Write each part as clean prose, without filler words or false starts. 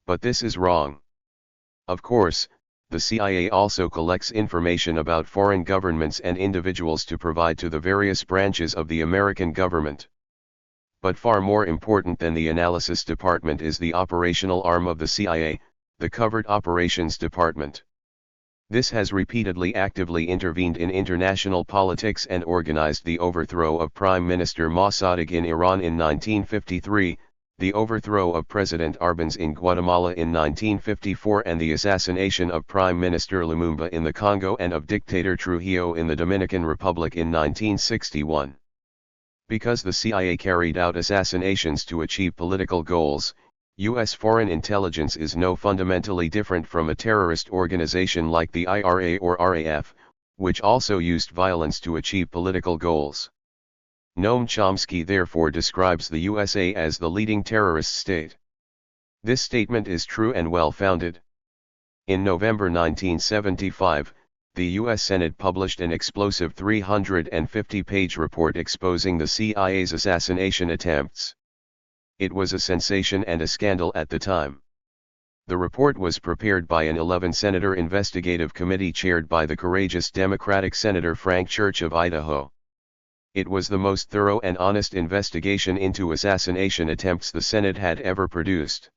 But this is wrong. Of course, the CIA also collects information about foreign governments and individuals to provide to the various branches of the American government. But far more important than the analysis department is the operational arm of the CIA, the Covert Operations Department. This has repeatedly actively intervened in international politics and organized the overthrow of Prime Minister Mossadegh in Iran in 1953, the overthrow of President Arbenz in Guatemala in 1954 and the assassination of Prime Minister Lumumba in the Congo and of dictator Trujillo in the Dominican Republic in 1961. Because the CIA carried out assassinations to achieve political goals, U.S. foreign intelligence is no fundamentally different from a terrorist organization like the IRA or RAF, which also used violence to achieve political goals. Noam Chomsky therefore describes the USA as the leading terrorist state. This statement is true and well-founded. In November 1975, the U.S. Senate published an explosive 350-page report exposing the CIA's assassination attempts. It was a sensation and a scandal at the time. The report was prepared by an 11-senator investigative committee chaired by the courageous Democratic Senator Frank Church of Idaho. It was the most thorough and honest investigation into assassination attempts the Senate had ever produced.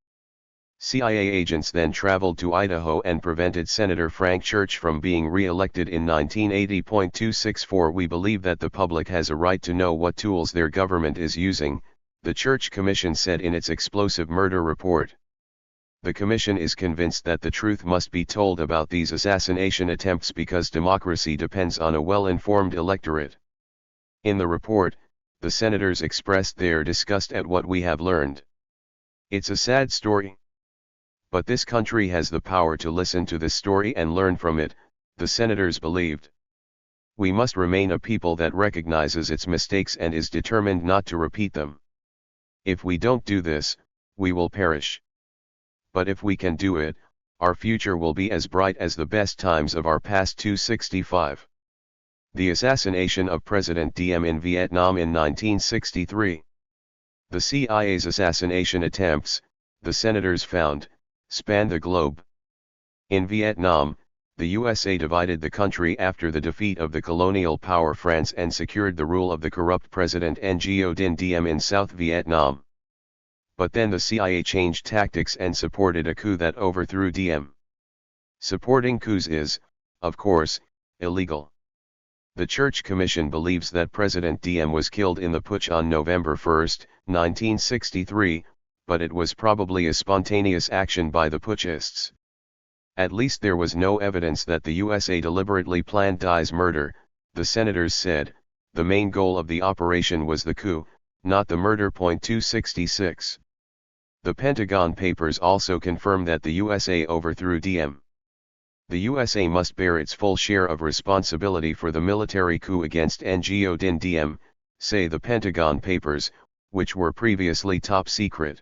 CIA agents then traveled to Idaho and prevented Senator Frank Church from being re-elected in 1980.264. We believe that the public has a right to know what tools their government is using, the Church Commission said in its explosive murder report. The Commission is convinced that the truth must be told about these assassination attempts because democracy depends on a well-informed electorate. In the report, the senators expressed their disgust at what we have learned. It's a sad story. But this country has the power to listen to this story and learn from it, the senators believed. We must remain a people that recognizes its mistakes and is determined not to repeat them. If we don't do this, we will perish. But if we can do it, our future will be as bright as the best times of our past. 265. The assassination of President Diem in Vietnam in 1963. The CIA's assassination attempts, the senators found, spanned the globe. In Vietnam, the USA divided the country after the defeat of the colonial power France and secured the rule of the corrupt President Ngo Dinh Diem in South Vietnam. But then the CIA changed tactics and supported a coup that overthrew Diem. Supporting coups is, of course, illegal. The Church Commission believes that President Diem was killed in the putsch on November 1, 1963, but it was probably a spontaneous action by the putschists. At least there was no evidence that the USA deliberately planned Diem's murder, the senators said. The main goal of the operation was the coup, not the murder. 266. The Pentagon Papers also confirm that the USA overthrew Diem. The USA must bear its full share of responsibility for the military coup against Ngo Dinh Diem, say the Pentagon Papers, which were previously top secret.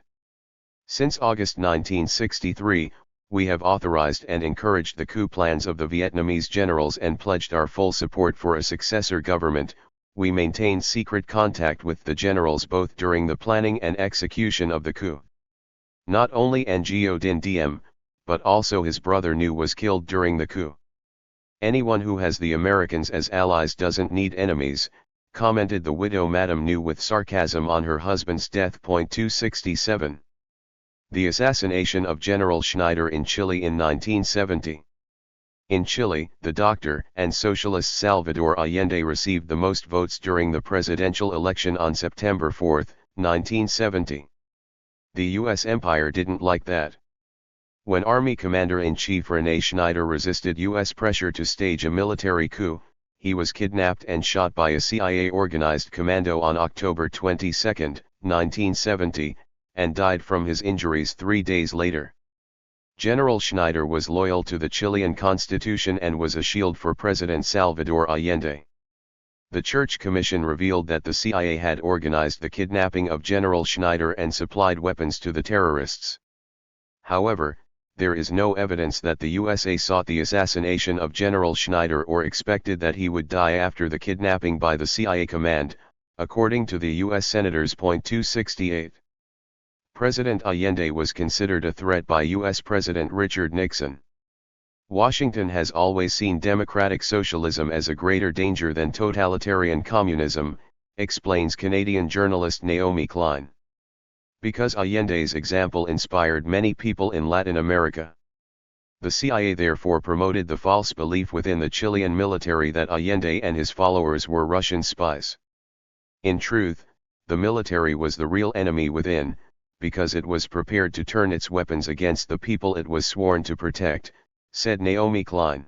Since August 1963, we have authorized and encouraged the coup plans of the Vietnamese generals and pledged our full support for a successor government. We maintained secret contact with the generals both during the planning and execution of the coup. Not only Ngo Dinh Diem, but also his brother Nhu was killed during the coup. Anyone who has the Americans as allies doesn't need enemies, commented the widow Madame Nhu with sarcasm on her husband's death. 267. The assassination of General Schneider in Chile in 1970. In Chile, the doctor and socialist Salvador Allende received the most votes during the presidential election on September 4, 1970. The U.S. empire didn't like that. When Army Commander-in-Chief René Schneider resisted U.S. pressure to stage a military coup, he was kidnapped and shot by a CIA-organized commando on October 22, 1970, and died from his injuries 3 days later. General Schneider was loyal to the Chilean constitution and was a shield for President Salvador Allende. The Church Commission revealed that the CIA had organized the kidnapping of General Schneider and supplied weapons to the terrorists. However, there is no evidence that the USA sought the assassination of General Schneider or expected that he would die after the kidnapping by the CIA command, according to the U.S. Senators. 268. President Allende was considered a threat by U.S. President Richard Nixon. Washington has always seen democratic socialism as a greater danger than totalitarian communism, explains Canadian journalist Naomi Klein. Because Allende's example inspired many people in Latin America. The CIA therefore promoted the false belief within the Chilean military that Allende and his followers were Russian spies. In truth, the military was the real enemy within, because it was prepared to turn its weapons against the people it was sworn to protect, said Naomi Klein.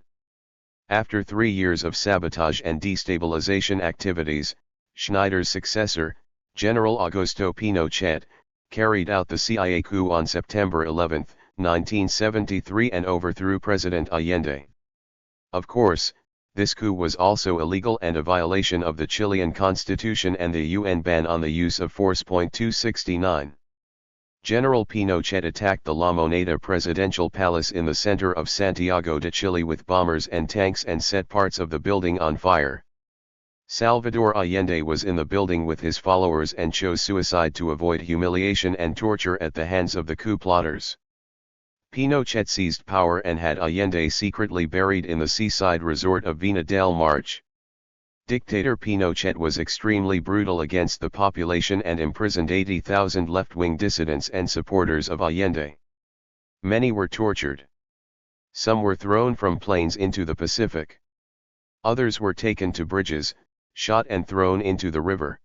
After 3 years of sabotage and destabilization activities, Schneider's successor, General Augusto Pinochet, carried out the CIA coup on September 11, 1973 and overthrew President Allende. Of course, this coup was also illegal and a violation of the Chilean constitution and the UN ban on the use of force. 269. General Pinochet attacked the La Moneda presidential palace in the center of Santiago de Chile with bombers and tanks and set parts of the building on fire. Salvador Allende was in the building with his followers and chose suicide to avoid humiliation and torture at the hands of the coup plotters. Pinochet seized power and had Allende secretly buried in the seaside resort of Vina del Marche. Dictator Pinochet was extremely brutal against the population and imprisoned 80,000 left-wing dissidents and supporters of Allende. Many were tortured. Some were thrown from planes into the Pacific. Others were taken to bridges, shot and thrown into the river.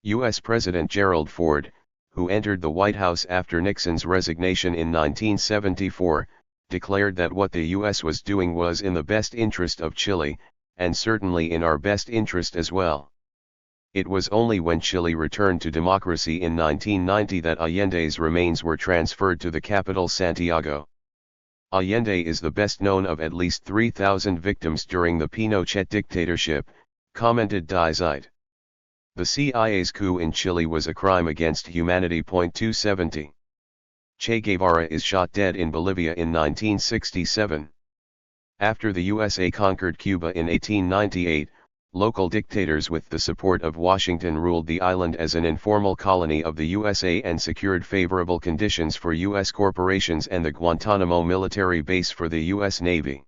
U.S. President Gerald Ford, who entered the White House after Nixon's resignation in 1974, declared that what the U.S. was doing was in the best interest of Chile, and certainly in our best interest as well. It was only when Chile returned to democracy in 1990 that Allende's remains were transferred to the capital Santiago. Allende is the best known of at least 3,000 victims during the Pinochet dictatorship, commented Die Zeit. The CIA's coup in Chile was a crime against humanity. 270. Che Guevara is shot dead in Bolivia in 1967. After the USA conquered Cuba in 1898, local dictators with the support of Washington ruled the island as an informal colony of the USA and secured favorable conditions for U.S. corporations and the Guantanamo military base for the U.S. Navy.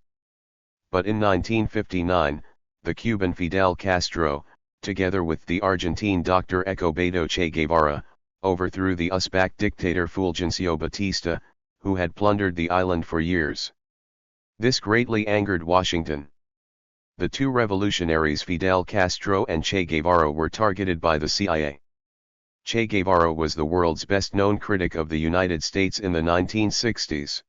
But in 1959, the Cuban Fidel Castro, together with the Argentine Dr. Escobedo Che Guevara, overthrew the Uzbek dictator Fulgencio Batista, who had plundered the island for years. This greatly angered Washington. The two revolutionaries Fidel Castro and Che Guevara were targeted by the CIA. Che Guevara was the world's best-known critic of the United States in the 1960s.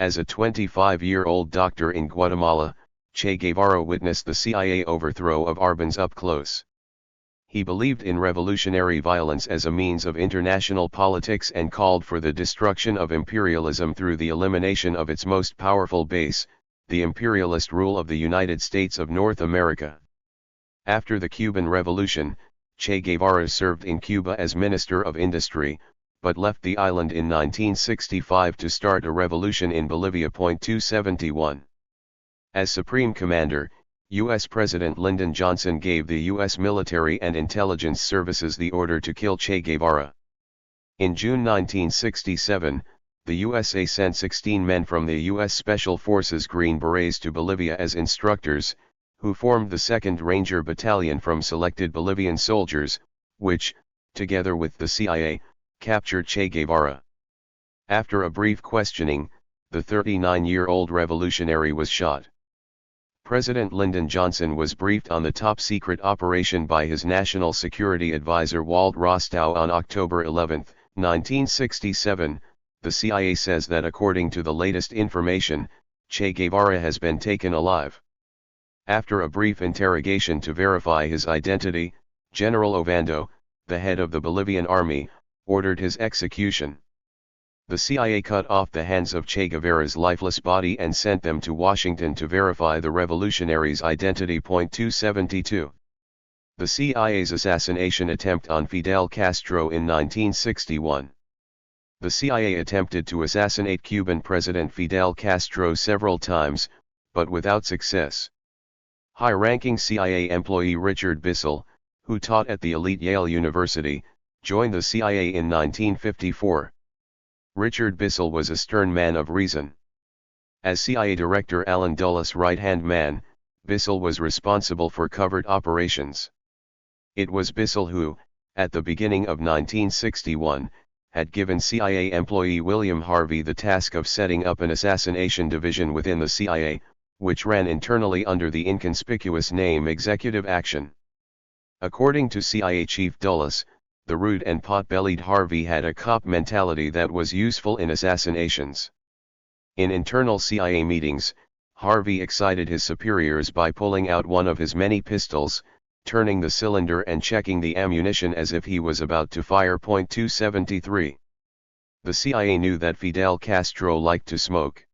As a 25-year-old doctor in Guatemala, Che Guevara witnessed the CIA overthrow of Arbenz up close. He believed in revolutionary violence as a means of international politics and called for the destruction of imperialism through the elimination of its most powerful base, the imperialist rule of the United States of North America. After the Cuban Revolution, Che Guevara served in Cuba as Minister of Industry, but left the island in 1965 to start a revolution in Bolivia. 271. As Supreme Commander, U.S. President Lyndon Johnson gave the U.S. military and intelligence services the order to kill Che Guevara. In June 1967, the USA sent 16 men from the U.S. Special Forces Green Berets to Bolivia as instructors, who formed the 2nd Ranger Battalion from selected Bolivian soldiers, which, together with the CIA, captured Che Guevara. After a brief questioning, the 39-year-old revolutionary was shot. President Lyndon Johnson was briefed on the top-secret operation by his national security advisor Walt Rostow on October 11, 1967. The CIA says that according to the latest information, Che Guevara has been taken alive. After a brief interrogation to verify his identity, General Ovando, the head of the Bolivian army, ordered his execution. The CIA cut off the hands of Che Guevara's lifeless body and sent them to Washington to verify the revolutionary's identity. 272. The CIA's assassination attempt on Fidel Castro in 1961. The CIA attempted to assassinate Cuban President Fidel Castro several times, but without success. High-ranking CIA employee Richard Bissell, who taught at the elite Yale University, Joined the CIA in 1954. Richard Bissell was a stern man of reason. As CIA Director Allen Dulles' right-hand man, Bissell was responsible for covert operations. It was Bissell who, at the beginning of 1961, had given CIA employee William Harvey the task of setting up an assassination division within the CIA, which ran internally under the inconspicuous name Executive Action. According to CIA Chief Dulles, the rude and pot-bellied Harvey had a cop mentality that was useful in assassinations. In internal CIA meetings, Harvey excited his superiors by pulling out one of his many pistols, turning the cylinder and checking the ammunition as if he was about to fire .273. The CIA knew that Fidel Castro liked to smoke.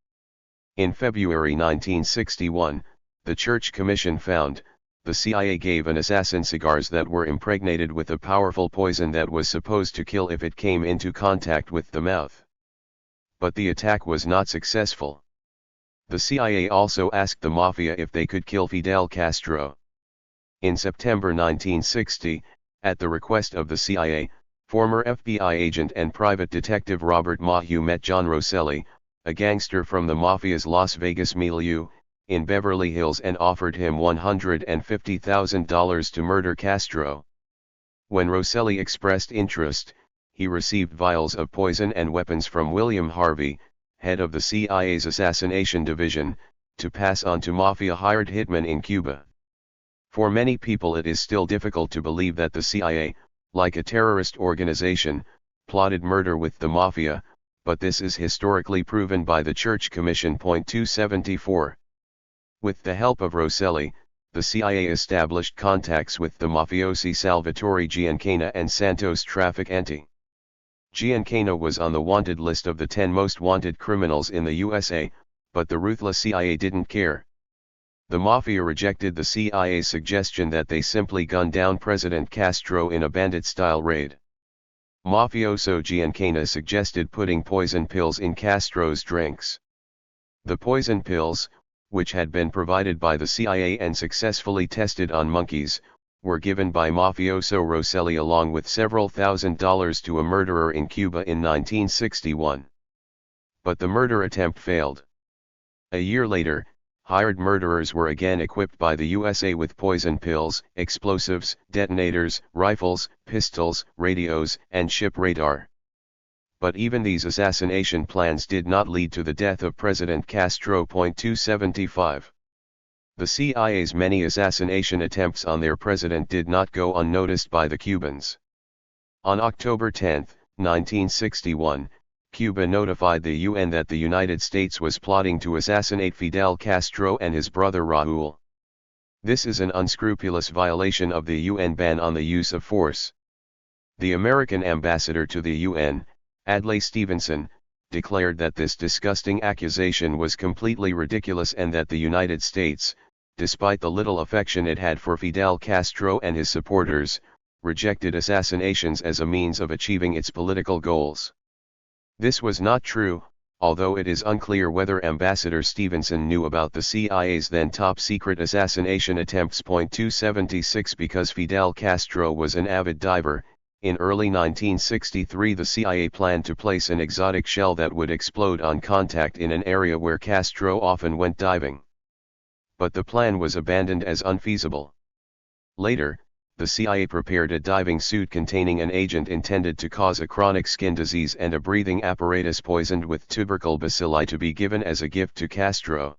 In February 1961, the Church Commission found, the CIA gave an assassin cigars that were impregnated with a powerful poison that was supposed to kill if it came into contact with the mouth. But the attack was not successful. The CIA also asked the Mafia if they could kill Fidel Castro. In September 1960, at the request of the CIA, former FBI agent and private detective Robert Maheu met John Rosselli, a gangster from the Mafia's Las Vegas milieu, in Beverly Hills and offered him $150,000 to murder Castro. When Rosselli expressed interest, he received vials of poison and weapons from William Harvey, head of the CIA's assassination division, to pass on to Mafia-hired hitmen in Cuba. For many people it is still difficult to believe that the CIA, like a terrorist organization, plotted murder with the Mafia, but this is historically proven by the Church Commission. 274. With the help of Rosselli, the CIA established contacts with the mafiosi Salvatore Giancana and Santos Trafficante. Giancana was on the wanted list of the 10 most wanted criminals in the USA, but the ruthless CIA didn't care. The Mafia rejected the CIA's suggestion that they simply gun down President Castro in a bandit-style raid. Mafioso Giancana suggested putting poison pills in Castro's drinks. The poison pills, which had been provided by the CIA and successfully tested on monkeys, were given by Mafioso Rosselli along with several $1,000s to a murderer in Cuba in 1961. But the murder attempt failed. A year later, hired murderers were again equipped by the USA with poison pills, explosives, detonators, rifles, pistols, radios, and ship radar. But even these assassination plans did not lead to the death of President Castro. 275. The CIA's many assassination attempts on their president did not go unnoticed by the Cubans. On October 10, 1961, Cuba notified the UN that the United States was plotting to assassinate Fidel Castro and his brother Raúl. This is an unscrupulous violation of the UN ban on the use of force. The American ambassador to the UN, Adlai Stevenson, declared that this disgusting accusation was completely ridiculous and that the United States, despite the little affection it had for Fidel Castro and his supporters, rejected assassinations as a means of achieving its political goals. This was not true, although it is unclear whether Ambassador Stevenson knew about the CIA's then top-secret assassination attempts. 276 Because Fidel Castro was an avid diver, in early 1963 the CIA planned to place an exotic shell that would explode on contact in an area where Castro often went diving. But the plan was abandoned as unfeasible. Later, the CIA prepared a diving suit containing an agent intended to cause a chronic skin disease and a breathing apparatus poisoned with tubercle bacilli to be given as a gift to Castro.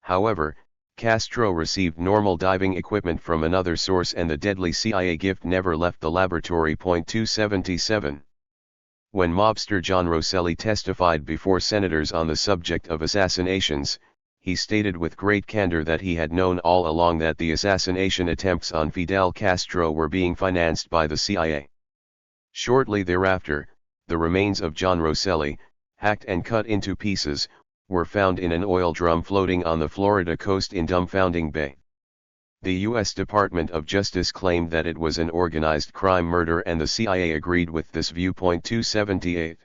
However, Castro received normal diving equipment from another source and the deadly CIA gift never left the laboratory. 277. When mobster John Rosselli testified before senators on the subject of assassinations, he stated with great candor that he had known all along that the assassination attempts on Fidel Castro were being financed by the CIA. Shortly thereafter, the remains of John Rosselli, hacked and cut into pieces, were found in an oil drum floating on the Florida coast in Dumbfounding Bay. The U.S. Department of Justice claimed that it was an organized crime murder and the CIA agreed with this view. 278.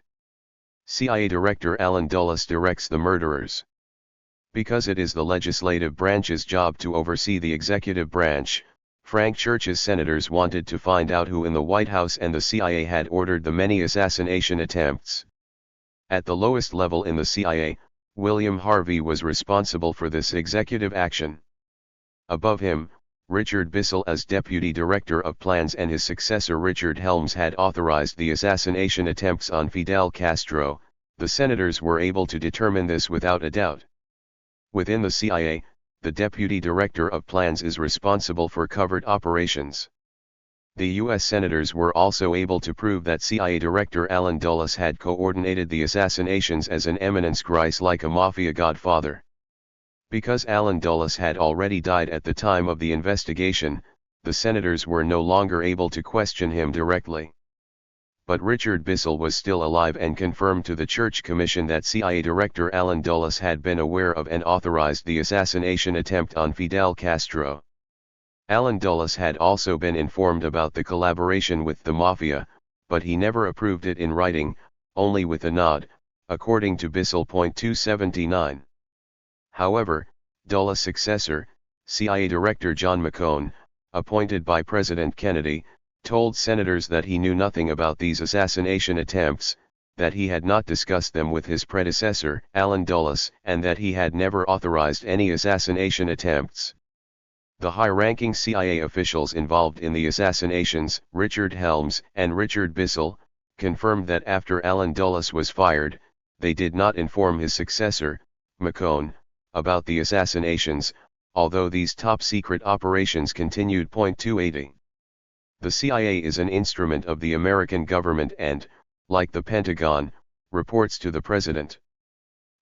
CIA Director Allen Dulles directs the murderers. Because it is the legislative branch's job to oversee the executive branch, Frank Church's senators wanted to find out who in the White House and the CIA had ordered the many assassination attempts. At the lowest level in the CIA, William Harvey was responsible for this executive action. Above him, Richard Bissell as Deputy Director of Plans and his successor Richard Helms had authorized the assassination attempts on Fidel Castro. The senators were able to determine this without a doubt. Within the CIA, the Deputy Director of Plans is responsible for covert operations. The U.S. senators were also able to prove that CIA Director Allen Dulles had coordinated the assassinations as an eminence grise like a mafia godfather. Because Allen Dulles had already died at the time of the investigation, the senators were no longer able to question him directly. But Richard Bissell was still alive and confirmed to the Church Commission that CIA Director Allen Dulles had been aware of and authorized the assassination attempt on Fidel Castro. Allen Dulles had also been informed about the collaboration with the Mafia, but he never approved it in writing, only with a nod, according to Bissell. 279. However, Dulles' successor, CIA Director John McCone, appointed by President Kennedy, told senators that he knew nothing about these assassination attempts, that he had not discussed them with his predecessor, Allen Dulles, and that he had never authorized any assassination attempts. The high-ranking CIA officials involved in the assassinations, Richard Helms and Richard Bissell, confirmed that after Allen Dulles was fired, they did not inform his successor, McCone, about the assassinations, although these top-secret operations continued. 280. The CIA is an instrument of the American government and, like the Pentagon, reports to the President.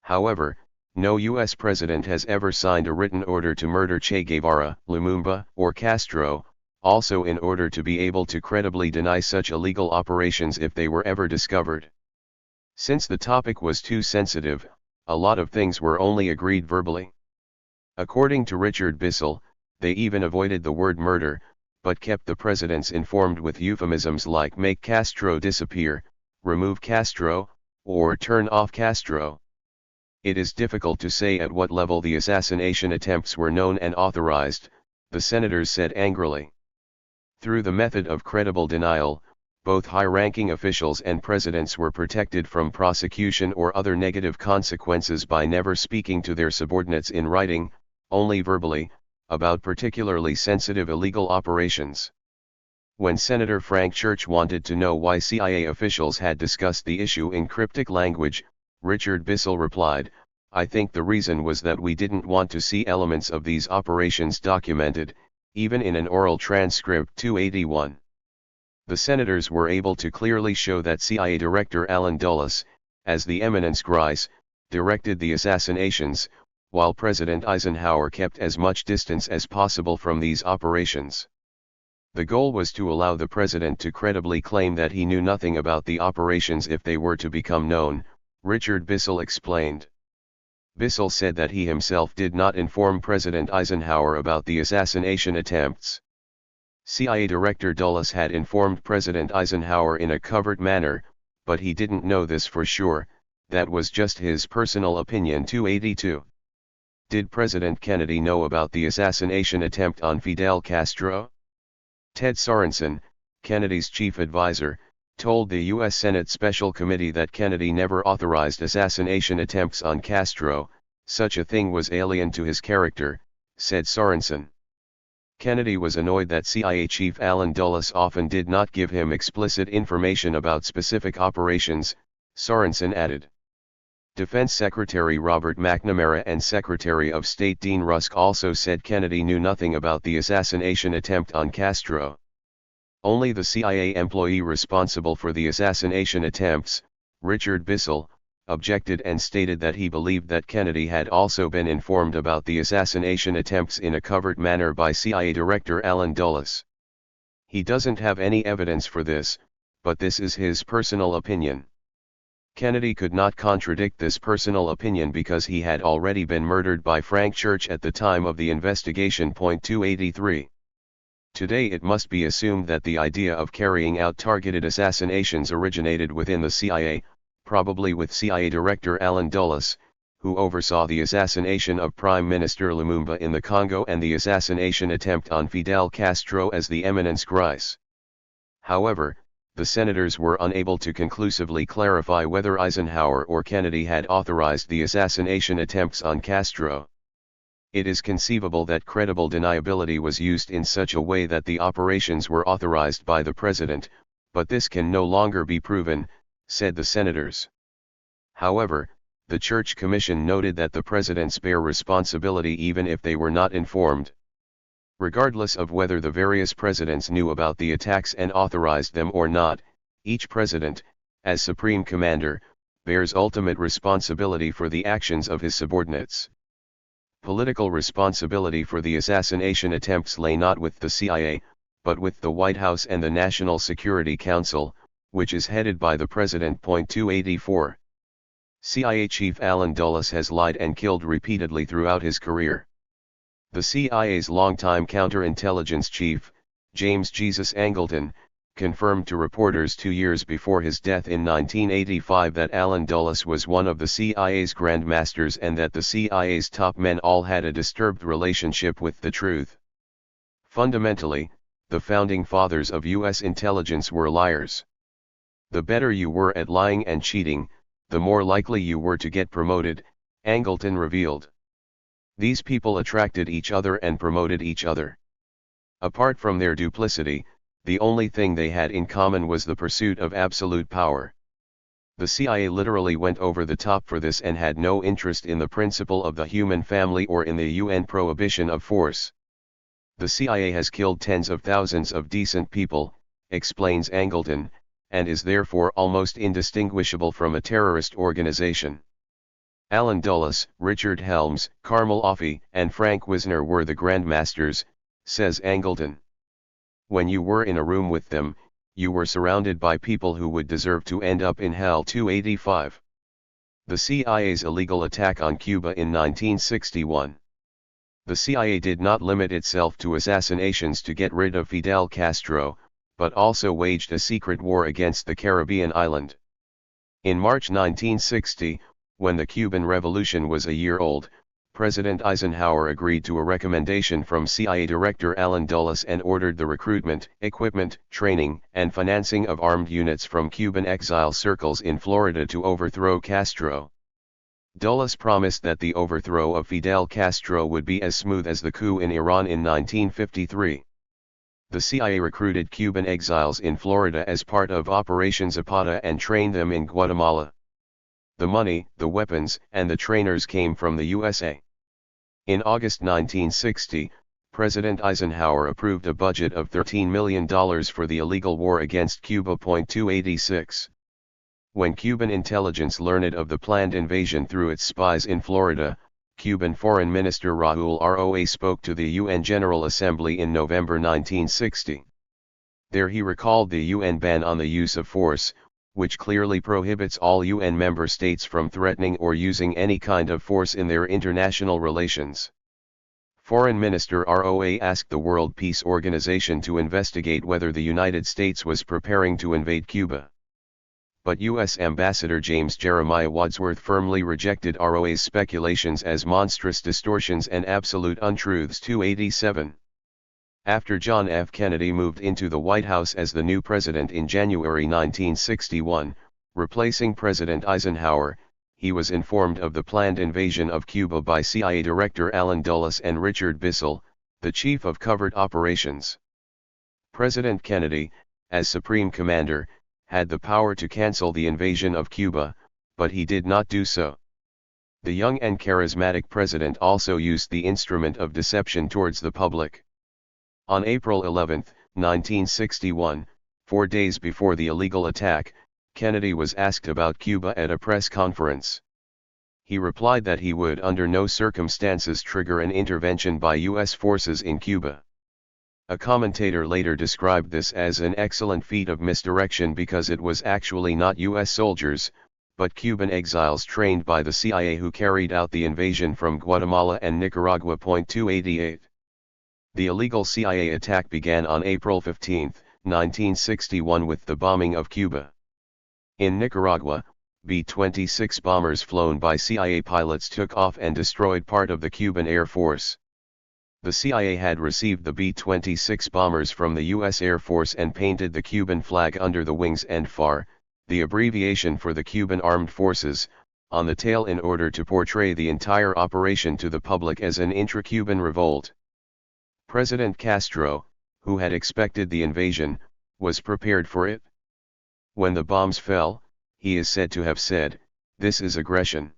However, no U.S. president has ever signed a written order to murder Che Guevara, Lumumba, or Castro, also in order to be able to credibly deny such illegal operations if they were ever discovered. Since the topic was too sensitive, a lot of things were only agreed verbally. According to Richard Bissell, they even avoided the word murder, but kept the presidents informed with euphemisms like make Castro disappear, remove Castro, or turn off Castro. It is difficult to say at what level the assassination attempts were known and authorized, the senators said angrily. Through the method of credible denial, both high-ranking officials and presidents were protected from prosecution or other negative consequences by never speaking to their subordinates in writing, only verbally, about particularly sensitive illegal operations. When Senator Frank Church wanted to know why CIA officials had discussed the issue in cryptic language, Richard Bissell replied, "I think the reason was that we didn't want to see elements of these operations documented, even in an oral transcript." 281. The senators were able to clearly show that CIA Director Allen Dulles, as the eminence grise, directed the assassinations, while President Eisenhower kept as much distance as possible from these operations. The goal was to allow the president to credibly claim that he knew nothing about the operations if they were to become known, Richard Bissell explained. Bissell said that he himself did not inform President Eisenhower about the assassination attempts. CIA Director Dulles had informed President Eisenhower in a covert manner, but he didn't know this for sure, that was just his personal opinion. 282. Did President Kennedy know about the assassination attempt on Fidel Castro? Ted Sorensen, Kennedy's chief advisor, told the U.S. Senate Special Committee that Kennedy never authorized assassination attempts on Castro, such a thing was alien to his character, said Sorensen. Kennedy was annoyed that CIA Chief Allen Dulles often did not give him explicit information about specific operations, Sorensen added. Defense Secretary Robert McNamara and Secretary of State Dean Rusk also said Kennedy knew nothing about the assassination attempt on Castro. Only the CIA employee responsible for the assassination attempts, Richard Bissell, objected and stated that he believed that Kennedy had also been informed about the assassination attempts in a covert manner by CIA Director Allen Dulles. He doesn't have any evidence for this, but this is his personal opinion. Kennedy could not contradict this personal opinion because he had already been murdered by Frank Church at the time of the investigation. 283. Today it must be assumed that the idea of carrying out targeted assassinations originated within the CIA, probably with CIA Director Allen Dulles, who oversaw the assassination of Prime Minister Lumumba in the Congo and the assassination attempt on Fidel Castro as the eminence grise. However, the senators were unable to conclusively clarify whether Eisenhower or Kennedy had authorized the assassination attempts on Castro. It is conceivable that credible deniability was used in such a way that the operations were authorized by the president, but this can no longer be proven, said the senators. However, the Church Commission noted that the presidents bear responsibility even if they were not informed. Regardless of whether the various presidents knew about the attacks and authorized them or not, each president, as supreme commander, bears ultimate responsibility for the actions of his subordinates. Political responsibility for the assassination attempts lay not with the CIA, but with the White House and the National Security Council, which is headed by the President. 284. CIA Chief Allen Dulles has lied and killed repeatedly throughout his career. The CIA's longtime counterintelligence chief, James Jesus Angleton, confirmed to reporters 2 years before his death in 1985 that Allen Dulles was one of the CIA's grandmasters and that the CIA's top men all had a disturbed relationship with the truth. Fundamentally, the founding fathers of U.S. intelligence were liars. The better you were at lying and cheating, the more likely you were to get promoted, Angleton revealed. These people attracted each other and promoted each other. Apart from their duplicity, the only thing they had in common was the pursuit of absolute power. The CIA literally went over the top for this and had no interest in the principle of the human family or in the UN prohibition of force. The CIA has killed tens of thousands of decent people, explains Angleton, and is therefore almost indistinguishable from a terrorist organization. Allen Dulles, Richard Helms, Carmel Offey, and Frank Wisner were the grandmasters, says Angleton. When you were in a room with them, you were surrounded by people who would deserve to end up in hell. 285. The CIA's illegal attack on Cuba in 1961. The CIA did not limit itself to assassinations to get rid of Fidel Castro, but also waged a secret war against the Caribbean island. In March 1960, when the Cuban Revolution was a year old, President Eisenhower agreed to a recommendation from CIA Director Allen Dulles and ordered the recruitment, equipment, training, and financing of armed units from Cuban exile circles in Florida to overthrow Castro. Dulles promised that the overthrow of Fidel Castro would be as smooth as the coup in Iran in 1953. The CIA recruited Cuban exiles in Florida as part of Operation Zapata and trained them in Guatemala. The money, the weapons, and the trainers came from the USA. In August 1960, President Eisenhower approved a budget of $13 million for the illegal war against Cuba. 286. When Cuban intelligence learned of the planned invasion through its spies in Florida, Cuban Foreign Minister Raúl Roa spoke to the UN General Assembly in November 1960. There he recalled the UN ban on the use of force, which clearly prohibits all UN member states from threatening or using any kind of force in their international relations. Foreign Minister Roa asked the World Peace Organization to investigate whether the United States was preparing to invade Cuba. But U.S. Ambassador James Jeremiah Wadsworth firmly rejected Roa's speculations as monstrous distortions and absolute untruths. 287. After John F. Kennedy moved into the White House as the new president in January 1961, replacing President Eisenhower, he was informed of the planned invasion of Cuba by CIA Director Allen Dulles and Richard Bissell, the chief of covert operations. President Kennedy, as Supreme Commander, had the power to cancel the invasion of Cuba, but he did not do so. The young and charismatic president also used the instrument of deception towards the public. On April 11, 1961, 4 days before the illegal attack, Kennedy was asked about Cuba at a press conference. He replied that he would under no circumstances trigger an intervention by U.S. forces in Cuba. A commentator later described this as an excellent feat of misdirection because it was actually not U.S. soldiers, but Cuban exiles trained by the CIA who carried out the invasion from Guatemala and Nicaragua. 288. The illegal CIA attack began on April 15, 1961 with the bombing of Cuba. In Nicaragua, B-26 bombers flown by CIA pilots took off and destroyed part of the Cuban Air Force. The CIA had received the B-26 bombers from the U.S. Air Force and painted the Cuban flag under the wings and FAR, the abbreviation for the Cuban Armed Forces, on the tail in order to portray the entire operation to the public as an intra-Cuban revolt. President Castro, who had expected the invasion, was prepared for it. When the bombs fell, he is said to have said, "This is aggression."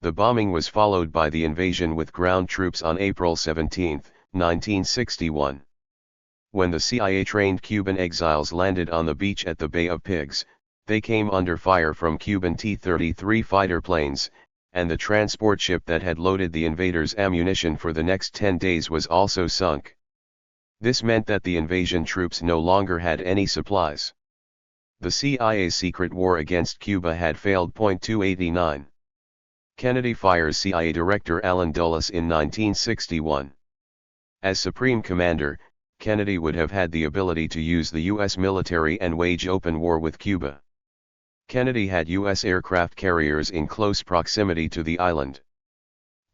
The bombing was followed by the invasion with ground troops on April 17, 1961. When the CIA-trained Cuban exiles landed on the beach at the Bay of Pigs, they came under fire from Cuban T-33 fighter planes, and the transport ship that had loaded the invaders' ammunition for the next 10 days was also sunk. This meant that the invasion troops no longer had any supplies. The CIA's secret war against Cuba had failed. 289. Kennedy fires CIA Director Allen Dulles in 1961. As Supreme Commander, Kennedy would have had the ability to use the U.S. military and wage open war with Cuba. Kennedy had U.S. aircraft carriers in close proximity to the island.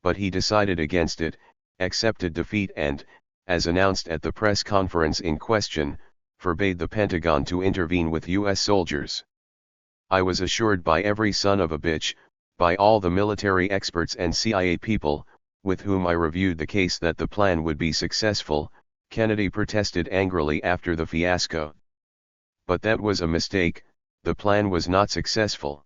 But he decided against it, accepted defeat and, as announced at the press conference in question, forbade the Pentagon to intervene with U.S. soldiers. "I was assured by every son of a bitch, by all the military experts and CIA people, with whom I reviewed the case that the plan would be successful," Kennedy protested angrily after the fiasco. But that was a mistake, the plan was not successful.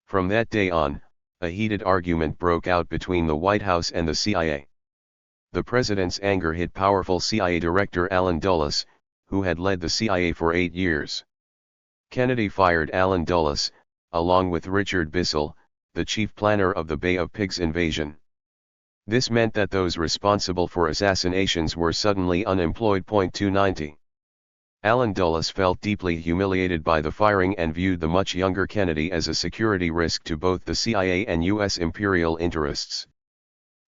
From that day on, a heated argument broke out between the White House and the CIA. The president's anger hit powerful CIA Director Allen Dulles, who had led the CIA for 8 years. Kennedy fired Allen Dulles, along with Richard Bissell, the chief planner of the Bay of Pigs invasion. This meant that those responsible for assassinations were suddenly unemployed. 290. Allen Dulles felt deeply humiliated by the firing and viewed the much younger Kennedy as a security risk to both the CIA and U.S. imperial interests.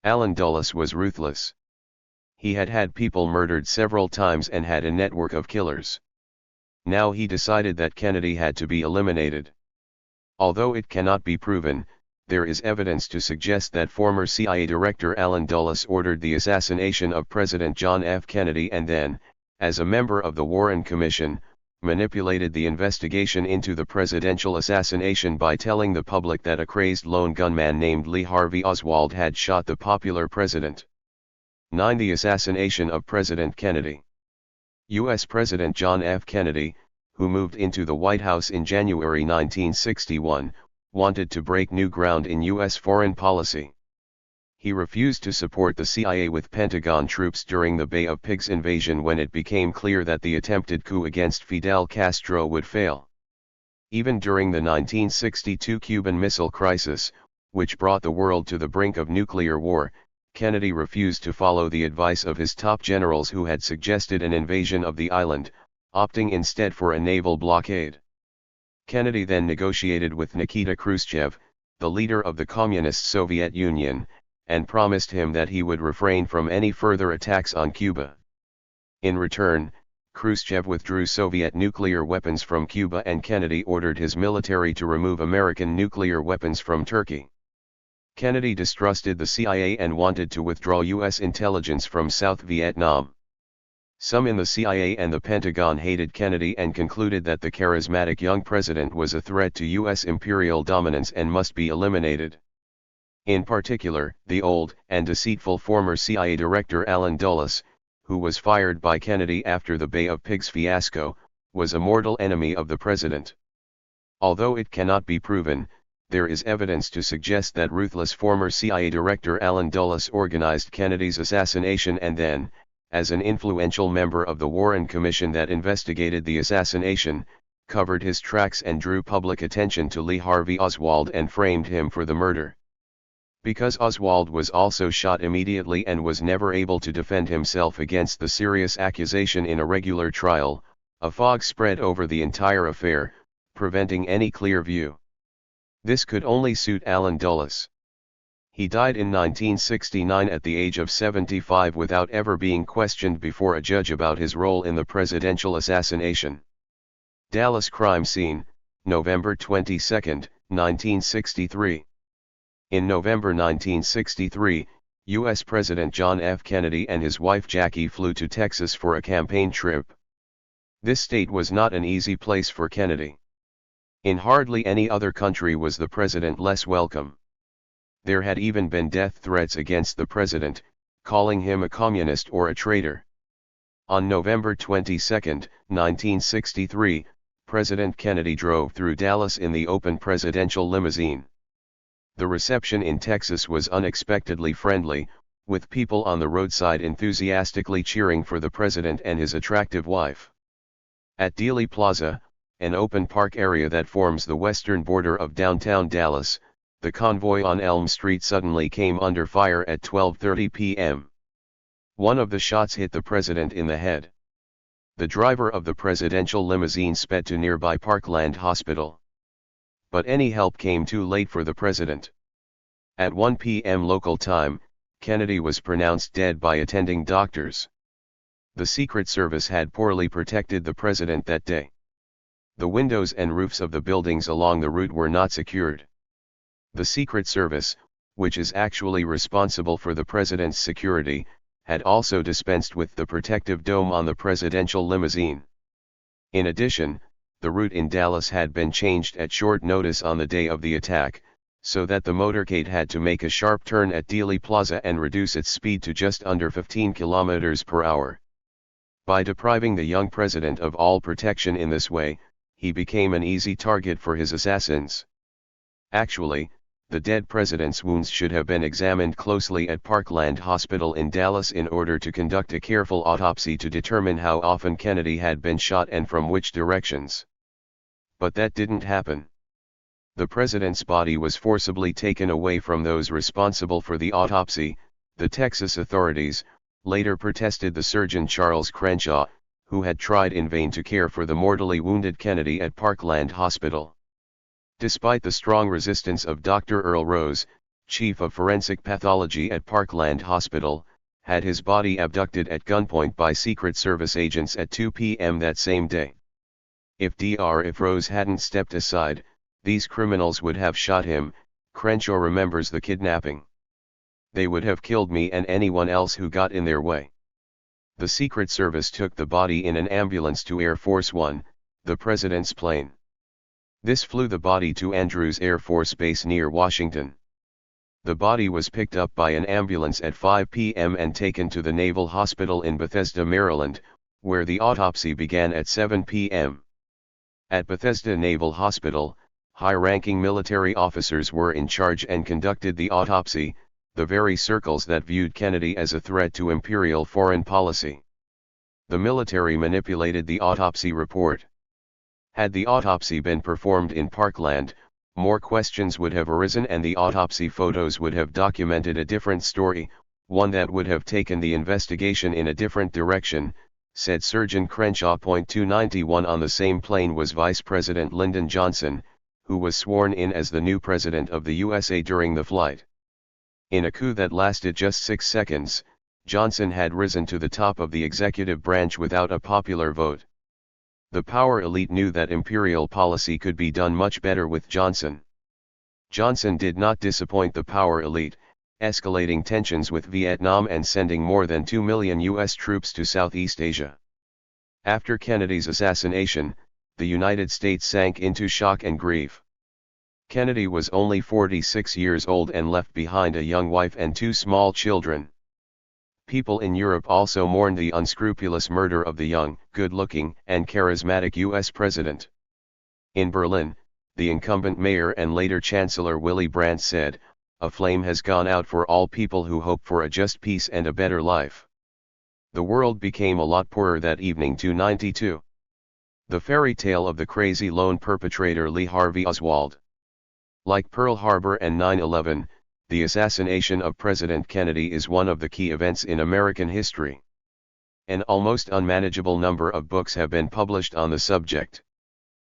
Allen Dulles was ruthless. He had had people murdered several times and had a network of killers. Now he decided that Kennedy had to be eliminated. Although it cannot be proven, there is evidence to suggest that former CIA Director Allen Dulles ordered the assassination of President John F. Kennedy and then, as a member of the Warren Commission, manipulated the investigation into the presidential assassination by telling the public that a crazed lone gunman named Lee Harvey Oswald had shot the popular president. 9. The assassination of President Kennedy. U.S. President John F. Kennedy, who moved into the White House in January 1961, wanted to break new ground in U.S. foreign policy. He refused to support the CIA with Pentagon troops during the Bay of Pigs invasion when it became clear that the attempted coup against Fidel Castro would fail. Even during the 1962 Cuban Missile Crisis, which brought the world to the brink of nuclear war, Kennedy refused to follow the advice of his top generals who had suggested an invasion of the island, opting instead for a naval blockade. Kennedy then negotiated with Nikita Khrushchev, the leader of the Communist Soviet Union, and promised him that he would refrain from any further attacks on Cuba. In return, Khrushchev withdrew Soviet nuclear weapons from Cuba and Kennedy ordered his military to remove American nuclear weapons from Turkey. Kennedy distrusted the CIA and wanted to withdraw U.S. intelligence from South Vietnam. Some in the CIA and the Pentagon hated Kennedy and concluded that the charismatic young president was a threat to U.S. imperial dominance and must be eliminated. In particular, the old and deceitful former CIA Director Allen Dulles, who was fired by Kennedy after the Bay of Pigs fiasco, was a mortal enemy of the president. Although it cannot be proven, there is evidence to suggest that ruthless former CIA Director Allen Dulles organized Kennedy's assassination and then, as an influential member of the Warren Commission that investigated the assassination, covered his tracks and drew public attention to Lee Harvey Oswald and framed him for the murder. Because Oswald was also shot immediately and was never able to defend himself against the serious accusation in a regular trial, a fog spread over the entire affair, preventing any clear view. This could only suit Allen Dulles. He died in 1969 at the age of 75 without ever being questioned before a judge about his role in the presidential assassination. Dallas crime scene, November 22, 1963. In November 1963, U.S. President John F. Kennedy and his wife Jackie flew to Texas for a campaign trip. This state was not an easy place for Kennedy. In hardly any other country was the president less welcome. There had even been death threats against the president, calling him a communist or a traitor. On November 22, 1963, President Kennedy drove through Dallas in the open presidential limousine. The reception in Texas was unexpectedly friendly, with people on the roadside enthusiastically cheering for the president and his attractive wife. At Dealey Plaza, an open park area that forms the western border of downtown Dallas, the convoy on Elm Street suddenly came under fire at 12:30 p.m. One of the shots hit the president in the head. The driver of the presidential limousine sped to nearby Parkland Hospital. But any help came too late for the president. At 1 p.m. local time, Kennedy was pronounced dead by attending doctors. The Secret Service had poorly protected the president that day. The windows and roofs of the buildings along the route were not secured. The Secret Service, which is actually responsible for the president's security, had also dispensed with the protective dome on the presidential limousine. In addition, the route in Dallas had been changed at short notice on the day of the attack, so that the motorcade had to make a sharp turn at Dealey Plaza and reduce its speed to just under 15 kilometers per hour. By depriving the young president of all protection in this way, he became an easy target for his assassins. Actually, the dead president's wounds should have been examined closely at Parkland Hospital in Dallas in order to conduct a careful autopsy to determine how often Kennedy had been shot and from which directions. But that didn't happen. The president's body was forcibly taken away from those responsible for the autopsy. The Texas authorities later protested the surgeon Charles Crenshaw, who had tried in vain to care for the mortally wounded Kennedy at Parkland Hospital. Despite the strong resistance of Dr. Earl Rose, chief of forensic pathology at Parkland Hospital, had his body abducted at gunpoint by Secret Service agents at 2 p.m. that same day. If Rose hadn't stepped aside, these criminals would have shot him. Crenshaw remembers the kidnapping. They would have killed me and anyone else who got in their way. The Secret Service took the body in an ambulance to Air Force One, the president's plane. This flew the body to Andrews Air Force Base near Washington. The body was picked up by an ambulance at 5 p.m. and taken to the Naval Hospital in Bethesda, Maryland, where the autopsy began at 7 p.m. At Bethesda Naval Hospital, high-ranking military officers were in charge and conducted the autopsy, the very circles that viewed Kennedy as a threat to imperial foreign policy. The military manipulated the autopsy report. Had the autopsy been performed in Parkland, more questions would have arisen and the autopsy photos would have documented a different story, one that would have taken the investigation in a different direction, said Surgeon Crenshaw. 291 On the same plane was Vice President Lyndon Johnson, who was sworn in as the new President of the USA during the flight. In a coup that lasted just 6 seconds, Johnson had risen to the top of the executive branch without a popular vote. The power elite knew that imperial policy could be done much better with Johnson. Johnson did not disappoint the power elite, escalating tensions with Vietnam and sending more than 2 million U.S. troops to Southeast Asia. After Kennedy's assassination, the United States sank into shock and grief. Kennedy was only 46 years old and left behind a young wife and 2 small children. People in Europe also mourned the unscrupulous murder of the young, good-looking, and charismatic U.S. president. In Berlin, the incumbent mayor and later Chancellor Willy Brandt said, "A flame has gone out for all people who hope for a just peace and a better life." The world became a lot poorer that evening. 292. The fairy tale of the crazy lone perpetrator Lee Harvey Oswald. Like Pearl Harbor and 9/11, the assassination of President Kennedy is one of the key events in American history. An almost unmanageable number of books have been published on the subject.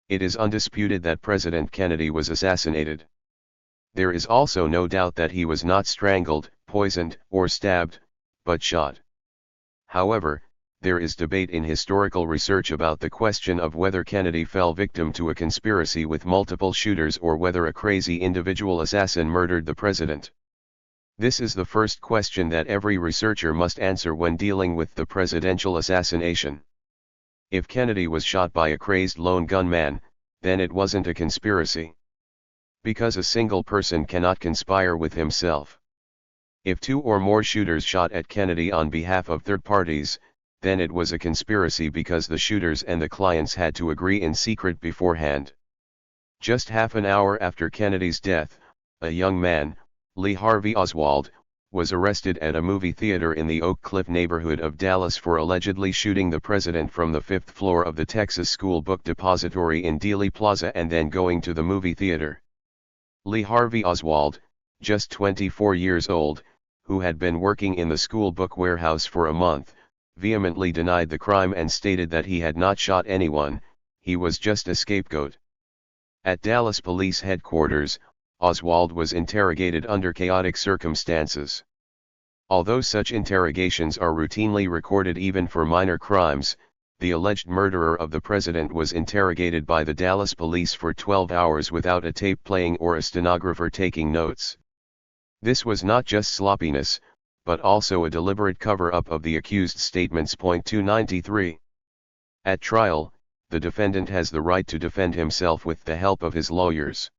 It is undisputed that President Kennedy was assassinated. There is also no doubt that he was not strangled, poisoned, or stabbed, but shot. However, there is debate in historical research about the question of whether Kennedy fell victim to a conspiracy with multiple shooters or whether a crazy individual assassin murdered the president. This is the first question that every researcher must answer when dealing with the presidential assassination. If Kennedy was shot by a crazed lone gunman, then it wasn't a conspiracy. Because a single person cannot conspire with himself. If two or more shooters shot at Kennedy on behalf of third parties, then it was a conspiracy because the shooters and the clients had to agree in secret beforehand. Just half an hour after Kennedy's death, a young man, Lee Harvey Oswald, was arrested at a movie theater in the Oak Cliff neighborhood of Dallas for allegedly shooting the president from the 5th floor of the Texas School Book Depository in Dealey Plaza and then going to the movie theater. Lee Harvey Oswald, just 24 years old, who had been working in the school book warehouse for a month, vehemently denied the crime and stated that he had not shot anyone, he was just a scapegoat. At Dallas Police Headquarters, Oswald was interrogated under chaotic circumstances. Although such interrogations are routinely recorded even for minor crimes, the alleged murderer of the president was interrogated by the Dallas police for 12 hours without a tape playing or a stenographer taking notes. This was not just sloppiness, but also a deliberate cover-up of the accused statements. 293. At trial, the defendant has the right to defend himself with the help of his lawyers.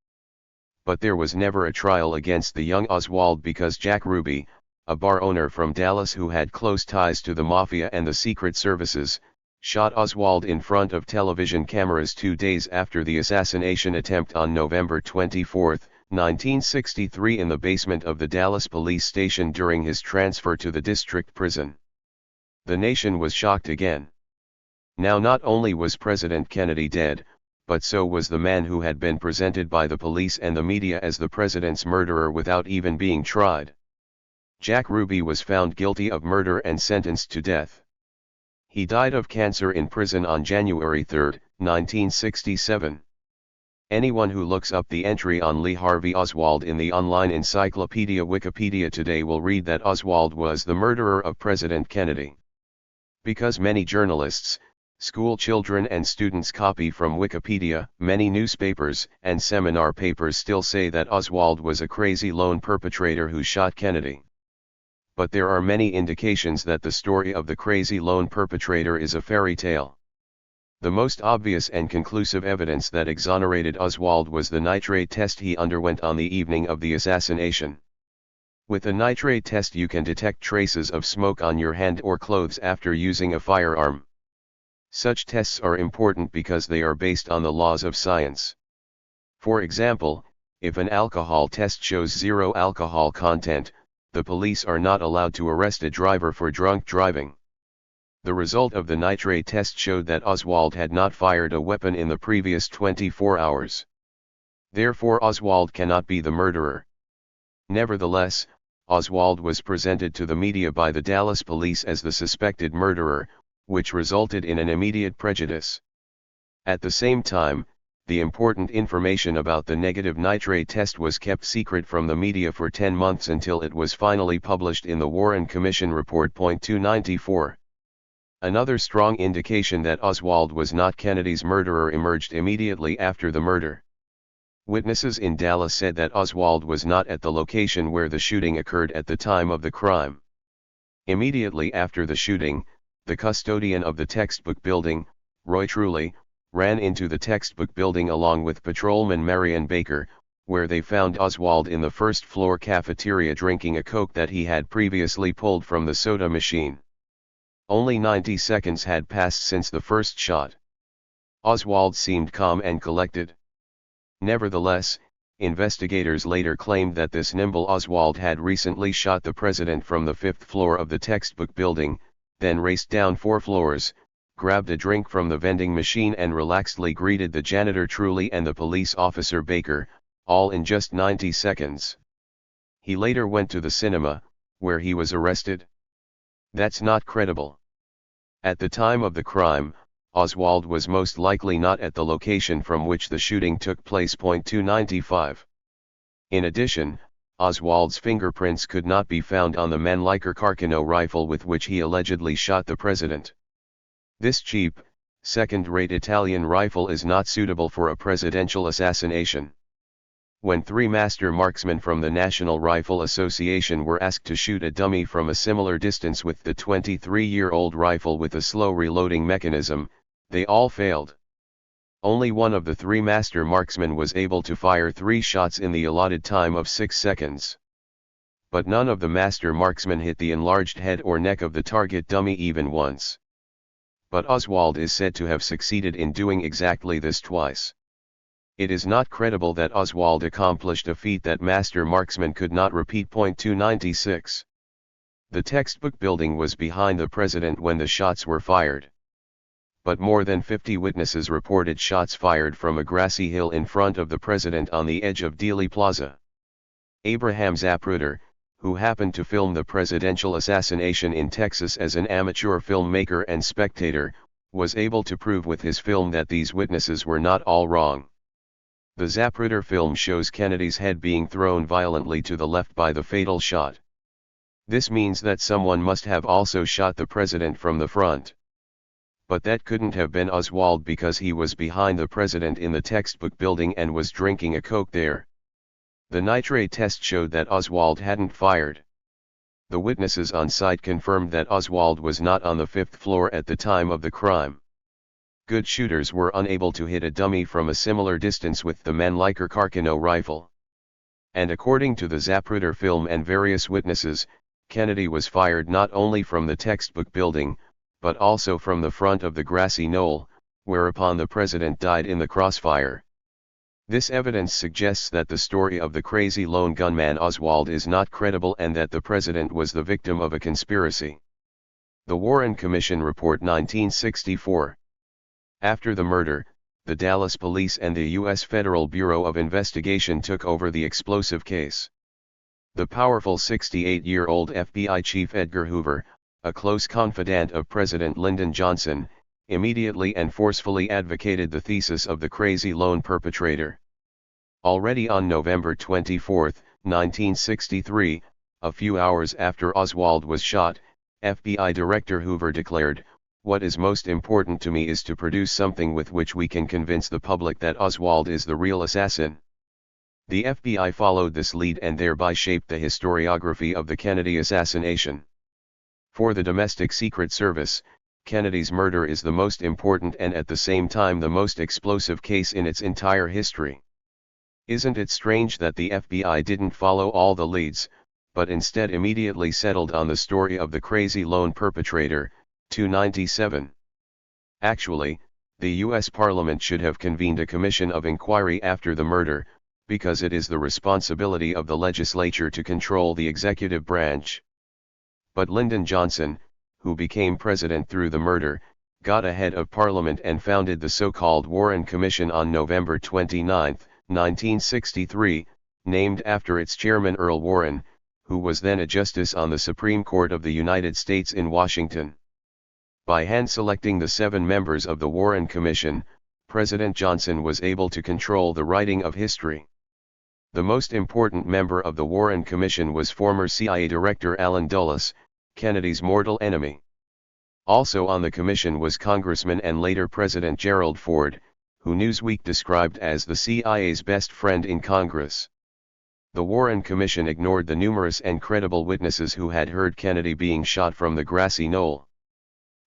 But there was never a trial against the young Oswald because Jack Ruby, a bar owner from Dallas who had close ties to the mafia and the secret services, shot Oswald in front of television cameras 2 days after the assassination attempt on November 24, 1963 in the basement of the Dallas police station during his transfer to the district prison. The nation was shocked again. Now not only was President Kennedy dead, but so was the man who had been presented by the police and the media as the president's murderer without even being tried. Jack Ruby was found guilty of murder and sentenced to death. He died of cancer in prison on January 3, 1967. Anyone who looks up the entry on Lee Harvey Oswald in the online encyclopedia Wikipedia today will read that Oswald was the murderer of President Kennedy. Because many journalists, school children and students copy from Wikipedia, many newspapers and seminar papers still say that Oswald was a crazy lone perpetrator who shot Kennedy. But there are many indications that the story of the crazy lone perpetrator is a fairy tale. The most obvious and conclusive evidence that exonerated Oswald was the nitrate test he underwent on the evening of the assassination. With a nitrate test you can detect traces of smoke on your hand or clothes after using a firearm. Such tests are important because they are based on the laws of science. For example, if an alcohol test shows 0 alcohol content, the police are not allowed to arrest a driver for drunk driving. The result of the nitrate test showed that Oswald had not fired a weapon in the previous 24 hours. Therefore Oswald cannot be the murderer. Nevertheless, Oswald was presented to the media by the Dallas police as the suspected murderer, which resulted in an immediate prejudice. At the same time, the important information about the negative nitrate test was kept secret from the media for 10 months until it was finally published in the Warren Commission Report. 294. Another strong indication that Oswald was not Kennedy's murderer emerged immediately after the murder. Witnesses in Dallas said that Oswald was not at the location where the shooting occurred at the time of the crime. Immediately after the shooting, the custodian of the textbook building, Roy Truly, ran into the textbook building along with patrolman Marion Baker, where they found Oswald in the first-floor cafeteria drinking a Coke that he had previously pulled from the soda machine. Only 90 seconds had passed since the first shot. Oswald seemed calm and collected. Nevertheless, investigators later claimed that this nimble Oswald had recently shot the president from the 5th floor of the textbook building, then raced down 4 floors, grabbed a drink from the vending machine and relaxedly greeted the janitor Truly and the police officer Baker, all in just 90 seconds. He later went to the cinema, where he was arrested. That's not credible. At the time of the crime, Oswald was most likely not at the location from which the shooting took place. 295. In addition, Oswald's fingerprints could not be found on the Mannlicher Carcano rifle with which he allegedly shot the president. This cheap, second-rate Italian rifle is not suitable for a presidential assassination. When 3 master marksmen from the National Rifle Association were asked to shoot a dummy from a similar distance with the 23-year-old rifle with a slow reloading mechanism, they all failed. Only one of the 3 master marksmen was able to fire 3 shots in the allotted time of 6 seconds. But none of the master marksmen hit the enlarged head or neck of the target dummy even once. But Oswald is said to have succeeded in doing exactly this twice. It is not credible that Oswald accomplished a feat that master marksmen could not repeat. 296. The textbook building was behind the president when the shots were fired. But more than 50 witnesses reported shots fired from a grassy hill in front of the president on the edge of Dealey Plaza. Abraham Zapruder, who happened to film the presidential assassination in Texas as an amateur filmmaker and spectator, was able to prove with his film that these witnesses were not all wrong. The Zapruder film shows Kennedy's head being thrown violently to the left by the fatal shot. This means that someone must have also shot the president from the front. But that couldn't have been Oswald because he was behind the president in the textbook building and was drinking a Coke there. The nitrate test showed that Oswald hadn't fired. The witnesses on site confirmed that Oswald was not on the 5th floor at the time of the crime. Good shooters were unable to hit a dummy from a similar distance with the Mannlicher Carcano rifle. And according to the Zapruder film and various witnesses, Kennedy was fired not only from the textbook building, but also from the front of the grassy knoll, whereupon the president died in the crossfire. This evidence suggests that the story of the crazy lone gunman Oswald is not credible and that the president was the victim of a conspiracy. The Warren Commission Report 1964. After the murder, the Dallas Police and the U.S. Federal Bureau of Investigation took over the explosive case. The powerful 68-year-old FBI chief Edgar Hoover, a close confidant of President Lyndon Johnson, immediately and forcefully advocated the thesis of the crazy lone perpetrator. Already on November 24, 1963, a few hours after Oswald was shot, FBI Director Hoover declared, "What is most important to me is to produce something with which we can convince the public that Oswald is the real assassin." The FBI followed this lead and thereby shaped the historiography of the Kennedy assassination. For the Domestic Secret Service, Kennedy's murder is the most important and at the same time the most explosive case in its entire history. Isn't it strange that the FBI didn't follow all the leads, but instead immediately settled on the story of the crazy lone perpetrator? 297. Actually, the U.S. Parliament should have convened a commission of inquiry after the murder, because it is the responsibility of the legislature to control the executive branch. But Lyndon Johnson, who became president through the murder, got ahead of Parliament and founded the so-called Warren Commission on November 29, 1963, named after its chairman Earl Warren, who was then a justice on the Supreme Court of the United States in Washington. By hand-selecting the 7 members of the Warren Commission, President Johnson was able to control the writing of history. The most important member of the Warren Commission was former CIA Director Allen Dulles, Kennedy's mortal enemy. Also on the commission was Congressman and later President Gerald Ford, who Newsweek described as the CIA's best friend in Congress. The Warren Commission ignored the numerous and credible witnesses who had heard Kennedy being shot from the grassy knoll.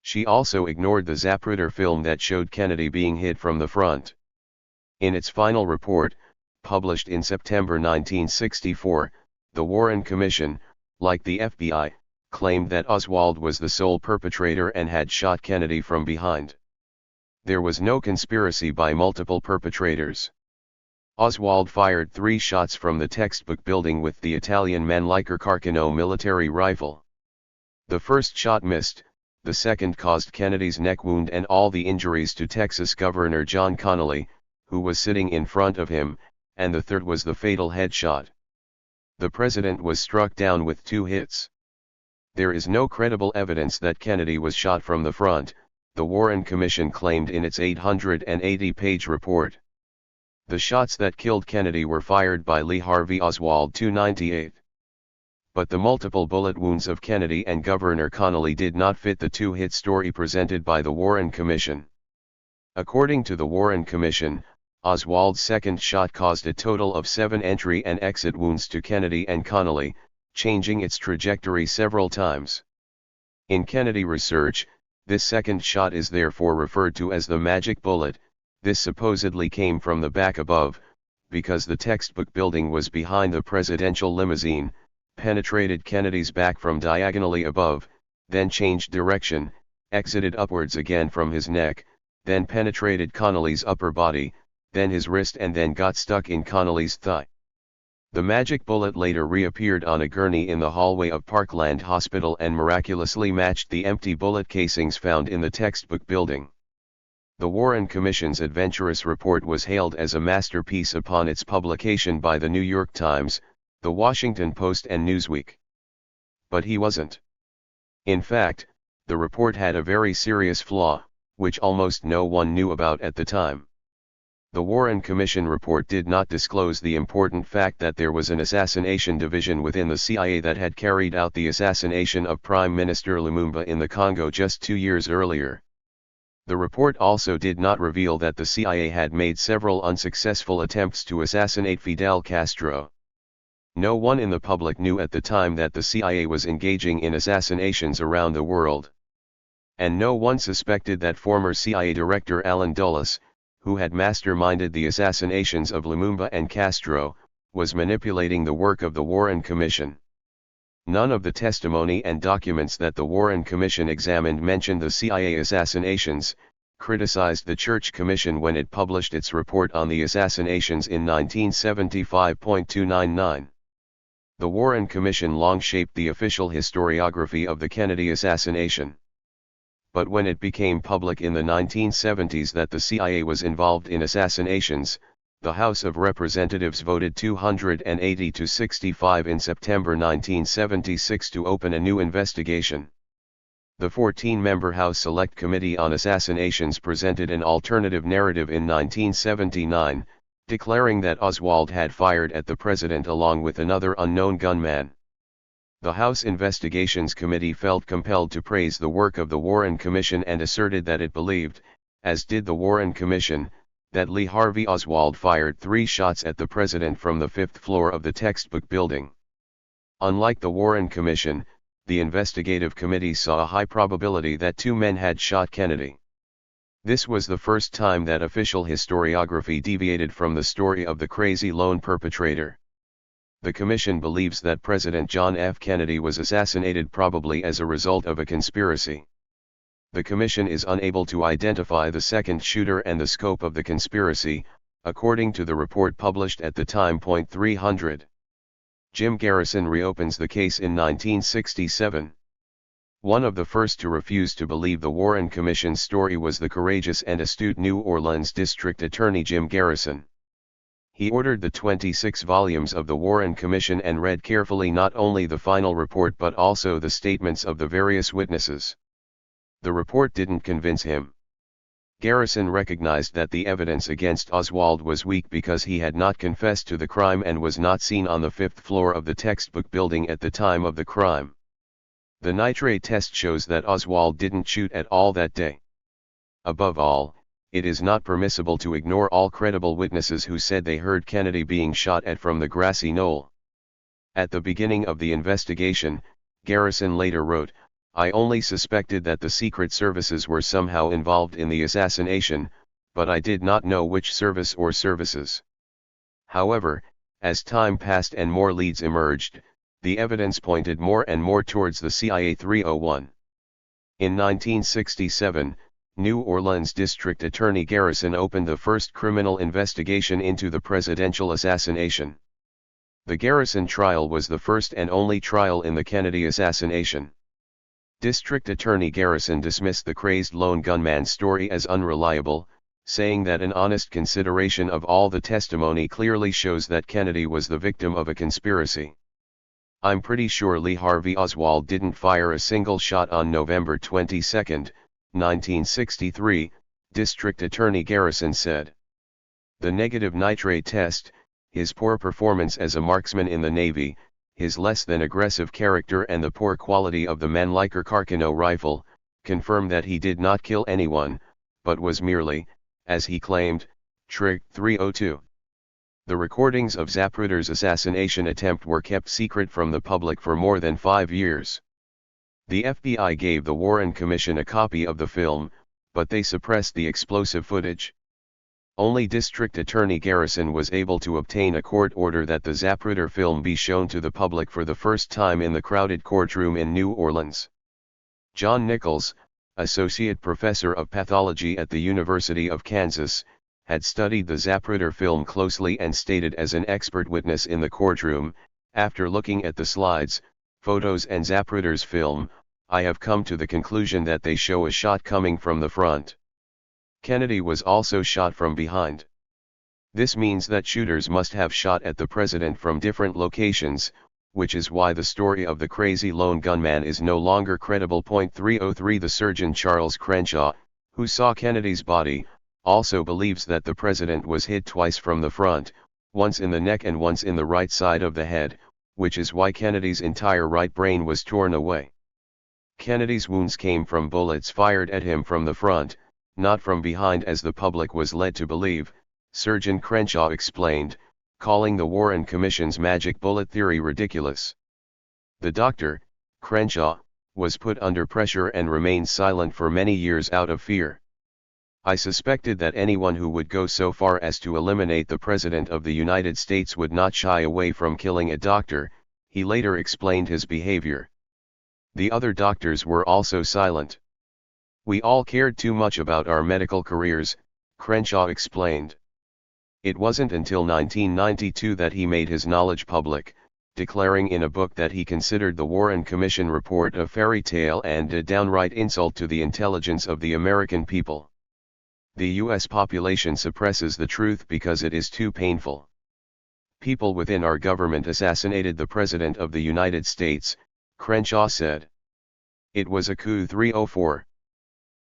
She also ignored the Zapruder film that showed Kennedy being hit from the front. In its final report, published in September 1964, the Warren Commission, like the FBI, claimed that Oswald was the sole perpetrator and had shot Kennedy from behind. There was no conspiracy by multiple perpetrators. Oswald fired 3 shots from the textbook building with the Italian Mannlicher Carcano military rifle. The first shot missed, the second caused Kennedy's neck wound and all the injuries to Texas Governor John Connally, who was sitting in front of him, and the third was the fatal headshot. The president was struck down with 2 hits. There is no credible evidence that Kennedy was shot from the front, the Warren Commission claimed in its 880-page report. The shots that killed Kennedy were fired by Lee Harvey Oswald. 298. but the multiple bullet wounds of Kennedy and Governor Connally did not fit the two-hit story presented by the Warren Commission. According to the Warren Commission, Oswald's second shot caused a total of 7 entry and exit wounds to Kennedy and Connally, changing its trajectory several times. In Kennedy research, this second shot is therefore referred to as the magic bullet. This supposedly came from the back above, because the textbook building was behind the presidential limousine, penetrated Kennedy's back from diagonally above, then changed direction, exited upwards again from his neck, then penetrated Connally's upper body, then his wrist, and then got stuck in Connally's thigh. The magic bullet later reappeared on a gurney in the hallway of Parkland Hospital and miraculously matched the empty bullet casings found in the textbook building. The Warren Commission's adventurous report was hailed as a masterpiece upon its publication by the New York Times, the Washington Post, and Newsweek. But he wasn't. In fact, the report had a very serious flaw, which almost no one knew about at the time. The Warren Commission report did not disclose the important fact that there was an assassination division within the CIA that had carried out the assassination of Prime Minister Lumumba in the Congo just 2 years earlier. The report also did not reveal that the CIA had made several unsuccessful attempts to assassinate Fidel Castro. No one in the public knew at the time that the CIA was engaging in assassinations around the world. And no one suspected that former CIA Director Allen Dulles, who had masterminded the assassinations of Lumumba and Castro, was manipulating the work of the Warren Commission. None of the testimony and documents that the Warren Commission examined mentioned the CIA assassinations, criticized the Church Commission when it published its report on the assassinations in 1975.299. The Warren Commission long shaped the official historiography of the Kennedy assassination. But when it became public in the 1970s that the CIA was involved in assassinations, the House of Representatives voted 280 to 65 in September 1976 to open a new investigation. The 14-member House Select Committee on Assassinations presented an alternative narrative in 1979, declaring that Oswald had fired at the president along with another unknown gunman. The House Investigations Committee felt compelled to praise the work of the Warren Commission and asserted that it believed, as did the Warren Commission, that Lee Harvey Oswald fired 3 shots at the president from the 5th floor of the textbook building. Unlike the Warren Commission, the investigative committee saw a high probability that 2 men had shot Kennedy. This was the first time that official historiography deviated from the story of the crazy lone perpetrator. The Commission believes that President John F. Kennedy was assassinated probably as a result of a conspiracy. The Commission is unable to identify the second shooter and the scope of the conspiracy, according to the report published at the time. 300. Jim Garrison reopens the case in 1967. One of the first to refuse to believe the Warren Commission's story was the courageous and astute New Orleans District Attorney Jim Garrison. He ordered the 26 volumes of the Warren Commission and read carefully not only the final report but also the statements of the various witnesses. The report didn't convince him. Garrison recognized that the evidence against Oswald was weak because he had not confessed to the crime and was not seen on the 5th floor of the textbook building at the time of the crime. The nitrate test shows that Oswald didn't shoot at all that day. Above all, it is not permissible to ignore all credible witnesses who said they heard Kennedy being shot at from the grassy knoll. At the beginning of the investigation, Garrison later wrote, "I only suspected that the Secret Services were somehow involved in the assassination, but I did not know which service or services." However, as time passed and more leads emerged, the evidence pointed more and more towards the CIA 301. In 1967, New Orleans District Attorney Garrison opened the first criminal investigation into the presidential assassination. The Garrison trial was the first and only trial in the Kennedy assassination. District Attorney Garrison dismissed the crazed lone gunman story as unreliable, saying that an honest consideration of all the testimony clearly shows that Kennedy was the victim of a conspiracy. "I'm pretty sure Lee Harvey Oswald didn't fire a single shot on November 22, 1963, District Attorney Garrison said. The negative nitrate test, his poor performance as a marksman in the Navy, his less than aggressive character and the poor quality of the Mannlicher Carcano rifle, confirm that he did not kill anyone, but was merely, as he claimed, tricked. 302. The recordings of Zapruder's assassination attempt were kept secret from the public for more than 5 years. The FBI gave the Warren Commission a copy of the film, but they suppressed the explosive footage. Only District Attorney Garrison was able to obtain a court order that the Zapruder film be shown to the public for the first time in the crowded courtroom in New Orleans. John Nichols, associate professor of pathology at the University of Kansas, had studied the Zapruder film closely and stated as an expert witness in the courtroom, after looking at the slides, photos and Zapruder's film, I have come to the conclusion that they show a shot coming from the front. Kennedy was also shot from behind. This means that shooters must have shot at the president from different locations, which is why the story of the crazy lone gunman is no longer credible. 303 The surgeon Charles Crenshaw, who saw Kennedy's body, also believes that the president was hit twice from the front, once in the neck and once in the right side of the head, which is why Kennedy's entire right brain was torn away. Kennedy's wounds came from bullets fired at him from the front, not from behind as the public was led to believe, Surgeon Crenshaw explained, calling the Warren Commission's magic bullet theory ridiculous. The doctor, Crenshaw, was put under pressure and remained silent for many years out of fear. I suspected that anyone who would go so far as to eliminate the President of the United States would not shy away from killing a doctor, he later explained his behavior. The other doctors were also silent. We all cared too much about our medical careers, Crenshaw explained. It wasn't until 1992 that he made his knowledge public, declaring in a book that he considered the Warren Commission report a fairy tale and a downright insult to the intelligence of the American people. The U.S. population suppresses the truth because it is too painful. People within our government assassinated the President of the United States, Crenshaw said. It was a coup. 304.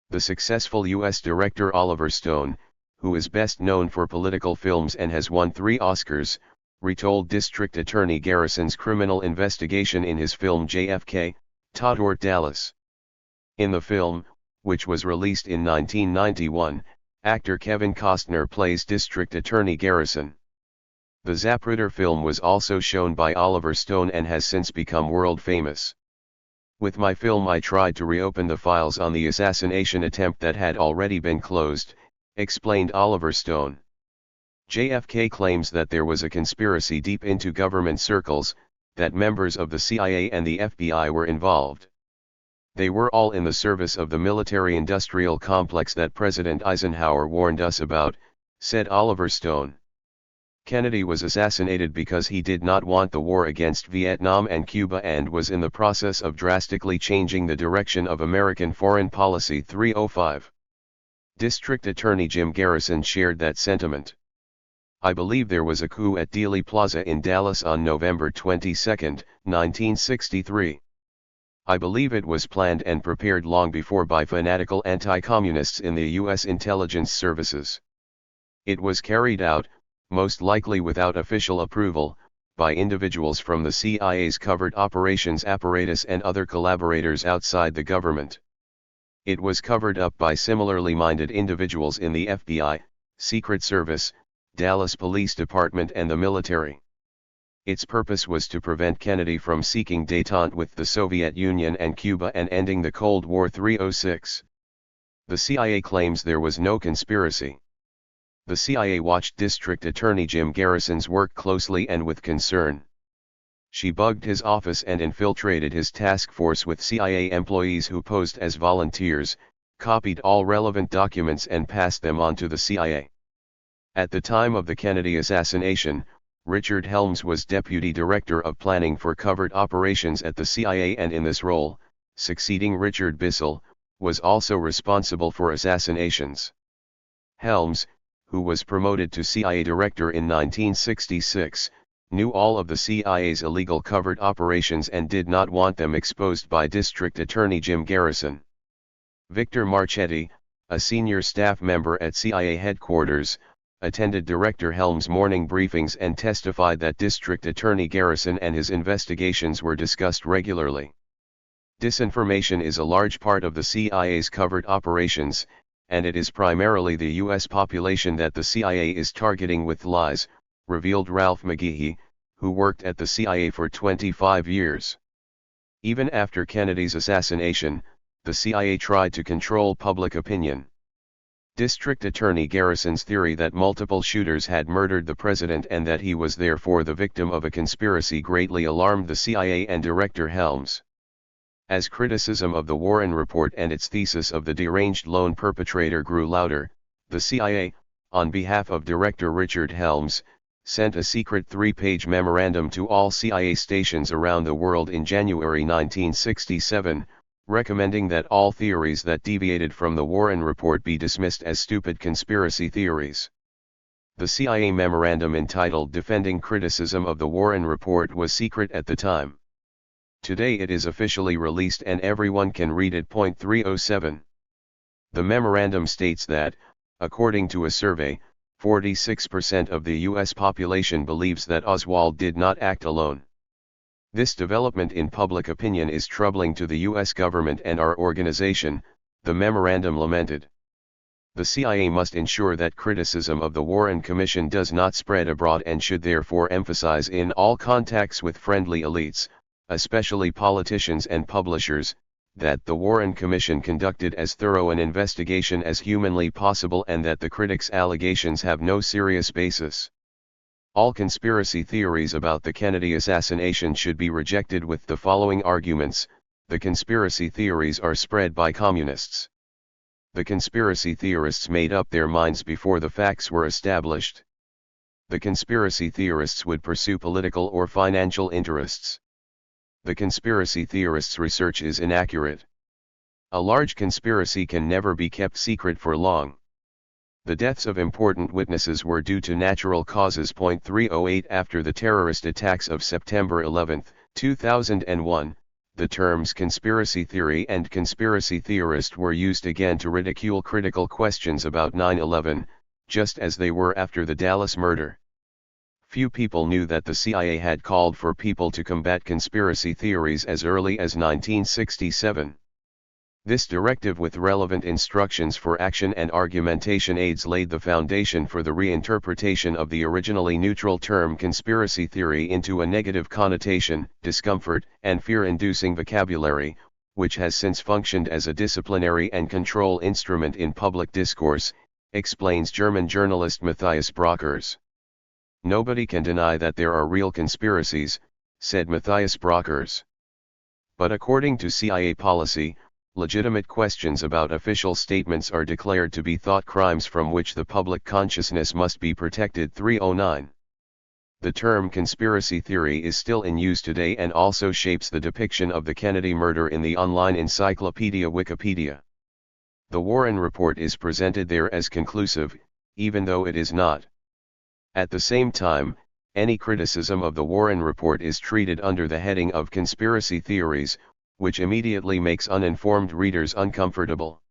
The successful U.S. director Oliver Stone, who is best known for political films and has won 3 Oscars, retold District Attorney Garrison's criminal investigation in his film JFK, Toward Dallas. In the film, which was released in 1991, actor Kevin Costner plays District Attorney Garrison. The Zapruder film was also shown by Oliver Stone and has since become world famous. With my film I tried to reopen the files on the assassination attempt that had already been closed, explained Oliver Stone. JFK claims that there was a conspiracy deep into government circles, that members of the CIA and the FBI were involved. They were all in the service of the military-industrial complex that President Eisenhower warned us about, said Oliver Stone. Kennedy was assassinated because he did not want the war against Vietnam and Cuba and was in the process of drastically changing the direction of American foreign policy. 305. District Attorney Jim Garrison shared that sentiment. I believe there was a coup at Dealey Plaza in Dallas on November 22, 1963. I believe it was planned and prepared long before by fanatical anti-communists in the U.S. intelligence services. It was carried out, most likely without official approval, by individuals from the CIA's covert operations apparatus and other collaborators outside the government. It was covered up by similarly minded individuals in the FBI, Secret Service, Dallas Police Department and the military. Its purpose was to prevent Kennedy from seeking détente with the Soviet Union and Cuba and ending the Cold War. 306. The CIA claims there was no conspiracy. The CIA watched District Attorney Jim Garrison's work closely and with concern. She bugged his office and infiltrated his task force with CIA employees who posed as volunteers, copied all relevant documents and passed them on to the CIA. At the time of the Kennedy assassination, Richard Helms was Deputy Director of Planning for Covert Operations at the CIA and in this role, succeeding Richard Bissell, was also responsible for assassinations. Helms, who was promoted to CIA Director in 1966, knew all of the CIA's illegal covert operations and did not want them exposed by District Attorney Jim Garrison. Victor Marchetti, a senior staff member at CIA headquarters, attended Director Helms' morning briefings and testified that District Attorney Garrison and his investigations were discussed regularly. Disinformation is a large part of the CIA's covert operations, and it is primarily the U.S. population that the CIA is targeting with lies, revealed Ralph McGehee, who worked at the CIA for 25 years. Even after Kennedy's assassination, the CIA tried to control public opinion. District Attorney Garrison's theory that multiple shooters had murdered the president and that he was therefore the victim of a conspiracy greatly alarmed the CIA and Director Helms. As criticism of the Warren Report and its thesis of the deranged lone perpetrator grew louder, the CIA, on behalf of Director Richard Helms, sent a secret 3-page memorandum to all CIA stations around the world in January 1967, recommending that all theories that deviated from the Warren Report be dismissed as stupid conspiracy theories. The CIA memorandum entitled Defending Criticism of the Warren Report was secret at the time. Today it is officially released and everyone can read it. 307. The memorandum states that, according to a survey, 46% of the U.S. population believes that Oswald did not act alone. This development in public opinion is troubling to the U.S. government and our organization, the memorandum lamented. The CIA must ensure that criticism of the Warren Commission does not spread abroad and should therefore emphasize in all contacts with friendly elites, especially politicians and publishers, that the Warren Commission conducted as thorough an investigation as humanly possible and that the critics' allegations have no serious basis. All conspiracy theories about the Kennedy assassination should be rejected with the following arguments: the conspiracy theories are spread by communists. The conspiracy theorists made up their minds before the facts were established. The conspiracy theorists would pursue political or financial interests. The conspiracy theorists' research is inaccurate. A large conspiracy can never be kept secret for long. The deaths of important witnesses were due to natural causes. 308 After the terrorist attacks of September 11, 2001, the terms conspiracy theory and conspiracy theorist were used again to ridicule critical questions about 9/11, just as they were after the Dallas murder. Few people knew that the CIA had called for people to combat conspiracy theories as early as 1967. This directive with relevant instructions for action and argumentation aids laid the foundation for the reinterpretation of the originally neutral term conspiracy theory into a negative connotation, discomfort, and fear-inducing vocabulary, which has since functioned as a disciplinary and control instrument in public discourse, explains German journalist Matthias Brockers. Nobody can deny that there are real conspiracies, said Matthias Brockers. But according to CIA policy, legitimate questions about official statements are declared to be thought crimes from which the public consciousness must be protected. 309. The term conspiracy theory is still in use today and also shapes the depiction of the Kennedy murder in the online encyclopedia Wikipedia. The Warren Report is presented there as conclusive, even though it is not. At the same time, any criticism of the Warren Report is treated under the heading of conspiracy theories, which immediately makes uninformed readers uncomfortable.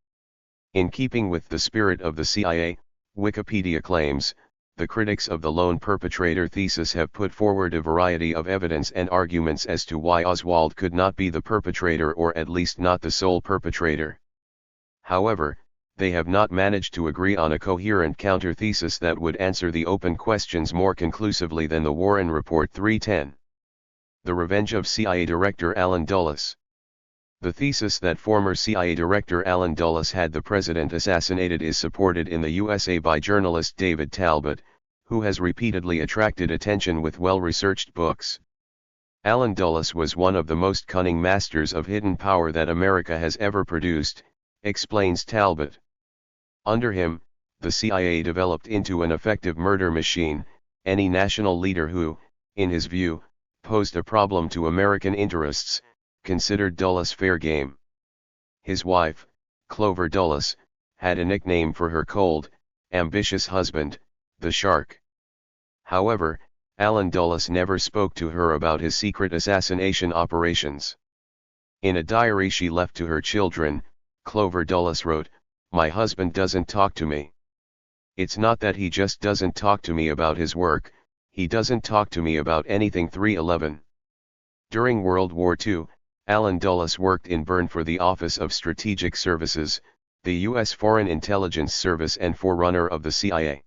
In keeping with the spirit of the CIA, Wikipedia claims, the critics of the lone perpetrator thesis have put forward a variety of evidence and arguments as to why Oswald could not be the perpetrator or at least not the sole perpetrator. However, they have not managed to agree on a coherent counter-thesis that would answer the open questions more conclusively than the Warren Report. 310. The Revenge of CIA Director Allen Dulles. The thesis that former CIA Director Allen Dulles had the president assassinated is supported in the USA by journalist David Talbot, who has repeatedly attracted attention with well-researched books. Allen Dulles was one of the most cunning masters of hidden power that America has ever produced, explains Talbot. Under him, the CIA developed into an effective murder machine. Any national leader who, in his view, posed a problem to American interests, considered Dulles fair game. His wife, Clover Dulles, had a nickname for her cold, ambitious husband, the Shark. However, Allen Dulles never spoke to her about his secret assassination operations. In a diary she left to her children, Clover Dulles wrote, "My husband doesn't talk to me. It's not that he just doesn't talk to me about his work, he doesn't talk to me about anything. 311. During World War II, Allen Dulles worked in Bern for the Office of Strategic Services, the U.S. Foreign Intelligence Service and forerunner of the CIA.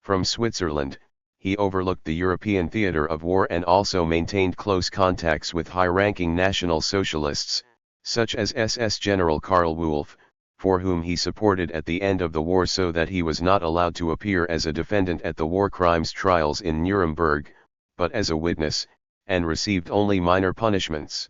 From Switzerland, he overlooked the European theater of war and also maintained close contacts with high-ranking National Socialists, such as SS General Karl Wolff, for whom he supported at the end of the war so that he was not allowed to appear as a defendant at the war crimes trials in Nuremberg, but as a witness, and received only minor punishments.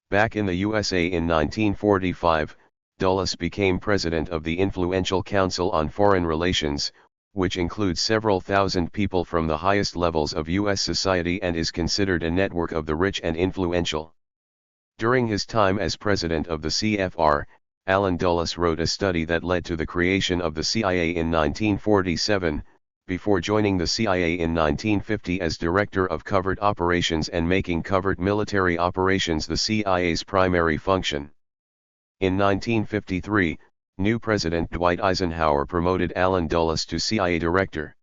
Back in the USA in 1945, Dulles became president of the influential Council on Foreign Relations, which includes several thousand people from the highest levels of U.S. society and is considered a network of the rich and influential. During his time as president of the CFR, Allen Dulles wrote a study that led to the creation of the CIA in 1947, before joining the CIA in 1950 as Director of Covert Operations and making covert military operations the CIA's primary function. In 1953, new President Dwight Eisenhower promoted Allen Dulles to CIA Director.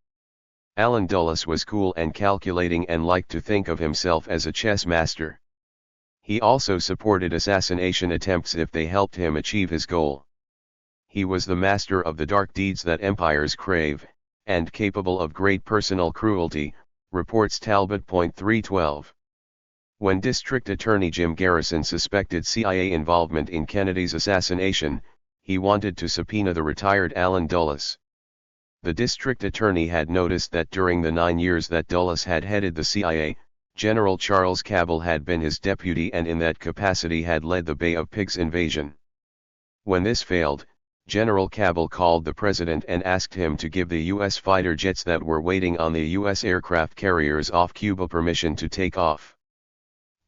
Allen Dulles was cool and calculating and liked to think of himself as a chess master. He also supported assassination attempts if they helped him achieve his goal. He was the master of the dark deeds that empires crave, and capable of great personal cruelty, reports Talbot. 312. When District Attorney Jim Garrison suspected CIA involvement in Kennedy's assassination, he wanted to subpoena the retired Allen Dulles. The district attorney had noticed that during the 9 years that Dulles had headed the CIA, General Charles Cabell had been his deputy and in that capacity had led the Bay of Pigs invasion. When this failed, General Cabell called the president and asked him to give the U.S. fighter jets that were waiting on the U.S. aircraft carriers off Cuba permission to take off.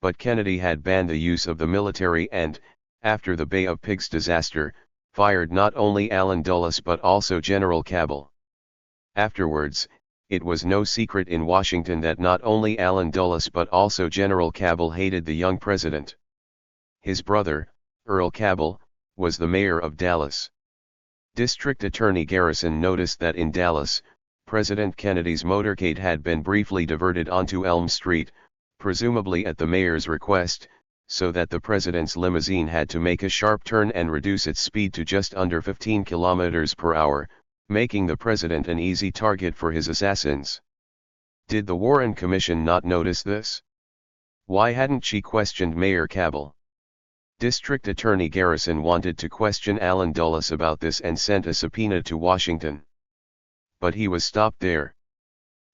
But Kennedy had banned the use of the military and, after the Bay of Pigs disaster, fired not only Allen Dulles but also General Cabell. Afterwards, it was no secret in Washington that not only Allen Dulles but also General Cabell hated the young president. His brother, Earl Cabell, was the mayor of Dallas. District Attorney Garrison noticed that in Dallas, President Kennedy's motorcade had been briefly diverted onto Elm Street, presumably at the mayor's request, so that the president's limousine had to make a sharp turn and reduce its speed to just under 15 kilometers per hour, making the president an easy target for his assassins. Did the Warren Commission not notice this? Why hadn't she questioned Mayor Cabell? District Attorney Garrison wanted to question Allen Dulles about this and sent a subpoena to Washington. But he was stopped there.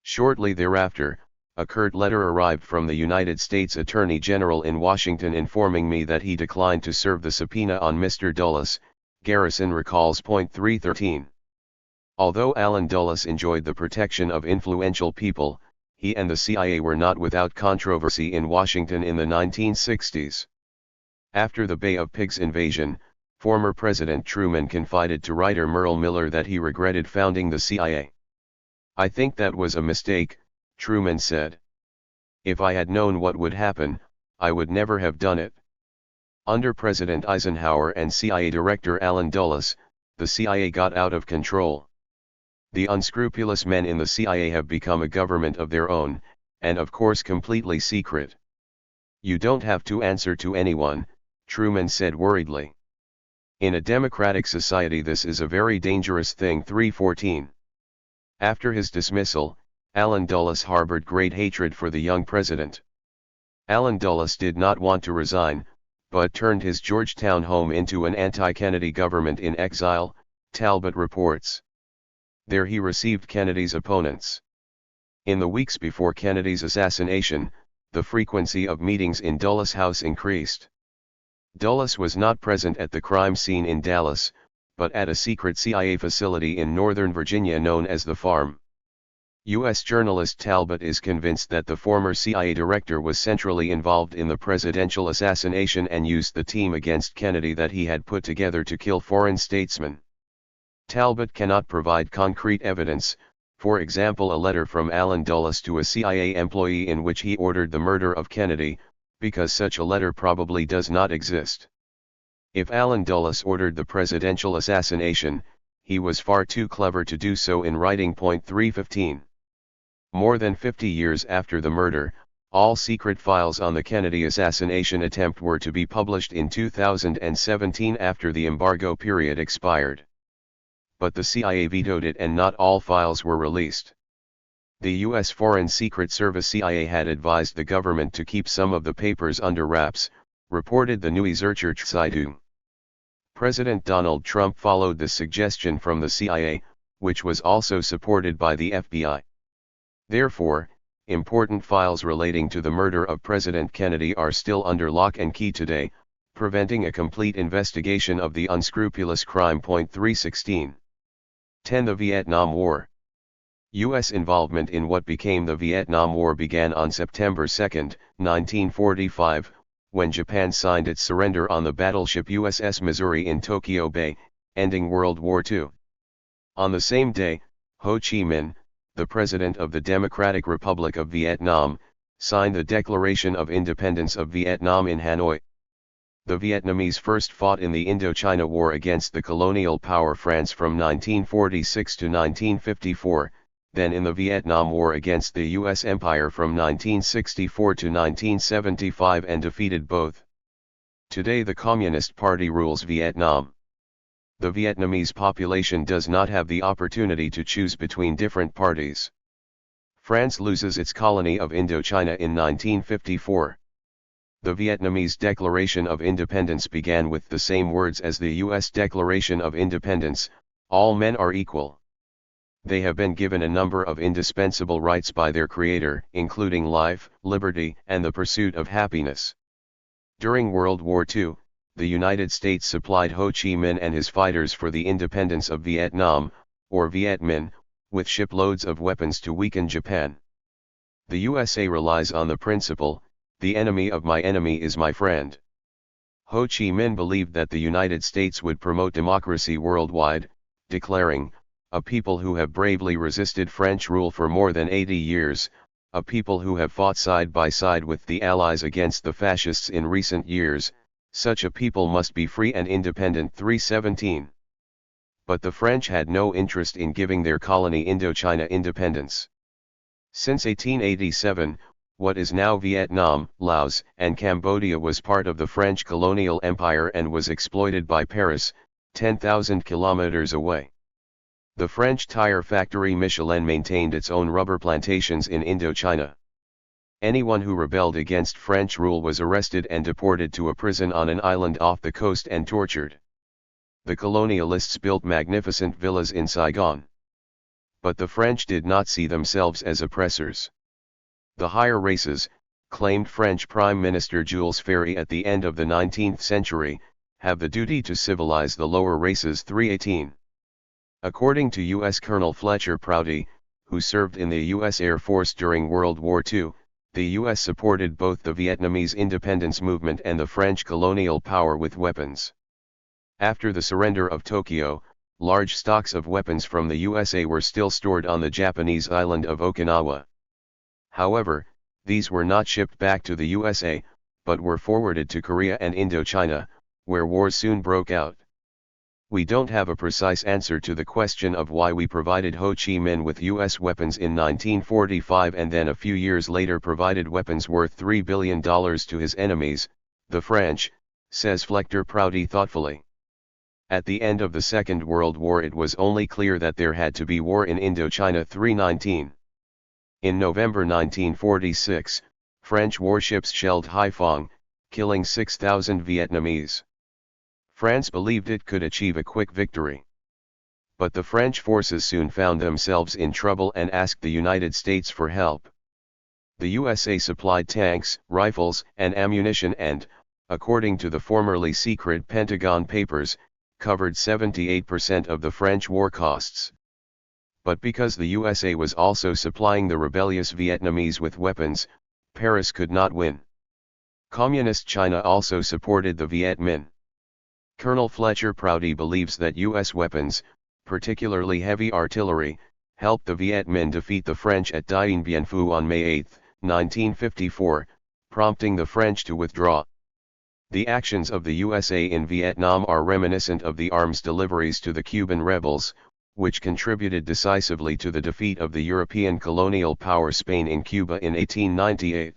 Shortly thereafter, a curt letter arrived from the United States Attorney General in Washington informing me that he declined to serve the subpoena on Mr. Dulles, Garrison recalls. 313. Although Allen Dulles enjoyed the protection of influential people, he and the CIA were not without controversy in Washington in the 1960s. After the Bay of Pigs invasion, former President Truman confided to writer Merle Miller that he regretted founding the CIA. "I think that was a mistake," Truman said. "If I had known what would happen, I would never have done it." Under President Eisenhower and CIA Director Allen Dulles, the CIA got out of control. The unscrupulous men in the CIA have become a government of their own, and of course completely secret. "You don't have to answer to anyone," Truman said worriedly. "In a democratic society this is a very dangerous thing." 314. After his dismissal, Allen Dulles harbored great hatred for the young president. Allen Dulles did not want to resign, but turned his Georgetown home into an anti-Kennedy government in exile, Talbot reports. There he received Kennedy's opponents. In the weeks before Kennedy's assassination, the frequency of meetings in Dulles' house increased. Dulles was not present at the crime scene in Dallas, but at a secret CIA facility in Northern Virginia known as the Farm. U.S. journalist Talbot is convinced that the former CIA director was centrally involved in the presidential assassination and used the team against Kennedy that he had put together to kill foreign statesmen. Talbot cannot provide concrete evidence, for example a letter from Allen Dulles to a CIA employee in which he ordered the murder of Kennedy, because such a letter probably does not exist. If Allen Dulles ordered the presidential assassination, he was far too clever to do so in writing. Point 315. More than 50 years after the murder, all secret files on the Kennedy assassination attempt were to be published in 2017 after the embargo period expired. But the CIA vetoed it and not all files were released. The U.S. Foreign Secret Service CIA had advised the government to keep some of the papers under wraps, reported the Neue Zürcher Zeitung. President Donald Trump followed this suggestion from the CIA, which was also supported by the FBI. Therefore, important files relating to the murder of President Kennedy are still under lock and key today, preventing a complete investigation of the unscrupulous crime. Point 316. 10. The Vietnam War. U.S. involvement in what became the Vietnam War began on September 2, 1945, when Japan signed its surrender on the battleship USS Missouri in Tokyo Bay, ending World War II. On the same day, Ho Chi Minh, the President of the Democratic Republic of Vietnam, signed the Declaration of Independence of Vietnam in Hanoi. The Vietnamese first fought in the Indochina War against the colonial power France from 1946 to 1954, then in the Vietnam War against the U.S. Empire from 1964 to 1975 and defeated both. Today the Communist Party rules Vietnam. The Vietnamese population does not have the opportunity to choose between different parties. France loses its colony of Indochina in 1954. The Vietnamese Declaration of Independence began with the same words as the U.S. Declaration of Independence: all men are equal. They have been given a number of indispensable rights by their creator, including life, liberty, and the pursuit of happiness. During World War II, the United States supplied Ho Chi Minh and his fighters for the independence of Vietnam, or Viet Minh, with shiploads of weapons to weaken Japan. The USA relies on the principle, the enemy of my enemy is my friend. Ho Chi Minh believed that the United States would promote democracy worldwide, declaring, a people who have bravely resisted French rule for more than 80 years, a people who have fought side by side with the Allies against the fascists in recent years, such a people must be free and independent. 317. But the French had no interest in giving their colony Indochina independence. Since 1887, what is now Vietnam, Laos, and Cambodia was part of the French colonial empire and was exploited by Paris, 10,000 kilometers away. The French tire factory Michelin maintained its own rubber plantations in Indochina. Anyone who rebelled against French rule was arrested and deported to a prison on an island off the coast and tortured. The colonialists built magnificent villas in Saigon. But the French did not see themselves as oppressors. The higher races, claimed French Prime Minister Jules Ferry at the end of the 19th century, have the duty to civilize the lower races. 318. According to U.S. Colonel Fletcher Prouty, who served in the U.S. Air Force during World War II, the U.S. supported both the Vietnamese independence movement and the French colonial power with weapons. After the surrender of Tokyo, large stocks of weapons from the USA were still stored on the Japanese island of Okinawa. However, these were not shipped back to the USA, but were forwarded to Korea and Indochina, where war soon broke out. We don't have a precise answer to the question of why we provided Ho Chi Minh with U.S. weapons in 1945 and then a few years later provided weapons worth $3 billion to his enemies, the French, says Fletcher Prouty thoughtfully. At the end of the Second World War it was only clear that there had to be war in Indochina. 319. In November 1946, French warships shelled Haiphong, killing 6,000 Vietnamese. France believed it could achieve a quick victory. But the French forces soon found themselves in trouble and asked the United States for help. The USA supplied tanks, rifles, and ammunition and, according to the formerly secret Pentagon Papers, covered 78% of the French war costs. But because the USA was also supplying the rebellious Vietnamese with weapons, Paris could not win. Communist China also supported the Viet Minh. Colonel Fletcher Prouty believes that U.S. weapons, particularly heavy artillery, helped the Viet Minh defeat the French at Dien Bien Phu on May 8, 1954, prompting the French to withdraw. The actions of the USA in Vietnam are reminiscent of the arms deliveries to the Cuban rebels, which contributed decisively to the defeat of the European colonial power Spain in Cuba in 1898.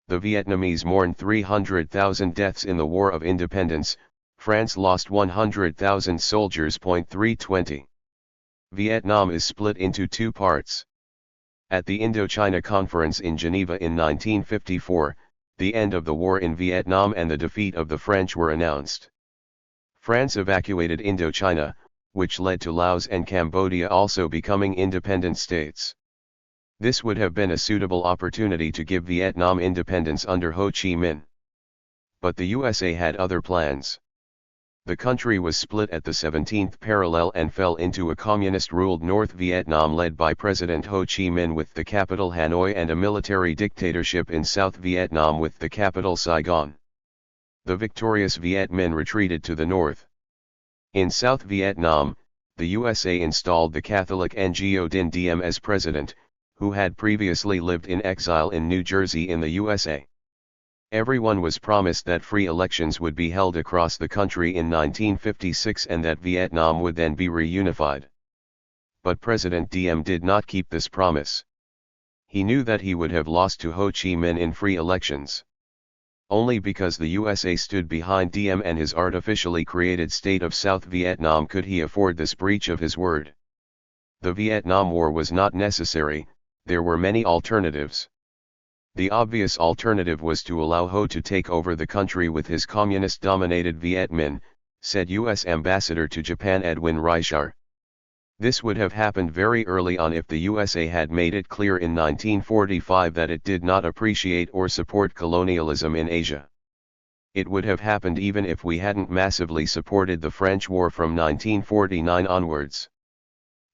The Vietnamese mourned 300,000 deaths in the War of Independence. France lost 100,000 soldiers. 320. Vietnam is split into two parts. At the Indochina Conference in Geneva in 1954, the end of the war in Vietnam and the defeat of the French were announced. France evacuated Indochina, which led to Laos and Cambodia also becoming independent states. This would have been a suitable opportunity to give Vietnam independence under Ho Chi Minh. But the USA had other plans. The country was split at the 17th parallel and fell into a communist-ruled North Vietnam led by President Ho Chi Minh with the capital Hanoi and a military dictatorship in South Vietnam with the capital Saigon. The victorious Viet Minh retreated to the north. In South Vietnam, the USA installed the Catholic Ngo Dinh Diem as president, who had previously lived in exile in New Jersey in the USA. Everyone was promised that free elections would be held across the country in 1956 and that Vietnam would then be reunified. But President Diem did not keep this promise. He knew that he would have lost to Ho Chi Minh in free elections. Only because the USA stood behind Diem and his artificially created state of South Vietnam could he afford this breach of his word. The Vietnam War was not necessary, there were many alternatives. The obvious alternative was to allow Ho to take over the country with his communist-dominated Viet Minh, said U.S. Ambassador to Japan Edwin Reichar. This would have happened very early on if the USA had made it clear in 1945 that it did not appreciate or support colonialism in Asia. It would have happened even if we hadn't massively supported the French War from 1949 onwards.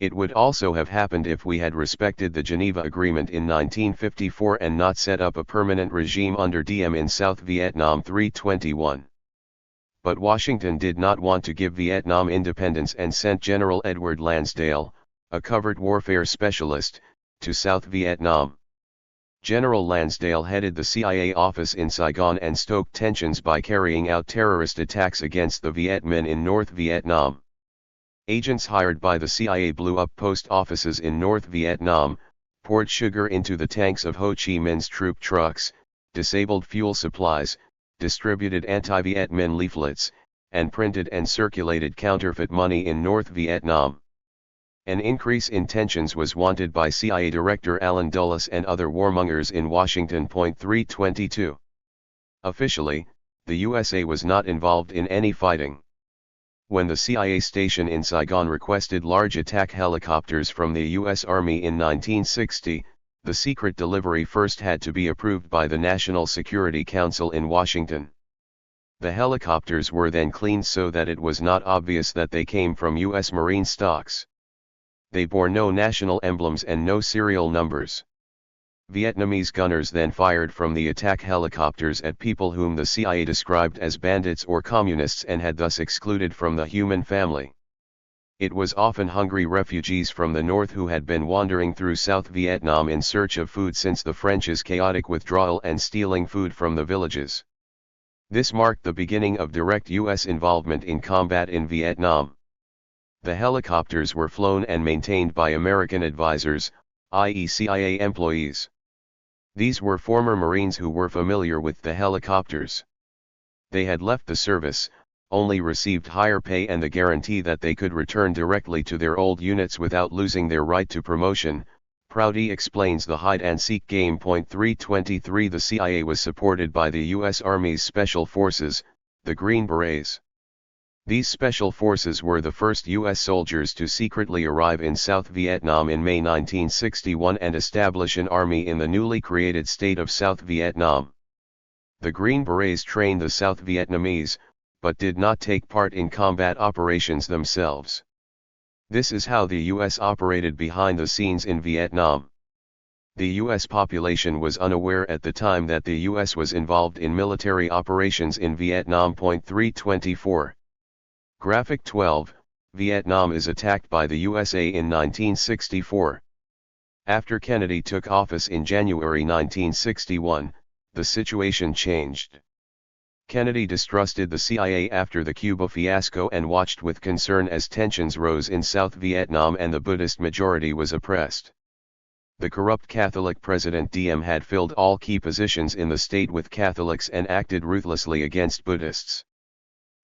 It would also have happened if we had respected the Geneva Agreement in 1954 and not set up a permanent regime under Diem in South Vietnam. 321. But Washington did not want to give Vietnam independence and sent General Edward Lansdale, a covert warfare specialist, to South Vietnam. General Lansdale headed the CIA office in Saigon and stoked tensions by carrying out terrorist attacks against the Viet Minh in North Vietnam. Agents hired by the CIA blew up post offices in North Vietnam, poured sugar into the tanks of Ho Chi Minh's troop trucks, disabled fuel supplies, distributed anti-Viet Minh leaflets, and printed and circulated counterfeit money in North Vietnam. An increase in tensions was wanted by CIA Director Allen Dulles and other warmongers in Washington. 322. Officially, the USA was not involved in any fighting. When the CIA station in Saigon requested large attack helicopters from the U.S. Army in 1960, the secret delivery first had to be approved by the National Security Council in Washington. The helicopters were then cleaned so that it was not obvious that they came from U.S. Marine stocks. They bore no national emblems and no serial numbers. Vietnamese gunners then fired from the attack helicopters at people whom the CIA described as bandits or communists and had thus excluded from the human family. It was often hungry refugees from the north who had been wandering through South Vietnam in search of food since the French's chaotic withdrawal and stealing food from the villages. This marked the beginning of direct U.S. involvement in combat in Vietnam. The helicopters were flown and maintained by American advisors, i.e. CIA employees. These were former Marines who were familiar with the helicopters. They had left the service, only received higher pay and the guarantee that they could return directly to their old units without losing their right to promotion. Prouty explains the hide-and-seek game. 323. The CIA was supported by the U.S. Army's Special Forces, the Green Berets. These special forces were the first U.S. soldiers to secretly arrive in South Vietnam in May 1961 and establish an army in the newly created state of South Vietnam. The Green Berets trained the South Vietnamese, but did not take part in combat operations themselves. This is how the U.S. operated behind the scenes in Vietnam. The U.S. population was unaware at the time that the U.S. was involved in military operations in Vietnam. 324. Graphic 12, Vietnam is attacked by the USA in 1964. After Kennedy took office in January 1961, the situation changed. Kennedy distrusted the CIA after the Cuba fiasco and watched with concern as tensions rose in South Vietnam and the Buddhist majority was oppressed. The corrupt Catholic President Diem had filled all key positions in the state with Catholics and acted ruthlessly against Buddhists.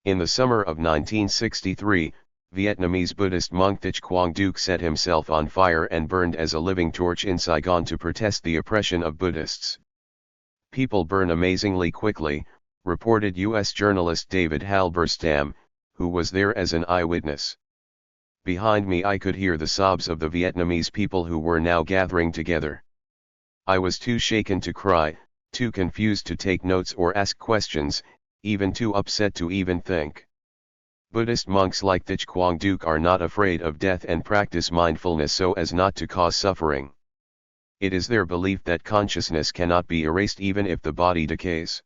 In the summer of 1963, Vietnamese Buddhist monk Thich Quang Duc set himself on fire and burned as a living torch in Saigon to protest the oppression of Buddhists. People burn amazingly quickly, reported U.S. journalist David Halberstam, who was there as an eyewitness. Behind me I could hear the sobs of the Vietnamese people who were now gathering together. I was too shaken to cry, too confused to take notes or ask questions, even too upset to even think. Buddhist monks like Thich Quang Duc are not afraid of death and practice mindfulness so as not to cause suffering. It is their belief that consciousness cannot be erased even if the body decays.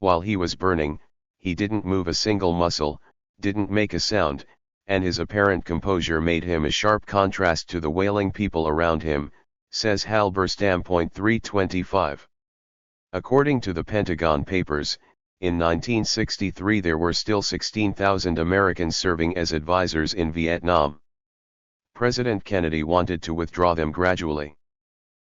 While he was burning, he didn't move a single muscle, didn't make a sound, and his apparent composure made him a sharp contrast to the wailing people around him, says Halberstam. 325. According to the Pentagon Papers, in 1963 there were still 16,000 Americans serving as advisors in Vietnam. President Kennedy wanted to withdraw them gradually.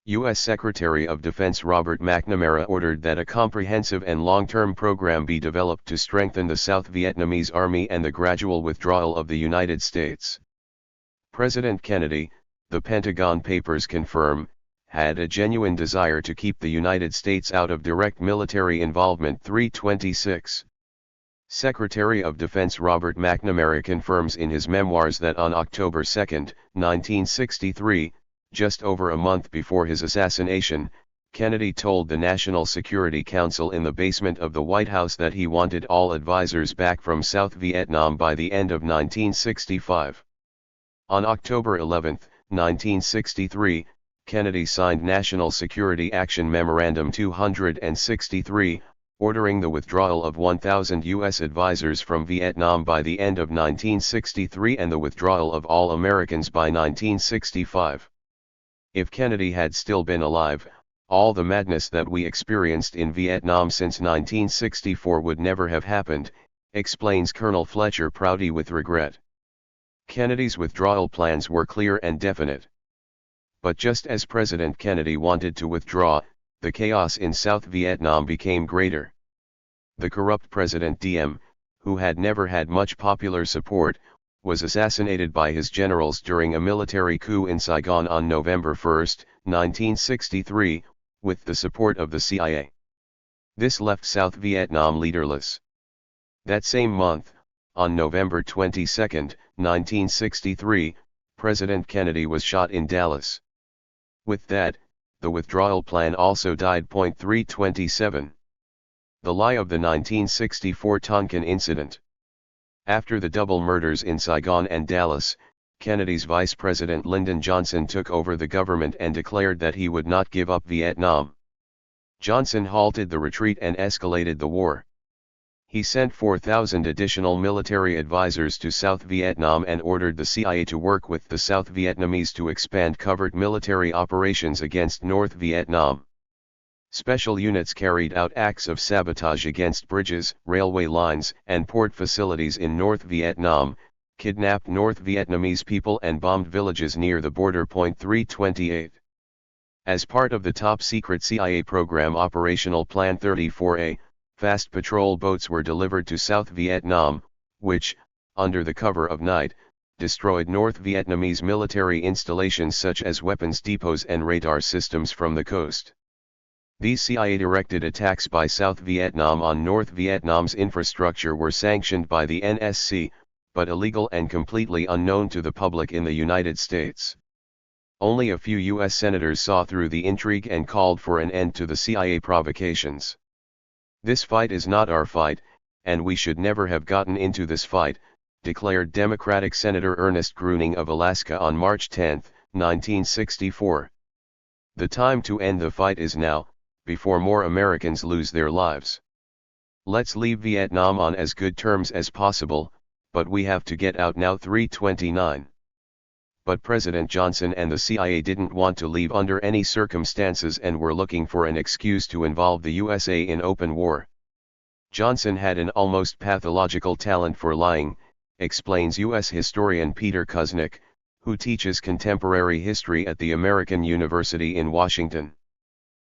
U.S. Secretary of Defense Robert McNamara ordered that a comprehensive and long-term program be developed to strengthen the South Vietnamese Army and the gradual withdrawal of the United States. President Kennedy, the Pentagon Papers confirm, had a genuine desire to keep the United States out of direct military involvement. 326. Secretary of Defense Robert McNamara confirms in his memoirs that on October 2, 1963, just over a month before his assassination, Kennedy told the National Security Council in the basement of the White House that he wanted all advisors back from South Vietnam by the end of 1965. On October 11, 1963, Kennedy signed National Security Action Memorandum 263, ordering the withdrawal of 1,000 U.S. advisors from Vietnam by the end of 1963 and the withdrawal of all Americans by 1965. If Kennedy had still been alive, all the madness that we experienced in Vietnam since 1964 would never have happened, explains Colonel Fletcher Prouty with regret. Kennedy's withdrawal plans were clear and definite. But just as President Kennedy wanted to withdraw, the chaos in South Vietnam became greater. The corrupt President Diem, who had never had much popular support, was assassinated by his generals during a military coup in Saigon on November 1, 1963, with the support of the CIA. This left South Vietnam leaderless. That same month, on November 22, 1963, President Kennedy was shot in Dallas. With that, the withdrawal plan also died. 327. The lie of the 1964 Tonkin incident. After the double murders in Saigon and Dallas, Kennedy's Vice President Lyndon Johnson took over the government and declared that he would not give up Vietnam. Johnson halted the retreat and escalated the war. He sent 4,000 additional military advisors to South Vietnam and ordered the CIA to work with the South Vietnamese to expand covert military operations against North Vietnam. Special units carried out acts of sabotage against bridges, railway lines, and port facilities in North Vietnam, kidnapped North Vietnamese people and bombed villages near the border. 328. As part of the top-secret CIA program Operational Plan 34A, fast patrol boats were delivered to South Vietnam, which, under the cover of night, destroyed North Vietnamese military installations such as weapons depots and radar systems from the coast. These CIA-directed attacks by South Vietnam on North Vietnam's infrastructure were sanctioned by the NSC, but illegal and completely unknown to the public in the United States. Only a few U.S. senators saw through the intrigue and called for an end to the CIA provocations. "This fight is not our fight, and we should never have gotten into this fight," declared Democratic Senator Ernest Gruening of Alaska on March 10, 1964. "The time to end the fight is now, before more Americans lose their lives. Let's leave Vietnam on as good terms as possible, but we have to get out now." 329. But President Johnson and the CIA didn't want to leave under any circumstances and were looking for an excuse to involve the USA in open war. Johnson had an almost pathological talent for lying, explains U.S. historian Peter Kuznick, who teaches contemporary history at the American University in Washington.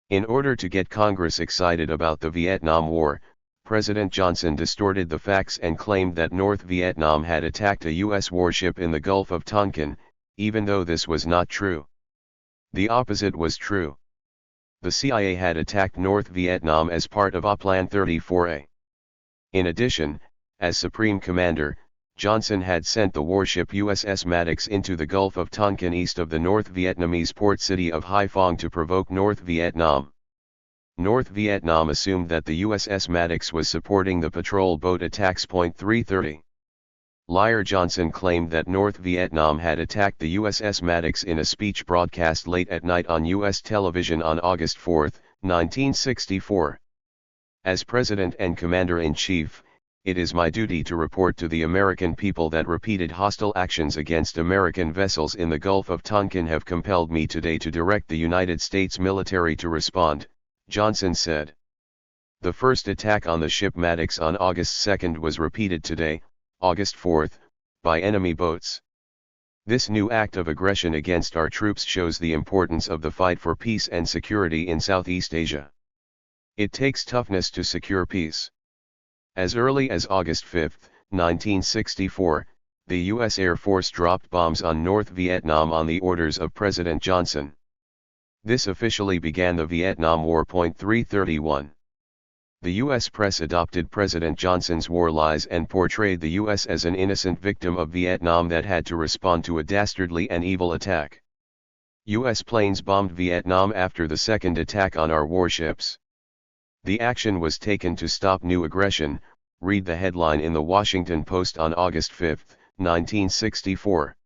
In order to get Congress excited about the Vietnam War, President Johnson distorted the facts and claimed that North Vietnam had attacked a U.S. warship in the Gulf of Tonkin, even though this was not true. The opposite was true. The CIA had attacked North Vietnam as part of Plan 34A. In addition, as Supreme Commander, Johnson had sent the warship USS Maddox into the Gulf of Tonkin east of the North Vietnamese port city of Haiphong to provoke North Vietnam. North Vietnam assumed that the USS Maddox was supporting the patrol boat attacks. 330. Liar Johnson claimed that North Vietnam had attacked the USS Maddox in a speech broadcast late at night on U.S. television on August 4, 1964. As President and Commander-in-Chief, it is my duty to report to the American people that repeated hostile actions against American vessels in the Gulf of Tonkin have compelled me today to direct the United States military to respond, Johnson said. The first attack on the ship Maddox on August 2 was repeated today, August 4, by enemy boats. This new act of aggression against our troops shows the importance of the fight for peace and security in Southeast Asia. It takes toughness to secure peace. As early as August 5, 1964, the U.S. Air Force dropped bombs on North Vietnam on the orders of President Johnson. This officially began the Vietnam War. 331. The U.S. press adopted President Johnson's war lies and portrayed the U.S. as an innocent victim of Vietnam that had to respond to a dastardly and evil attack. U.S. planes bombed Vietnam after the second attack on our warships. The action was taken to stop new aggression, read the headline in the Washington Post on August 5, 1964.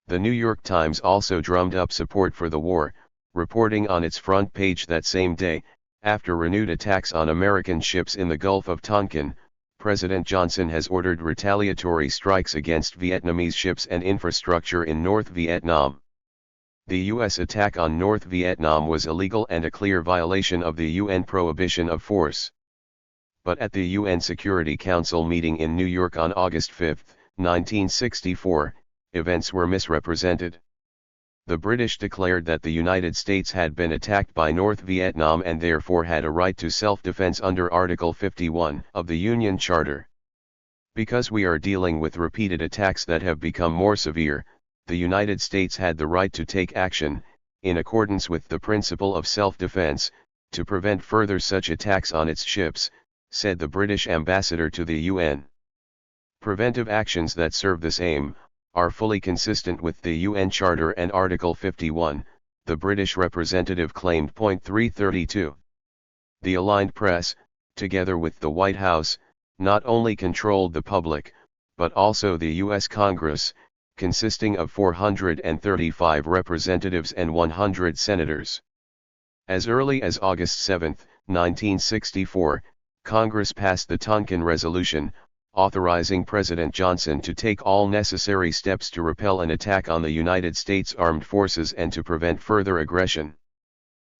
The New York Times also drummed up support for the war, reporting on its front page that same day, after renewed attacks on American ships in the Gulf of Tonkin, President Johnson has ordered retaliatory strikes against Vietnamese ships and infrastructure in North Vietnam. The U.S. attack on North Vietnam was illegal and a clear violation of the UN prohibition of force. But at the UN Security Council meeting in New York on August 5, 1964, events were misrepresented. The British declared that the United States had been attacked by North Vietnam and therefore had a right to self-defense under Article 51 of the Union Charter. Because we are dealing with repeated attacks that have become more severe, the United States had the right to take action, in accordance with the principle of self-defense, to prevent further such attacks on its ships, said the British ambassador to the UN. Preventive actions that serve this aim are fully consistent with the UN Charter and Article 51, the British representative claimed. 332. The aligned press, together with the White House, not only controlled the public, but also the U.S. Congress, consisting of 435 representatives and 100 senators. As early as August 7, 1964, Congress passed the Tonkin Resolution, authorizing President Johnson to take all necessary steps to repel an attack on the United States Armed Forces and to prevent further aggression.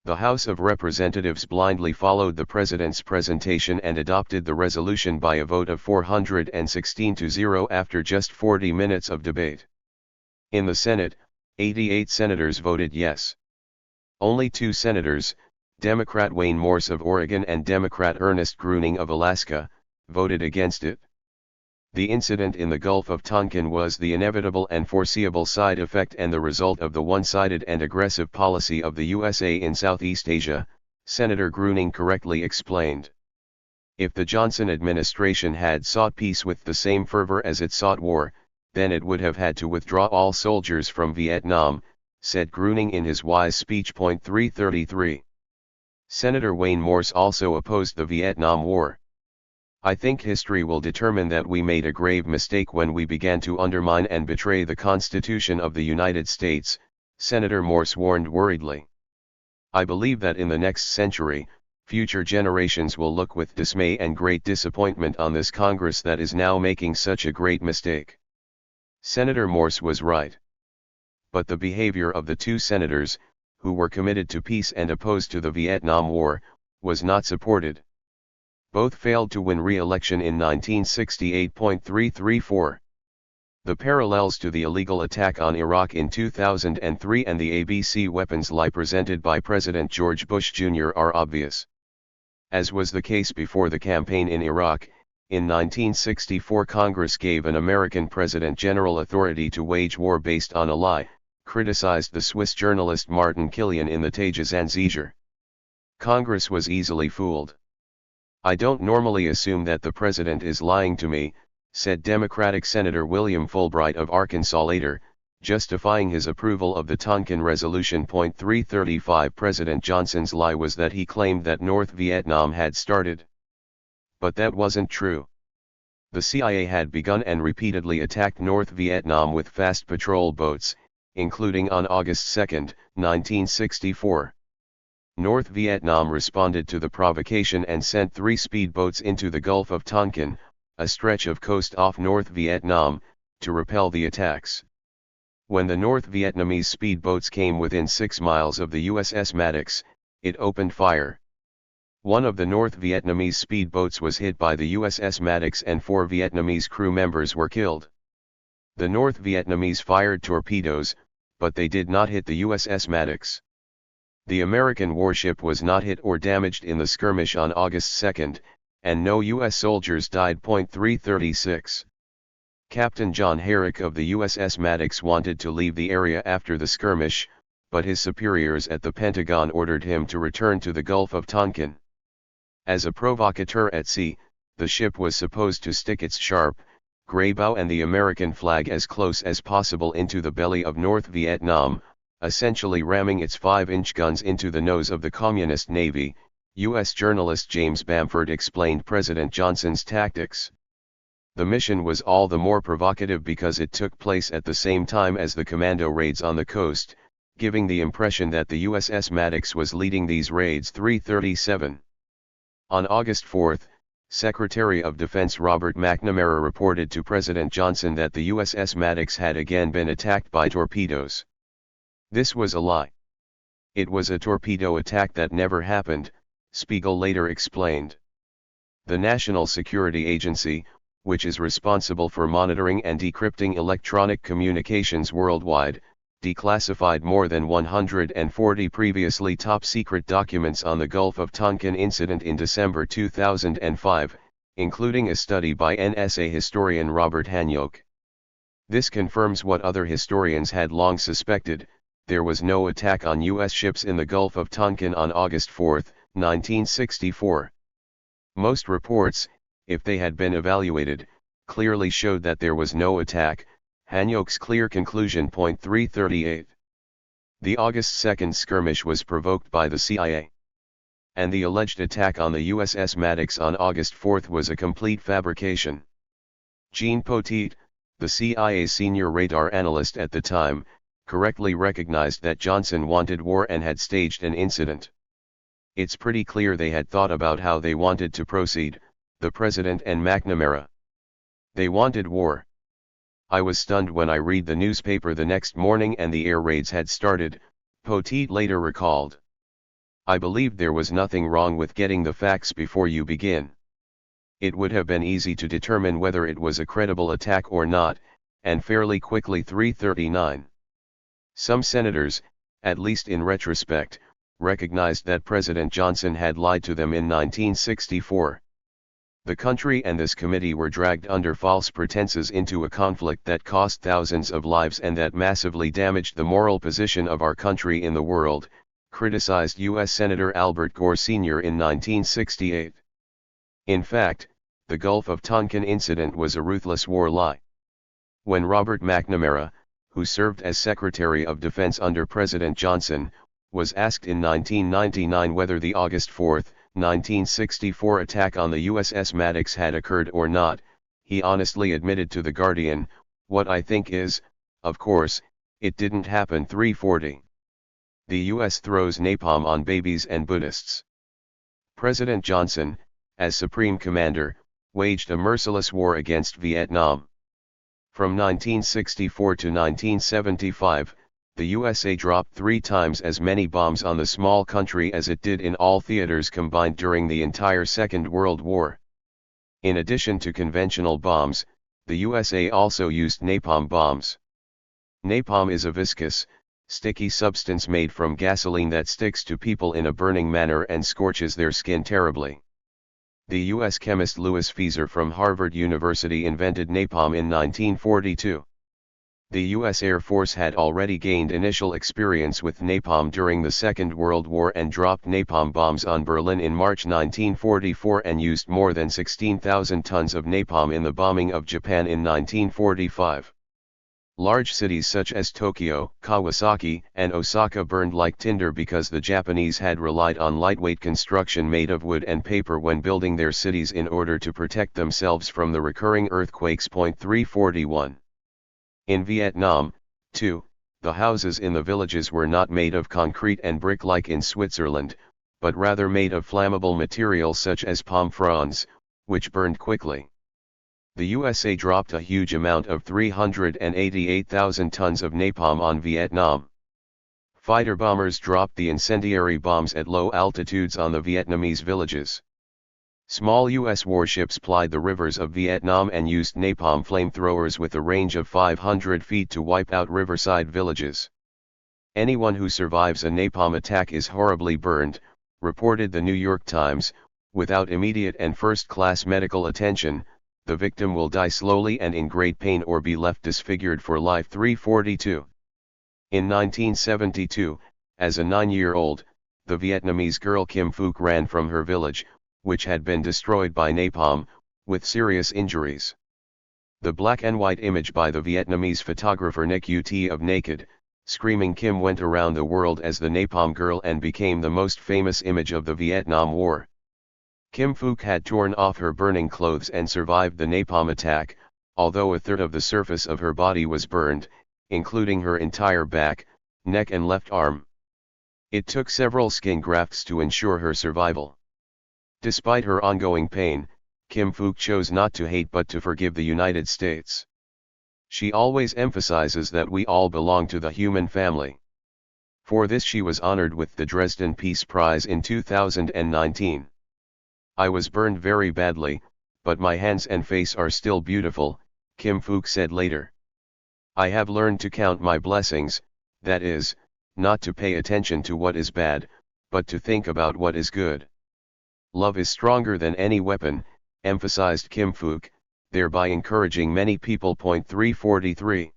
The House of Representatives blindly followed the President's presentation and adopted the resolution by a vote of 416-0 after just 40 minutes of debate. In the Senate, 88 senators voted yes. Only 2 senators, Democrat Wayne Morse of Oregon and Democrat Ernest Gruening of Alaska, voted against it. The incident in the Gulf of Tonkin was the inevitable and foreseeable side effect and the result of the one-sided and aggressive policy of the USA in Southeast Asia, Senator Gruening correctly explained. If the Johnson administration had sought peace with the same fervor as it sought war, then it would have had to withdraw all soldiers from Vietnam, said Gruening in his wise speech. 333. Senator Wayne Morse also opposed the Vietnam War. I think history will determine that we made a grave mistake when we began to undermine and betray the Constitution of the United States, Senator Morse warned worriedly. I believe that in the next century, future generations will look with dismay and great disappointment on this Congress that is now making such a great mistake. Senator Morse was right. But the behavior of the 2 senators, who were committed to peace and opposed to the Vietnam War, was not supported. Both failed to win re-election in 1968.334. The parallels to the illegal attack on Iraq in 2003 and the ABC weapons lie presented by President George Bush Jr. are obvious. As was the case before the campaign in Iraq, in 1964 Congress gave an American president general authority to wage war based on a lie, criticized the Swiss journalist Martin Killian in the Tage-Anzeiger. Congress was easily fooled. "I don't normally assume that the president is lying to me," said Democratic Senator William Fulbright of Arkansas later, justifying his approval of the Tonkin Resolution. 335 President Johnson's lie was that he claimed that North Vietnam had started. But that wasn't true. The CIA had begun and repeatedly attacked North Vietnam with fast patrol boats, including on August 2, 1964. North Vietnam responded to the provocation and sent 3 speedboats into the Gulf of Tonkin, a stretch of coast off North Vietnam, to repel the attacks. When the North Vietnamese speedboats came within 6 miles of the USS Maddox, it opened fire. One of the North Vietnamese speedboats was hit by the USS Maddox and 4 Vietnamese crew members were killed. The North Vietnamese fired torpedoes, but they did not hit the USS Maddox. The American warship was not hit or damaged in the skirmish on August 2, and no U.S. soldiers died. 336. Captain John Herrick of the USS Maddox wanted to leave the area after the skirmish, but his superiors at the Pentagon ordered him to return to the Gulf of Tonkin. As a provocateur at sea, the ship was supposed to stick its sharp, gray bow and the American flag as close as possible into the belly of North Vietnam, essentially ramming its 5-inch guns into the nose of the Communist Navy. U.S. journalist James Bamford explained President Johnson's tactics. The mission was all the more provocative because it took place at the same time as the commando raids on the coast, giving the impression that the USS Maddox was leading these raids. 337. On August 4, Secretary of Defense Robert McNamara reported to President Johnson that the USS Maddox had again been attacked by torpedoes. This was a lie. It was a torpedo attack that never happened, Spiegel later explained. The National Security Agency, which is responsible for monitoring and decrypting electronic communications worldwide, declassified more than 140 previously top-secret documents on the Gulf of Tonkin incident in December 2005, including a study by NSA historian Robert Hanyok. This confirms what other historians had long suspected: there was no attack on U.S. ships in the Gulf of Tonkin on August 4, 1964. Most reports, if they had been evaluated, clearly showed that there was no attack. Hanyok's clear conclusion. 338. The August 2 skirmish was provoked by the CIA. And the alleged attack on the USS Maddox on August 4 was a complete fabrication. Jean Poteet, the CIA's senior radar analyst at the time, correctly recognized that Johnson wanted war and had staged an incident. It's pretty clear they had thought about how they wanted to proceed, the President and McNamara. They wanted war. I was stunned when I read the newspaper the next morning and the air raids had started, Poteet later recalled. I believed there was nothing wrong with getting the facts before you begin. It would have been easy to determine whether it was a credible attack or not, and fairly quickly. 339. Some senators, at least in retrospect, recognized that President Johnson had lied to them in 1964. The country and this committee were dragged under false pretenses into a conflict that cost thousands of lives and that massively damaged the moral position of our country in the world, criticized U.S. Senator Albert Gore Sr. in 1968. In fact, the Gulf of Tonkin incident was a ruthless war lie. When Robert McNamara, who served as Secretary of Defense under President Johnson, was asked in 1999 whether the August 4, 1964 attack on the USS Maddox had occurred or not, he honestly admitted to The Guardian, "What I think is, of course, it didn't happen." 340. The U.S. throws napalm on babies and Buddhists. President Johnson, as Supreme Commander, waged a merciless war against Vietnam. From 1964 to 1975, the USA dropped 3 times as many bombs on the small country as it did in all theaters combined during the entire Second World War. In addition to conventional bombs, the USA also used napalm bombs. Napalm is a viscous, sticky substance made from gasoline that sticks to people in a burning manner and scorches their skin terribly. The U.S. chemist Louis Fieser from Harvard University invented napalm in 1942. The U.S. Air Force had already gained initial experience with napalm during the Second World War and dropped napalm bombs on Berlin in March 1944 and used more than 16,000 tons of napalm in the bombing of Japan in 1945. Large cities such as Tokyo, Kawasaki, and Osaka burned like tinder because the Japanese had relied on lightweight construction made of wood and paper when building their cities in order to protect themselves from the recurring earthquakes. 341. In Vietnam, too, the houses in the villages were not made of concrete and brick like in Switzerland, but rather made of flammable materials such as palm fronds, which burned quickly. The USA dropped a huge amount of 388,000 tons of napalm on Vietnam. Fighter bombers dropped the incendiary bombs at low altitudes on the Vietnamese villages. Small U.S. warships plied the rivers of Vietnam and used napalm flamethrowers with a range of 500 feet to wipe out riverside villages. Anyone who survives a napalm attack is horribly burned, reported the New York Times. Without immediate and first-class medical attention, the victim will die slowly and in great pain or be left disfigured for life. 342. In 1972, as a 9-year-old, the Vietnamese girl Kim Phuc ran from her village, which had been destroyed by napalm, with serious injuries. The black and white image by the Vietnamese photographer Nick Ut of naked, screaming Kim went around the world as the Napalm Girl and became the most famous image of the Vietnam War. Kim Phuc had torn off her burning clothes and survived the napalm attack, although a third of the surface of her body was burned, including her entire back, neck and left arm. It took several skin grafts to ensure her survival. Despite her ongoing pain, Kim Phuc chose not to hate but to forgive the United States. She always emphasizes that we all belong to the human family. For this she was honored with the Dresden Peace Prize in 2019. I was burned very badly, but my hands and face are still beautiful, Kim Phuc said later. I have learned to count my blessings, that is, not to pay attention to what is bad, but to think about what is good. Love is stronger than any weapon, emphasized Kim Phuc, thereby encouraging many people. 343.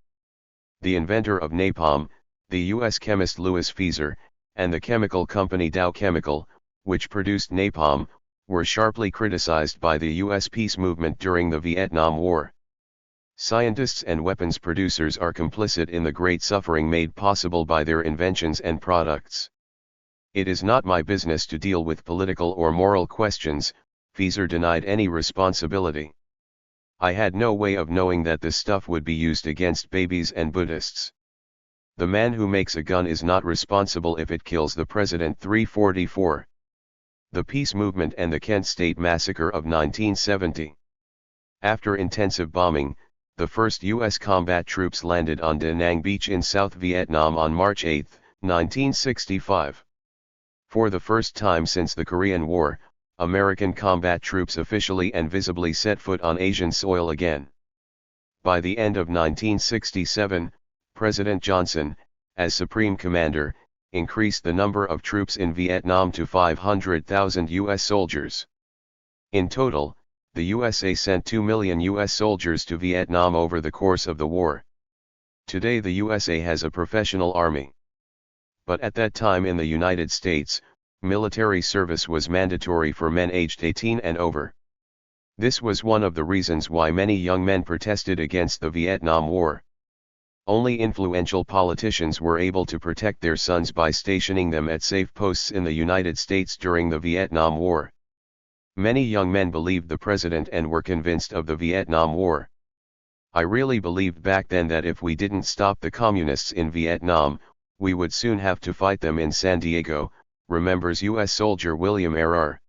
The inventor of napalm, the U.S. chemist Louis Fieser, and the chemical company Dow Chemical, which produced napalm, were sharply criticized by the U.S. peace movement during the Vietnam War. Scientists and weapons producers are complicit in the great suffering made possible by their inventions and products. It is not my business to deal with political or moral questions, Fieser denied any responsibility. I had no way of knowing that this stuff would be used against babies and Buddhists. The man who makes a gun is not responsible if it kills the president. 344. The peace movement and the Kent State Massacre of 1970. After intensive bombing, the first U.S. combat troops landed on Da Nang Beach in South Vietnam on March 8, 1965. For the first time since the Korean War, American combat troops officially and visibly set foot on Asian soil again. By the end of 1967, President Johnson, as Supreme Commander, increased the number of troops in Vietnam to 500,000 U.S. soldiers. In total, the USA sent 2 million U.S. soldiers to Vietnam over the course of the war. Today the USA has a professional army. But at that time in the United States, military service was mandatory for men aged 18 and over. This was one of the reasons why many young men protested against the Vietnam War. Only influential politicians were able to protect their sons by stationing them at safe posts in the United States during the Vietnam War. Many young men believed the president and were convinced of the Vietnam War. I really believed back then that if we didn't stop the communists in Vietnam, we would soon have to fight them in San Diego, remembers U.S. soldier William R.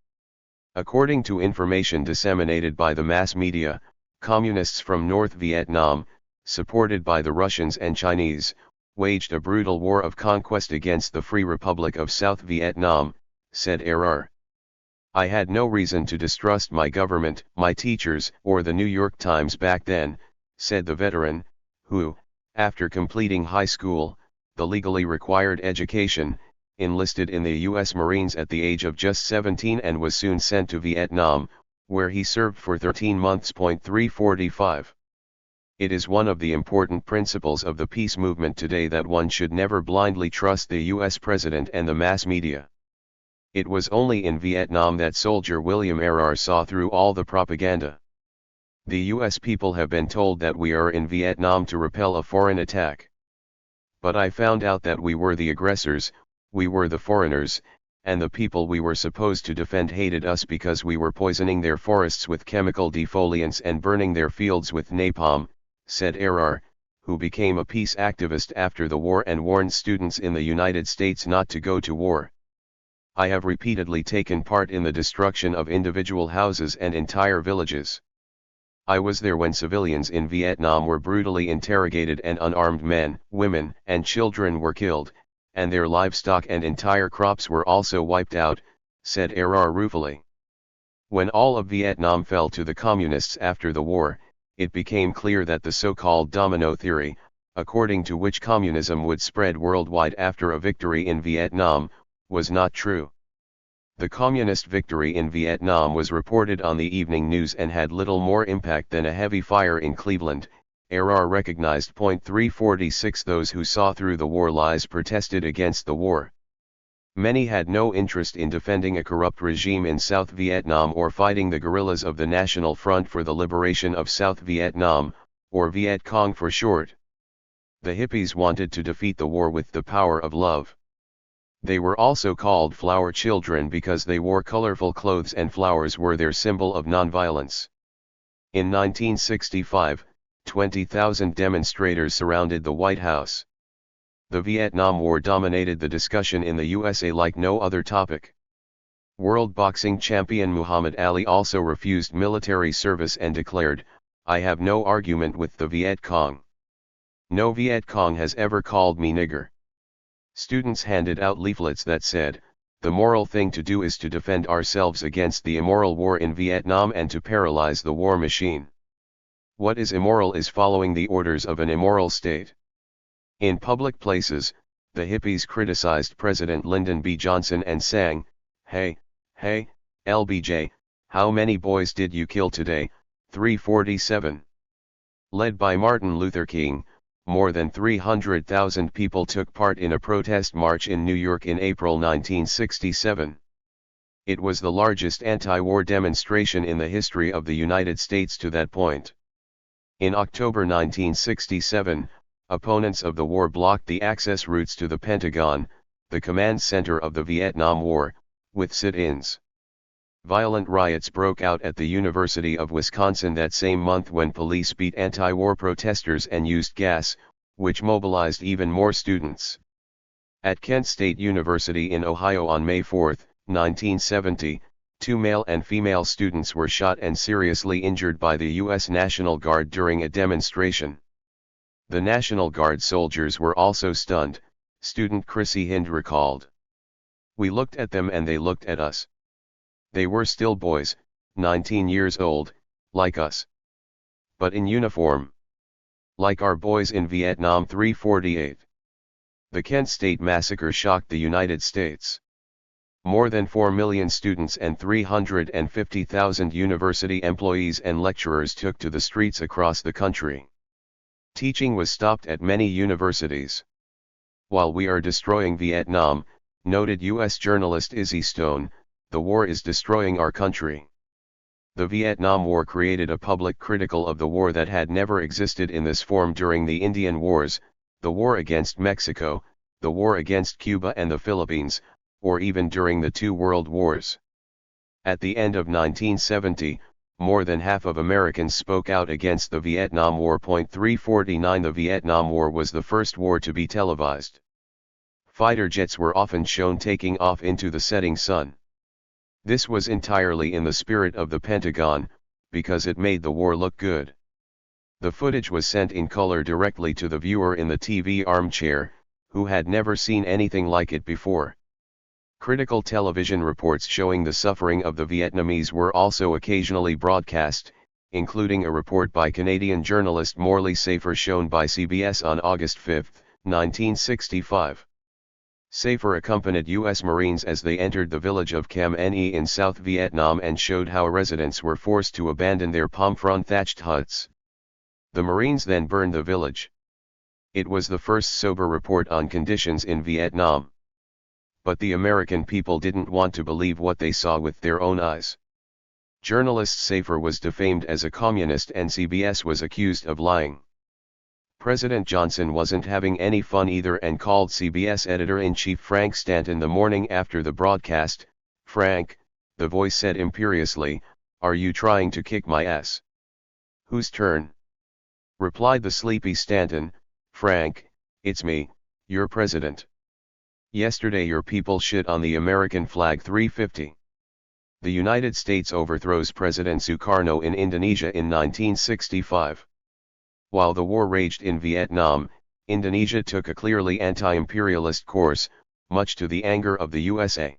According to information disseminated by the mass media, communists from North Vietnam, supported by the Russians and Chinese, waged a brutal war of conquest against the Free Republic of South Vietnam, said RR. I had no reason to distrust my government, my teachers, or the New York Times back then, said the veteran, who, after completing high school, the legally required education, enlisted in the U.S. Marines at the age of just 17 and was soon sent to Vietnam, where he served for 13 months. 345. It is one of the important principles of the peace movement today that one should never blindly trust the U.S. president and the mass media. It was only in Vietnam that soldier William RR saw through all the propaganda. The U.S. people have been told that we are in Vietnam to repel a foreign attack. But I found out that we were the aggressors, we were the foreigners, and the people we were supposed to defend hated us because we were poisoning their forests with chemical defoliants and burning their fields with napalm, said RR, who became a peace activist after the war and warned students in the United States not to go to war. I have repeatedly taken part in the destruction of individual houses and entire villages. I was there when civilians in Vietnam were brutally interrogated and unarmed men, women, and children were killed, and their livestock and entire crops were also wiped out, said RR ruefully. When all of Vietnam fell to the communists after the war, it became clear that the so-called domino theory, according to which communism would spread worldwide after a victory in Vietnam, was not true. The communist victory in Vietnam was reported on the evening news and had little more impact than a heavy fire in Cleveland. RR recognized. 346. Those who saw through the war lies protested against the war. Many had no interest in defending a corrupt regime in South Vietnam or fighting the guerrillas of the National Front for the Liberation of South Vietnam, or Viet Cong for short. The hippies wanted to defeat the war with the power of love. They were also called flower children because they wore colorful clothes and flowers were their symbol of nonviolence. In 1965, 20,000 demonstrators surrounded the White House. The Vietnam War dominated the discussion in the USA like no other topic. World boxing champion Muhammad Ali also refused military service and declared, "I have no argument with the Viet Cong. No Viet Cong has ever called me nigger." Students handed out leaflets that said, "The moral thing to do is to defend ourselves against the immoral war in Vietnam and to paralyze the war machine. What is immoral is following the orders of an immoral state." In public places, the hippies criticized President Lyndon B. Johnson and sang, "Hey, hey, LBJ, how many boys did you kill today?" 347. Led by Martin Luther King, more than 300,000 people took part in a protest march in New York in April 1967. It was the largest anti-war demonstration in the history of the United States to that point. In October 1967, opponents of the war blocked the access routes to the Pentagon, the command center of the Vietnam War, with sit-ins. Violent riots broke out at the University of Wisconsin that same month when police beat anti-war protesters and used gas, which mobilized even more students. At Kent State University in Ohio on May 4, 1970, 2 male and female students were shot and seriously injured by the U.S. National Guard during a demonstration. The National Guard soldiers were also stunned, student Chrissy Hind recalled. "We looked at them and they looked at us. They were still boys, 19 years old, like us. But in uniform. Like our boys in Vietnam." 348. The Kent State massacre shocked the United States. More than 4 million students and 350,000 university employees and lecturers took to the streets across the country. Teaching was stopped at many universities. "While we are destroying Vietnam," noted U.S. journalist Izzy Stone, "the war is destroying our country." The Vietnam War created a public critical of the war that had never existed in this form during the Indian Wars, the war against Mexico, the war against Cuba and the Philippines, or even during the two world wars. At the end of 1970, more than half of Americans spoke out against the Vietnam War. 349. The Vietnam War was the first war to be televised. Fighter jets were often shown taking off into the setting sun. This was entirely in the spirit of the Pentagon, because it made the war look good. The footage was sent in color directly to the viewer in the TV armchair, who had never seen anything like it before. Critical television reports showing the suffering of the Vietnamese were also occasionally broadcast, including a report by Canadian journalist Morley Safer shown by CBS on August 5, 1965. Safer accompanied U.S. Marines as they entered the village of Cam Ne in South Vietnam and showed how residents were forced to abandon their palm frond thatched huts. The Marines then burned the village. It was the first sober report on conditions in Vietnam. But the American people didn't want to believe what they saw with their own eyes. Journalist Safer was defamed as a communist and CBS was accused of lying. President Johnson wasn't having any fun either and called CBS editor-in-chief Frank Stanton the morning after the broadcast. "Frank," the voice said imperiously, "are you trying to kick my ass?" "Whose turn?" replied the sleepy Stanton. "Frank, it's me, your president. Yesterday your people shit on the American flag 350. The United States overthrows President Sukarno in Indonesia in 1965. While the war raged in Vietnam, Indonesia took a clearly anti-imperialist course, much to the anger of the USA.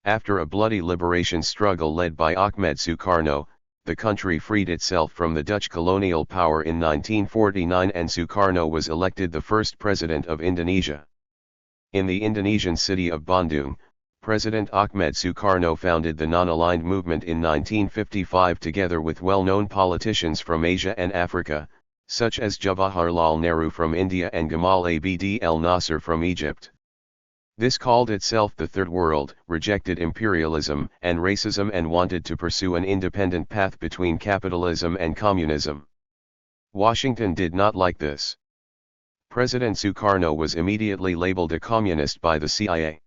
After a bloody liberation struggle led by Ahmed Sukarno, the country freed itself from the Dutch colonial power in 1949 and Sukarno was elected the first president of Indonesia. In the Indonesian city of Bandung, President Ahmed Sukarno founded the Non-Aligned Movement in 1955 together with well-known politicians from Asia and Africa, such as Jawaharlal Nehru from India and Gamal Abd el-Nasser from Egypt. This called itself the Third World, rejected imperialism and racism and wanted to pursue an independent path between capitalism and communism. Washington did not like this. President Sukarno was immediately labeled a communist by the CIA.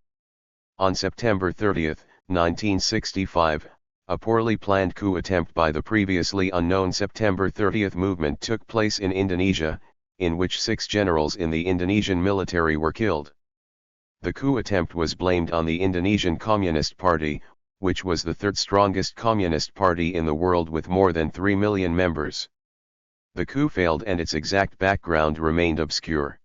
On September 30, 1965, a poorly planned coup attempt by the previously unknown September 30 movement took place in Indonesia, in which 6 generals in the Indonesian military were killed. The coup attempt was blamed on the Indonesian Communist Party, which was the third strongest communist party in the world with more than 3 million members. The coup failed and its exact background remained obscure.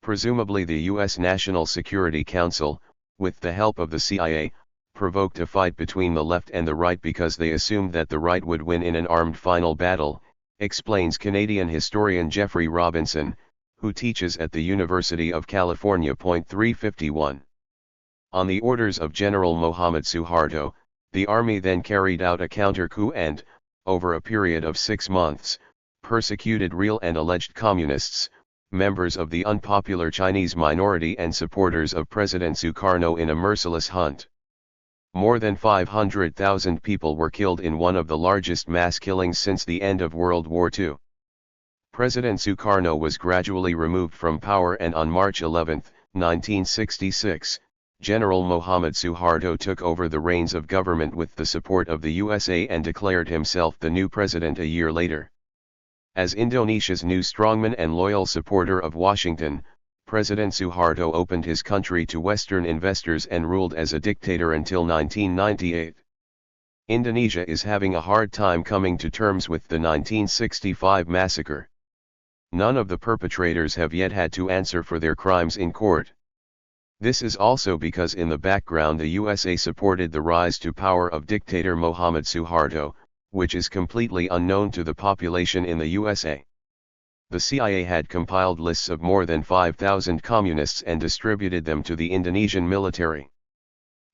Presumably the U.S. National Security Council, with the help of the CIA, provoked a fight between the left and the right because they assumed that the right would win in an armed final battle, explains Canadian historian Jeffrey Robinson, who teaches at the University of California. 351. On the orders of General Mohammad Suharto, the army then carried out a counter-coup and, over a period of 6 months, persecuted real and alleged communists, members of the unpopular Chinese minority and supporters of President Sukarno in a merciless hunt. More than 500,000 people were killed in one of the largest mass killings since the end of World War II. President Sukarno was gradually removed from power and on March 11, 1966, General Mohammad Suharto took over the reins of government with the support of the USA and declared himself the new president a year later. As Indonesia's new strongman and loyal supporter of Washington, President Suharto opened his country to Western investors and ruled as a dictator until 1998. Indonesia is having a hard time coming to terms with the 1965 massacre. None of the perpetrators have yet had to answer for their crimes in court. This is also because in the background the USA supported the rise to power of dictator Mohammad Suharto, which is completely unknown to the population in the USA. The CIA had compiled lists of more than 5,000 communists and distributed them to the Indonesian military.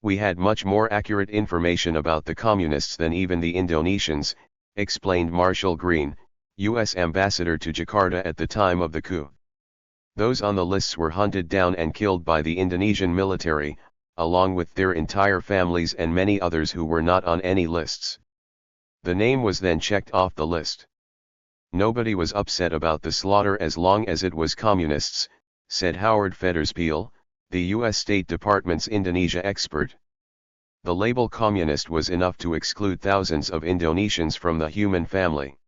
We had much more accurate information about the communists than even the Indonesians, explained Marshall Green, U.S. ambassador to Jakarta at the time of the coup. Those on the lists were hunted down and killed by the Indonesian military, along with their entire families and many others who were not on any lists. The name was then checked off the list. Nobody was upset about the slaughter as long as it was communists, said Howard Federspiel, the U.S. State Department's Indonesia expert. The label communist was enough to exclude thousands of Indonesians from the human family.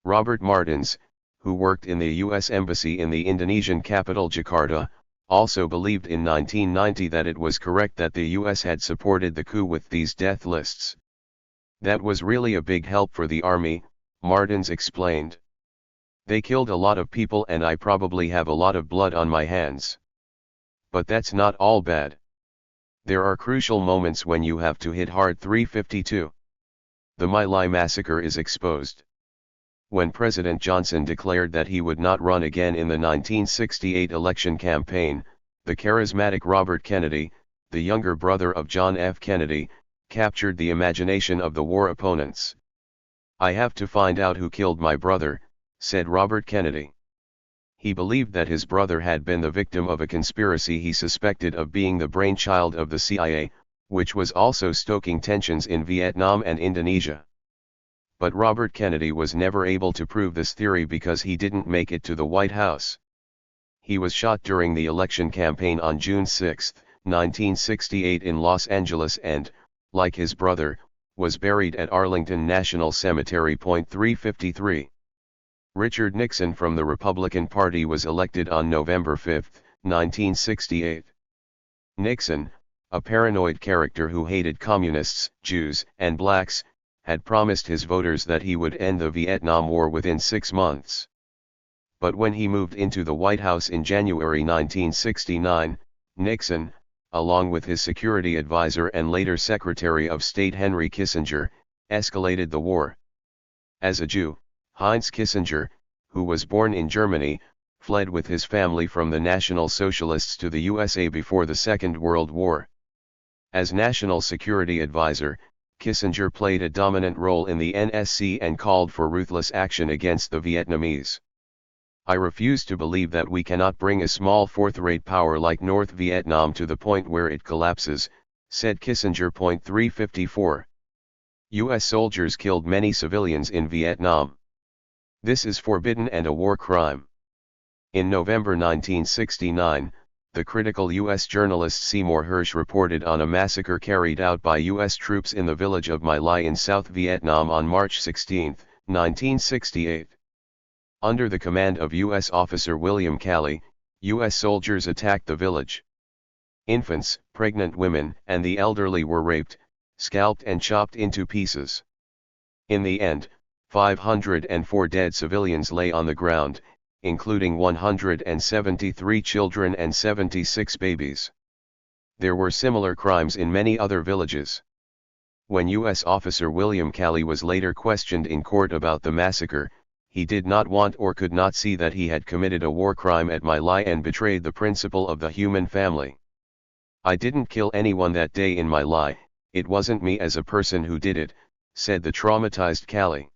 Robert Martins, who worked in the U.S. Embassy in the Indonesian capital Jakarta, also believed in 1990 that it was correct that the U.S. had supported the coup with these death lists. That was really a big help for the army, Martins explained. They killed a lot of people and I probably have a lot of blood on my hands. But that's not all bad. There are crucial moments when you have to hit hard. 352. The My Lai massacre is exposed. When President Johnson declared that he would not run again in the 1968 election campaign, the charismatic Robert Kennedy, the younger brother of John F. Kennedy, captured the imagination of the war opponents. "I have to find out who killed my brother," said Robert Kennedy. He believed that his brother had been the victim of a conspiracy he suspected of being the brainchild of the CIA, which was also stoking tensions in Vietnam and Indonesia. But Robert Kennedy was never able to prove this theory because he didn't make it to the White House. He was shot during the election campaign on June 6, 1968 in Los Angeles and, like his brother, was buried at Arlington National Cemetery. 353. Richard Nixon from the Republican Party was elected on November 5, 1968. Nixon, a paranoid character who hated communists, Jews, and blacks, had promised his voters that he would end the Vietnam War within 6 months. But when he moved into the White House in January 1969, Nixon, along with his security advisor and later Secretary of State Henry Kissinger, escalated the war. As a Jew, Heinz Kissinger, who was born in Germany, fled with his family from the National Socialists to the USA before the Second World War. As National Security Advisor, Kissinger played a dominant role in the NSC and called for ruthless action against the Vietnamese. "I refuse to believe that we cannot bring a small fourth-rate power like North Vietnam to the point where it collapses," said Kissinger. 354. U.S. soldiers killed many civilians in Vietnam. This is forbidden and a war crime. In November 1969, the critical U.S. journalist Seymour Hersh reported on a massacre carried out by U.S. troops in the village of My Lai in South Vietnam on March 16, 1968. Under the command of U.S. officer William Calley, U.S. soldiers attacked the village. Infants, pregnant women, and the elderly were raped, scalped and chopped into pieces. In the end, 504 dead civilians lay on the ground, including 173 children and 76 babies. There were similar crimes in many other villages. When U.S. officer William Calley was later questioned in court about the massacre, he did not want or could not see that he had committed a war crime at My Lai and betrayed the principle of the human family. "I didn't kill anyone that day in My Lai, it wasn't me as a person who did it," said the traumatized Calley.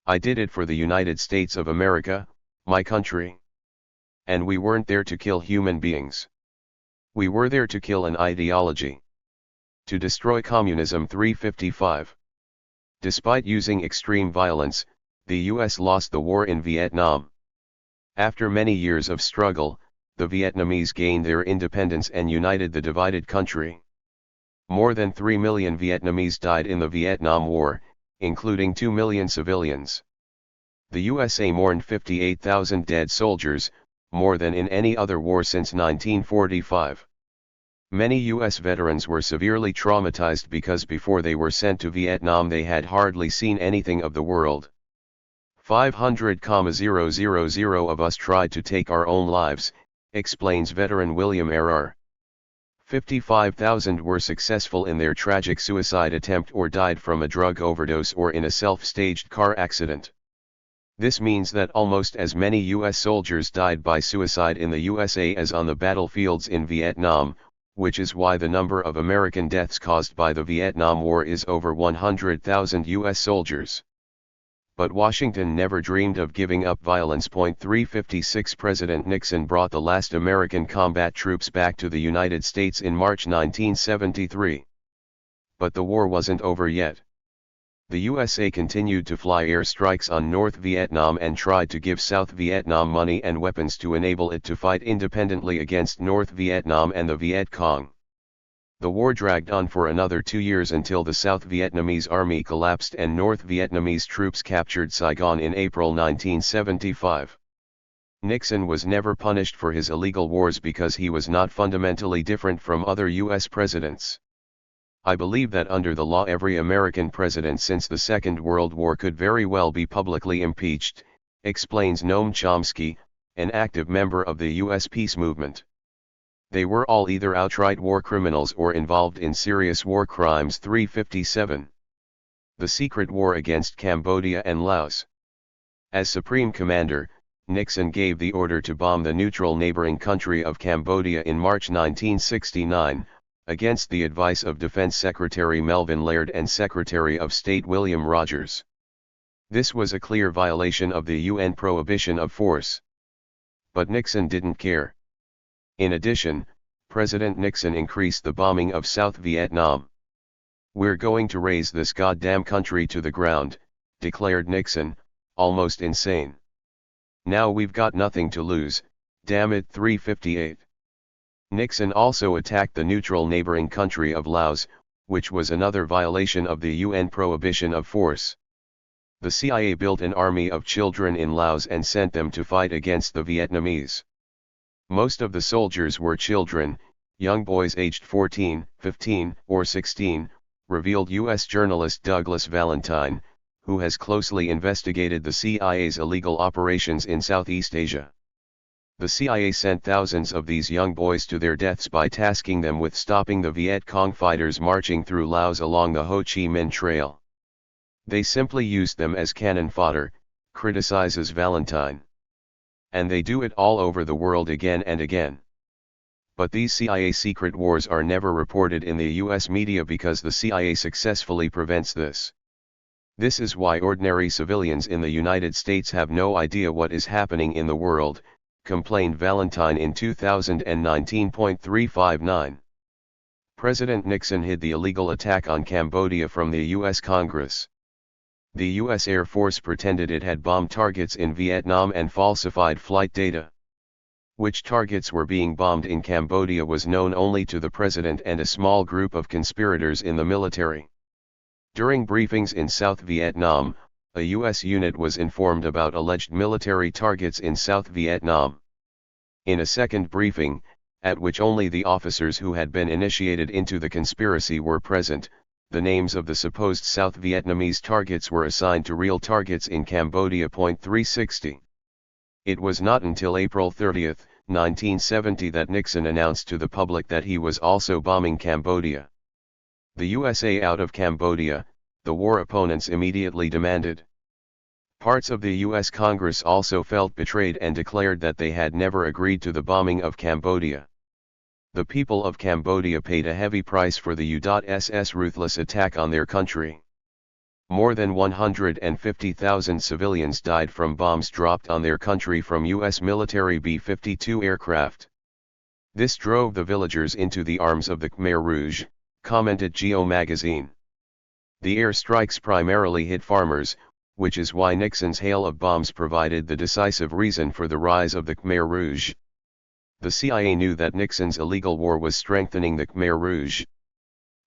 "I did it for the United States of America, my country. And we weren't there to kill human beings. We were there to kill an ideology. To destroy communism." 355. Despite using extreme violence, the U.S. lost the war in Vietnam. After many years of struggle, the Vietnamese gained their independence and united the divided country. More than 3 million Vietnamese died in the Vietnam War, including 2 million civilians. The USA mourned 58,000 dead soldiers, more than in any other war since 1945. Many U.S. veterans were severely traumatized because before they were sent to Vietnam they had hardly seen anything of the world. 500,000 of us tried to take our own lives, explains veteran William R.R. 55,000 were successful in their tragic suicide attempt or died from a drug overdose or in a self-staged car accident. This means that almost as many U.S. soldiers died by suicide in the USA as on the battlefields in Vietnam, which is why the number of American deaths caused by the Vietnam War is over 100,000 U.S. soldiers. But Washington never dreamed of giving up violence. 356. President Nixon brought the last American combat troops back to the United States in March 1973. But the war wasn't over yet. The USA continued to fly airstrikes on North Vietnam and tried to give South Vietnam money and weapons to enable it to fight independently against North Vietnam and the Viet Cong. The war dragged on for another 2 years until the South Vietnamese army collapsed and North Vietnamese troops captured Saigon in April 1975. Nixon was never punished for his illegal wars because he was not fundamentally different from other U.S. presidents. I believe that under the law every American president since the Second World War could very well be publicly impeached, explains Noam Chomsky, an active member of the U.S. peace movement. They were all either outright war criminals or involved in serious war crimes. 357. The secret war against Cambodia and Laos. As Supreme Commander, Nixon gave the order to bomb the neutral neighboring country of Cambodia in March 1969, against the advice of Defense Secretary Melvin Laird and Secretary of State William Rogers. This was a clear violation of the UN prohibition of force. But Nixon didn't care. In addition, President Nixon increased the bombing of South Vietnam. "We're going to raze this goddamn country to the ground," declared Nixon, almost insane. "Now we've got nothing to lose, damn it." 358. Nixon also attacked the neutral neighboring country of Laos, which was another violation of the UN prohibition of force. The CIA built an army of children in Laos and sent them to fight against the Vietnamese. Most of the soldiers were children, young boys aged 14, 15, or 16, revealed U.S. journalist Douglas Valentine, who has closely investigated the CIA's illegal operations in Southeast Asia. The CIA sent thousands of these young boys to their deaths by tasking them with stopping the Viet Cong fighters marching through Laos along the Ho Chi Minh Trail. They simply used them as cannon fodder, criticizes Valentine. And they do it all over the world again and again. But these CIA secret wars are never reported in the US media because the CIA successfully prevents this. This is why ordinary civilians in the United States have no idea what is happening in the world, complained Valentine in 2019.359. President Nixon hid the illegal attack on Cambodia from the US Congress. The U.S. Air Force pretended it had bombed targets in Vietnam and falsified flight data. Which targets were being bombed in Cambodia was known only to the president and a small group of conspirators in the military. During briefings in South Vietnam, a U.S. unit was informed about alleged military targets in South Vietnam. In a second briefing, at which only the officers who had been initiated into the conspiracy were present, the names of the supposed South Vietnamese targets were assigned to real targets in Cambodia. 360. It was not until April 30, 1970 that Nixon announced to the public that he was also bombing Cambodia. The USA out of Cambodia, the war opponents immediately demanded. Parts of the U.S. Congress also felt betrayed and declared that they had never agreed to the bombing of Cambodia. The people of Cambodia paid a heavy price for the U.S.'s ruthless attack on their country. More than 150,000 civilians died from bombs dropped on their country from U.S. military B-52 aircraft. This drove the villagers into the arms of the Khmer Rouge, commented Geo magazine. The airstrikes primarily hit farmers, which is why Nixon's hail of bombs provided the decisive reason for the rise of the Khmer Rouge. The CIA knew that Nixon's illegal war was strengthening the Khmer Rouge.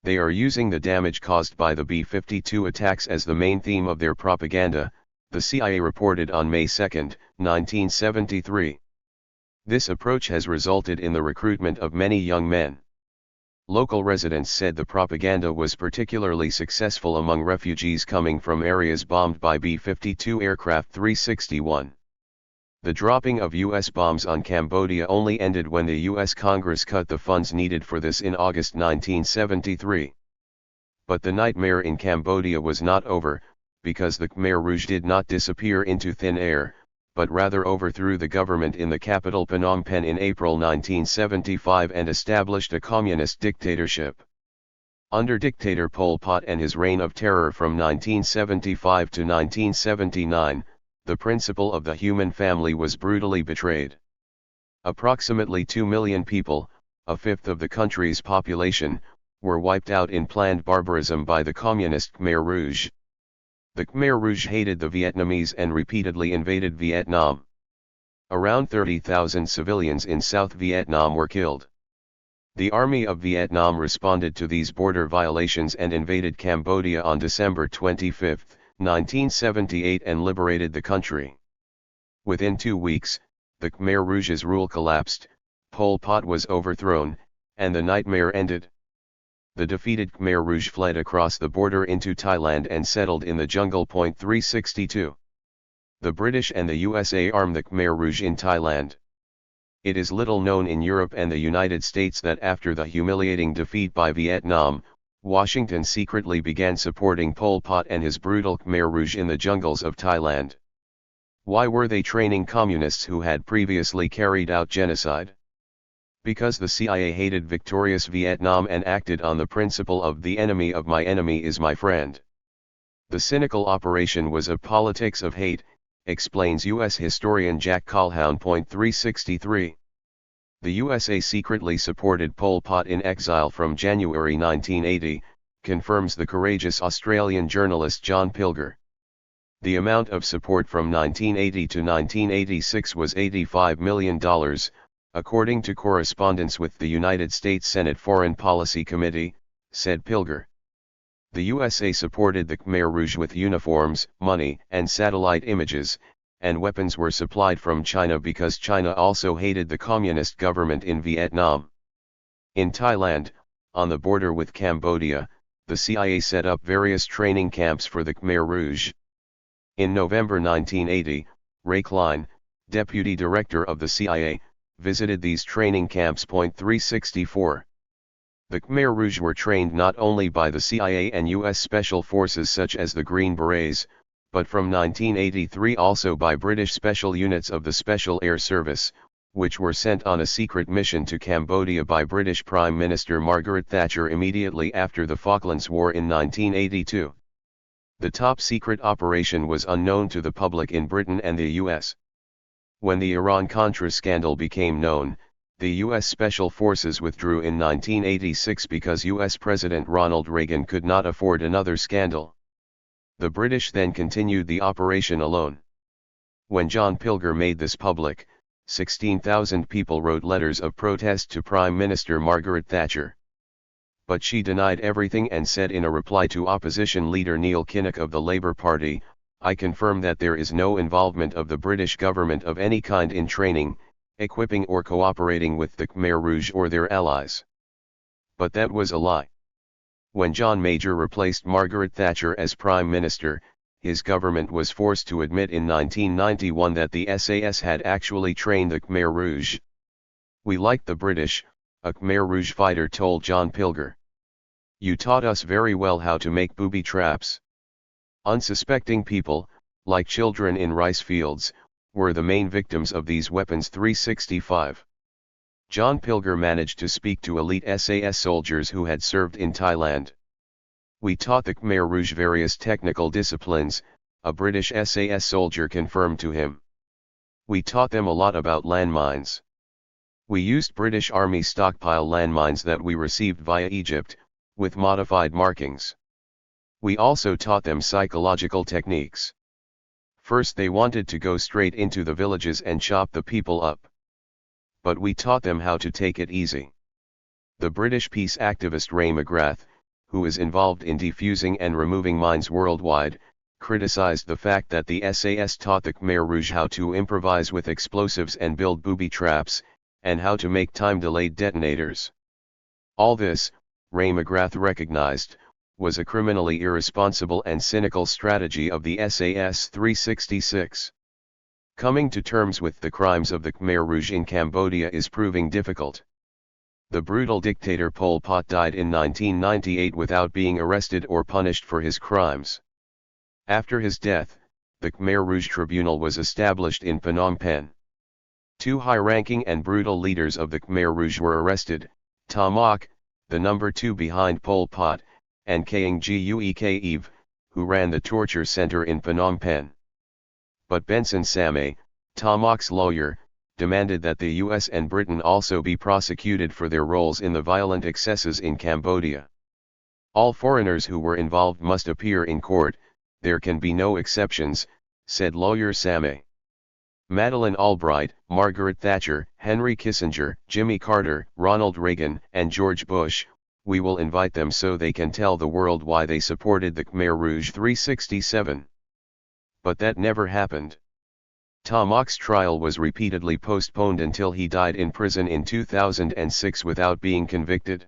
They are using the damage caused by the B-52 attacks as the main theme of their propaganda, the CIA reported on May 2, 1973. This approach has resulted in the recruitment of many young men. Local residents said the propaganda was particularly successful among refugees coming from areas bombed by B-52 aircraft. 361. The dropping of U.S. bombs on Cambodia only ended when the U.S. Congress cut the funds needed for this in August 1973. But the nightmare in Cambodia was not over, because the Khmer Rouge did not disappear into thin air, but rather overthrew the government in the capital Phnom Penh in April 1975 and established a communist dictatorship. Under dictator Pol Pot and his reign of terror from 1975 to 1979, the principle of the human family was brutally betrayed. Approximately 2 million people, a fifth of the country's population, were wiped out in planned barbarism by the communist Khmer Rouge. The Khmer Rouge hated the Vietnamese and repeatedly invaded Vietnam. Around 30,000 civilians in South Vietnam were killed. The Army of Vietnam responded to these border violations and invaded Cambodia on December 25, 1978 and liberated the country. Within 2 weeks, the Khmer Rouge's rule collapsed, Pol Pot was overthrown, and the nightmare ended. The defeated Khmer Rouge fled across the border into Thailand and settled in the jungle. 362. The British and the USA armed the Khmer Rouge in Thailand. It is little known in Europe and the United States that after the humiliating defeat by Vietnam, Washington secretly began supporting Pol Pot and his brutal Khmer Rouge in the jungles of Thailand. Why were they training communists who had previously carried out genocide? Because the CIA hated victorious Vietnam and acted on the principle of the enemy of my enemy is my friend. The cynical operation was a politics of hate, explains U.S. historian Jack Calhoun. 363. The USA secretly supported Pol Pot in exile from January 1980, confirms the courageous Australian journalist John Pilger. The amount of support from 1980 to 1986 was $85 million, according to correspondence with the United States Senate Foreign Policy Committee, said Pilger. The USA supported the Khmer Rouge with uniforms, money, and satellite images, and weapons were supplied from China because China also hated the communist government in Vietnam. In Thailand, on the border with Cambodia, the CIA set up various training camps for the Khmer Rouge. In November 1980, Ray Klein, deputy director of the CIA, visited these training camps. 364. The Khmer Rouge were trained not only by the CIA and U.S. Special Forces such as the Green Berets, but from 1983 also by British special units of the Special Air Service, which were sent on a secret mission to Cambodia by British Prime Minister Margaret Thatcher immediately after the Falklands War in 1982. The top-secret operation was unknown to the public in Britain and the U.S. When the Iran-Contra scandal became known, the U.S. Special Forces withdrew in 1986 because U.S. President Ronald Reagan could not afford another scandal. The British then continued the operation alone. When John Pilger made this public, 16,000 people wrote letters of protest to Prime Minister Margaret Thatcher. But she denied everything and said in a reply to opposition leader Neil Kinnock of the Labour Party, "I confirm that there is no involvement of the British government of any kind in training, equipping or cooperating with the Khmer Rouge or their allies." But that was a lie. When John Major replaced Margaret Thatcher as Prime Minister, his government was forced to admit in 1991 that the SAS had actually trained the Khmer Rouge. "We liked the British," a Khmer Rouge fighter told John Pilger. "You taught us very well how to make booby traps." Unsuspecting people, like children in rice fields, were the main victims of these weapons. 365. John Pilger managed to speak to elite SAS soldiers who had served in Thailand. "We taught the Khmer Rouge various technical disciplines," a British SAS soldier confirmed to him. "We taught them a lot about landmines. We used British Army stockpile landmines that we received via Egypt, with modified markings. We also taught them psychological techniques. First they wanted to go straight into the villages and chop the people up. But we taught them how to take it easy." The British peace activist Ray McGrath, who is involved in defusing and removing mines worldwide, criticized the fact that the SAS taught the Khmer Rouge how to improvise with explosives and build booby traps, and how to make time-delayed detonators. All this, Ray McGrath recognized, was a criminally irresponsible and cynical strategy of the SAS. 366. Coming to terms with the crimes of the Khmer Rouge in Cambodia is proving difficult. The brutal dictator Pol Pot died in 1998 without being arrested or punished for his crimes. After his death, the Khmer Rouge Tribunal was established in Phnom Penh. Two high-ranking and brutal leaders of the Khmer Rouge were arrested, Tamok, the number 2 behind Pol Pot, and Khaing Guek, who ran the torture center in Phnom Penh. But Benson Samay, Tamok's lawyer, demanded that the US and Britain also be prosecuted for their roles in the violent excesses in Cambodia. "All foreigners who were involved must appear in court, there can be no exceptions," said lawyer Samay. Madeleine Albright, Margaret Thatcher, Henry Kissinger, Jimmy Carter, Ronald Reagan, and George Bush, we will invite them so they can tell the world why they supported the Khmer Rouge. 367. But that never happened. Tamok's trial was repeatedly postponed until he died in prison in 2006 without being convicted.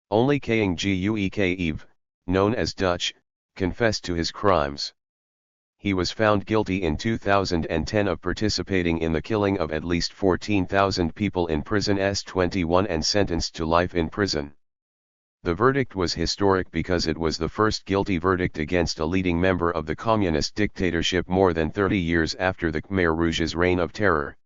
Only Khaing Guek, known as Dutch, confessed to his crimes. He was found guilty in 2010 of participating in the killing of at least 14,000 people in prison S21 and sentenced to life in prison. The verdict was historic because it was the first guilty verdict against a leading member of the communist dictatorship more than 30 years after the Khmer Rouge's reign of terror.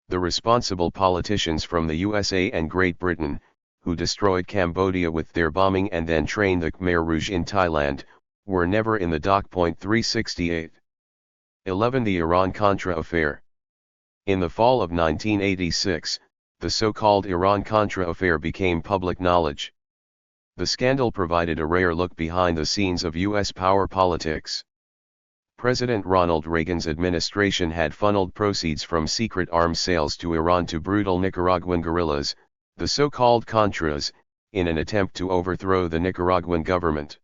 The responsible politicians from the USA and Great Britain, who destroyed Cambodia with their bombing and then trained the Khmer Rouge in Thailand, were never in the dock. 368. 11. The Iran-Contra affair. In the fall of 1986, the so-called Iran-Contra affair became public knowledge. The scandal provided a rare look behind the scenes of U.S. power politics. President Ronald Reagan's administration had funneled proceeds from secret arms sales to Iran to brutal Nicaraguan guerrillas, the so-called Contras, in an attempt to overthrow the Nicaraguan government.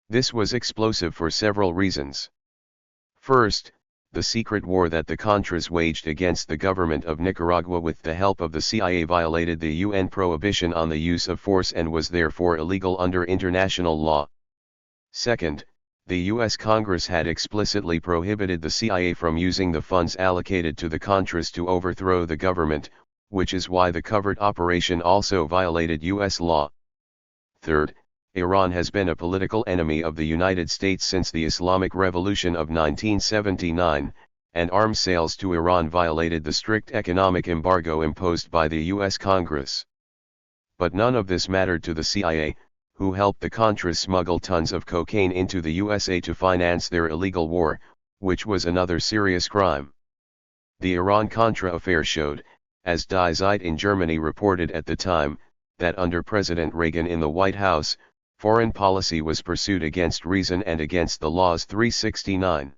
This was explosive for several reasons. First, the secret war that the Contras waged against the government of Nicaragua with the help of the CIA violated the UN prohibition on the use of force and was therefore illegal under international law. Second, the U.S. Congress had explicitly prohibited the CIA from using the funds allocated to the Contras to overthrow the government, which is why the covert operation also violated U.S. law. Third, Iran has been a political enemy of the United States since the Islamic Revolution of 1979, and arms sales to Iran violated the strict economic embargo imposed by the U.S. Congress. But none of this mattered to the CIA, who helped the Contras smuggle tons of cocaine into the USA to finance their illegal war, which was another serious crime. The Iran-Contra affair showed, as Die Zeit in Germany reported at the time, that under President Reagan in the White House, foreign policy was pursued against reason and against the laws. 369.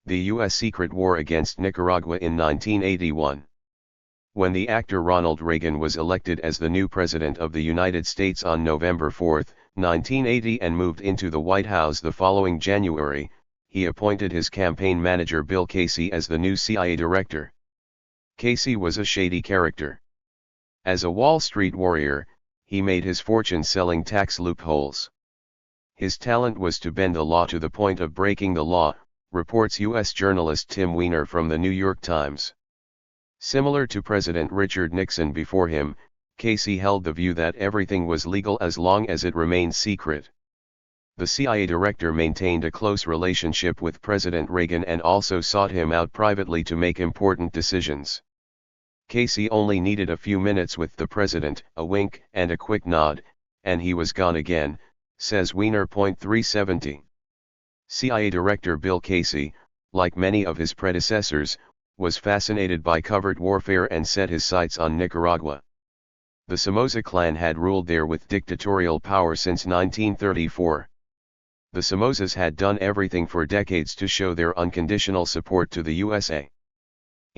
The U.S. secret war against Nicaragua in 1981. When the actor Ronald Reagan was elected as the new President of the United States on November 4, 1980 and moved into the White House the following January, he appointed his campaign manager Bill Casey as the new CIA director. Casey was a shady character. As a Wall Street warrior, he made his fortune selling tax loopholes. His talent was to bend the law to the point of breaking the law, reports U.S. journalist Tim Weiner from the New York Times. Similar to President Richard Nixon before him, Casey held the view that everything was legal as long as it remained secret. The CIA director maintained a close relationship with President Reagan and also sought him out privately to make important decisions. Casey only needed a few minutes with the president, a wink and a quick nod, and he was gone again, says Weiner. 370. CIA Director Bill Casey, like many of his predecessors, was fascinated by covert warfare and set his sights on Nicaragua. The Somoza clan had ruled there with dictatorial power since 1934. The Somozas had done everything for decades to show their unconditional support to the USA.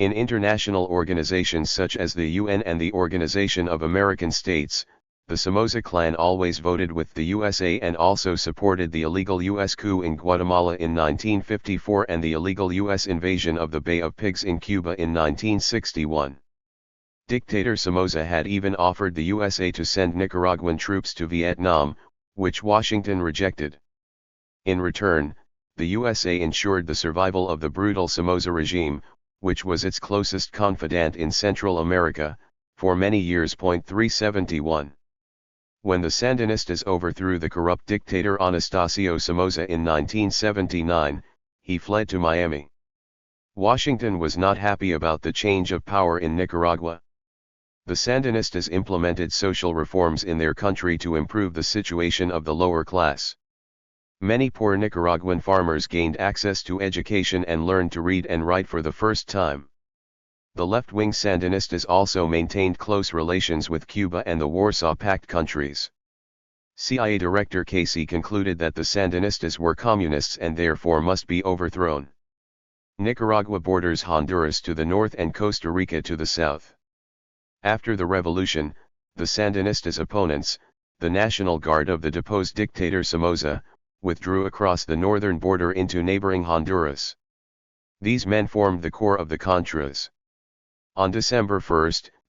In international organizations such as the UN and the Organization of American States, the Somoza clan always voted with the USA and also supported the illegal U.S. coup in Guatemala in 1954 and the illegal U.S. invasion of the Bay of Pigs in Cuba in 1961. Dictator Somoza had even offered the USA to send Nicaraguan troops to Vietnam, which Washington rejected. In return, the USA ensured the survival of the brutal Somoza regime, which was its closest confidant in Central America, for many years. 371. When the Sandinistas overthrew the corrupt dictator Anastasio Somoza in 1979, he fled to Miami. Washington was not happy about the change of power in Nicaragua. The Sandinistas implemented social reforms in their country to improve the situation of the lower class. Many poor Nicaraguan farmers gained access to education and learned to read and write for the first time. The left-wing Sandinistas also maintained close relations with Cuba and the Warsaw Pact countries. CIA Director Casey concluded that the Sandinistas were communists and therefore must be overthrown. Nicaragua borders Honduras to the north and Costa Rica to the south. After the revolution, the Sandinistas' opponents, the National Guard of the deposed dictator Somoza, withdrew across the northern border into neighboring Honduras. These men formed the core of the Contras. On December 1,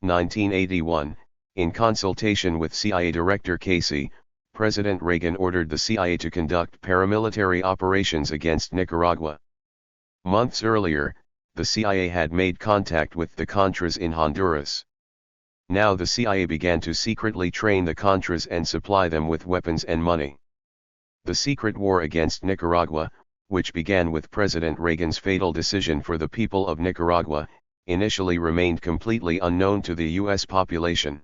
1981, in consultation with CIA Director Casey, President Reagan ordered the CIA to conduct paramilitary operations against Nicaragua. Months earlier, the CIA had made contact with the Contras in Honduras. Now the CIA began to secretly train the Contras and supply them with weapons and money. The secret war against Nicaragua, which began with President Reagan's fatal decision for the people of Nicaragua, initially remained completely unknown to the U.S. population.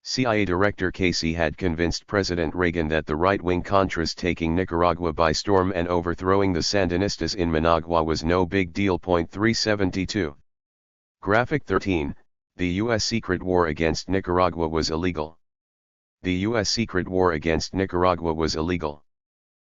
CIA Director Casey had convinced President Reagan that the right-wing Contras taking Nicaragua by storm and overthrowing the Sandinistas in Managua was no big deal. 372. Graphic 13, the U.S. secret war against Nicaragua was illegal. The U.S. secret war against Nicaragua was illegal.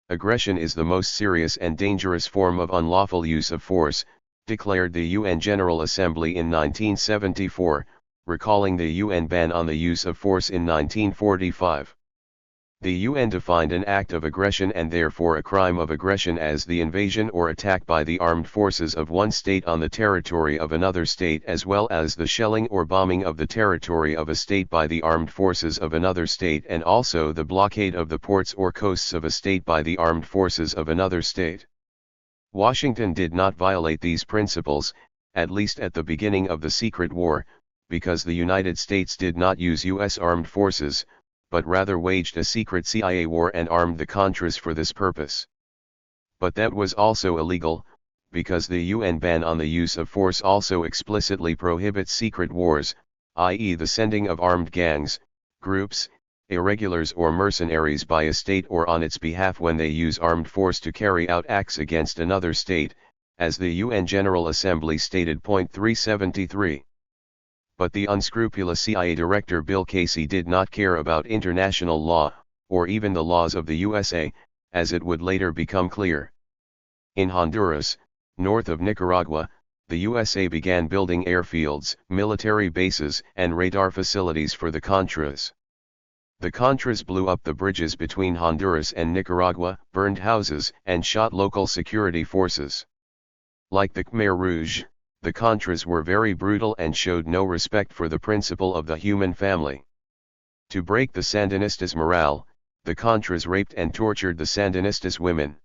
Aggression is the most serious and dangerous form of unlawful use of force, declared the UN General Assembly in 1974, recalling the UN ban on the use of force in 1945. The UN defined an act of aggression and therefore a crime of aggression as the invasion or attack by the armed forces of one state on the territory of another state, as well as the shelling or bombing of the territory of a state by the armed forces of another state, and also the blockade of the ports or coasts of a state by the armed forces of another state. Washington did not violate these principles, at least at the beginning of the secret war, because the United States did not use U.S. armed forces, but rather waged a secret CIA war and armed the Contras for this purpose. But that was also illegal, because the UN ban on the use of force also explicitly prohibits secret wars, i.e. the sending of armed gangs, groups, irregulars or mercenaries by a state or on its behalf when they use armed force to carry out acts against another state, as the UN General Assembly stated. 373. But the unscrupulous CIA Director Bill Casey did not care about international law, or even the laws of the USA, as it would later become clear. In Honduras, north of Nicaragua, the USA began building airfields, military bases, and radar facilities for the Contras. The Contras blew up the bridges between Honduras and Nicaragua, burned houses, and shot local security forces. Like the Khmer Rouge, the Contras were very brutal and showed no respect for the principle of the human family. To break the Sandinistas' morale, the Contras raped and tortured the Sandinistas' women.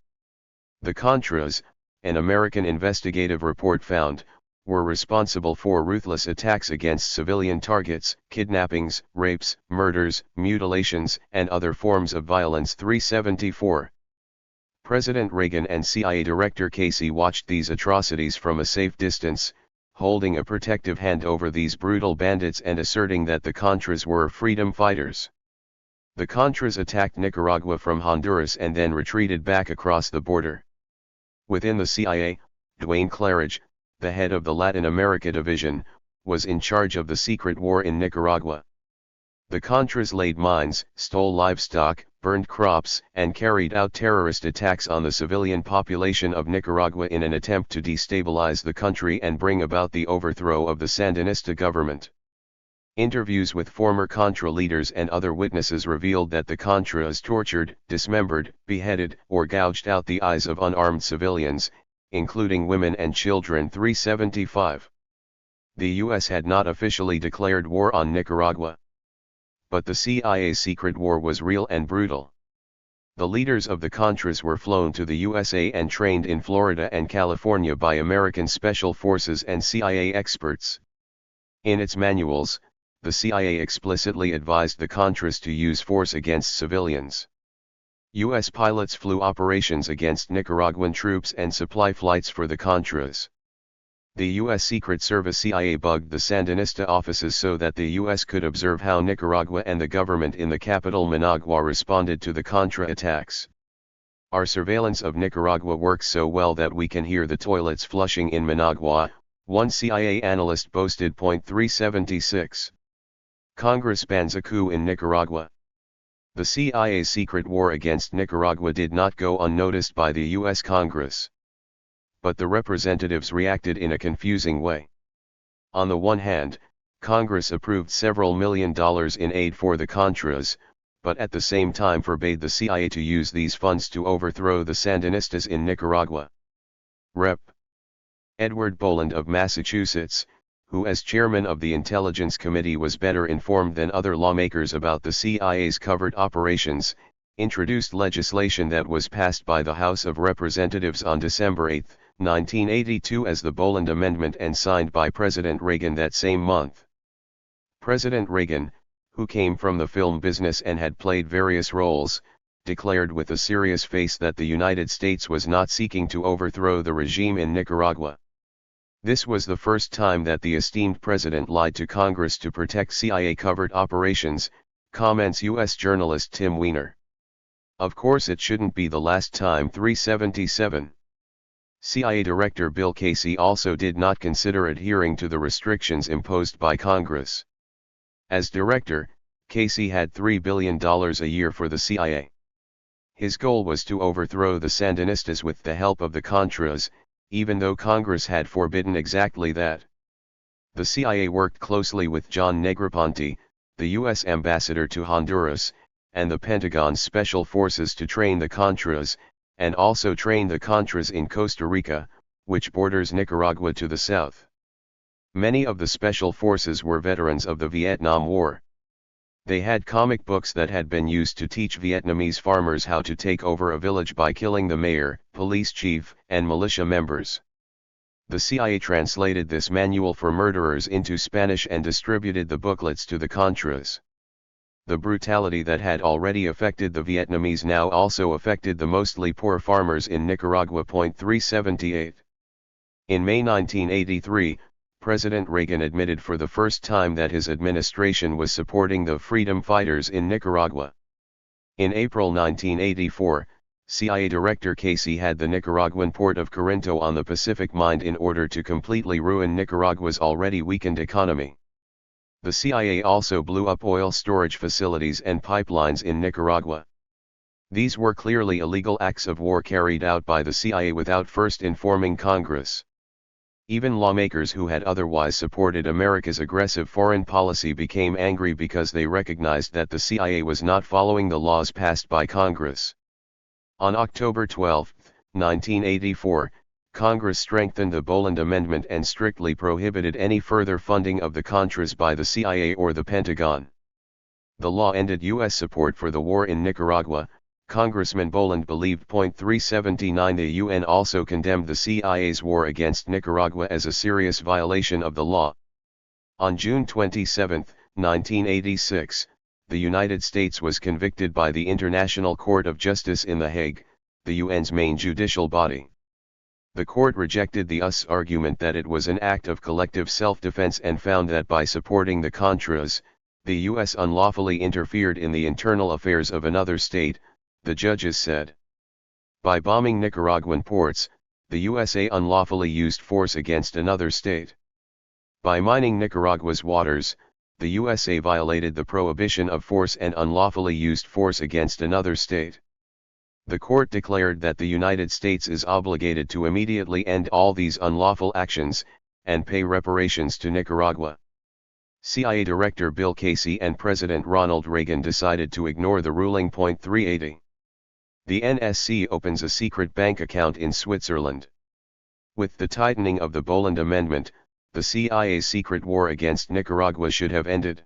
The Contras, an American investigative report found, were responsible for ruthless attacks against civilian targets, kidnappings, rapes, murders, mutilations, and other forms of violence. 374. President Reagan and CIA Director Casey watched these atrocities from a safe distance, holding a protective hand over these brutal bandits and asserting that the Contras were freedom fighters. The Contras attacked Nicaragua from Honduras and then retreated back across the border. Within the CIA, Duane Claridge, the head of the Latin America Division, was in charge of the secret war in Nicaragua. The Contras laid mines, stole livestock, burned crops, and carried out terrorist attacks on the civilian population of Nicaragua in an attempt to destabilize the country and bring about the overthrow of the Sandinista government. Interviews with former Contra leaders and other witnesses revealed that the Contras tortured, dismembered, beheaded, or gouged out the eyes of unarmed civilians, including women and children. 375. The U.S. had not officially declared war on Nicaragua. But the CIA's secret war was real and brutal. The leaders of the Contras were flown to the USA and trained in Florida and California by American Special Forces and CIA experts. In its manuals, the CIA explicitly advised the Contras to use force against civilians. U.S. pilots flew operations against Nicaraguan troops and supply flights for the Contras. The U.S. Secret Service CIA bugged the Sandinista offices so that the U.S. could observe how Nicaragua and the government in the capital Managua responded to the Contra attacks. Our surveillance of Nicaragua works so well that we can hear the toilets flushing in Managua, one CIA analyst boasted. 376. Congress bans a coup in Nicaragua. The CIA's secret war against Nicaragua did not go unnoticed by the U.S. Congress. But the representatives reacted in a confusing way. On the one hand, Congress approved several $1 million in aid for the Contras, but at the same time forbade the CIA to use these funds to overthrow the Sandinistas in Nicaragua. Rep. Edward Boland of Massachusetts, who as chairman of the Intelligence Committee was better informed than other lawmakers about the CIA's covert operations, introduced legislation that was passed by the House of Representatives on December 8, 1982 as the Boland Amendment and signed by President Reagan that same month. President Reagan, who came from the film business and had played various roles, declared with a serious face that the United States was not seeking to overthrow the regime in Nicaragua. This was the first time that the esteemed president lied to Congress to protect CIA covert operations, comments U.S. journalist Tim Weiner. Of course it shouldn't be the last time. 377. CIA Director Bill Casey also did not consider adhering to the restrictions imposed by Congress. As director, Casey had $3 billion a year for the CIA. His goal was to overthrow the Sandinistas with the help of the Contras, even though Congress had forbidden exactly that. The CIA worked closely with John Negroponte, the U.S. ambassador to Honduras, and the Pentagon's Special Forces to train the Contras, and also train the Contras in Costa Rica, which borders Nicaragua to the south. Many of the Special Forces were veterans of the Vietnam War. They had comic books that had been used to teach Vietnamese farmers how to take over a village by killing the mayor, police chief, and militia members. The CIA translated this manual for murderers into Spanish and distributed the booklets to the Contras. The brutality that had already affected the Vietnamese now also affected the mostly poor farmers in Nicaragua. 378. In May 1983, President Reagan admitted for the first time that his administration was supporting the freedom fighters in Nicaragua. In April 1984, CIA Director Casey had the Nicaraguan port of Corinto on the Pacific mined in order to completely ruin Nicaragua's already weakened economy. The CIA also blew up oil storage facilities and pipelines in Nicaragua. These were clearly illegal acts of war carried out by the CIA without first informing Congress. Even lawmakers who had otherwise supported America's aggressive foreign policy became angry because they recognized that the CIA was not following the laws passed by Congress. On October 12, 1984, Congress strengthened the Boland Amendment and strictly prohibited any further funding of the Contras by the CIA or the Pentagon. The law ended U.S. support for the war in Nicaragua. Congressman Boland believed. 379 The UN also condemned the CIA's war against Nicaragua as a serious violation of the law. On June 27, 1986, the United States was convicted by the International Court of Justice in The Hague, the UN's main judicial body. The court rejected the US argument that it was an act of collective self-defense and found that by supporting the Contras, the US unlawfully interfered in the internal affairs of another state, the judges said. By bombing Nicaraguan ports, the USA unlawfully used force against another state. By mining Nicaragua's waters, the USA violated the prohibition of force and unlawfully used force against another state. The court declared that the United States is obligated to immediately end all these unlawful actions, and pay reparations to Nicaragua. CIA Director Bill Casey and President Ronald Reagan decided to ignore the ruling. 380. The NSC opens a secret bank account in Switzerland. With the tightening of the Boland Amendment, the CIA's secret war against Nicaragua should have ended.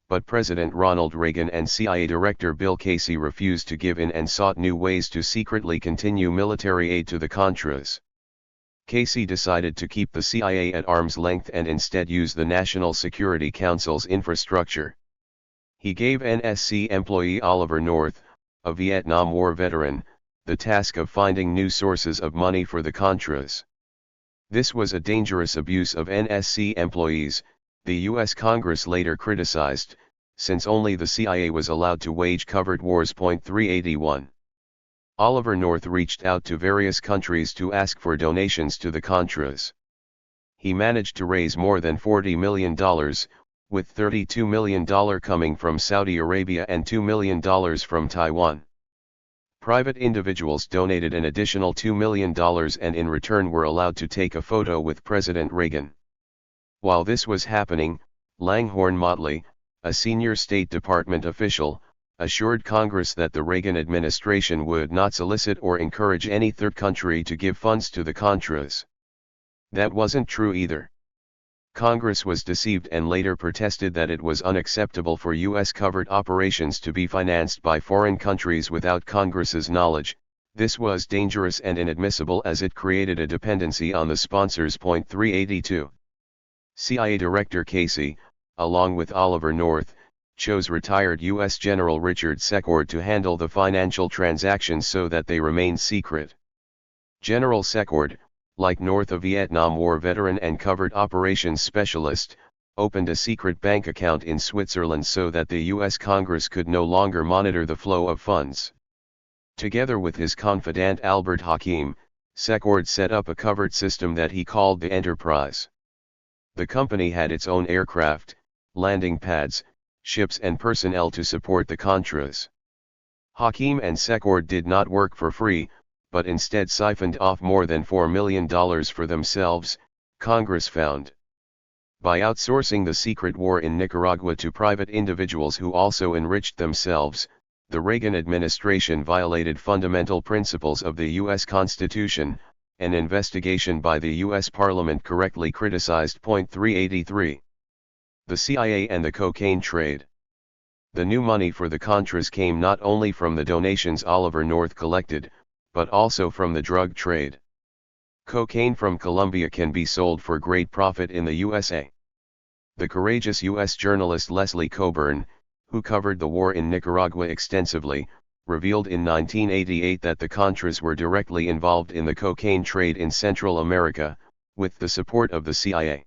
But President Ronald Reagan and CIA Director Bill Casey refused to give in and sought new ways to secretly continue military aid to the Contras. Casey decided to keep the CIA at arm's length and instead use the National Security Council's infrastructure. He gave NSC employee Oliver North, a Vietnam War veteran, the task of finding new sources of money for the Contras. This was a dangerous abuse of NSC employees, the U.S. Congress later criticized, since only the CIA was allowed to wage covert wars. 381. Oliver North reached out to various countries to ask for donations to the Contras. He managed to raise more than $40 million, with $32 million coming from Saudi Arabia and $2 million from Taiwan. Private individuals donated an additional $2 million and in return were allowed to take a photo with President Reagan. While this was happening, Langhorne Motley, a senior State Department official, assured Congress that the Reagan administration would not solicit or encourage any third country to give funds to the Contras. That wasn't true either. Congress was deceived and later protested that it was unacceptable for U.S. covert operations to be financed by foreign countries without Congress's knowledge. This was dangerous and inadmissible as it created a dependency on the sponsors. 382. CIA Director Casey, along with Oliver North, chose retired U.S. General Richard Secord to handle the financial transactions so that they remained secret. General Secord, like North, a Vietnam War veteran and covert operations specialist, opened a secret bank account in Switzerland so that the U.S. Congress could no longer monitor the flow of funds. Together with his confidant Albert Hakim, Secord set up a covert system that he called the Enterprise. The company had its own aircraft, landing pads, ships and personnel to support the Contras. Hakim and Secord did not work for free, but instead siphoned off more than $4 million for themselves, Congress found. By outsourcing the secret war in Nicaragua to private individuals who also enriched themselves, the Reagan administration violated fundamental principles of the U.S. Constitution. An investigation by the U.S. Parliament correctly criticized. 383. The CIA and the cocaine trade. The new money for the Contras came not only from the donations Oliver North collected, but also from the drug trade. Cocaine from Colombia can be sold for great profit in the USA. The courageous U.S. journalist Leslie Coburn, who covered the war in Nicaragua extensively, revealed in 1988 that the Contras were directly involved in the cocaine trade in Central America, with the support of the CIA.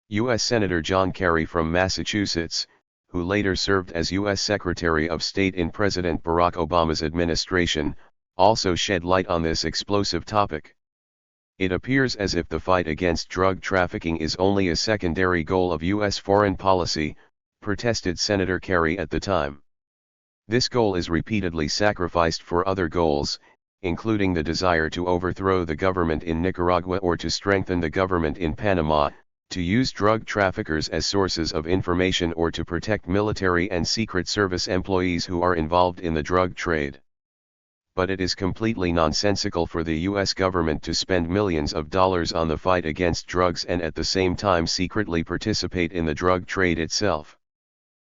U.S. Senator John Kerry from Massachusetts, who later served as U.S. Secretary of State in President Barack Obama's administration, also shed light on this explosive topic. It appears as if the fight against drug trafficking is only a secondary goal of U.S. foreign policy, protested Senator Kerry at the time. This goal is repeatedly sacrificed for other goals, including the desire to overthrow the government in Nicaragua or to strengthen the government in Panama, to use drug traffickers as sources of information or to protect military and Secret Service employees who are involved in the drug trade. But it is completely nonsensical for the U.S. government to spend millions of dollars on the fight against drugs and at the same time secretly participate in the drug trade itself.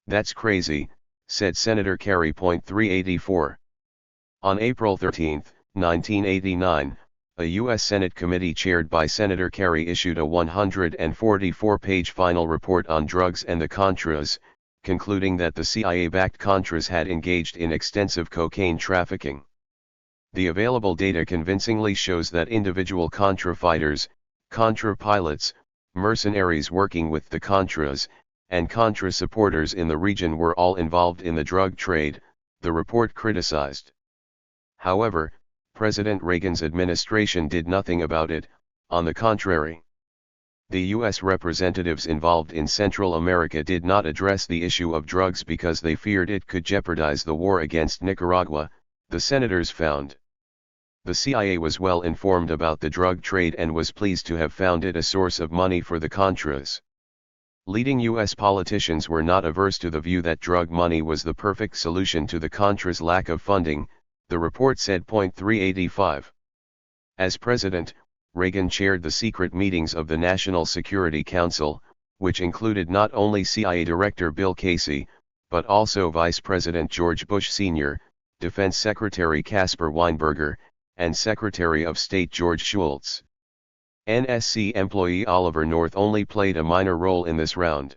That's crazy, said Senator Kerry. 384. On April 13, 1989, a U.S. Senate committee chaired by Senator Kerry issued a 144-page final report on drugs and the Contras, concluding that the CIA-backed Contras had engaged in extensive cocaine trafficking. The available data convincingly shows that individual Contra fighters, Contra pilots, mercenaries working with the Contras, and Contra supporters in the region were all involved in the drug trade, the report criticized. However, President Reagan's administration did nothing about it. On the contrary. The U.S. representatives involved in Central America did not address the issue of drugs because they feared it could jeopardize the war against Nicaragua, the senators found. The CIA was well informed about the drug trade and was pleased to have found it a source of money for the Contras. Leading U.S. politicians were not averse to the view that drug money was the perfect solution to the Contras' lack of funding, the report said. 385. As president, Reagan chaired the secret meetings of the National Security Council, which included not only CIA Director Bill Casey, but also Vice President George Bush Sr., Defense Secretary Caspar Weinberger, and Secretary of State George Shultz. NSC employee Oliver North only played a minor role in this round.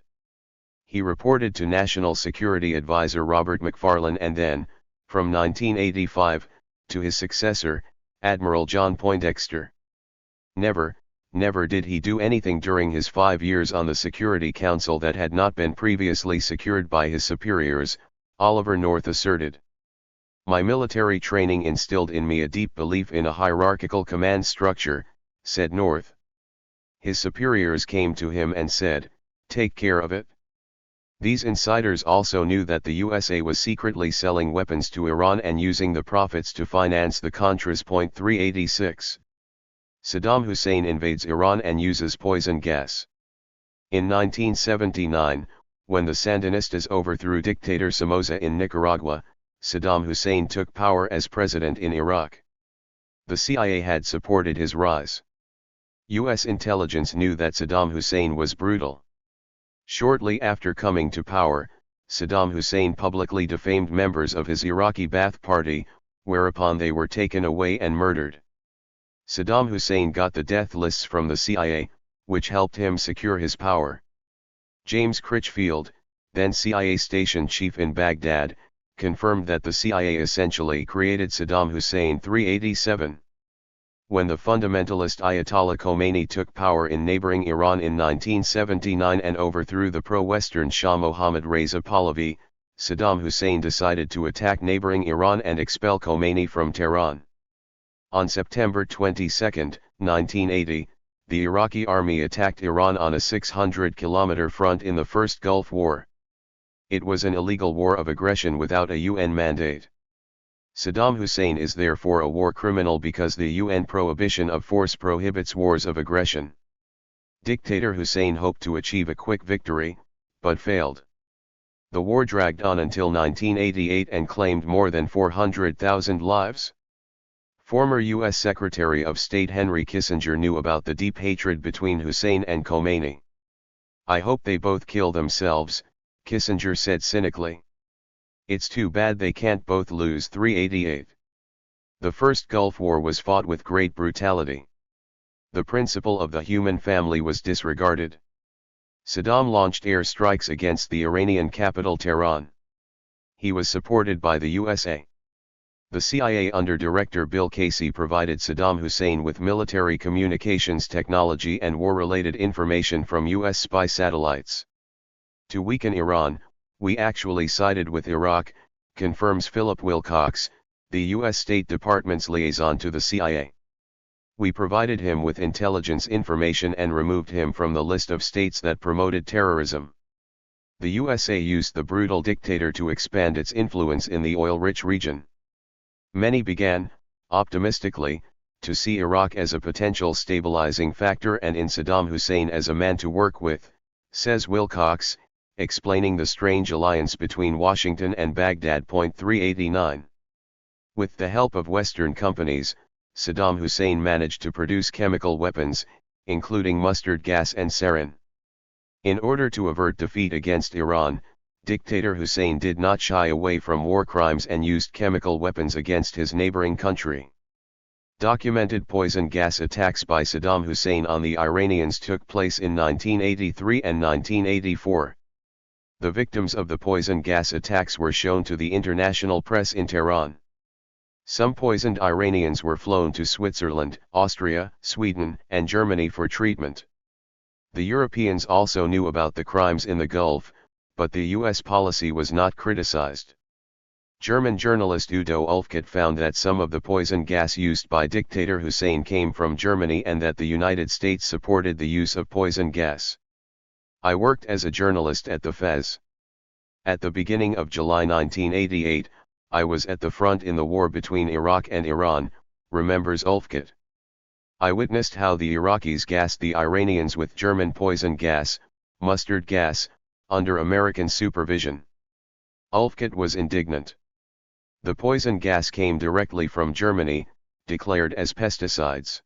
He reported to National Security Advisor Robert McFarlane and then, from 1985, to his successor, Admiral John Poindexter. Never did he do anything during his 5 years on the Security Council that had not been previously secured by his superiors, Oliver North asserted. My military training instilled in me a deep belief in a hierarchical command structure, said North. His superiors came to him and said, take care of it. These insiders also knew that the USA was secretly selling weapons to Iran and using the profits to finance the Contras. 386. Saddam Hussein invades Iran and uses poison gas. In 1979, when the Sandinistas overthrew dictator Somoza in Nicaragua, Saddam Hussein took power as president in Iraq. The CIA had supported his rise. US intelligence knew that Saddam Hussein was brutal. Shortly after coming to power, Saddam Hussein publicly defamed members of his Iraqi Ba'ath Party, whereupon they were taken away and murdered. Saddam Hussein got the death lists from the CIA, which helped him secure his power. James Critchfield, then CIA station chief in Baghdad, confirmed that the CIA essentially created Saddam Hussein 387. When the fundamentalist Ayatollah Khomeini took power in neighboring Iran in 1979 and overthrew the pro-Western Shah Mohammad Reza Pahlavi, Saddam Hussein decided to attack neighboring Iran and expel Khomeini from Tehran. On September 22, 1980, the Iraqi army attacked Iran on a 600-kilometer front in the First Gulf War. It was an illegal war of aggression without a UN mandate. Saddam Hussein is therefore a war criminal because the UN prohibition of force prohibits wars of aggression. Dictator Hussein hoped to achieve a quick victory, but failed. The war dragged on until 1988 and claimed more than 400,000 lives. Former U.S. Secretary of State Henry Kissinger knew about the deep hatred between Hussein and Khomeini. "I hope they both kill themselves," Kissinger said cynically. "It's too bad they can't both lose." 388. The First Gulf War was fought with great brutality. The principle of the human family was disregarded. Saddam launched air strikes against the Iranian capital Tehran. He was supported by the USA. The CIA under Director Bill Casey provided Saddam Hussein with military communications technology and war-related information from US spy satellites. To weaken Iran, we actually sided with Iraq, confirms Philip Wilcox, the U.S. State Department's liaison to the CIA. We provided him with intelligence information and removed him from the list of states that promoted terrorism. The USA used the brutal dictator to expand its influence in the oil-rich region. Many began, optimistically, to see Iraq as a potential stabilizing factor and in Saddam Hussein as a man to work with, says Wilcox, explaining the strange alliance between Washington and Baghdad. 389. With the help of Western companies, Saddam Hussein managed to produce chemical weapons, including mustard gas and sarin. In order to avert defeat against Iran, dictator Hussein did not shy away from war crimes and used chemical weapons against his neighboring country. Documented poison gas attacks by Saddam Hussein on the Iranians took place in 1983 and 1984. The victims of the poison gas attacks were shown to the international press in Tehran. Some poisoned Iranians were flown to Switzerland, Austria, Sweden, and Germany for treatment. The Europeans also knew about the crimes in the Gulf, but the US policy was not criticized. German journalist Udo Ulfkett found that some of the poison gas used by dictator Hussein came from Germany and that the United States supported the use of poison gas. "I worked as a journalist at the Fez. At the beginning of July 1988, I was at the front in the war between Iraq and Iran," remembers Ulfkett. "I witnessed how the Iraqis gassed the Iranians with German poison gas, mustard gas, under American supervision." Ulfkett was indignant. "The poison gas came directly from Germany, declared as pesticides."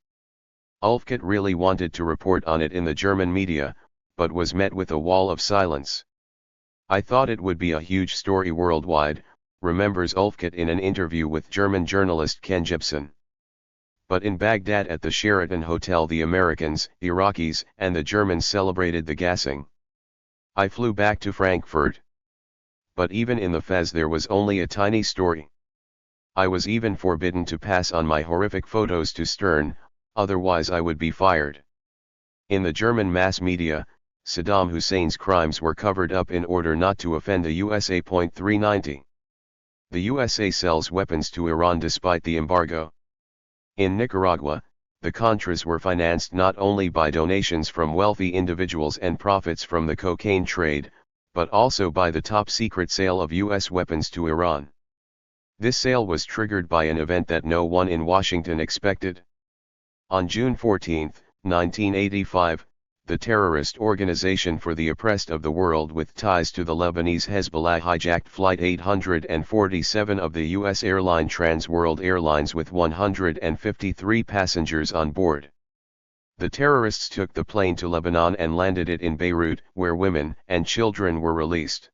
Ulfkett really wanted to report on it in the German media, but was met with a wall of silence. "I thought it would be a huge story worldwide," remembers Ulfkett in an interview with German journalist Ken Jebsen. But in Baghdad at the Sheraton Hotel the Americans, Iraqis, and the Germans celebrated the gassing. "I flew back to Frankfurt. But even in the Fez there was only a tiny story. I was even forbidden to pass on my horrific photos to Stern, otherwise I would be fired." In the German mass media, Saddam Hussein's crimes were covered up in order not to offend the USA. 390. The USA sells weapons to Iran despite the embargo. In Nicaragua, the Contras were financed not only by donations from wealthy individuals and profits from the cocaine trade, but also by the top-secret sale of U.S. weapons to Iran. This sale was triggered by an event that no one in Washington expected. On June 14, 1985, the terrorist Organization for the Oppressed of the World with ties to the Lebanese Hezbollah hijacked Flight 847 of the U.S. airline Trans World Airlines with 153 passengers on board. The terrorists took the plane to Lebanon and landed it in Beirut, where women and children were released.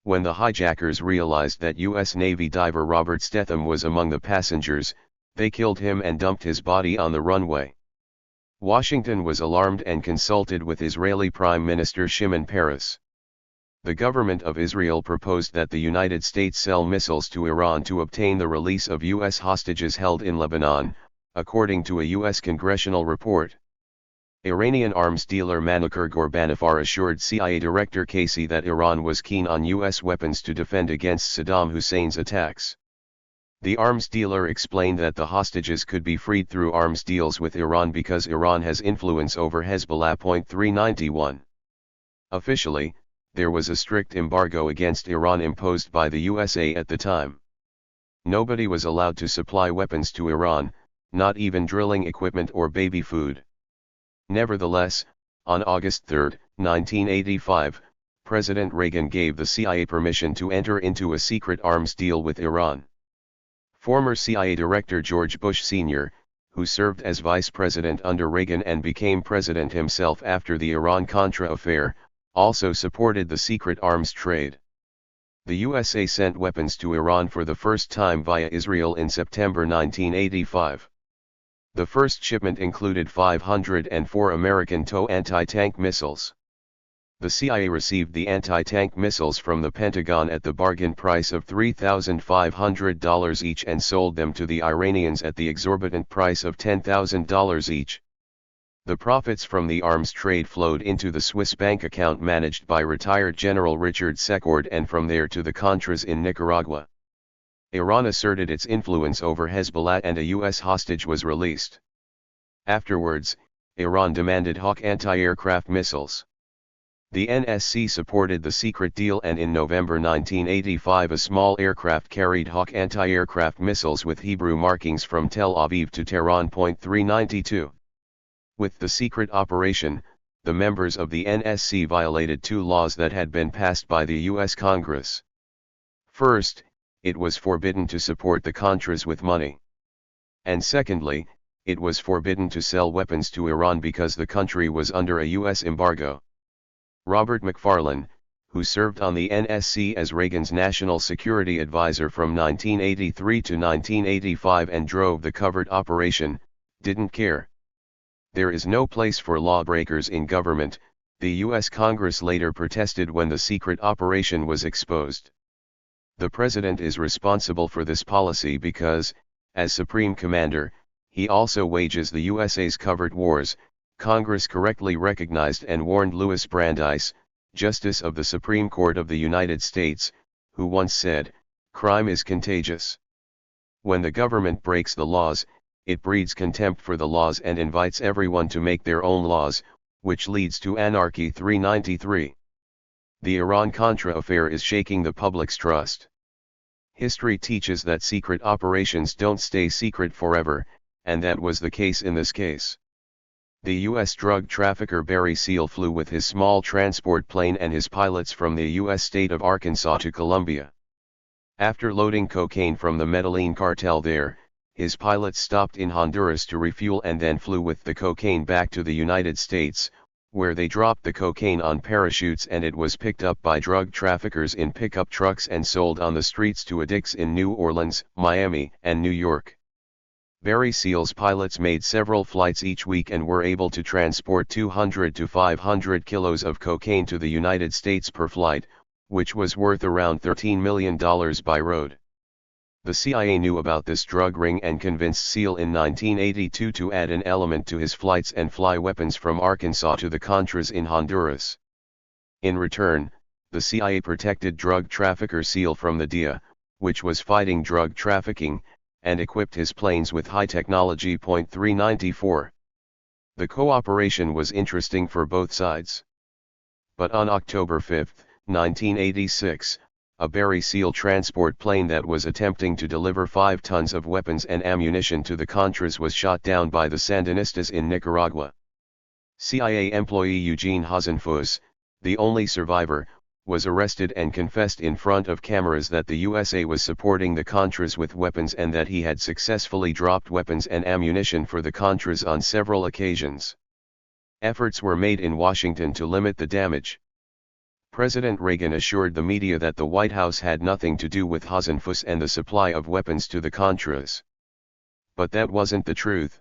When the hijackers realized that U.S. Navy diver Robert Stetham was among the passengers, they killed him and dumped his body on the runway. Washington was alarmed and consulted with Israeli Prime Minister Shimon Peres. The government of Israel proposed that the United States sell missiles to Iran to obtain the release of U.S. hostages held in Lebanon, according to a U.S. congressional report. Iranian arms dealer Manukur Ghorbanifar assured CIA Director Casey that Iran was keen on U.S. weapons to defend against Saddam Hussein's attacks. The arms dealer explained that the hostages could be freed through arms deals with Iran because Iran has influence over Hezbollah. 391. Officially, there was a strict embargo against Iran imposed by the USA at the time. Nobody was allowed to supply weapons to Iran, not even drilling equipment or baby food. Nevertheless, on August 3, 1985, President Reagan gave the CIA permission to enter into a secret arms deal with Iran. Former CIA Director George Bush Sr., who served as vice president under Reagan and became president himself after the Iran-Contra affair, also supported the secret arms trade. The USA sent weapons to Iran for the first time via Israel in September 1985. The first shipment included 504 American TOW anti-tank missiles. The CIA received the anti-tank missiles from the Pentagon at the bargain price of $3,500 each and sold them to the Iranians at the exorbitant price of $10,000 each. The profits from the arms trade flowed into the Swiss bank account managed by retired General Richard Secord and from there to the Contras in Nicaragua. Iran asserted its influence over Hezbollah and a U.S. hostage was released. Afterwards, Iran demanded Hawk anti-aircraft missiles. The NSC supported the secret deal and in November 1985 a small aircraft carried Hawk anti-aircraft missiles with Hebrew markings from Tel Aviv to Tehran. 392. With the secret operation, the members of the NSC violated two laws that had been passed by the U.S. Congress. First, it was forbidden to support the Contras with money. And secondly, it was forbidden to sell weapons to Iran because the country was under a U.S. embargo. Robert McFarlane, who served on the NSC as Reagan's national security advisor from 1983 to 1985 and drove the covert operation, didn't care. There is no place for lawbreakers in government, the U.S. Congress later protested when the secret operation was exposed. The President is responsible for this policy because, as Supreme Commander, he also wages the USA's covert wars, Congress correctly recognized and warned Louis Brandeis, Justice of the Supreme Court of the United States, who once said, "Crime is contagious. When the government breaks the laws, it breeds contempt for the laws and invites everyone to make their own laws, which leads to anarchy." 393. The Iran-Contra affair is shaking the public's trust. History teaches that secret operations don't stay secret forever, and that was the case in this case. The U.S. drug trafficker Barry Seal flew with his small transport plane and his pilots from the U.S. state of Arkansas to Colombia. After loading cocaine from the Medellin cartel there, his pilots stopped in Honduras to refuel and then flew with the cocaine back to the United States, where they dropped the cocaine on parachutes and it was picked up by drug traffickers in pickup trucks and sold on the streets to addicts in New Orleans, Miami, and New York. Barry Seal's pilots made several flights each week and were able to transport 200 to 500 kilos of cocaine to the United States per flight, which was worth around $13 million by road. The CIA knew about this drug ring and convinced Seal in 1982 to add an element to his flights and fly weapons from Arkansas to the Contras in Honduras. In return, the CIA protected drug trafficker Seal from the DEA, which was fighting drug trafficking, and equipped his planes with high technology. 394. The cooperation was interesting for both sides. But on October 5, 1986, a Barry Seal transport plane that was attempting to deliver 5 tons of weapons and ammunition to the Contras was shot down by the Sandinistas in Nicaragua. CIA employee Eugene Hasenfuss, the only survivor, was arrested and confessed in front of cameras that the USA was supporting the Contras with weapons and that he had successfully dropped weapons and ammunition for the Contras on several occasions. Efforts were made in Washington to limit the damage. President Reagan assured the media that the White House had nothing to do with Hasenfuss and the supply of weapons to the Contras. But that wasn't the truth.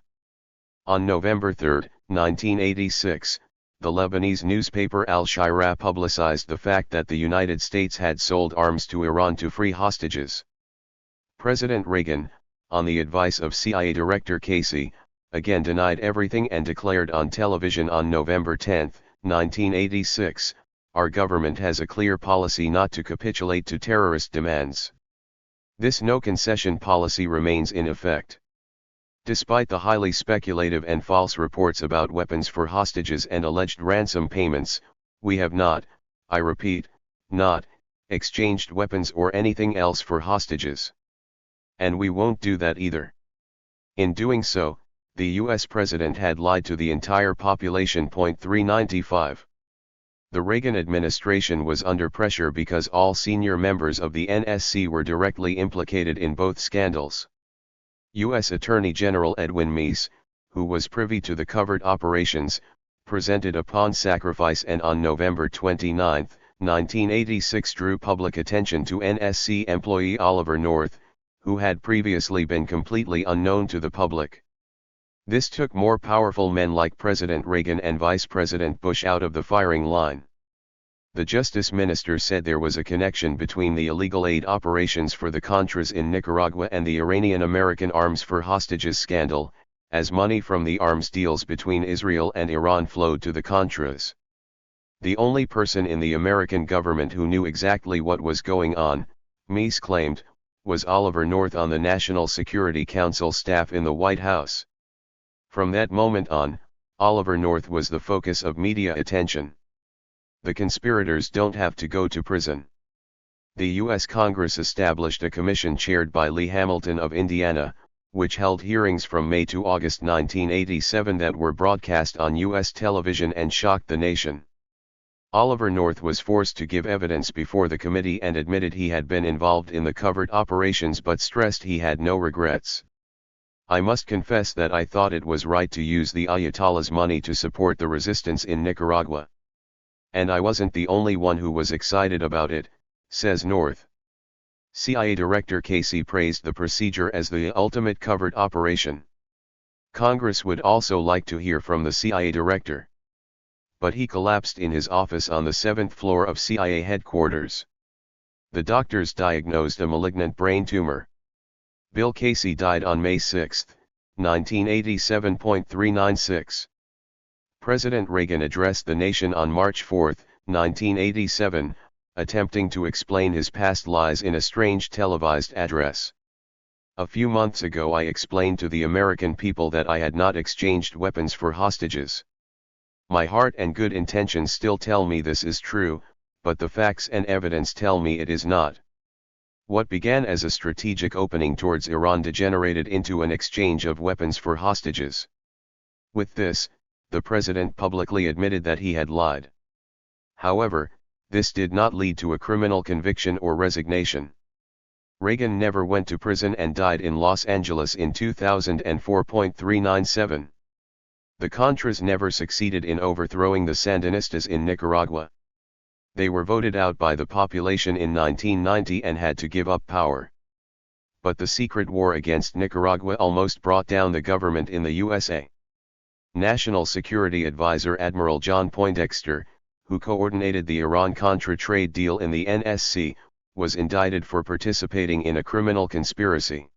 On November 3, 1986, the Lebanese newspaper Al-Shira publicized the fact that the United States had sold arms to Iran to free hostages. President Reagan, on the advice of CIA Director Casey, again denied everything and declared on television on November 10, 1986, "Our government has a clear policy not to capitulate to terrorist demands." This no-concession policy remains in effect. Despite the highly speculative and false reports about weapons for hostages and alleged ransom payments, we have not, I repeat, not, exchanged weapons or anything else for hostages. And we won't do that either. In doing so, the US president had lied to the entire population. 395. The Reagan administration was under pressure because all senior members of the NSC were directly implicated in both scandals. U.S. Attorney General Edwin Meese, who was privy to the covert operations, presented a pawn sacrifice and on November 29, 1986 drew public attention to NSC employee Oliver North, who had previously been completely unknown to the public. This took more powerful men like President Reagan and Vice President Bush out of the firing line. The Justice Minister said there was a connection between the illegal aid operations for the Contras in Nicaragua and the Iranian-American arms for hostages scandal, as money from the arms deals between Israel and Iran flowed to the Contras. The only person in the American government who knew exactly what was going on, Meese claimed, was Oliver North on the National Security Council staff in the White House. From that moment on, Oliver North was the focus of media attention. The conspirators don't have to go to prison. The U.S. Congress established a commission chaired by Lee Hamilton of Indiana, which held hearings from May to August 1987 that were broadcast on U.S. television and shocked the nation. Oliver North was forced to give evidence before the committee and admitted he had been involved in the covert operations but stressed he had no regrets. "I must confess that I thought it was right to use the Ayatollah's money to support the resistance in Nicaragua. And I wasn't the only one who was excited about it," says North. CIA Director Casey praised the procedure as the ultimate covert operation. Congress would also like to hear from the CIA Director. But he collapsed in his office on the 7th floor of CIA headquarters. The doctors diagnosed a malignant brain tumor. Bill Casey died on May 6, 1987. 396. President Reagan addressed the nation on March 4, 1987, attempting to explain his past lies in a strange televised address. "A few months ago I explained to the American people that I had not exchanged weapons for hostages. My heart and good intentions still tell me this is true, but the facts and evidence tell me it is not." What began as a strategic opening towards Iran degenerated into an exchange of weapons for hostages. With this, the president publicly admitted that he had lied. However, this did not lead to a criminal conviction or resignation. Reagan never went to prison and died in Los Angeles in 2004. 397. The Contras never succeeded in overthrowing the Sandinistas in Nicaragua. They were voted out by the population in 1990 and had to give up power. But the secret war against Nicaragua almost brought down the government in the USA. National Security Advisor Admiral John Poindexter, who coordinated the Iran-Contra trade deal in the NSC, was indicted for participating in a criminal conspiracy.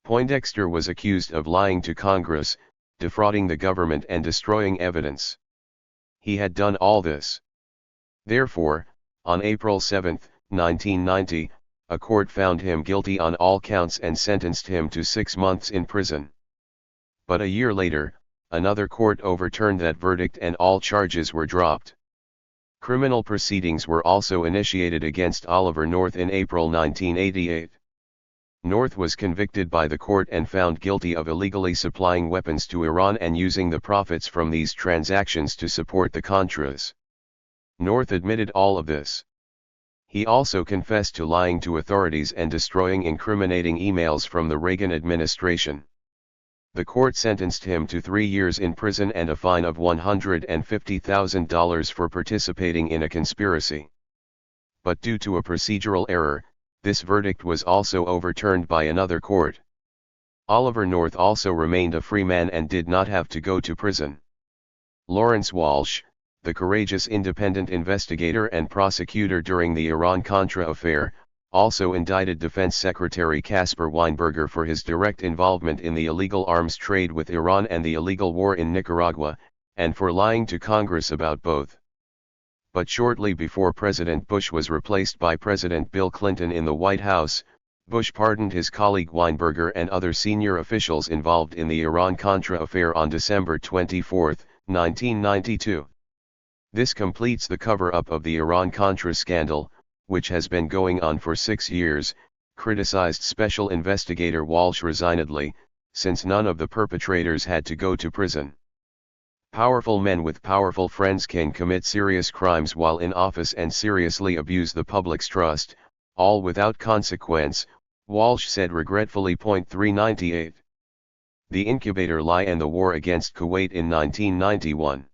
Poindexter was accused of lying to Congress, defrauding the government and destroying evidence. He had done all this. Therefore, on April 7, 1990, a court found him guilty on all counts and sentenced him to 6 months in prison. But a year later, another court overturned that verdict and all charges were dropped. Criminal proceedings were also initiated against Oliver North in April 1988. North was convicted by the court and found guilty of illegally supplying weapons to Iran and using the profits from these transactions to support the Contras. North admitted all of this. He also confessed to lying to authorities and destroying incriminating emails from the Reagan administration. The court sentenced him to 3 years in prison and a fine of $150,000 for participating in a conspiracy. But due to a procedural error, this verdict was also overturned by another court. Oliver North also remained a free man and did not have to go to prison. Lawrence Walsh, the courageous independent investigator and prosecutor during the Iran-Contra affair, also indicted Defense Secretary Caspar Weinberger for his direct involvement in the illegal arms trade with Iran and the illegal war in Nicaragua, and for lying to Congress about both. But shortly before President Bush was replaced by President Bill Clinton in the White House, Bush pardoned his colleague Weinberger and other senior officials involved in the Iran-Contra affair on December 24, 1992. This completes the cover-up of the Iran-Contra scandal, which has been going on for 6 years, criticized Special Investigator Walsh resignedly, since none of the perpetrators had to go to prison. Powerful men with powerful friends can commit serious crimes while in office and seriously abuse the public's trust, all without consequence, Walsh said regretfully. 398. The Incubator Lie and the War Against Kuwait in 1991.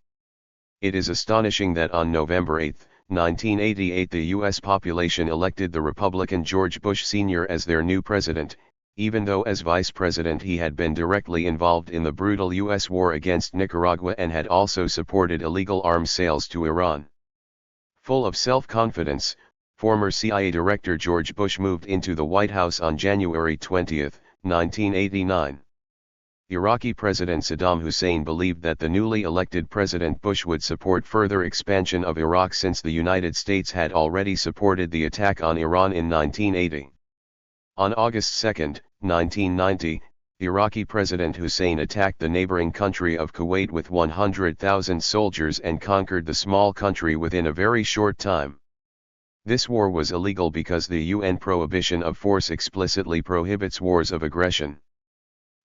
It is astonishing that on November 8, 1988 the U.S. population elected the Republican George Bush Sr. as their new president, even though as vice president he had been directly involved in the brutal U.S. war against Nicaragua and had also supported illegal arms sales to Iran. Full of self-confidence, former CIA Director George Bush moved into the White House on January 20, 1989. Iraqi President Saddam Hussein believed that the newly elected President Bush would support further expansion of Iraq since the United States had already supported the attack on Iran in 1980. On August 2, 1990, Iraqi President Hussein attacked the neighboring country of Kuwait with 100,000 soldiers and conquered the small country within a very short time. This war was illegal because the UN prohibition of force explicitly prohibits wars of aggression.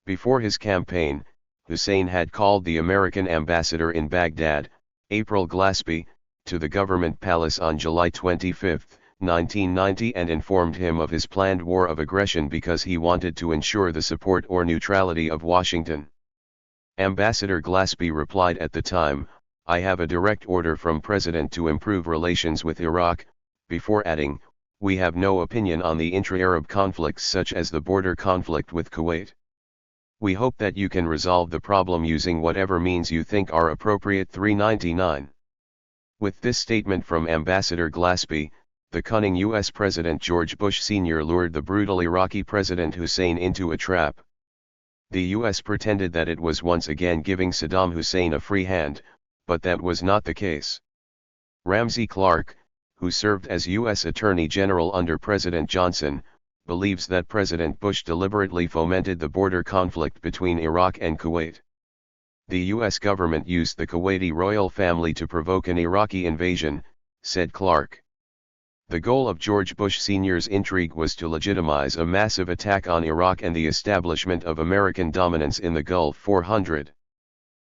Before his campaign, Hussein had called the American ambassador in Baghdad, April Glaspie, to the government palace on July 25, 1990 and informed him of his planned war of aggression because he wanted to ensure the support or neutrality of Washington. Ambassador Glaspie replied at the time, "I have a direct order from President to improve relations with Iraq," before adding, "We have no opinion on the intra-Arab conflicts such as the border conflict with Kuwait. We hope that you can resolve the problem using whatever means you think are appropriate." 399. With this statement from Ambassador Glaspie, the cunning U.S. President George Bush Sr. lured the brutal Iraqi President Hussein into a trap. The U.S. pretended that it was once again giving Saddam Hussein a free hand, but that was not the case. Ramsey Clark, who served as U.S. Attorney General under President Johnson, believes that President Bush deliberately fomented the border conflict between Iraq and Kuwait. The U.S. government used the Kuwaiti royal family to provoke an Iraqi invasion, said Clark. The goal of George Bush Sr.'s intrigue was to legitimize a massive attack on Iraq and the establishment of American dominance in the Gulf 400.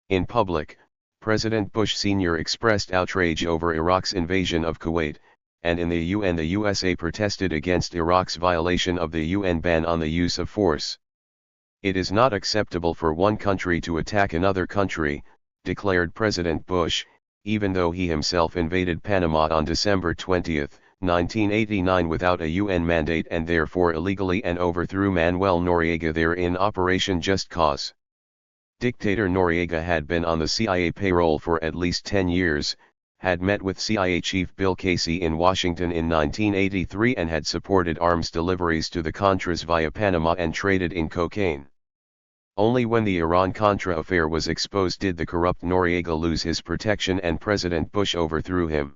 In public, President Bush Sr. expressed outrage over Iraq's invasion of Kuwait, and in the UN the USA protested against Iraq's violation of the UN ban on the use of force. "It is not acceptable for one country to attack another country," declared President Bush, even though he himself invaded Panama on December 20, 1989 without a UN mandate and therefore illegally and overthrew Manuel Noriega there in Operation Just Cause. Dictator Noriega had been on the CIA payroll for at least 10 years, had met with CIA Chief Bill Casey in Washington in 1983 and had supported arms deliveries to the Contras via Panama and traded in cocaine. Only when the Iran-Contra affair was exposed did the corrupt Noriega lose his protection and President Bush overthrew him.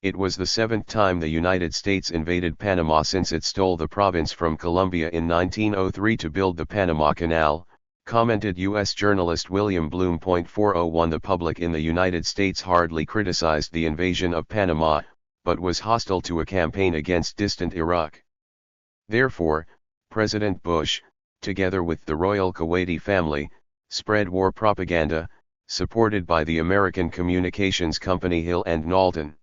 It was the 7th time the United States invaded Panama since it stole the province from Colombia in 1903 to build the Panama Canal, commented U.S. journalist William Bloom. 401 The public in the United States hardly criticized the invasion of Panama, but was hostile to a campaign against distant Iraq. Therefore, President Bush, together with the royal Kuwaiti family, spread war propaganda, supported by the American communications company Hill and Knowlton.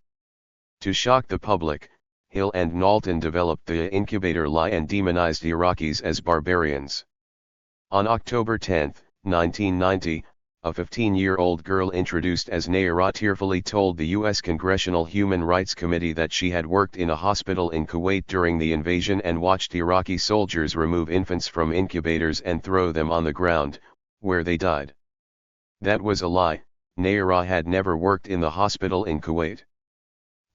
To shock the public, Hill and Knowlton developed the incubator lie and demonized Iraqis as barbarians. On October 10, 1990, a 15-year-old girl introduced as Nayara tearfully told the U.S. Congressional Human Rights Committee that she had worked in a hospital in Kuwait during the invasion and watched Iraqi soldiers remove infants from incubators and throw them on the ground, where they died. That was a lie. Nayara had never worked in the hospital in Kuwait.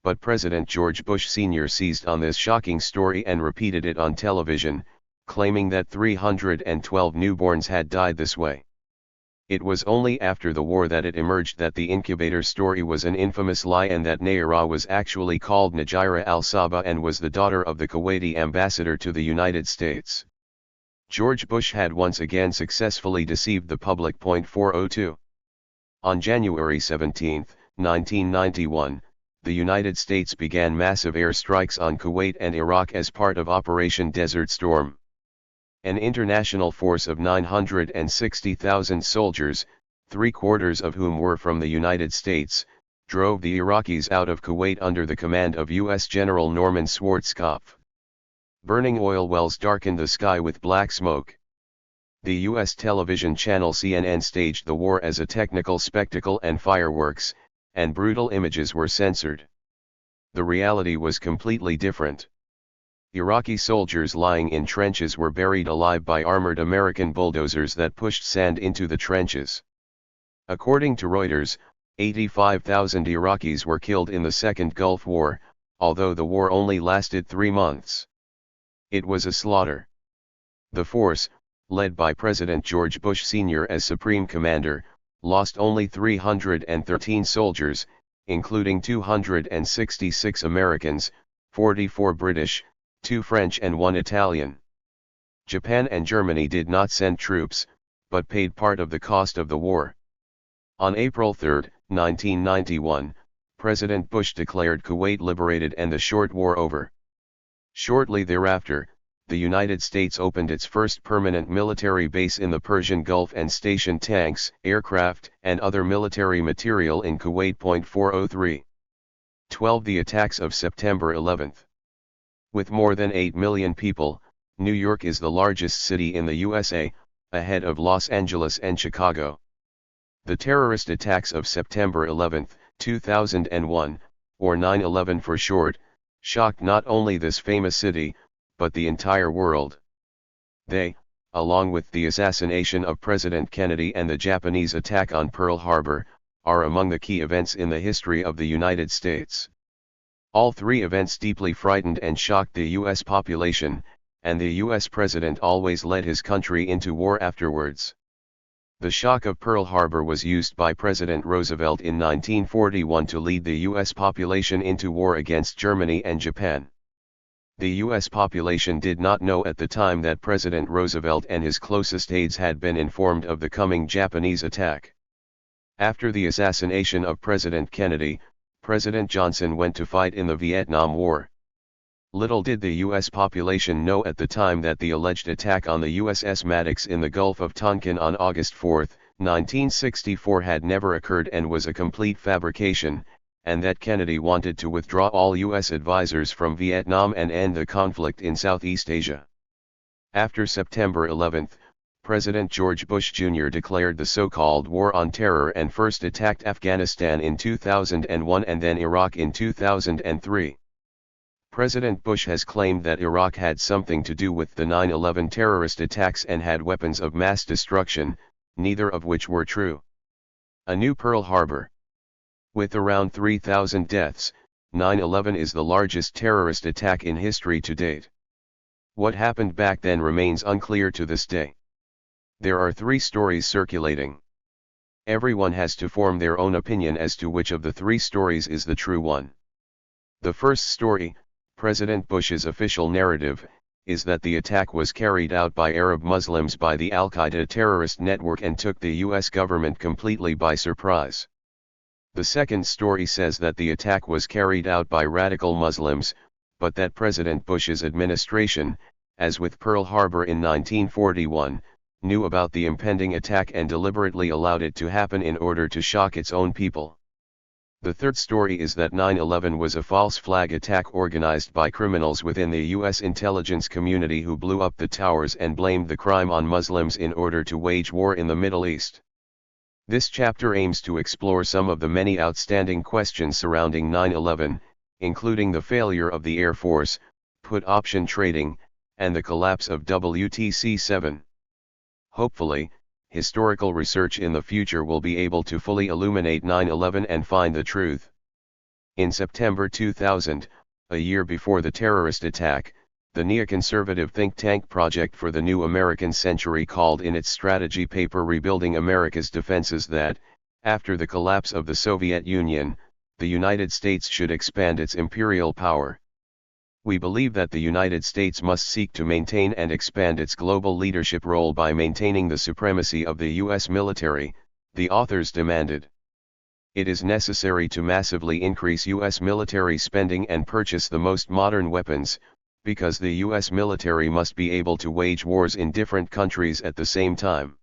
But President George Bush Sr. seized on this shocking story and repeated it on television, claiming that 312 newborns had died this way. It was only after the war that it emerged that the incubator story was an infamous lie and that Nayara was actually called Najira al-Saba and was the daughter of the Kuwaiti ambassador to the United States. George Bush had once again successfully deceived the public. 402. On January 17, 1991, the United States began massive airstrikes on Kuwait and Iraq as part of Operation Desert Storm. An international force of 960,000 soldiers, three-quarters of whom were from the United States, drove the Iraqis out of Kuwait under the command of U.S. General Norman Schwarzkopf. Burning oil wells darkened the sky with black smoke. The U.S. television channel CNN staged the war as a technical spectacle and fireworks, and brutal images were censored. The reality was completely different. Iraqi soldiers lying in trenches were buried alive by armored American bulldozers that pushed sand into the trenches. According to Reuters, 85,000 Iraqis were killed in the Second Gulf War, although the war only lasted 3 months. It was a slaughter. The force, led by President George Bush Sr. as Supreme Commander, lost only 313 soldiers, including 266 Americans, 44 British, 2 French and 1 Italian. Japan and Germany did not send troops, but paid part of the cost of the war. On April 3, 1991, President Bush declared Kuwait liberated and the short war over. Shortly thereafter, the United States opened its first permanent military base in the Persian Gulf and stationed tanks, aircraft, and other military material in Kuwait. 403. 12. The attacks of September 11. With more than 8 million people, New York is the largest city in the USA, ahead of Los Angeles and Chicago. The terrorist attacks of September 11, 2001, or 9/11 for short, shocked not only this famous city, but the entire world. They, along with the assassination of President Kennedy and the Japanese attack on Pearl Harbor, are among the key events in the history of the United States. All three events deeply frightened and shocked the U.S. population, and the U.S. president always led his country into war afterwards. The shock of Pearl Harbor was used by President Roosevelt in 1941 to lead the U.S. population into war against Germany and Japan. The U.S. population did not know at the time that President Roosevelt and his closest aides had been informed of the coming Japanese attack. After the assassination of President Kennedy, President Johnson went to fight in the Vietnam War. Little did the U.S. population know at the time that the alleged attack on the USS Maddox in the Gulf of Tonkin on August 4, 1964 had never occurred and was a complete fabrication, and that Kennedy wanted to withdraw all U.S. advisors from Vietnam and end the conflict in Southeast Asia. After September 11, President George Bush Jr. declared the so-called War on Terror and first attacked Afghanistan in 2001 and then Iraq in 2003. President Bush has claimed that Iraq had something to do with the 9/11 terrorist attacks and had weapons of mass destruction, neither of which were true. A new Pearl Harbor. With around 3,000 deaths, 9/11 is the largest terrorist attack in history to date. What happened back then remains unclear to this day. There are 3 stories circulating. Everyone has to form their own opinion as to which of the 3 stories is the true one. The first story, President Bush's official narrative, is that the attack was carried out by Arab Muslims by the Al-Qaeda terrorist network and took the U.S. government completely by surprise. The second story says that the attack was carried out by radical Muslims, but that President Bush's administration, as with Pearl Harbor in 1941, knew about the impending attack and deliberately allowed it to happen in order to shock its own people. The third story is that 9/11 was a false flag attack organized by criminals within the U.S. intelligence community who blew up the towers and blamed the crime on Muslims in order to wage war in the Middle East. This chapter aims to explore some of the many outstanding questions surrounding 9/11, including the failure of the Air Force, put option trading, and the collapse of WTC-7. Hopefully, historical research in the future will be able to fully illuminate 9/11 and find the truth. In September 2000, a year before the terrorist attack, the neoconservative think tank Project for the New American Century called in its strategy paper Rebuilding America's Defenses that, after the collapse of the Soviet Union, the United States should expand its imperial power. We believe that the United States must seek to maintain and expand its global leadership role by maintaining the supremacy of the U.S. military, the authors demanded. It is necessary to massively increase U.S. military spending and purchase the most modern weapons, because the U.S. military must be able to wage wars in different countries at the same time.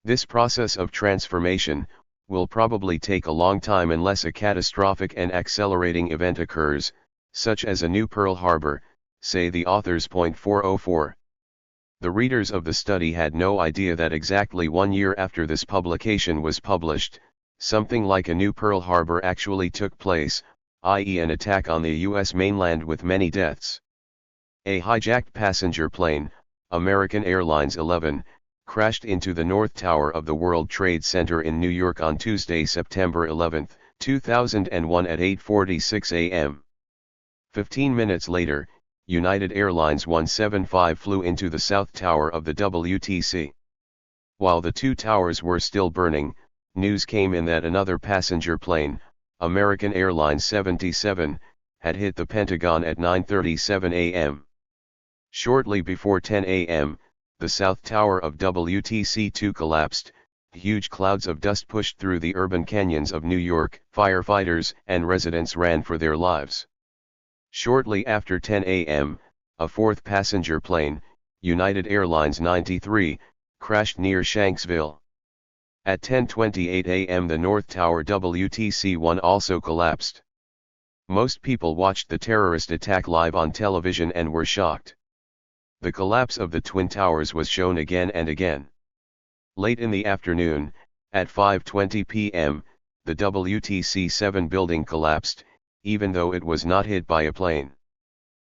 This process of transformation will probably take a long time unless a catastrophic and accelerating event occurs, such as a new Pearl Harbor, say the authors. 404. The readers of the study had no idea that exactly 1 year after this publication was published, something like a new Pearl Harbor actually took place, i.e. an attack on the U.S. mainland with many deaths. A hijacked passenger plane, American Airlines 11, crashed into the North Tower of the World Trade Center in New York on Tuesday, September 11, 2001 at 8:46 a.m. 15 minutes later, United Airlines 175 flew into the South Tower of the WTC. While the two towers were still burning, news came in that another passenger plane, American Airlines 77, had hit the Pentagon at 9:37 a.m. Shortly before 10 a.m., the South Tower of WTC-2 collapsed, huge clouds of dust pushed through the urban canyons of New York, firefighters and residents ran for their lives. Shortly after 10 a.m., a fourth passenger plane, United Airlines 93, crashed near Shanksville. At 10:28 a.m. the North Tower WTC-1 also collapsed. Most people watched the terrorist attack live on television and were shocked. The collapse of the Twin Towers was shown again and again. Late in the afternoon, at 5:20 p.m., the WTC-7 building collapsed, even though it was not hit by a plane.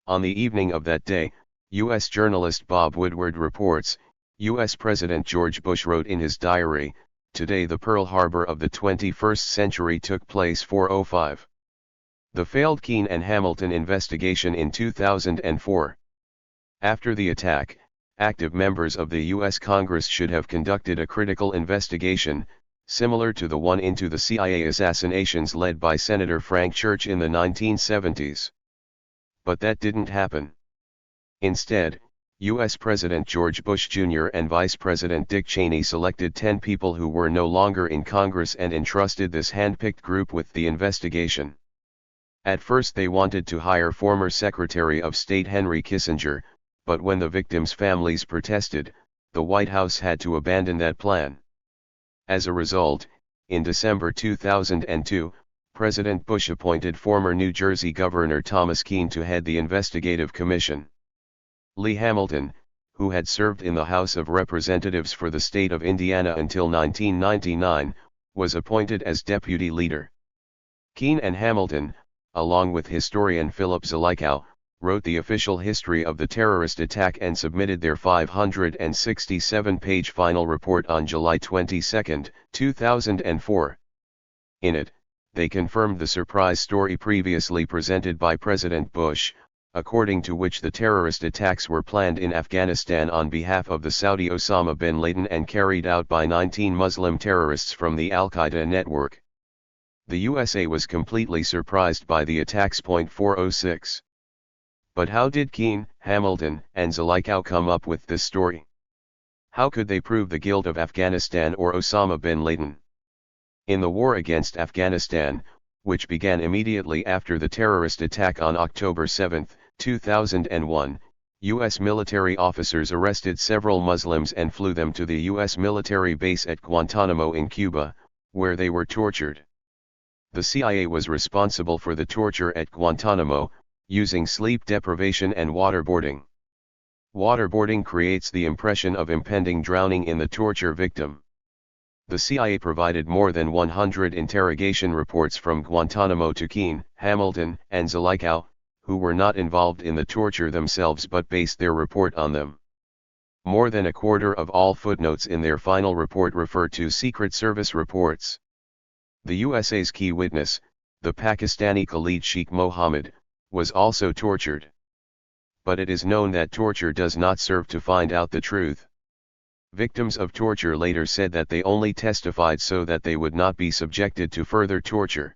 On the evening of that day, U.S. journalist Bob Woodward reports, U.S. President George Bush wrote in his diary, "Today the Pearl Harbor of the 21st century took place 4:05. The failed Keene and Hamilton investigation in 2004. After the attack, active members of the U.S. Congress should have conducted a critical investigation, similar to the one into the CIA assassinations led by Senator Frank Church in the 1970s. But that didn't happen. Instead, U.S. President George Bush Jr. and Vice President Dick Cheney selected 10 people who were no longer in Congress and entrusted this hand-picked group with the investigation. At first they wanted to hire former Secretary of State Henry Kissinger, but when the victims' families protested, the White House had to abandon that plan. As a result, in December 2002, President Bush appointed former New Jersey Governor Thomas Kean to head the investigative commission. Lee Hamilton, who had served in the House of Representatives for the state of Indiana until 1999, was appointed as deputy leader. Kean and Hamilton, along with historian Philip Zelikow, wrote the official history of the terrorist attack and submitted their 567-page final report on July 22, 2004. In it, they confirmed the surprise story previously presented by President Bush, according to which the terrorist attacks were planned in Afghanistan on behalf of the Saudi Osama bin Laden and carried out by 19 Muslim terrorists from the Al-Qaeda network. The USA was completely surprised by the attacks. 406. But how did Kean, Hamilton, and Zelikow come up with this story? How could they prove the guilt of Afghanistan or Osama bin Laden? In the war against Afghanistan, which began immediately after the terrorist attack on October 7, 2001, U.S. military officers arrested several Muslims and flew them to the U.S. military base at Guantanamo in Cuba, where they were tortured. The CIA was responsible for the torture at Guantanamo, using sleep deprivation and waterboarding. Waterboarding creates the impression of impending drowning in the torture victim. The CIA provided more than 100 interrogation reports from Guantanamo to Keene, Hamilton, and Zwickau, who were not involved in the torture themselves but based their report on them. More than a quarter of all footnotes in their final report refer to Secret Service reports. The USA's key witness, the Pakistani Khalid Sheikh Mohammed, was also tortured. But it is known that torture does not serve to find out the truth. Victims of torture later said that they only testified so that they would not be subjected to further torture.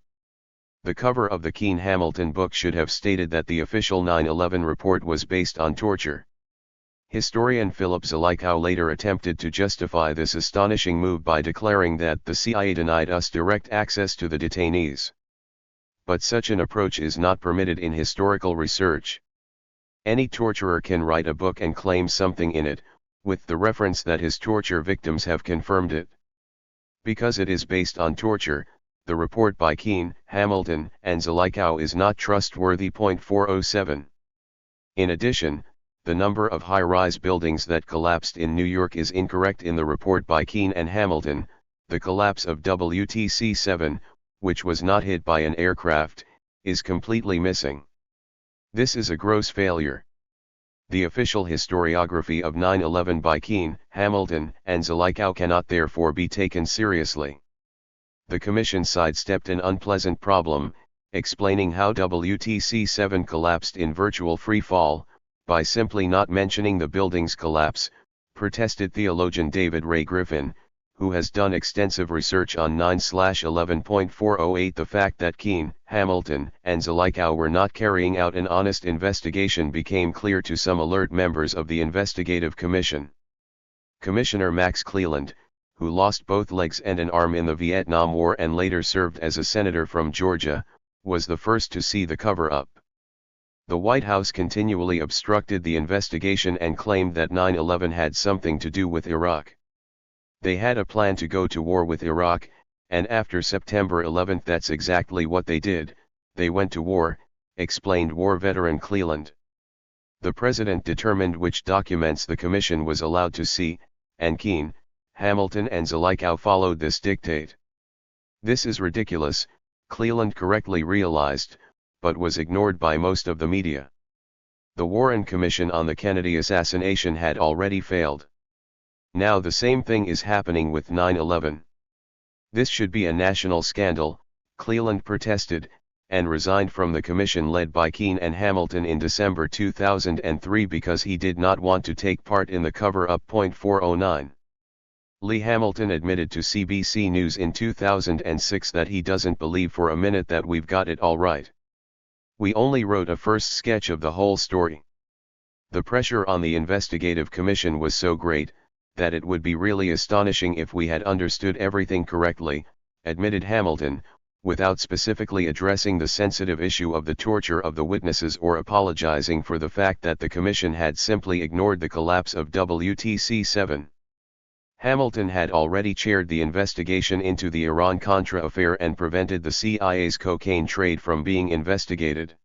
The cover of the Keene Hamilton book should have stated that the official 9/11 report was based on torture. Historian Philip Zwickau later attempted to justify this astonishing move by declaring that the CIA denied us direct access to the detainees. But such an approach is not permitted in historical research. Any torturer can write a book and claim something in it, with the reference that his torture victims have confirmed it. Because it is based on torture, the report by Keene, Hamilton, and Zwickau is not trustworthy. 407. In addition, the number of high-rise buildings that collapsed in New York is incorrect in the report by Keene and Hamilton. The collapse of WTC-7, which was not hit by an aircraft, is completely missing. This is a gross failure. The official historiography of 9/11 by Keene, Hamilton, and Zwickau cannot therefore be taken seriously. The Commission sidestepped an unpleasant problem, explaining how WTC-7 collapsed in virtual free fall, by simply not mentioning the building's collapse, protested theologian David Ray Griffin, who has done extensive research on 9/11.408. The fact that Keene, Hamilton, and Zwickau were not carrying out an honest investigation became clear to some alert members of the Investigative Commission. Commissioner Max Cleland, who lost both legs and an arm in the Vietnam War and later served as a senator from Georgia, was the first to see the cover-up. The White House continually obstructed the investigation and claimed that 9/11 had something to do with Iraq. They had a plan to go to war with Iraq, and after September 11 that's exactly what they did. They went to war, explained war veteran Cleland. The president determined which documents the commission was allowed to see, and Keene, Hamilton and Zwickau followed this dictate. This is ridiculous, Cleland correctly realized, but was ignored by most of the media. The Warren Commission on the Kennedy assassination had already failed. Now the same thing is happening with 9/11. This should be a national scandal, Cleland protested, and resigned from the commission led by Keene and Hamilton in December 2003 because he did not want to take part in the cover-up. 409. Lee Hamilton admitted to CBC News in 2006 that he doesn't believe for a minute that we've got it all right. We only wrote a first sketch of the whole story. The pressure on the investigative commission was so great, that it would be really astonishing if we had understood everything correctly, admitted Hamilton, without specifically addressing the sensitive issue of the torture of the witnesses or apologizing for the fact that the commission had simply ignored the collapse of WTC-7. Hamilton had already chaired the investigation into the Iran-Contra affair and prevented the CIA's cocaine trade from being investigated.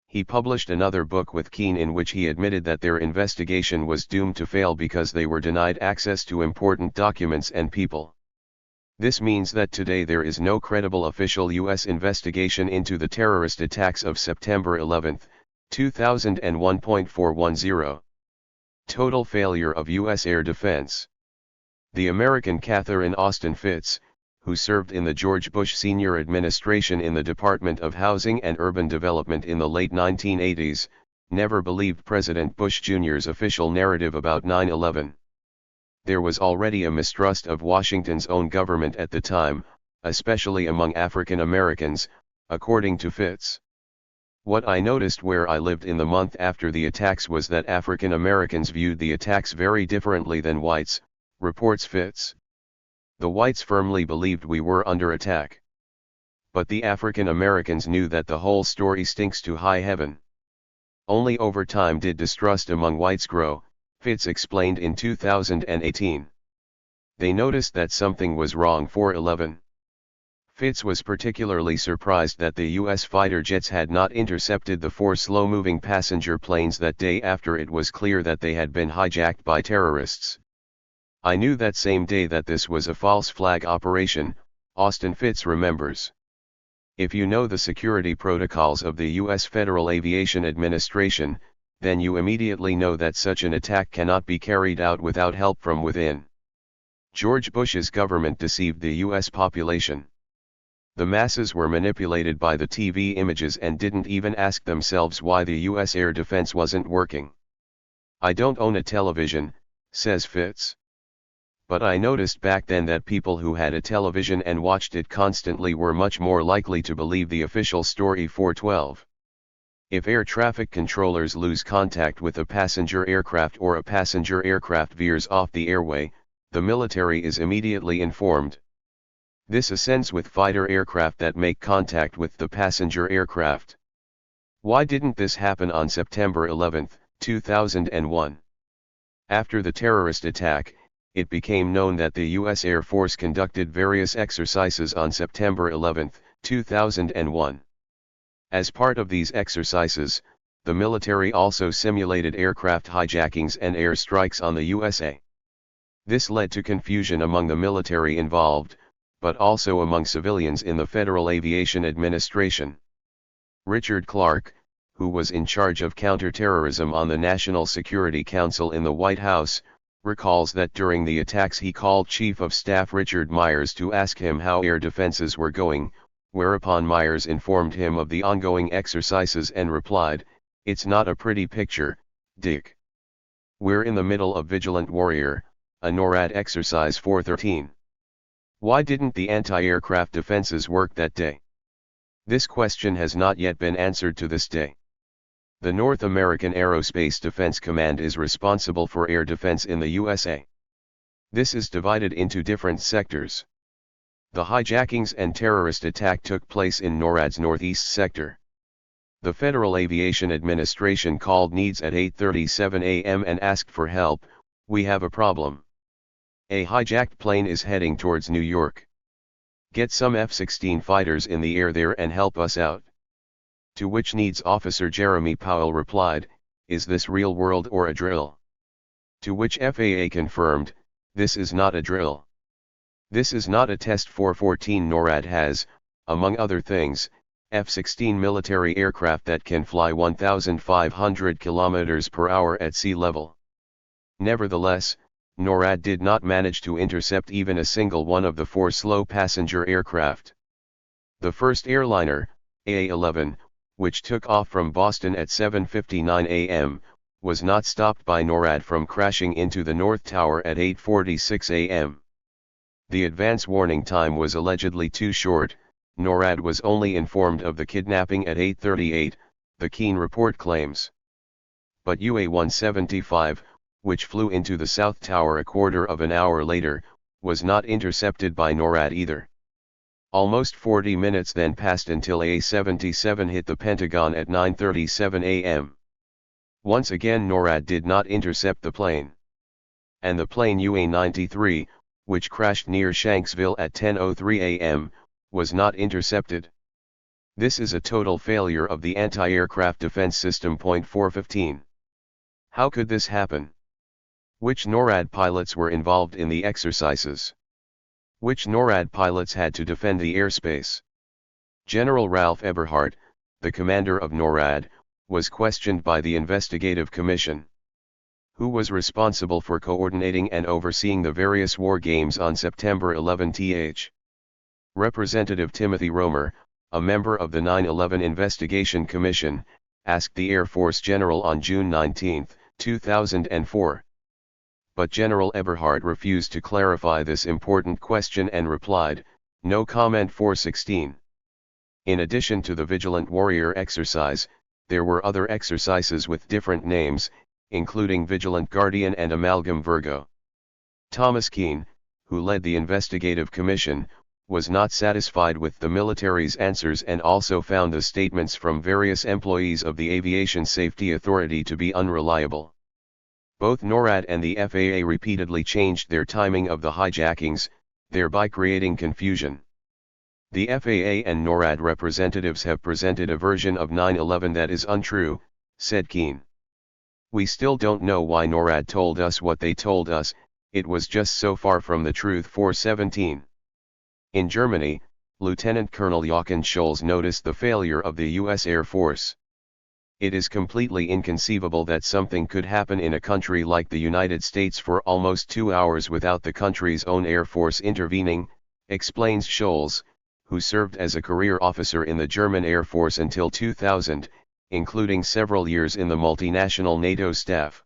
He published another book with Keene in which he admitted that their investigation was doomed to fail because they were denied access to important documents and people. This means that today there is no credible official U.S. investigation into the terrorist attacks of September 11, 2001. 410. Total failure of U.S. air defense. The American Catherine Austin Fitts, who served in the George Bush Sr. administration in the Department of Housing and Urban Development in the late 1980s, never believed President Bush Jr.'s official narrative about 9/11. There was already a mistrust of Washington's own government at the time, especially among African Americans, according to Fitts. What I noticed where I lived in the month after the attacks was that African Americans viewed the attacks very differently than whites, reports Fitts. The whites firmly believed we were under attack. But the African Americans knew that the whole story stinks to high heaven. Only over time did distrust among whites grow, Fitts explained in 2018. They noticed that something was wrong. 411. Fitz was particularly surprised that the U.S. fighter jets had not intercepted the 4 slow-moving passenger planes that day after it was clear that they had been hijacked by terrorists. "I knew that same day that this was a false flag operation," Austin Fitz remembers. "If you know the security protocols of the U.S. Federal Aviation Administration, then you immediately know that such an attack cannot be carried out without help from within." George Bush's government deceived the U.S. population. The masses were manipulated by the TV images and didn't even ask themselves why the U.S. air defense wasn't working. "I don't own a television," says Fitz. "But I noticed back then that people who had a television and watched it constantly were much more likely to believe the official story." 412. If air traffic controllers lose contact with a passenger aircraft or a passenger aircraft veers off the airway, the military is immediately informed. This ascends with fighter aircraft that make contact with the passenger aircraft. Why didn't this happen on September 11, 2001? After the terrorist attack, it became known that the U.S. Air Force conducted various exercises on September 11, 2001. As part of these exercises, the military also simulated aircraft hijackings and air strikes on the USA. This led to confusion among the military involved, but also among civilians in the Federal Aviation Administration. Richard Clarke, who was in charge of counterterrorism on the National Security Council in the White House, recalls that during the attacks he called Chief of Staff Richard Myers to ask him how air defenses were going, whereupon Myers informed him of the ongoing exercises and replied, "It's not a pretty picture, Dick. We're in the middle of Vigilant Warrior, a NORAD exercise 413. Why didn't the anti-aircraft defenses work that day?" This question has not yet been answered to this day. The North American Aerospace Defense Command is responsible for air defense in the USA. This is divided into different sectors. The hijackings and terrorist attack took place in NORAD's northeast sector. The Federal Aviation Administration called needs at 8:37 a.m. and asked for help. "We have a problem. A hijacked plane is heading towards New York. Get some F-16 fighters in the air there and help us out." To which Needs Officer Jeremy Powell replied, "Is this real world or a drill?" To which FAA confirmed, "This is not a drill. This is not a test." 414 NORAD has, among other things, F-16 military aircraft that can fly 1,500 km per hour at sea level. Nevertheless, NORAD did not manage to intercept even a single one of the 4 slow passenger aircraft. The first airliner, AA-11, which took off from Boston at 7:59 a.m., was not stopped by NORAD from crashing into the North Tower at 8:46 a.m. The advance warning time was allegedly too short. NORAD was only informed of the kidnapping at 8:38, the Keene report claims. But UA-175, which flew into the South Tower a quarter of an hour later, was not intercepted by NORAD either. Almost 40 minutes then passed until A-77 hit the Pentagon at 9:37 a.m. Once again NORAD did not intercept the plane. And the plane UA-93, which crashed near Shanksville at 10:03 a.m., was not intercepted. This is a total failure of the anti-aircraft defense system. 415. How could this happen? Which NORAD pilots were involved in the exercises? Which NORAD pilots had to defend the airspace? General Ralph Eberhart, the commander of NORAD, was questioned by the investigative commission. Who was responsible for coordinating and overseeing the various war games on September 11? Representative Timothy Romer, a member of the 9/11 Investigation Commission, asked the Air Force General on June 19, 2004. But General Eberhart refused to clarify this important question and replied, "No comment." 416. In addition to the Vigilant Warrior exercise, there were other exercises with different names, including Vigilant Guardian and Amalgam Virgo. Thomas Keene, who led the investigative commission, was not satisfied with the military's answers and also found the statements from various employees of the Aviation Safety Authority to be unreliable. Both NORAD and the FAA repeatedly changed their timing of the hijackings, thereby creating confusion. The FAA and NORAD representatives have presented a version of 9/11 that is untrue, said Keane. We still don't know why NORAD told us what they told us, it was just so far from the truth. 417. In Germany, Lieutenant Colonel Jochen Scholz noticed the failure of the U.S. Air Force. It is completely inconceivable that something could happen in a country like the United States for almost 2 hours without the country's own Air Force intervening, explains Scholz, who served as a career officer in the German Air Force until 2000, including several years in the multinational NATO staff.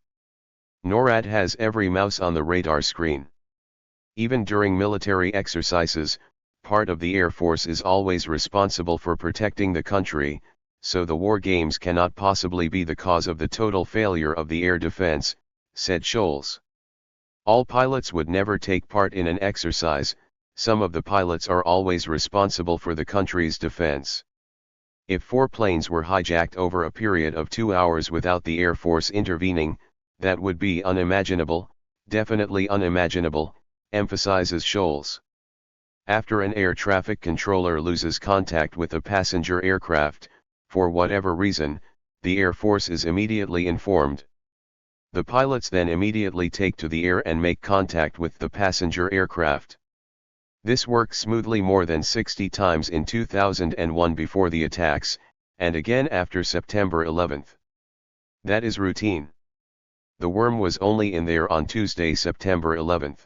NORAD has every mouse on the radar screen. Even during military exercises, part of the Air Force is always responsible for protecting the country, so the war games cannot possibly be the cause of the total failure of the air defense, said Scholz. All pilots would never take part in an exercise, some of the pilots are always responsible for the country's defense. If 4 planes were hijacked over a period of 2 hours without the Air Force intervening, that would be unimaginable, definitely unimaginable, emphasizes Scholz. After an air traffic controller loses contact with a passenger aircraft, for whatever reason, the Air Force is immediately informed. The pilots then immediately take to the air and make contact with the passenger aircraft. This worked smoothly more than 60 times in 2001 before the attacks, and again after September 11. That is routine. The worm was only in there on Tuesday, September 11.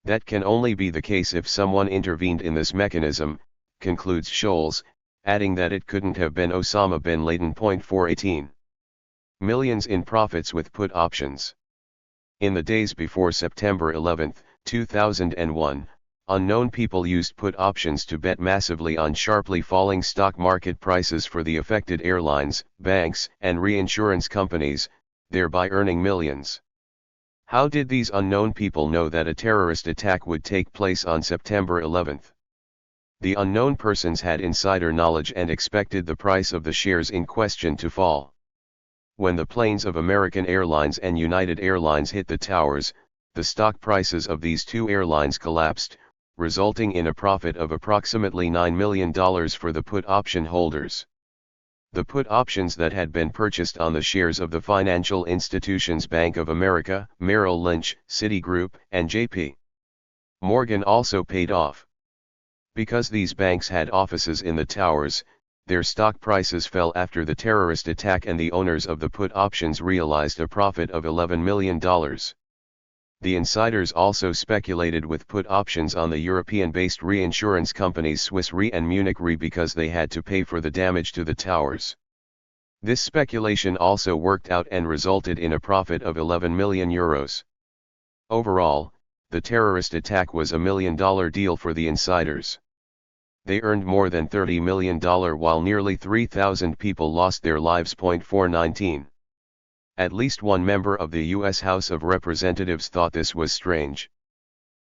That can only be the case if someone intervened in this mechanism, concludes Scholz, adding that it couldn't have been Osama bin Laden. 418. Millions in profits with put options. In the days before September 11, 2001, unknown people used put options to bet massively on sharply falling stock market prices for the affected airlines, banks, and reinsurance companies, thereby earning millions. How did these unknown people know that a terrorist attack would take place on September 11? The unknown persons had insider knowledge and expected the price of the shares in question to fall. When the planes of American Airlines and United Airlines hit the towers, the stock prices of these two airlines collapsed, resulting in a profit of approximately $9 million for the put option holders. The put options that had been purchased on the shares of the financial institutions Bank of America, Merrill Lynch, Citigroup, and J.P. Morgan also paid off. Because these banks had offices in the towers, their stock prices fell after the terrorist attack and the owners of the put options realized a profit of $11 million. The insiders also speculated with put options on the European-based reinsurance companies Swiss Re and Munich Re because they had to pay for the damage to the towers. This speculation also worked out and resulted in a profit of €11 million. Overall, the terrorist attack was a $1 million deal for the insiders. They earned more than $30 million while nearly 3,000 people lost their lives. 419. At least one member of the U.S. House of Representatives thought this was strange.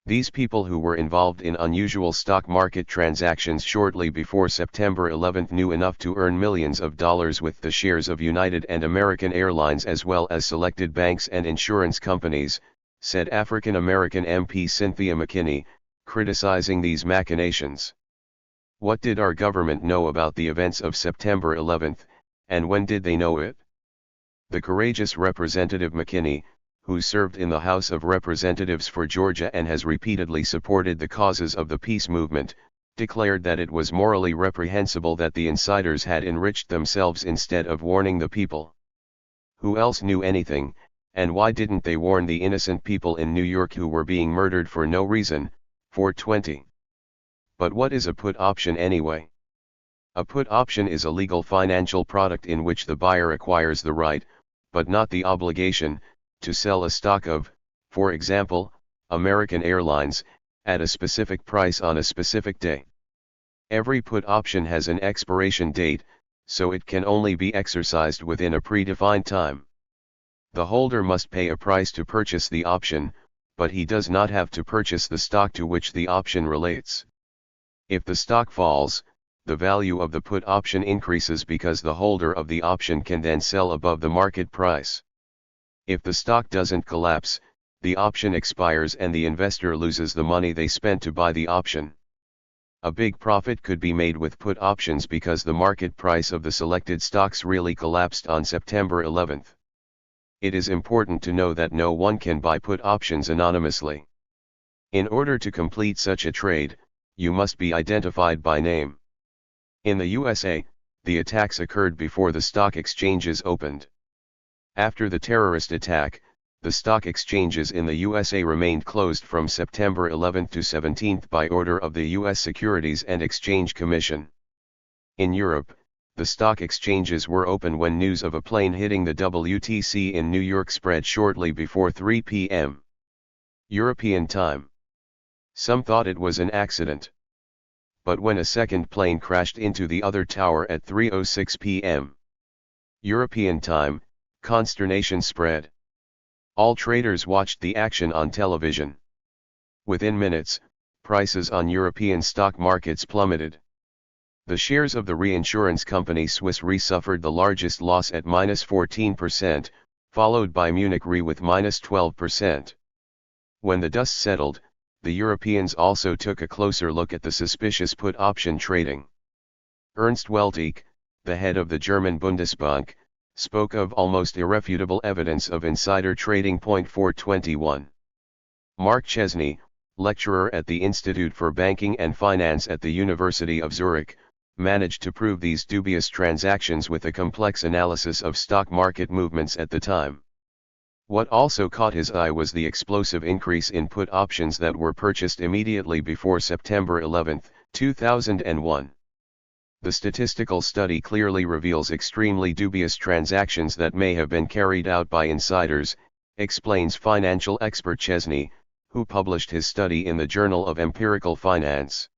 These people who were involved in unusual stock market transactions shortly before September 11 knew enough to earn millions of dollars with the shares of United and American Airlines as well as selected banks and insurance companies, said African American MP Cynthia McKinney, criticizing these machinations. What did our government know about the events of September 11, and when did they know it? The courageous Representative McKinney, who served in the House of Representatives for Georgia and has repeatedly supported the causes of the peace movement, declared that it was morally reprehensible that the insiders had enriched themselves instead of warning the people. Who else knew anything, and why didn't they warn the innocent people in New York who were being murdered for no reason? 420. But what is a put option anyway? A put option is a legal financial product in which the buyer acquires the right, but not the obligation, to sell a stock of, for example, American Airlines, at a specific price on a specific day. Every put option has an expiration date, so it can only be exercised within a predefined time. The holder must pay a price to purchase the option, but he does not have to purchase the stock to which the option relates. If the stock falls, the value of the put option increases because the holder of the option can then sell above the market price. If the stock doesn't collapse, the option expires and the investor loses the money they spent to buy the option. A big profit could be made with put options because the market price of the selected stocks really collapsed on September 11. It is important to know that no one can buy put options anonymously. In order to complete such a trade, you must be identified by name. In the USA, the attacks occurred before the stock exchanges opened. After the terrorist attack, the stock exchanges in the USA remained closed from September 11 to 17 by order of the U.S. Securities and Exchange Commission. In Europe, the stock exchanges were open when news of a plane hitting the WTC in New York spread shortly before 3 p.m. European time. Some thought it was an accident. But when a second plane crashed into the other tower at 3:06 p.m. European time, consternation spread. All traders watched the action on television. Within minutes, prices on European stock markets plummeted. The shares of the reinsurance company Swiss Re suffered the largest loss at -14%, followed by Munich Re with -12%. When the dust settled, the Europeans also took a closer look at the suspicious put option trading. Ernst Welteke, the head of the German Bundesbank, spoke of almost irrefutable evidence of insider trading. 421. Mark Chesney, lecturer at the Institute for Banking and Finance at the University of Zurich, managed to prove these dubious transactions with a complex analysis of stock market movements at the time. What also caught his eye was the explosive increase in put options that were purchased immediately before September 11, 2001. The statistical study clearly reveals extremely dubious transactions that may have been carried out by insiders, explains financial expert Chesney, who published his study in the Journal of Empirical Finance.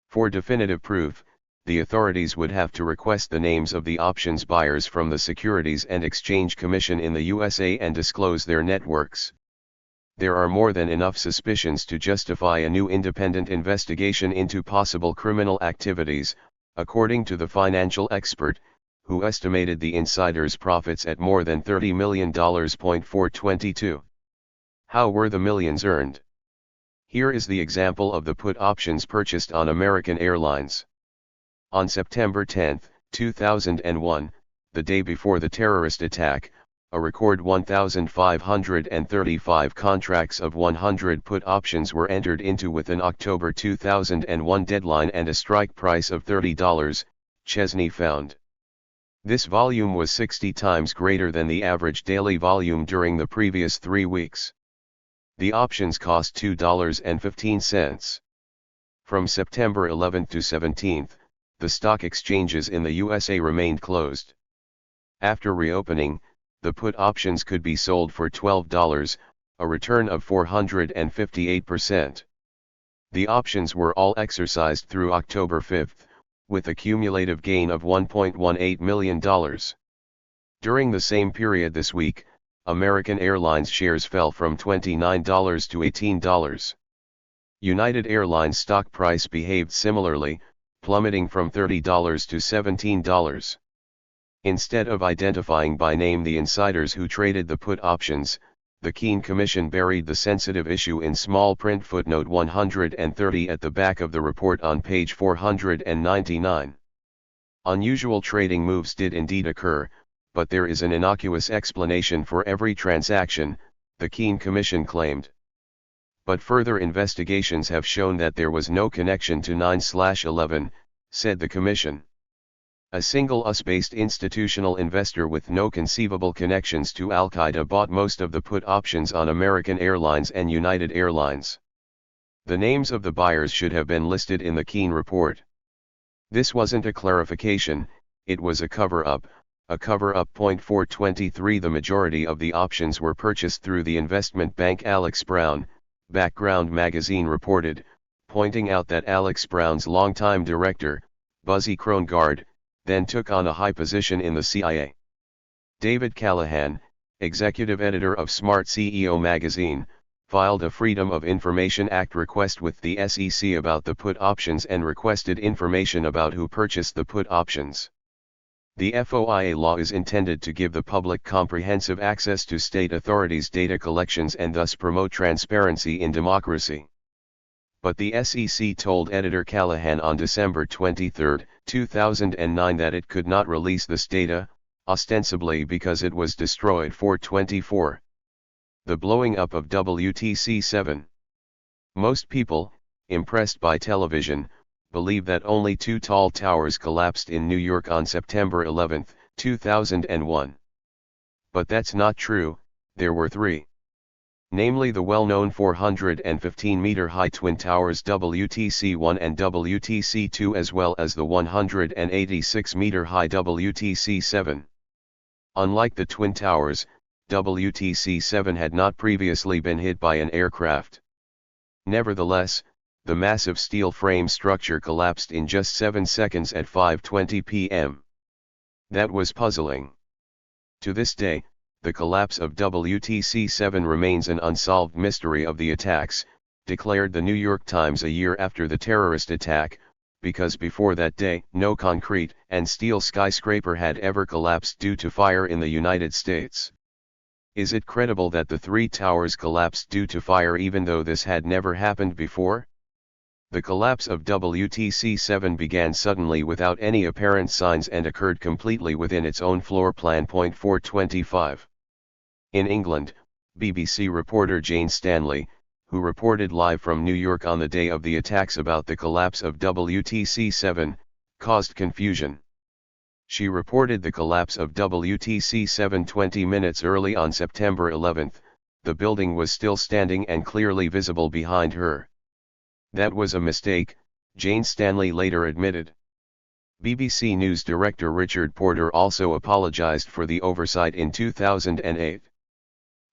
For definitive proof, the authorities would have to request the names of the options buyers from the Securities and Exchange Commission in the USA and disclose their networks. There are more than enough suspicions to justify a new independent investigation into possible criminal activities, according to the financial expert, who estimated the insiders' profits at more than $30 million. 422. How were the millions earned? Here is the example of the put options purchased on American Airlines. On September 10, 2001, the day before the terrorist attack, a record 1,535 contracts of 100 put options were entered into with an October 2001 deadline and a strike price of $30, Chesney found. This volume was 60 times greater than the average daily volume during the previous 3 weeks. The options cost $2.15. From September 11 to 17, the stock exchanges in the USA remained closed. After reopening, the put options could be sold for $12, a return of 458%. The options were all exercised through October 5, with a cumulative gain of $1.18 million. During the same period this week, American Airlines shares fell from $29 to $18. United Airlines stock price behaved similarly, plummeting from $30 to $17. Instead of identifying by name the insiders who traded the put options, the Keene Commission buried the sensitive issue in small print footnote 130 at the back of the report on page 499. Unusual trading moves did indeed occur, but there is an innocuous explanation for every transaction, the Keene Commission claimed. But further investigations have shown that there was no connection to 9/11, said the Commission. A single US-based institutional investor with no conceivable connections to Al-Qaeda bought most of the put options on American Airlines and United Airlines. The names of the buyers should have been listed in the Keene report. This wasn't a clarification, it was a cover-up. 423. The majority of the options were purchased through the investment bank Alex Brown, Background magazine reported, pointing out that Alex Brown's longtime director, Buzzy Krongard, then took on a high position in the CIA. David Callahan, executive editor of Smart CEO magazine, filed a Freedom of Information Act request with the SEC about the put options and requested information about who purchased the put options. The FOIA law is intended to give the public comprehensive access to state authorities' data collections and thus promote transparency in democracy. But the SEC told editor Callahan on December 23, 2009 that it could not release this data, ostensibly because it was destroyed. 424. The blowing up of WTC-7. Most people, impressed by television, believe that only two tall towers collapsed in New York on September 11, 2001. But that's not true, there were three. Namely the well-known 415-meter-high Twin Towers WTC-1 and WTC-2 as well as the 186-meter-high WTC-7. Unlike the Twin Towers, WTC-7 had not previously been hit by an aircraft. Nevertheless, the massive steel frame structure collapsed in just 7 seconds at 5:20 p.m. That was puzzling. To this day, the collapse of WTC-7 remains an unsolved mystery of the attacks, declared the New York Times a year after the terrorist attack, because before that day, no concrete and steel skyscraper had ever collapsed due to fire in the United States. Is it credible that the three towers collapsed due to fire even though this had never happened before? The collapse of WTC-7 began suddenly without any apparent signs and occurred completely within its own floor plan. 425. In England, BBC reporter Jane Stanley, who reported live from New York on the day of the attacks about the collapse of WTC-7, caused confusion. She reported the collapse of WTC-7 20 minutes early on September 11. The building was still standing and clearly visible behind her. That was a mistake, Jane Stanley later admitted. BBC News director Richard Porter also apologized for the oversight in 2008.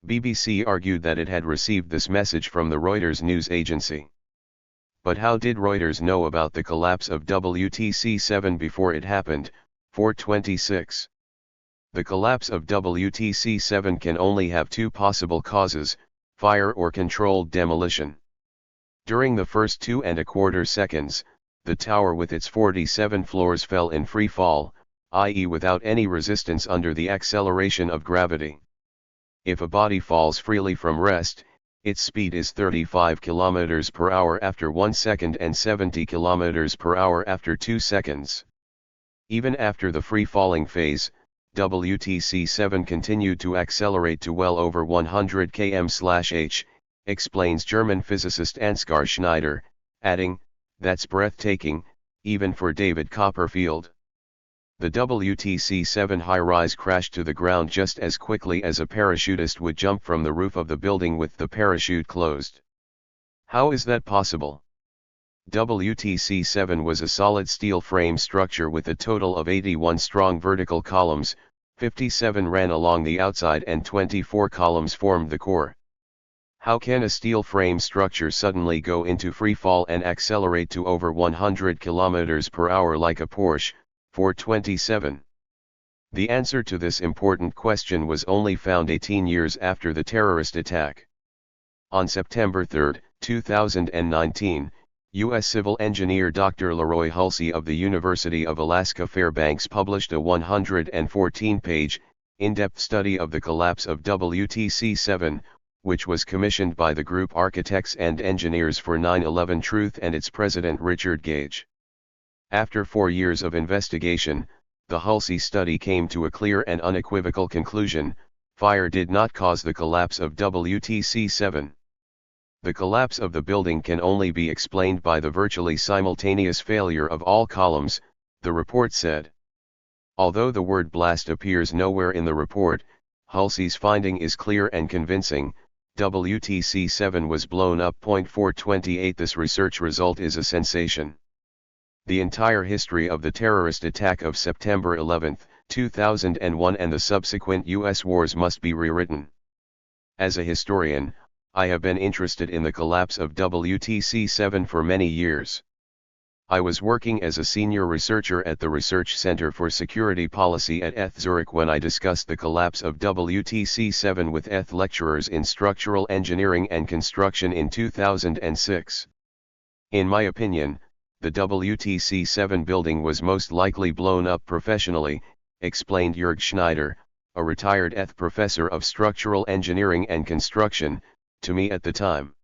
BBC argued that it had received this message from the Reuters news agency. But how did Reuters know about the collapse of WTC-7 before it happened? 426. The collapse of WTC-7 can only have two possible causes, fire or controlled demolition. During the first 2.25 seconds, the tower with its 47 floors fell in free fall, i.e. without any resistance under the acceleration of gravity. If a body falls freely from rest, its speed is 35 km per hour after 1 second and 70 km per hour after 2 seconds. Even after the free-falling phase, WTC-7 continued to accelerate to well over 100 km/h, explains German physicist Ansgar Schneider, adding, "That's breathtaking, even for David Copperfield." The WTC-7 high-rise crashed to the ground just as quickly as a parachutist would jump from the roof of the building with the parachute closed. How is that possible? WTC-7 was a solid steel frame structure with a total of 81 strong vertical columns, 57 ran along the outside and 24 columns formed the core. How can a steel frame structure suddenly go into free fall and accelerate to over 100 km per hour like a Porsche? 427. The answer to this important question was only found 18 years after the terrorist attack. On September 3, 2019, U.S. civil engineer Dr. Leroy Hulsey of the University of Alaska Fairbanks published a 114-page, in-depth study of the collapse of WTC-7, which was commissioned by the group Architects and Engineers for 9/11 Truth and its president Richard Gage. After 4 years of investigation, the Hulsey study came to a clear and unequivocal conclusion: fire did not cause the collapse of WTC-7. The collapse of the building can only be explained by the virtually simultaneous failure of all columns, the report said. Although the word blast appears nowhere in the report, Hulsey's finding is clear and convincing: WTC-7 was blown up. 428. This research result is a sensation. The entire history of the terrorist attack of September 11, 2001 and the subsequent U.S. wars must be rewritten. As a historian, I have been interested in the collapse of WTC-7 for many years. I was working as a senior researcher at the Research Center for Security Policy at ETH Zurich when I discussed the collapse of WTC-7 with ETH lecturers in structural engineering and construction in 2006. In my opinion, the WTC-7 building was most likely blown up professionally, explained Jörg Schneider, a retired ETH professor of structural engineering and construction, to me at the time.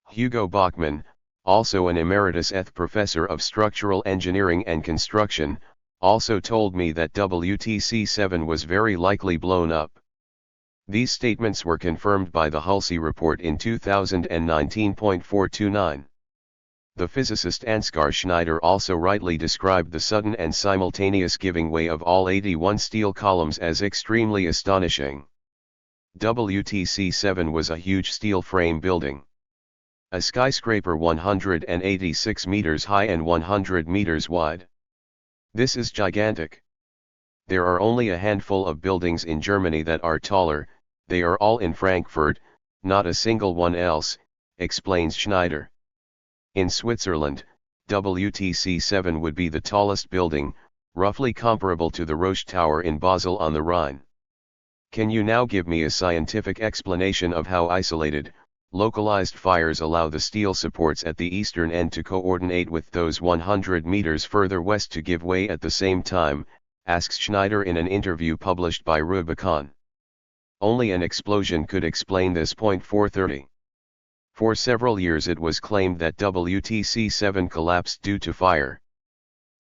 Hugo Bachmann, also an emeritus ETH professor of structural engineering and construction, also told me that WTC-7 was very likely blown up. These statements were confirmed by the Halsey report in 2019.429. The physicist Ansgar Schneider also rightly described the sudden and simultaneous giving way of all 81 steel columns as extremely astonishing. WTC-7 was a huge steel frame building. A skyscraper 186 meters high and 100 meters wide. This is gigantic. There are only a handful of buildings in Germany that are taller, they are all in Frankfurt, not a single one else, explains Schneider. In Switzerland, WTC-7 would be the tallest building, roughly comparable to the Roche Tower in Basel on the Rhine. Can you now give me a scientific explanation of how isolated, localized fires allow the steel supports at the eastern end to coordinate with those 100 meters further west to give way at the same time, asks Schneider in an interview published by Rubicon. Only an explosion could explain this. 430. For several years it was claimed that WTC-7 collapsed due to fire.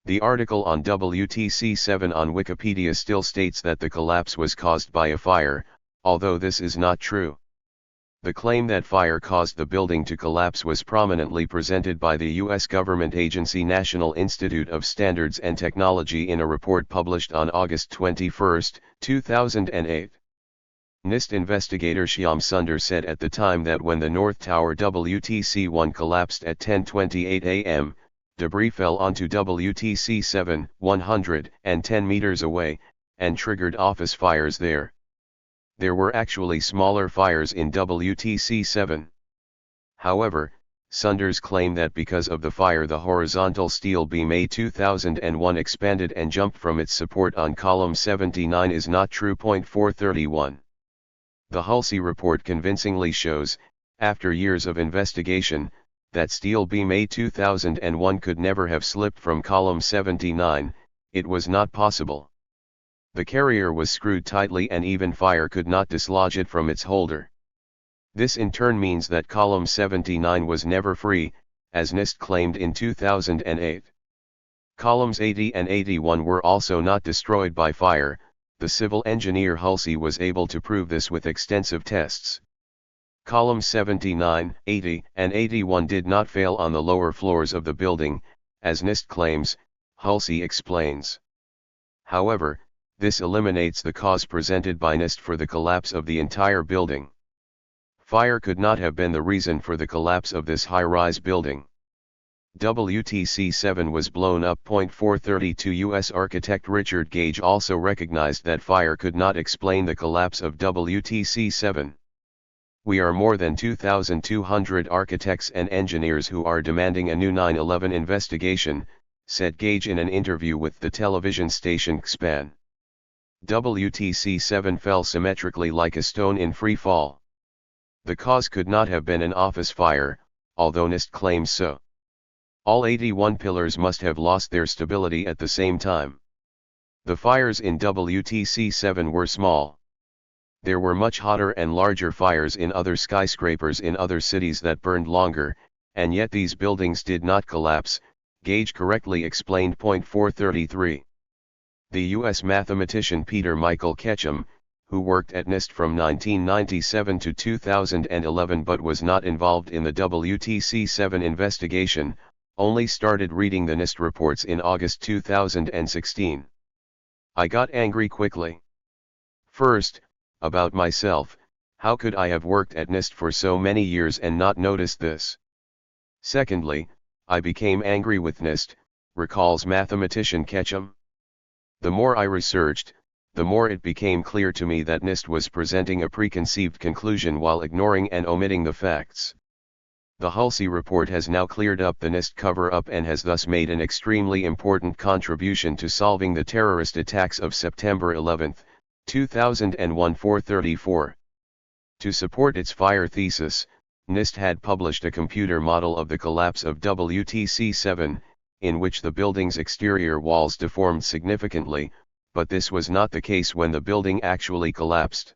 The article on WTC-7 on Wikipedia still states that the collapse was caused by a fire, although this is not true. The claim that fire caused the building to collapse was prominently presented by the U.S. government agency National Institute of Standards and Technology in a report published on August 21, 2008. NIST investigator Shyam Sunder said at the time that when the North Tower WTC-1 collapsed at 10:28 a.m., debris fell onto WTC-7, 110 meters away, and triggered office fires there. There were actually smaller fires in WTC-7. However, Sunders claim that because of the fire the horizontal steel beam A2001 expanded and jumped from its support on column 79 is not true. 431. The Halsey report convincingly shows, after years of investigation, that steel beam A2001 could never have slipped from column 79, it was not possible. The carrier was screwed tightly and even fire could not dislodge it from its holder. This in turn means that column 79 was never free, as NIST claimed in 2008. Columns 80 and 81 were also not destroyed by fire. The civil engineer Halsey was able to prove this with extensive tests. Columns 79, 80, and 81 did not fail on the lower floors of the building, as NIST claims, Halsey explains. However, this eliminates the cause presented by NIST for the collapse of the entire building. Fire could not have been the reason for the collapse of this high-rise building. WTC-7 was blown up. 432 U.S. architect Richard Gage also recognized that fire could not explain the collapse of WTC-7. We are more than 2,200 architects and engineers who are demanding a new 9/11 investigation, said Gage in an interview with the television station XPAN. WTC-7 fell symmetrically like a stone in free fall. The cause could not have been an office fire, although NIST claims so. All 81 pillars must have lost their stability at the same time. The fires in WTC-7 were small. There were much hotter and larger fires in other skyscrapers in other cities that burned longer, and yet these buildings did not collapse, Gage correctly explained. 433. The U.S. mathematician Peter Michael Ketchum, who worked at NIST from 1997 to 2011 but was not involved in the WTC-7 investigation, only started reading the NIST reports in August 2016. I got angry quickly. First, about myself, how could I have worked at NIST for so many years and not noticed this? Secondly, I became angry with NIST, recalls mathematician Ketchum. The more I researched, the more it became clear to me that NIST was presenting a preconceived conclusion while ignoring and omitting the facts. The Halsey report has now cleared up the NIST cover-up and has thus made an extremely important contribution to solving the terrorist attacks of September 11, 2001. 434. To support its fire thesis, NIST had published a computer model of the collapse of WTC-7, in which the building's exterior walls deformed significantly, but this was not the case when the building actually collapsed.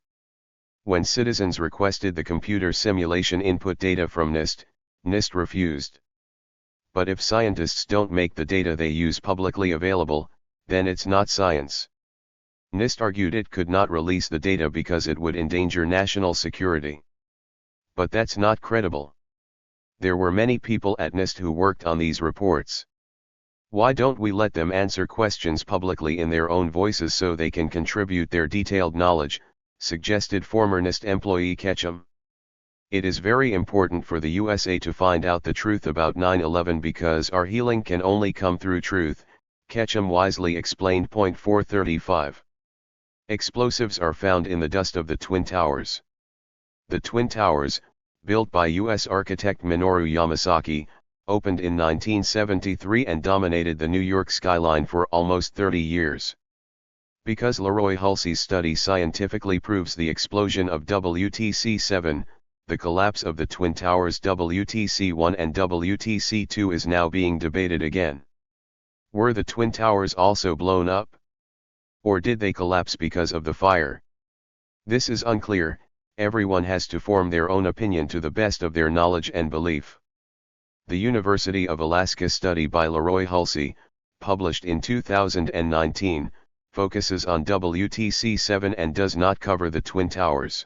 When citizens requested the computer simulation input data from NIST, NIST refused. But if scientists don't make the data they use publicly available, then it's not science. NIST argued it could not release the data because it would endanger national security. But that's not credible. There were many people at NIST who worked on these reports. Why don't we let them answer questions publicly in their own voices so they can contribute their detailed knowledge, suggested former NIST employee Ketchum. It is very important for the USA to find out the truth about 9/11 because our healing can only come through truth, Ketchum wisely explained. 435. Explosives are found in the dust of the Twin Towers. The Twin Towers, built by U.S. architect Minoru Yamasaki, opened in 1973 and dominated the New York skyline for almost 30 years. Because Leroy Hulsey's study scientifically proves the explosion of WTC-7, the collapse of the Twin Towers WTC-1 and WTC-2 is now being debated again. Were the Twin Towers also blown up? Or did they collapse because of the fire? This is unclear. Everyone has to form their own opinion to the best of their knowledge and belief. The University of Alaska study by Leroy Hulsey, published in 2019, focuses on WTC-7 and does not cover the Twin Towers.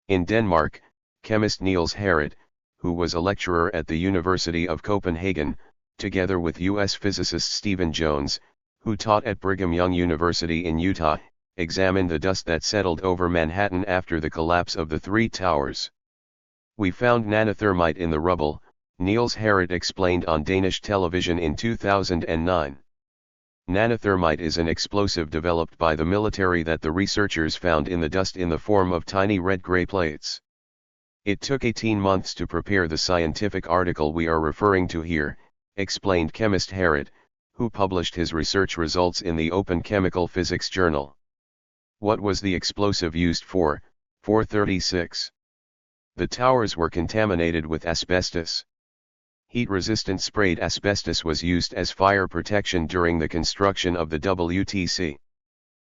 In Denmark, chemist Niels Harrit, who was a lecturer at the University of Copenhagen, together with U.S. physicist Stephen Jones, who taught at Brigham Young University in Utah, examined the dust that settled over Manhattan after the collapse of the three towers. We found nanothermite in the rubble, Niels Harrit explained on Danish television in 2009. Nanothermite is an explosive developed by the military that the researchers found in the dust in the form of tiny red-gray plates. It took 18 months to prepare the scientific article we are referring to here, explained chemist Harrit, who published his research results in the Open Chemical Physics Journal. What was the explosive used for? 436. The towers were contaminated with asbestos. Heat-resistant sprayed asbestos was used as fire protection during the construction of the WTC.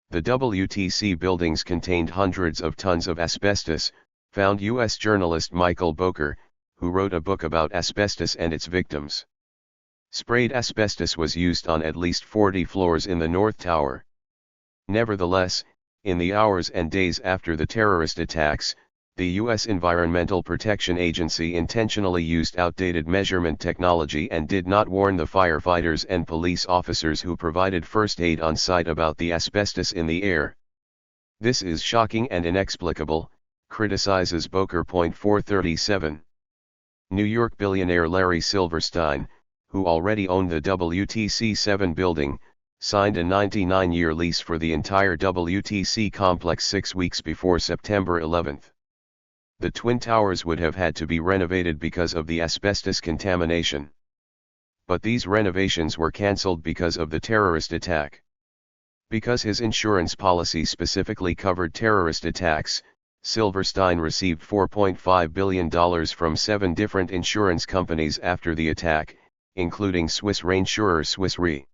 The WTC buildings contained hundreds of tons of asbestos, found U.S. journalist Michael Boker, who wrote a book about asbestos and its victims. Sprayed asbestos was used on at least 40 floors in the North Tower. Nevertheless, in the hours and days after the terrorist attacks, the U.S. Environmental Protection Agency intentionally used outdated measurement technology and did not warn the firefighters and police officers who provided first aid on site about the asbestos in the air. This is shocking and inexplicable, criticizes Boker. 437. New York billionaire Larry Silverstein, who already owned the WTC-7 building, signed a 99-year lease for the entire WTC complex 6 weeks before September 11. The Twin Towers would have had to be renovated because of the asbestos contamination. But these renovations were cancelled because of the terrorist attack. Because his insurance policy specifically covered terrorist attacks, Silverstein received $4.5 billion from 7 different insurance companies after the attack, including Swiss reinsurer Swiss Re.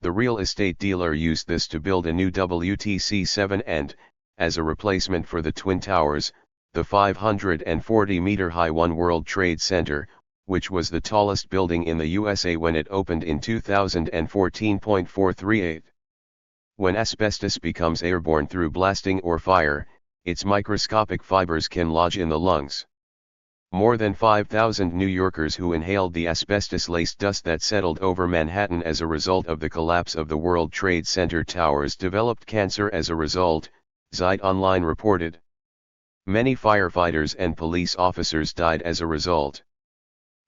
The real estate dealer used this to build a new WTC-7 and, as a replacement for the Twin Towers, the 540-meter-high One World Trade Center, which was the tallest building in the USA when it opened in 2014. 438. When asbestos becomes airborne through blasting or fire, its microscopic fibers can lodge in the lungs. More than 5,000 New Yorkers who inhaled the asbestos-laced dust that settled over Manhattan as a result of the collapse of the World Trade Center towers developed cancer as a result, Zeit Online reported. Many firefighters and police officers died as a result.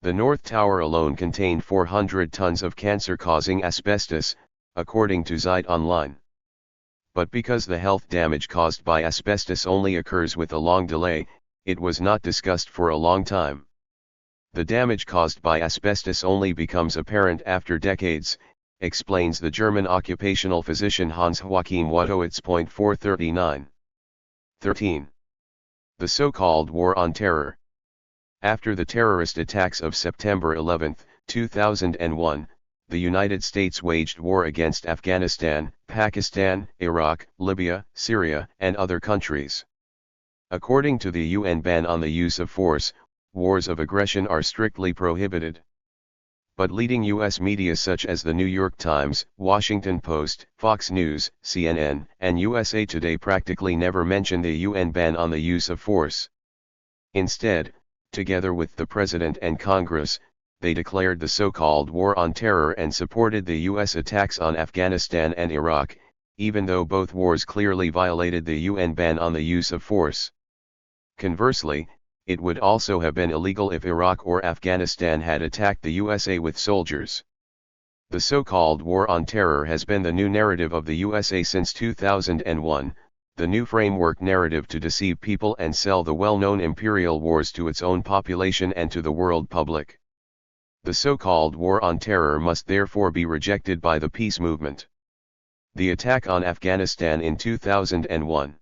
The North Tower alone contained 400 tons of cancer-causing asbestos, according to Zeit Online. But because the health damage caused by asbestos only occurs with a long delay, it was not discussed for a long time. The damage caused by asbestos only becomes apparent after decades, explains the German occupational physician Hans-Joachim Wotowitz. 439. 13. The so-called War on Terror. After the terrorist attacks of September 11, 2001, the United States waged war against Afghanistan, Pakistan, Iraq, Libya, Syria, and other countries. According to the UN ban on the use of force, wars of aggression are strictly prohibited. But leading U.S. media such as the New York Times, Washington Post, Fox News, CNN, and USA Today practically never mention the UN ban on the use of force. Instead, together with the President and Congress, they declared the so-called War on Terror and supported the U.S. attacks on Afghanistan and Iraq, even though both wars clearly violated the UN ban on the use of force. Conversely, it would also have been illegal if Iraq or Afghanistan had attacked the USA with soldiers. The so-called War on Terror has been the new narrative of the USA since 2001, the new framework narrative to deceive people and sell the well-known imperial wars to its own population and to the world public. The so-called War on Terror must therefore be rejected by the peace movement. The attack on Afghanistan in 2001.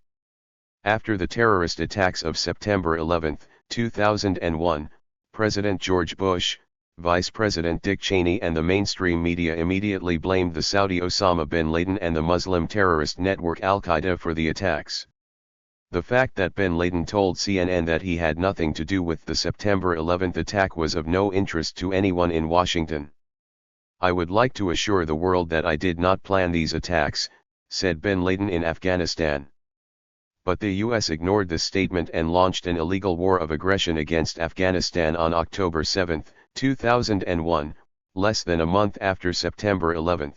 After the terrorist attacks of September 11, 2001, President George Bush, Vice President Dick Cheney and the mainstream media immediately blamed the Saudi Osama bin Laden and the Muslim terrorist network Al-Qaeda for the attacks. The fact that bin Laden told CNN that he had nothing to do with the September 11 attack was of no interest to anyone in Washington. "I would like to assure the world that I did not plan these attacks," said bin Laden in Afghanistan. But the US ignored this statement and launched an illegal war of aggression against Afghanistan on October 7, 2001, less than a month after September 11.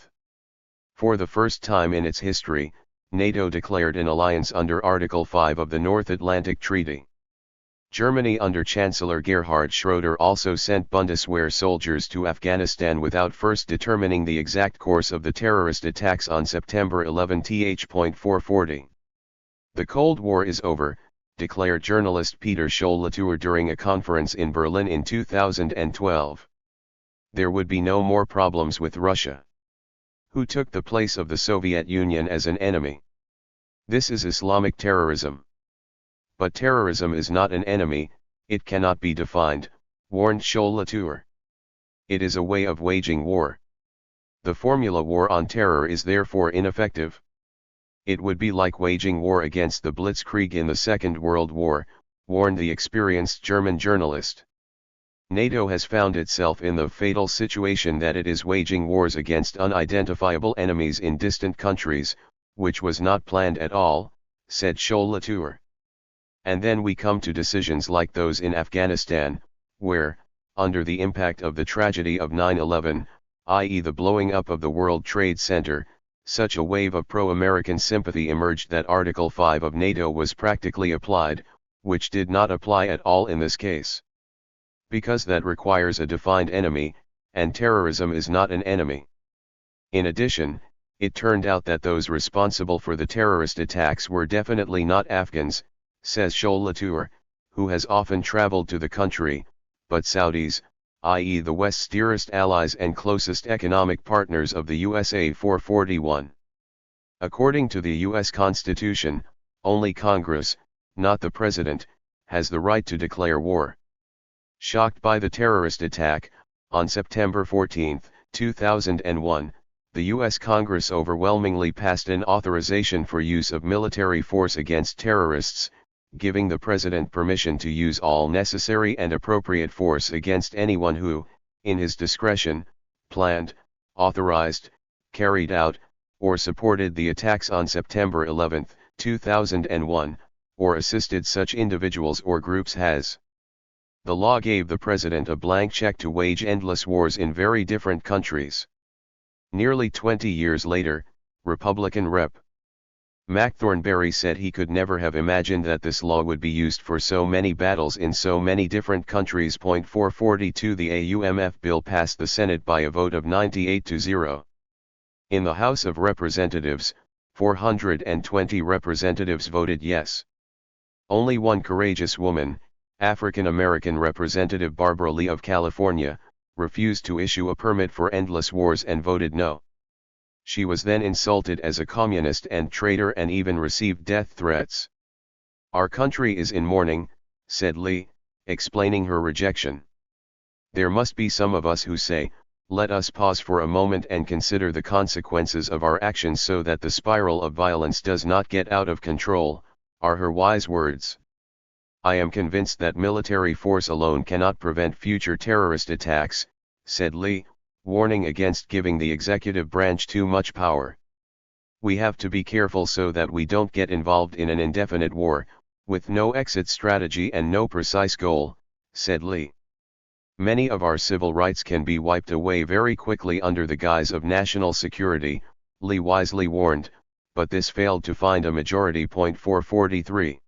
For the first time in its history, NATO declared an alliance under Article 5 of the North Atlantic Treaty. Germany under Chancellor Gerhard Schroeder also sent Bundeswehr soldiers to Afghanistan without first determining the exact course of the terrorist attacks on September 11. Th.440. "The Cold War is over," declared journalist Peter Scholl-Latour during a conference in Berlin in 2012. "There would be no more problems with Russia, who took the place of the Soviet Union as an enemy. This is Islamic terrorism. But terrorism is not an enemy, it cannot be defined," warned Scholl-Latour. "It is a way of waging war. The formula war on terror is therefore ineffective. It would be like waging war against the Blitzkrieg in the Second World War," warned the experienced German journalist. "NATO has found itself in the fatal situation that it is waging wars against unidentifiable enemies in distant countries, which was not planned at all," said Scholl-Latour. "And then we come to decisions like those in Afghanistan, where, under the impact of the tragedy of 9/11, i.e. the blowing up of the World Trade Center, such a wave of pro-American sympathy emerged that Article 5 of NATO was practically applied, which did not apply at all in this case. Because that requires a defined enemy, and terrorism is not an enemy. In addition, it turned out that those responsible for the terrorist attacks were definitely not Afghans," says Scholl-Latour, who has often traveled to the country, "but Saudis, i.e. the West's dearest allies and closest economic partners of the USA. 441. According to the U.S. Constitution, only Congress, not the President, has the right to declare war." Shocked by the terrorist attack, on September 14, 2001, the U.S. Congress overwhelmingly passed an authorization for use of military force against terrorists, giving the President permission to use all necessary and appropriate force against anyone who, in his discretion, planned, authorized, carried out, or supported the attacks on September 11, 2001, or assisted such individuals or groups has. The law gave the President a blank check to wage endless wars in very different countries. Nearly 20 years later, Republican Rep. Mac Thornberry said he could never have imagined that this law would be used for so many battles in so many different countries. 442 The AUMF bill passed the Senate by a vote of 98-0. In the House of Representatives, 420 representatives voted yes. Only one courageous woman, African American Representative Barbara Lee of California, refused to issue a permit for endless wars and voted no. She was then insulted as a communist and traitor and even received death threats. "Our country is in mourning," said Lee, explaining her rejection. "There must be some of us who say, let us pause for a moment and consider the consequences of our actions so that the spiral of violence does not get out of control," are her wise words. "I am convinced that military force alone cannot prevent future terrorist attacks," said Lee, warning against giving the executive branch too much power. We have to be careful so that we don't get involved in an indefinite war, with no exit strategy and no precise goal, said Lee. Many of our civil rights can be wiped away very quickly under the guise of national security, Lee wisely warned, but this failed to find a majority. 443.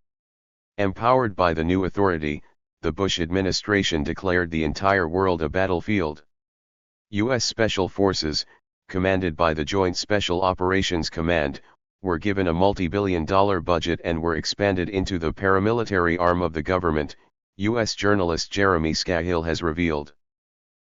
Empowered by the new authority, the Bush administration declared the entire world a battlefield. U.S. Special Forces, commanded by the Joint Special Operations Command, were given a multi-billion-dollar budget and were expanded into the paramilitary arm of the government, U.S. journalist Jeremy Scahill has revealed.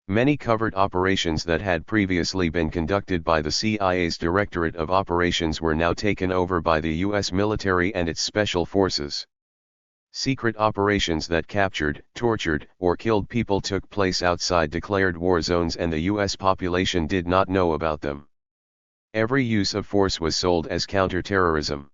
Many covert operations that had previously been conducted by the CIA's Directorate of Operations were now taken over by the U.S. military and its special forces. Secret operations that captured, tortured, or killed people took place outside declared war zones and the U.S. population did not know about them. Every use of force was sold as counterterrorism.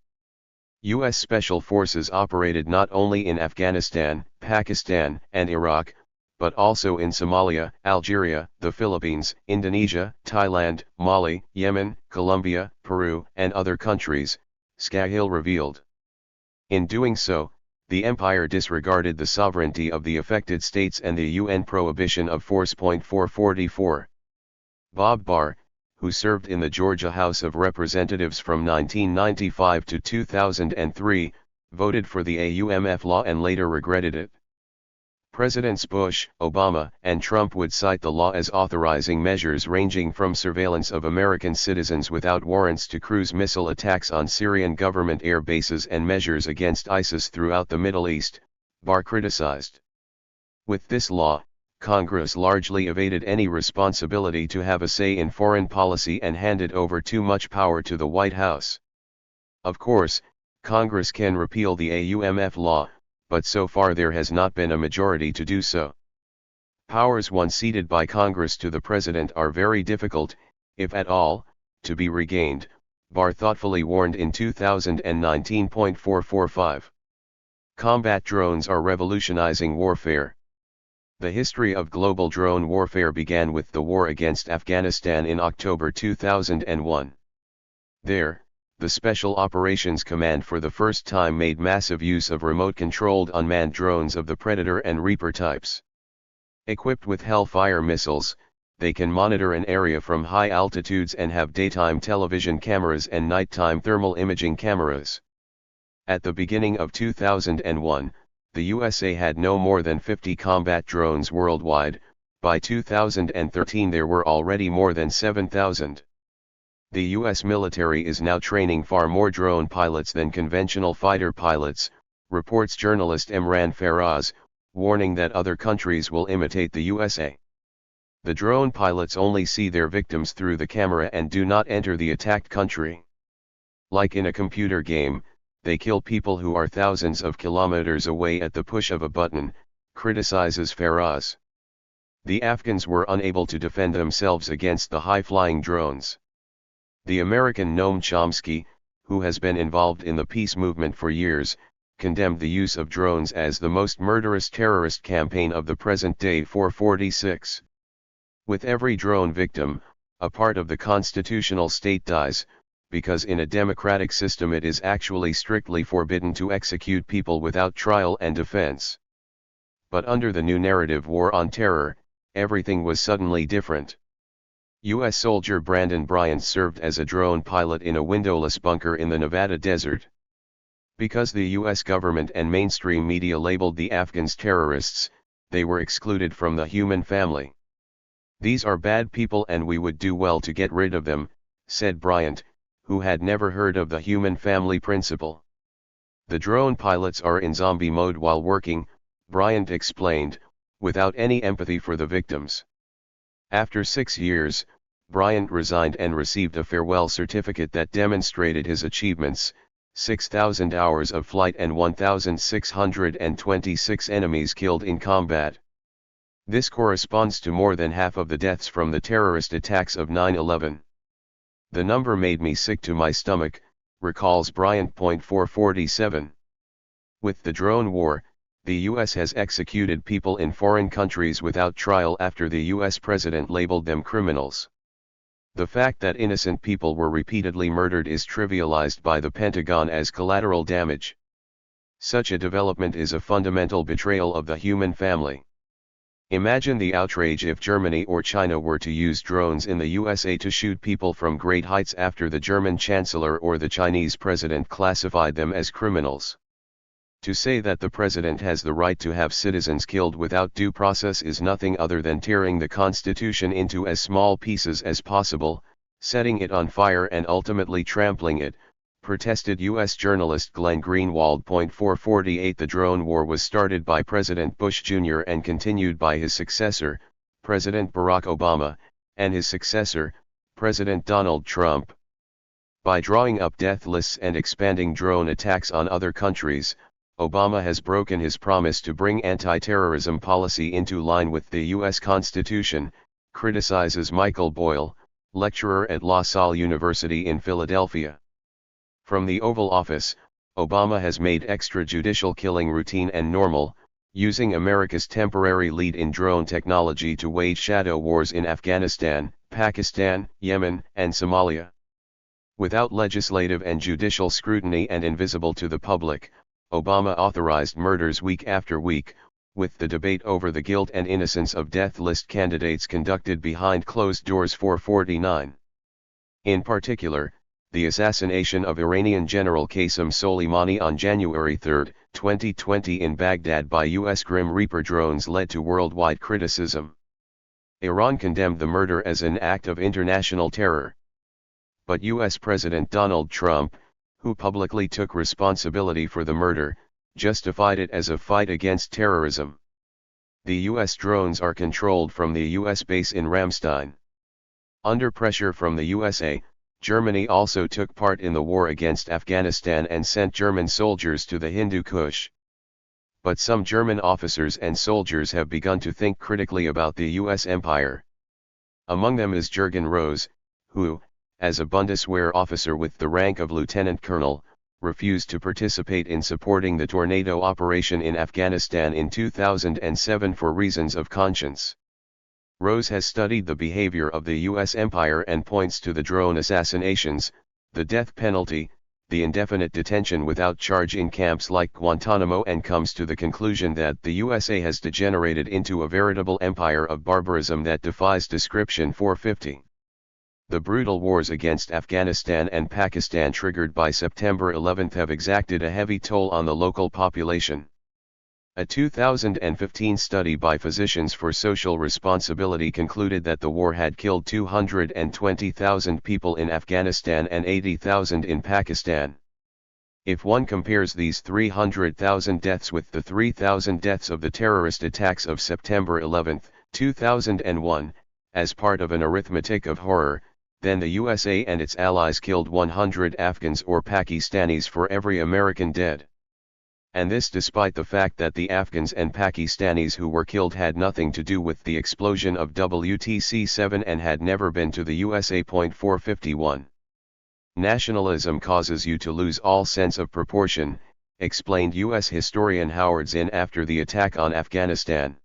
U.S. Special Forces operated not only in Afghanistan, Pakistan, and Iraq, but also in Somalia, Algeria, the Philippines, Indonesia, Thailand, Mali, Yemen, Colombia, Peru, and other countries, Scahill revealed. In doing so, the empire disregarded the sovereignty of the affected states and the UN prohibition of force. 444. Bob Barr, who served in the Georgia House of Representatives from 1995 to 2003, voted for the AUMF law and later regretted it. Presidents Bush, Obama, and Trump would cite the law as authorizing measures ranging from surveillance of American citizens without warrants to cruise missile attacks on Syrian government air bases and measures against ISIS throughout the Middle East, Barr criticized. With this law, Congress largely evaded any responsibility to have a say in foreign policy and handed over too much power to the White House. Of course, Congress can repeal the AUMF law, but so far there has not been a majority to do so. Powers once ceded by Congress to the President are very difficult, if at all, to be regained, Barr thoughtfully warned in 2019. 445. Combat drones are revolutionizing warfare. The history of global drone warfare began with the war against Afghanistan in October 2001. There, the Special Operations Command for the first time made massive use of remote-controlled unmanned drones of the Predator and Reaper types. Equipped with Hellfire missiles, they can monitor an area from high altitudes and have daytime television cameras and nighttime thermal imaging cameras. At the beginning of 2001, the USA had no more than 50 combat drones worldwide. By 2013 there were already more than 7,000. The U.S. military is now training far more drone pilots than conventional fighter pilots, reports journalist Imran Faraz, warning that other countries will imitate the USA. The drone pilots only see their victims through the camera and do not enter the attacked country. Like in a computer game, they kill people who are thousands of kilometers away at the push of a button, criticizes Faraz. The Afghans were unable to defend themselves against the high-flying drones. The American Noam Chomsky, who has been involved in the peace movement for years, condemned the use of drones as the most murderous terrorist campaign of the present day. 446. With every drone victim, a part of the constitutional state dies, because in a democratic system it is actually strictly forbidden to execute people without trial and defense. But under the new narrative war on terror, everything was suddenly different. U.S. soldier Brandon Bryant served as a drone pilot in a windowless bunker in the Nevada desert. Because the U.S. government and mainstream media labeled the Afghans terrorists, they were excluded from the human family. "These are bad people and we would do well to get rid of them," said Bryant, who had never heard of the human family principle. "The drone pilots are in zombie mode while working," Bryant explained, without any empathy for the victims. After 6 years, Bryant resigned and received a farewell certificate that demonstrated his achievements: 6,000 hours of flight and 1,626 enemies killed in combat. This corresponds to more than half of the deaths from the terrorist attacks of 9/11. "The number made me sick to my stomach," recalls Bryant. 447. With the drone war, The US has executed people in foreign countries without trial after the US president labeled them criminals. The fact that innocent people were repeatedly murdered is trivialized by the Pentagon as collateral damage. Such a development is a fundamental betrayal of the human family. Imagine the outrage if Germany or China were to use drones in the USA to shoot people from great heights after the German Chancellor or the Chinese president classified them as criminals. To say that the president has the right to have citizens killed without due process is nothing other than tearing the Constitution into as small pieces as possible, setting it on fire and ultimately trampling it, protested U.S. journalist Glenn Greenwald. 448 The drone war was started by President Bush Jr. and continued by his successor, President Barack Obama, and his successor, President Donald Trump. By drawing up death lists and expanding drone attacks on other countries, Obama has broken his promise to bring anti-terrorism policy into line with the U.S. Constitution, criticizes Michael Boyle, lecturer at La Salle University in Philadelphia. From the Oval Office, Obama has made extrajudicial killing routine and normal, using America's temporary lead in drone technology to wage shadow wars in Afghanistan, Pakistan, Yemen, and Somalia. Without legislative and judicial scrutiny and invisible to the public, Obama authorized murders week after week, with the debate over the guilt and innocence of death list candidates conducted behind closed doors. 449. In particular, the assassination of Iranian General Qasem Soleimani on January 3, 2020 in Baghdad by U.S. Grim Reaper drones led to worldwide criticism. Iran condemned the murder as an act of international terror. But U.S. President Donald Trump, who publicly took responsibility for the murder, justified it as a fight against terrorism. The U.S. drones are controlled from the U.S. base in Ramstein. Under pressure from the USA, Germany also took part in the war against Afghanistan and sent German soldiers to the Hindu Kush. But some German officers and soldiers have begun to think critically about the U.S. empire. Among them is Jürgen Rose, who, as a Bundeswehr officer with the rank of lieutenant colonel, refused to participate in supporting the tornado operation in Afghanistan in 2007 for reasons of conscience. Rose has studied the behavior of the U.S. empire and points to the drone assassinations, the death penalty, the indefinite detention without charge in camps like Guantanamo, and comes to the conclusion that the USA has degenerated into a veritable empire of barbarism that defies description. 450. The brutal wars against Afghanistan and Pakistan triggered by September 11 have exacted a heavy toll on the local population. A 2015 study by Physicians for Social Responsibility concluded that the war had killed 220,000 people in Afghanistan and 80,000 in Pakistan. If one compares these 300,000 deaths with the 3,000 deaths of the terrorist attacks of September 11, 2001, as part of an arithmetic of horror, then the USA and its allies killed 100 Afghans or Pakistanis for every American dead. And this despite the fact that the Afghans and Pakistanis who were killed had nothing to do with the explosion of WTC-7 and had never been to the USA. 451. Nationalism causes you to lose all sense of proportion, explained U.S. historian Howard Zinn after the attack on Afghanistan.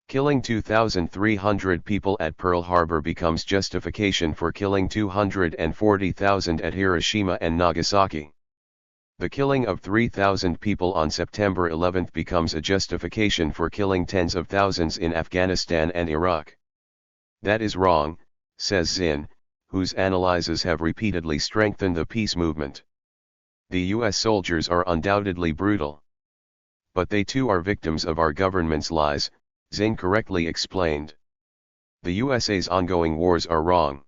Killing 2,300 people at Pearl Harbor becomes justification for killing 240,000 at Hiroshima and Nagasaki. The killing of 3,000 people on September 11 becomes a justification for killing tens of thousands in Afghanistan and Iraq. That is wrong, says Zinn, whose analyses have repeatedly strengthened the peace movement. The U.S. soldiers are undoubtedly brutal. But they too are victims of our government's lies, Zinn correctly explained. The USA's ongoing wars are wrong.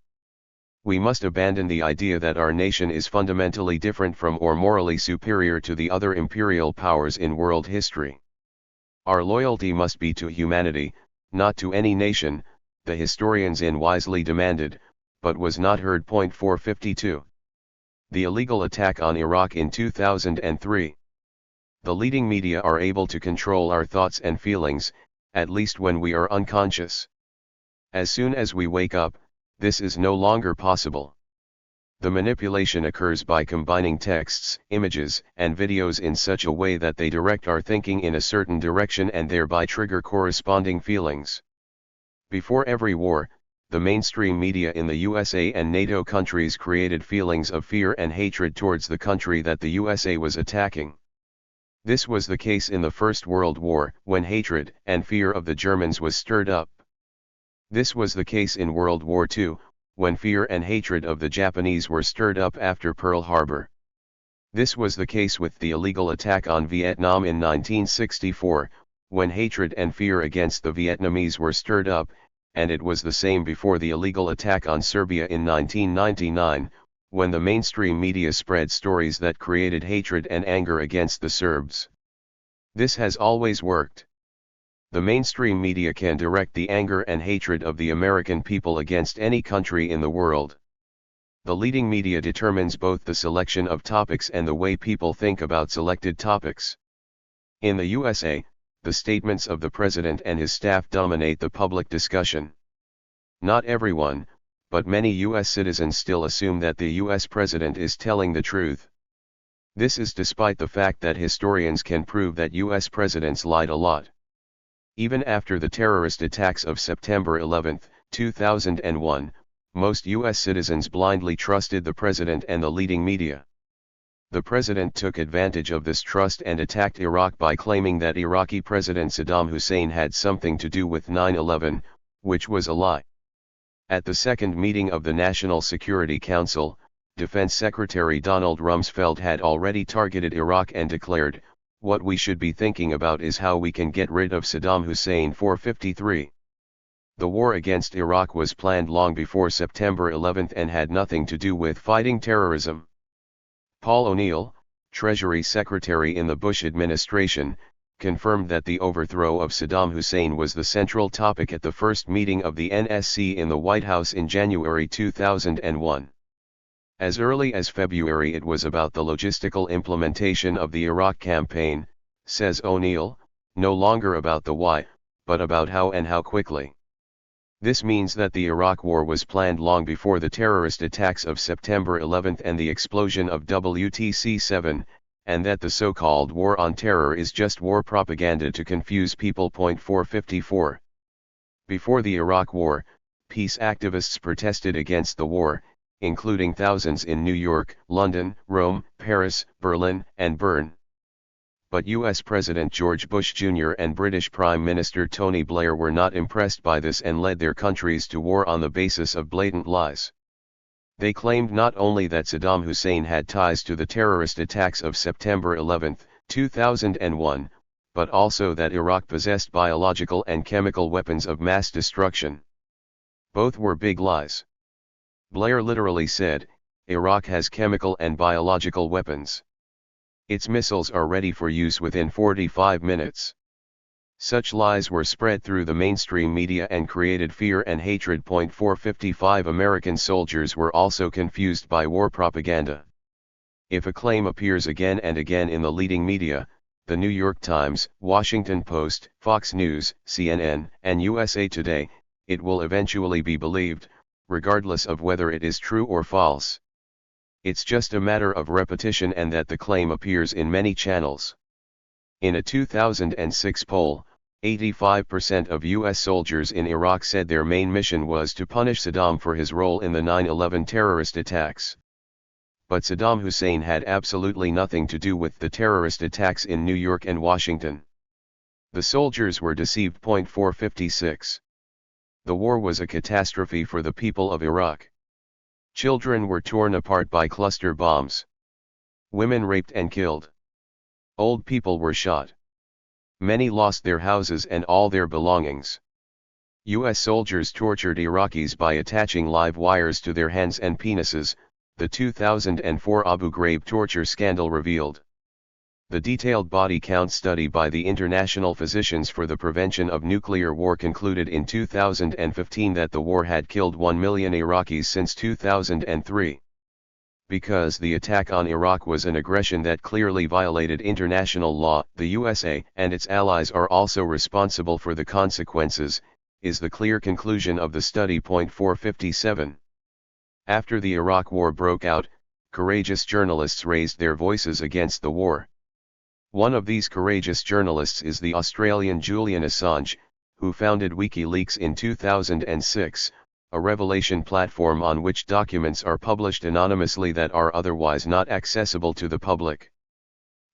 We must abandon the idea that our nation is fundamentally different from or morally superior to the other imperial powers in world history. Our loyalty must be to humanity, not to any nation, the historian Zinn wisely demanded, but was not heard. 452. The illegal attack on Iraq in 2003. The leading media are able to control our thoughts and feelings, at least when we are unconscious. As soon as we wake up, this is no longer possible. The manipulation occurs by combining texts, images, and videos in such a way that they direct our thinking in a certain direction and thereby trigger corresponding feelings. Before every war, the mainstream media in the USA and NATO countries created feelings of fear and hatred towards the country that the USA was attacking. This was the case in the First World War, when hatred and fear of the Germans was stirred up. This was the case in World War II, when fear and hatred of the Japanese were stirred up after Pearl Harbor. This was the case with the illegal attack on Vietnam in 1964, when hatred and fear against the Vietnamese were stirred up, and it was the same before the illegal attack on Serbia in 1999, when the mainstream media spread stories that created hatred and anger against the Serbs. This has always worked. The mainstream media can direct the anger and hatred of the American people against any country in the world. The leading media determines both the selection of topics and the way people think about selected topics. In the USA, the statements of the president and his staff dominate the public discussion. Not everyone, but many US citizens still assume that the US president is telling the truth. This is despite the fact that historians can prove that US presidents lied a lot. Even after the terrorist attacks of September 11, 2001, most US citizens blindly trusted the president and the leading media. The president took advantage of this trust and attacked Iraq by claiming that Iraqi President Saddam Hussein had something to do with 9/11, which was a lie. At the second meeting of the National Security Council, Defense Secretary Donald Rumsfeld had already targeted Iraq and declared, "What we should be thinking about is how we can get rid of Saddam Hussein." 453. The war against Iraq was planned long before September 11 and had nothing to do with fighting terrorism. Paul O'Neill, Treasury Secretary in the Bush administration, confirmed that the overthrow of Saddam Hussein was the central topic at the first meeting of the NSC in the White House in January 2001. As early as February it was about the logistical implementation of the Iraq campaign, says O'Neill, no longer about the why, but about how and how quickly. This means that the Iraq War was planned long before the terrorist attacks of September 11 and the explosion of WTC-7, and that the so-called war on terror is just war propaganda to confuse people. 454. Before the Iraq War, peace activists protested against the war, including thousands in New York, London, Rome, Paris, Berlin, and Bern. But US President George Bush Jr. and British Prime Minister Tony Blair were not impressed by this and led their countries to war on the basis of blatant lies. They claimed not only that Saddam Hussein had ties to the terrorist attacks of September 11, 2001, but also that Iraq possessed biological and chemical weapons of mass destruction. Both were big lies. Blair literally said, "Iraq has chemical and biological weapons. Its missiles are ready for use within 45 minutes. Such lies were spread through the mainstream media and created fear and hatred. 455 American soldiers were also confused by war propaganda. If a claim appears again and again in the leading media, the New York Times, Washington Post, Fox News, CNN, and USA Today, it will eventually be believed, regardless of whether it is true or false. It's just a matter of repetition and that the claim appears in many channels. In a 2006 poll, 85% of US soldiers in Iraq said their main mission was to punish Saddam for his role in the 9/11 terrorist attacks. But Saddam Hussein had absolutely nothing to do with the terrorist attacks in New York and Washington. The soldiers were deceived. 456. The war was a catastrophe for the people of Iraq. Children were torn apart by cluster bombs. Women raped and killed. Old people were shot. Many lost their houses and all their belongings. US soldiers tortured Iraqis by attaching live wires to their hands and penises, the 2004 Abu Ghraib torture scandal revealed. The detailed body count study by the International Physicians for the Prevention of Nuclear War concluded in 2015 that the war had killed 1 million Iraqis since 2003. Because the attack on Iraq was an aggression that clearly violated international law, the USA and its allies are also responsible for the consequences, is the clear conclusion of the study. 457. After the Iraq War broke out, courageous journalists raised their voices against the war. One of these courageous journalists is the Australian Julian Assange, who founded WikiLeaks in 2006, a revelation platform on which documents are published anonymously that are otherwise not accessible to the public.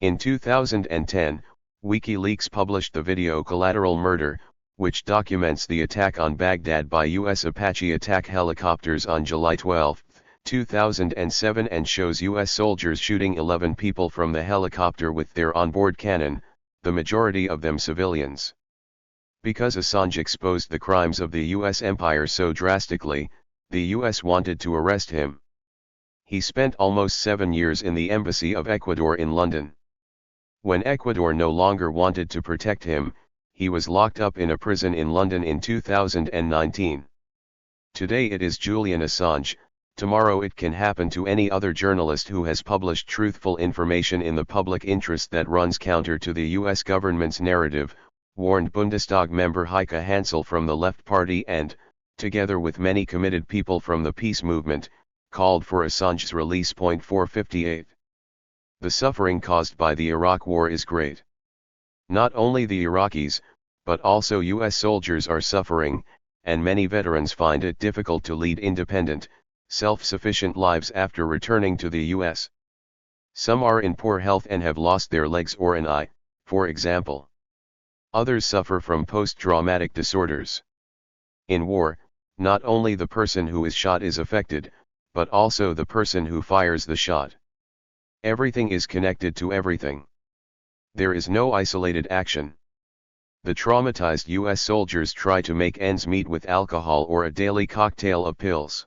In 2010, WikiLeaks published the video Collateral Murder, which documents the attack on Baghdad by U.S. Apache attack helicopters on July 12, 2007 and shows U.S. soldiers shooting 11 people from the helicopter with their onboard cannon, the majority of them civilians. Because Assange exposed the crimes of the U.S. empire so drastically, the U.S. wanted to arrest him. He spent almost 7 years in the Embassy of Ecuador in London. When Ecuador no longer wanted to protect him, he was locked up in a prison in London in 2019. Today it is Julian Assange, tomorrow it can happen to any other journalist who has published truthful information in the public interest that runs counter to the U.S. government's narrative, warned Bundestag member Heike Hansel from the Left Party and, together with many committed people from the peace movement, called for Assange's release. 458. The suffering caused by the Iraq War is great. Not only the Iraqis, but also U.S. soldiers are suffering, and many veterans find it difficult to lead independent, self-sufficient lives after returning to the U.S. Some are in poor health and have lost their legs or an eye, for example. Others suffer from post-traumatic disorders. In war, not only the person who is shot is affected, but also the person who fires the shot. Everything is connected to everything. There is no isolated action. The traumatized U.S. soldiers try to make ends meet with alcohol or a daily cocktail of pills.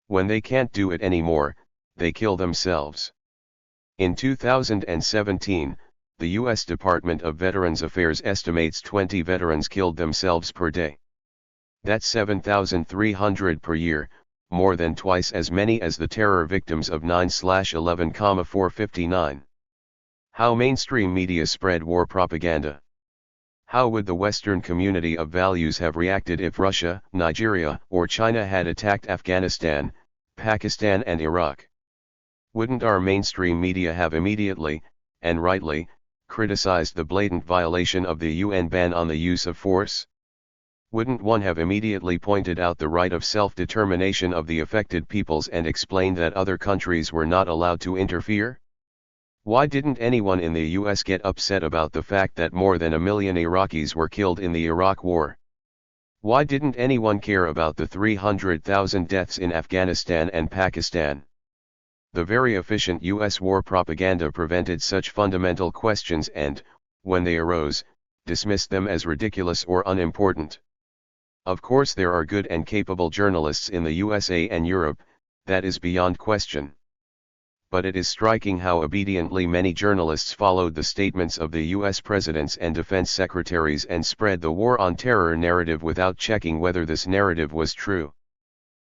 When they can't do it anymore, they kill themselves. In 2017, the U.S. Department of Veterans Affairs estimates 20 veterans killed themselves per day. That's 7,300 per year, more than twice as many as the terror victims of 9/11,459. How mainstream media spread war propaganda. How would the Western community of values have reacted if Russia, Nigeria, or China had attacked Afghanistan, Pakistan and Iraq? Wouldn't our mainstream media have immediately, and rightly, criticized the blatant violation of the UN ban on the use of force? Wouldn't one have immediately pointed out the right of self-determination of the affected peoples and explained that other countries were not allowed to interfere? Why didn't anyone in the US get upset about the fact that more than 1 million Iraqis were killed in the Iraq War? Why didn't anyone care about the 300,000 deaths in Afghanistan and Pakistan? The very efficient US war propaganda prevented such fundamental questions and, when they arose, dismissed them as ridiculous or unimportant. Of course there are good and capable journalists in the USA and Europe, that is beyond question. But it is striking how obediently many journalists followed the statements of the US presidents and defense secretaries and spread the war on terror narrative without checking whether this narrative was true.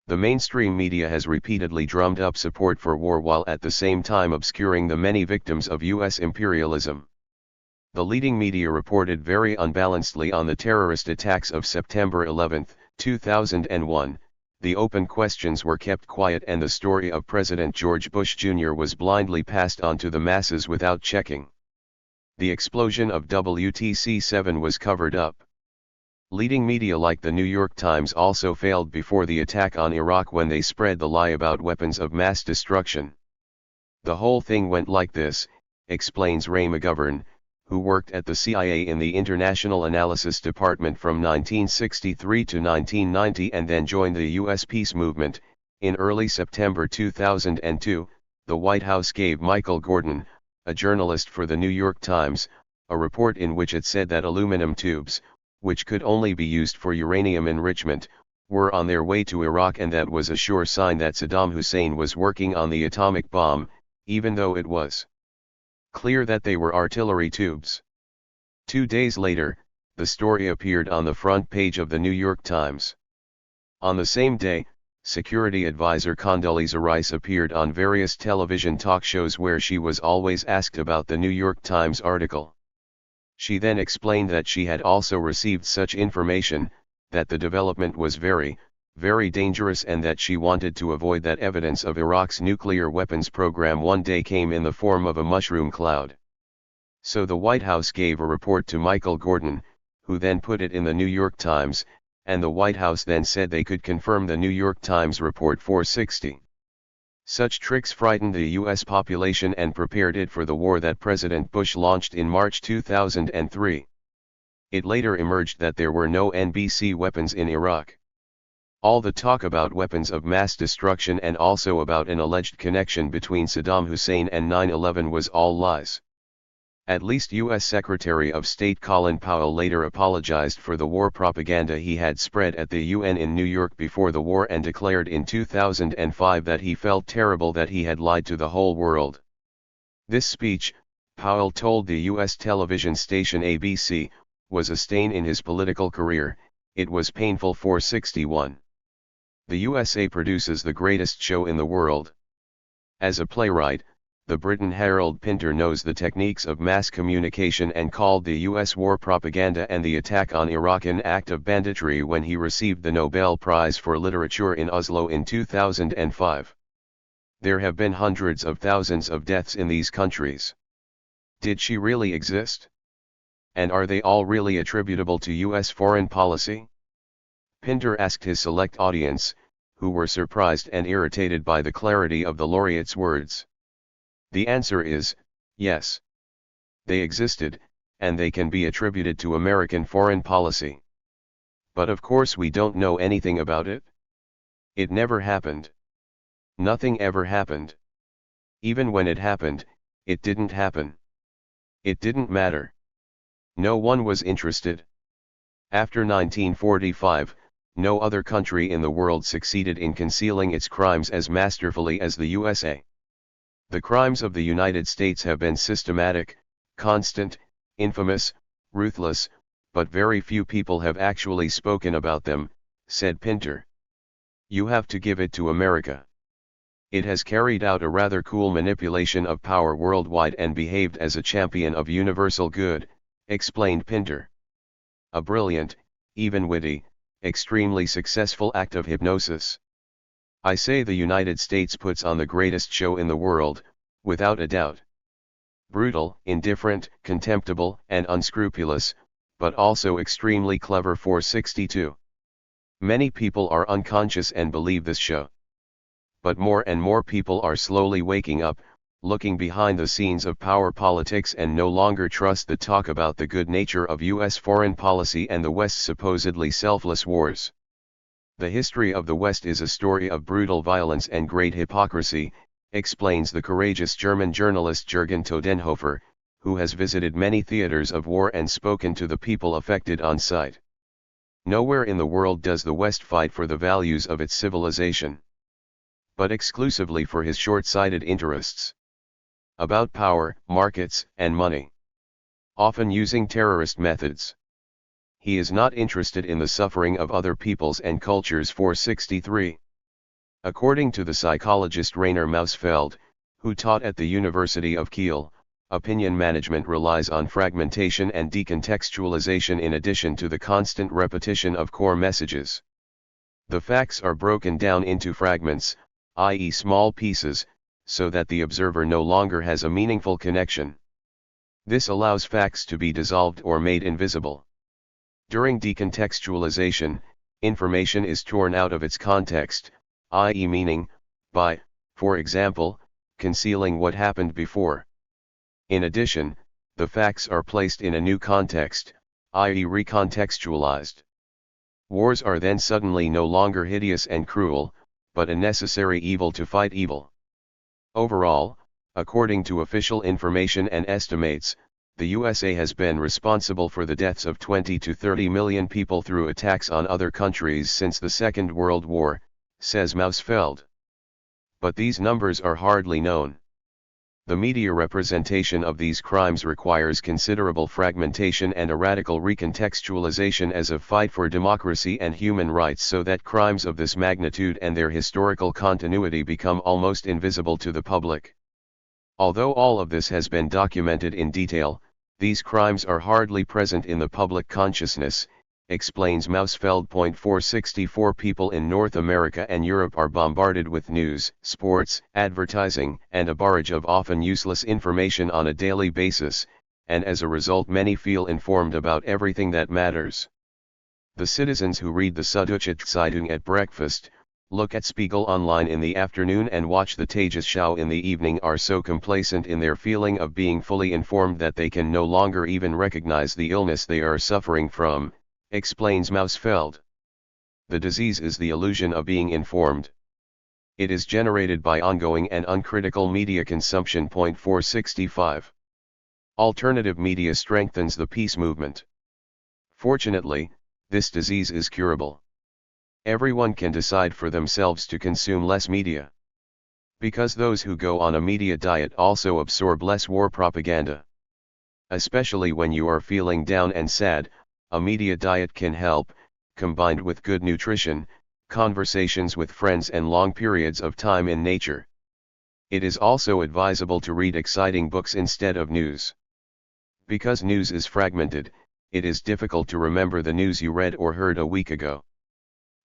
The mainstream media has repeatedly drummed up support for war while at the same time obscuring the many victims of US imperialism. The leading media reported very unbalancedly on the terrorist attacks of September 11, 2001, the open questions were kept quiet and the story of President George Bush Jr. was blindly passed on to the masses without checking. The explosion of WTC-7 was covered up. Leading media like the New York Times also failed before the attack on Iraq when they spread the lie about weapons of mass destruction. The whole thing went like this, explains Ray McGovern, who worked at the CIA in the International Analysis Department from 1963 to 1990 and then joined the U.S. peace movement. In early September 2002, the White House gave Michael Gordon, a journalist for the New York Times, a report in which it said that aluminum tubes, which could only be used for uranium enrichment, were on their way to Iraq, and that was a sure sign that Saddam Hussein was working on the atomic bomb, even though it was clear that they were artillery tubes. 2 days later, the story appeared on the front page of the New York Times. On the same day, security advisor Condoleezza Rice appeared on various television talk shows where she was always asked about the New York Times article. She then explained that she had also received such information, that the development was very, very dangerous, and that she wanted to avoid that evidence of Iraq's nuclear weapons program one day came in the form of a mushroom cloud. So the White House gave a report to Michael Gordon, who then put it in the New York Times, and the White House then said they could confirm the New York Times report 460. Such tricks frightened the U.S. population and prepared it for the war that President Bush launched in March 2003. It later emerged that there were no NBC weapons in Iraq. All the talk about weapons of mass destruction and also about an alleged connection between Saddam Hussein and 9/11 was all lies. At least U.S. Secretary of State Colin Powell later apologized for the war propaganda he had spread at the UN in New York before the war and declared in 2005 that he felt terrible that he had lied to the whole world. This speech, Powell told the U.S. television station ABC, was a stain in his political career. It was painful. 461. The USA produces the greatest show in the world. As a playwright, the Briton Harold Pinter knows the techniques of mass communication and called the U.S. war propaganda and the attack on Iraq an act of banditry when he received the Nobel Prize for Literature in Oslo in 2005. There have been hundreds of thousands of deaths in these countries. Did she really exist? And are they all really attributable to U.S. foreign policy? Pinter asked his select audience, who were surprised and irritated by the clarity of the laureate's words. The answer is, yes. They existed, and they can be attributed to American foreign policy. But of course we don't know anything about it. It never happened. Nothing ever happened. Even when it happened, it didn't happen. It didn't matter. No one was interested. After 1945, no other country in the world succeeded in concealing its crimes as masterfully as the USA. The crimes of the United States have been systematic, constant, infamous, ruthless, but very few people have actually spoken about them, said Pinter. You have to give it to America. It has carried out a rather cool manipulation of power worldwide and behaved as a champion of universal good, explained Pinter. A brilliant, even witty, extremely successful act of hypnosis. I say the United States puts on the greatest show in the world, without a doubt. Brutal, indifferent, contemptible, and unscrupulous, but also extremely clever. 462. Many people are unconscious and believe this show. But more and more people are slowly waking up, looking behind the scenes of power politics and no longer trust the talk about the good nature of U.S. foreign policy and the West's supposedly selfless wars. The history of the West is a story of brutal violence and great hypocrisy, explains the courageous German journalist Jürgen Todenhofer, who has visited many theaters of war and spoken to the people affected on site. Nowhere in the world does the West fight for the values of its civilization, but exclusively for his short-sighted interests. About power, markets, and money. Often using terrorist methods. He is not interested in the suffering of other peoples and cultures. 463. According to the psychologist Rainer Mausfeld, who taught at the University of Kiel, opinion management relies on fragmentation and decontextualization in addition to the constant repetition of core messages. The facts are broken down into fragments, i.e. small pieces, so that the observer no longer has a meaningful connection. This allows facts to be dissolved or made invisible. During decontextualization, information is torn out of its context, i.e. meaning, by, for example, concealing what happened before. In addition, the facts are placed in a new context, i.e. recontextualized. Wars are then suddenly no longer hideous and cruel, but a necessary evil to fight evil. Overall, according to official information and estimates, the USA has been responsible for the deaths of 20 to 30 million people through attacks on other countries since the Second World War, says Mausfeld. But these numbers are hardly known. The media representation of these crimes requires considerable fragmentation and a radical recontextualization as a fight for democracy and human rights, so that crimes of this magnitude and their historical continuity become almost invisible to the public. Although all of this has been documented in detail, these crimes are hardly present in the public consciousness, explains Mausfeld. 464 People in North America and Europe are bombarded with news, sports, advertising, and a barrage of often useless information on a daily basis, and as a result many feel informed about everything that matters. The citizens who read the Süddeutsche Zeitung at breakfast, look at Spiegel online in the afternoon and watch the Tagesschau in the evening are so complacent in their feeling of being fully informed that they can no longer even recognize the illness they are suffering from, explains Mausfeld. The disease is the illusion of being informed. It is generated by ongoing and uncritical media consumption. 465. Alternative media strengthens the peace movement. Fortunately, this disease is curable. Everyone can decide for themselves to consume less media. Because those who go on a media diet also absorb less war propaganda. Especially when you are feeling down and sad, a media diet can help, combined with good nutrition, conversations with friends and long periods of time in nature. It is also advisable to read exciting books instead of news. Because news is fragmented, it is difficult to remember the news you read or heard a week ago.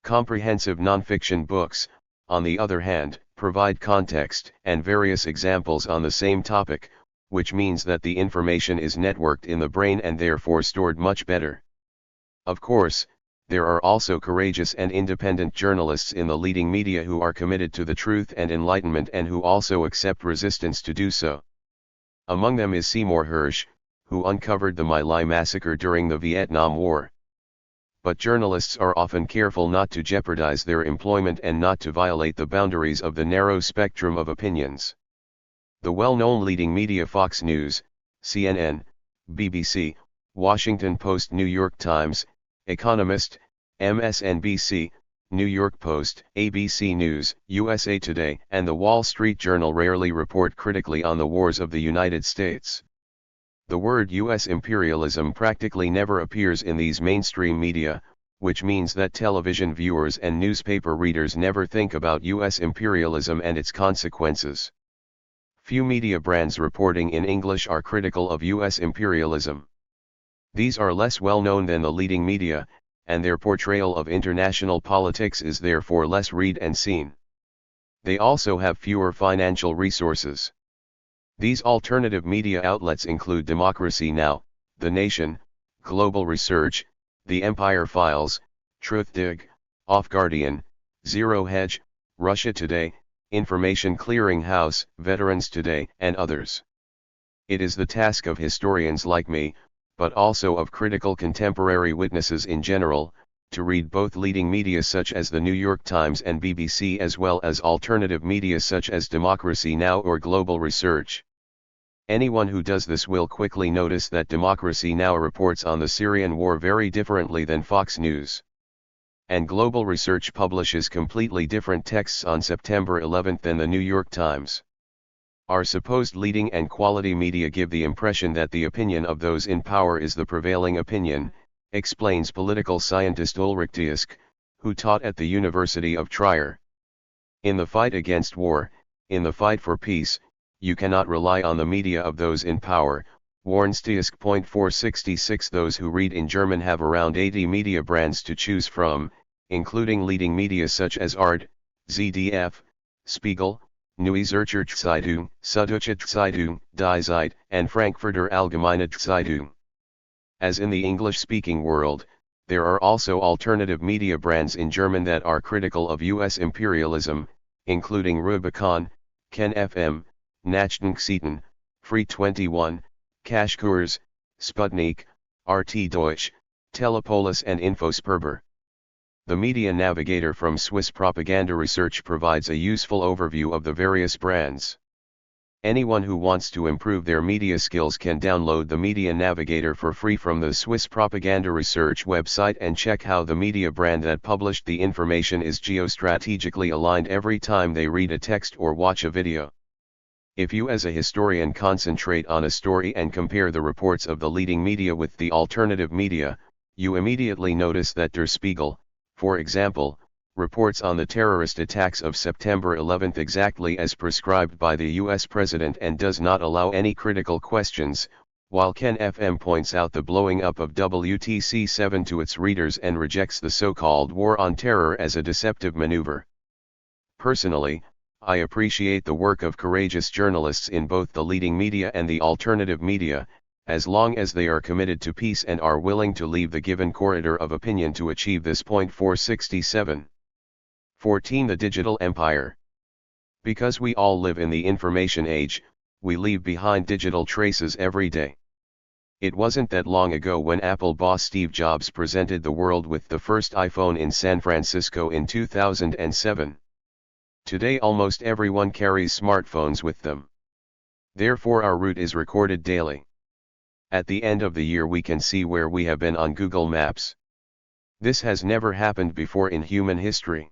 Comprehensive nonfiction books, on the other hand, provide context and various examples on the same topic, which means that the information is networked in the brain and therefore stored much better. Of course, there are also courageous and independent journalists in the leading media who are committed to the truth and enlightenment and who also accept resistance to do so. Among them is Seymour Hersh, who uncovered the My Lai massacre during the Vietnam War. But journalists are often careful not to jeopardize their employment and not to violate the boundaries of the narrow spectrum of opinions. The well-known leading media Fox News, CNN, BBC, Washington Post, New York Times, Economist, MSNBC, New York Post, ABC News, USA Today, and the Wall Street Journal rarely report critically on the wars of the United States. The word U.S. imperialism practically never appears in these mainstream media, which means that television viewers and newspaper readers never think about U.S. imperialism and its consequences. Few media brands reporting in English are critical of U.S. imperialism. These are less well known than the leading media, and their portrayal of international politics is therefore less read and seen. They also have fewer financial resources. These alternative media outlets include Democracy Now!, The Nation, Global Research, The Empire Files, TruthDig, OffGuardian, Zero Hedge, Russia Today, Information Clearinghouse, Veterans Today, and others. It is the task of historians like me, but also of critical contemporary witnesses in general, to read both leading media such as the New York Times and BBC as well as alternative media such as Democracy Now! Or Global Research. Anyone who does this will quickly notice that Democracy Now! Reports on the Syrian war very differently than Fox News. And Global Research publishes completely different texts on September 11 than the New York Times. Our supposed leading and quality media give the impression that the opinion of those in power is the prevailing opinion, explains political scientist Ulrich Diesk, who taught at the University of Trier. In the fight against war, in the fight for peace, you cannot rely on the media of those in power, warns Diesk. 466 Those who read in German have around 80 media brands to choose from, including leading media such as ARD, ZDF, Spiegel, Neue Zürcher Zeitung, Süddeutsche Zeitung, Die Zeit, and Frankfurter Allgemeine Zeitung. As in the English-speaking world, there are also alternative media brands in German that are critical of U.S. imperialism, including Rubicon, Ken FM, Nachrichten, Free 21, Kashkurs, Sputnik, RT Deutsch, Telepolis and Infosperber. The Media Navigator from Swiss Propaganda Research provides a useful overview of the various brands. Anyone who wants to improve their media skills can download the Media Navigator for free from the Swiss Propaganda Research website and check how the media brand that published the information is geostrategically aligned every time they read a text or watch a video. If you as a historian concentrate on a story and compare the reports of the leading media with the alternative media, you immediately notice that Der Spiegel, for example, reports on the terrorist attacks of September 11 exactly as prescribed by the U.S. president and does not allow any critical questions, while Ken FM points out the blowing up of WTC-7 to its readers and rejects the so-called War on Terror as a deceptive maneuver. Personally, I appreciate the work of courageous journalists in both the leading media and the alternative media, as long as they are committed to peace and are willing to leave the given corridor of opinion to achieve this. 467. 14. The Digital Empire. Because we all live in the information age, we leave behind digital traces every day. It wasn't that long ago when Apple boss Steve Jobs presented the world with the first iPhone in San Francisco in 2007. Today almost everyone carries smartphones with them. Therefore our route is recorded daily. At the end of the year we can see where we have been on Google Maps. This has never happened before in human history.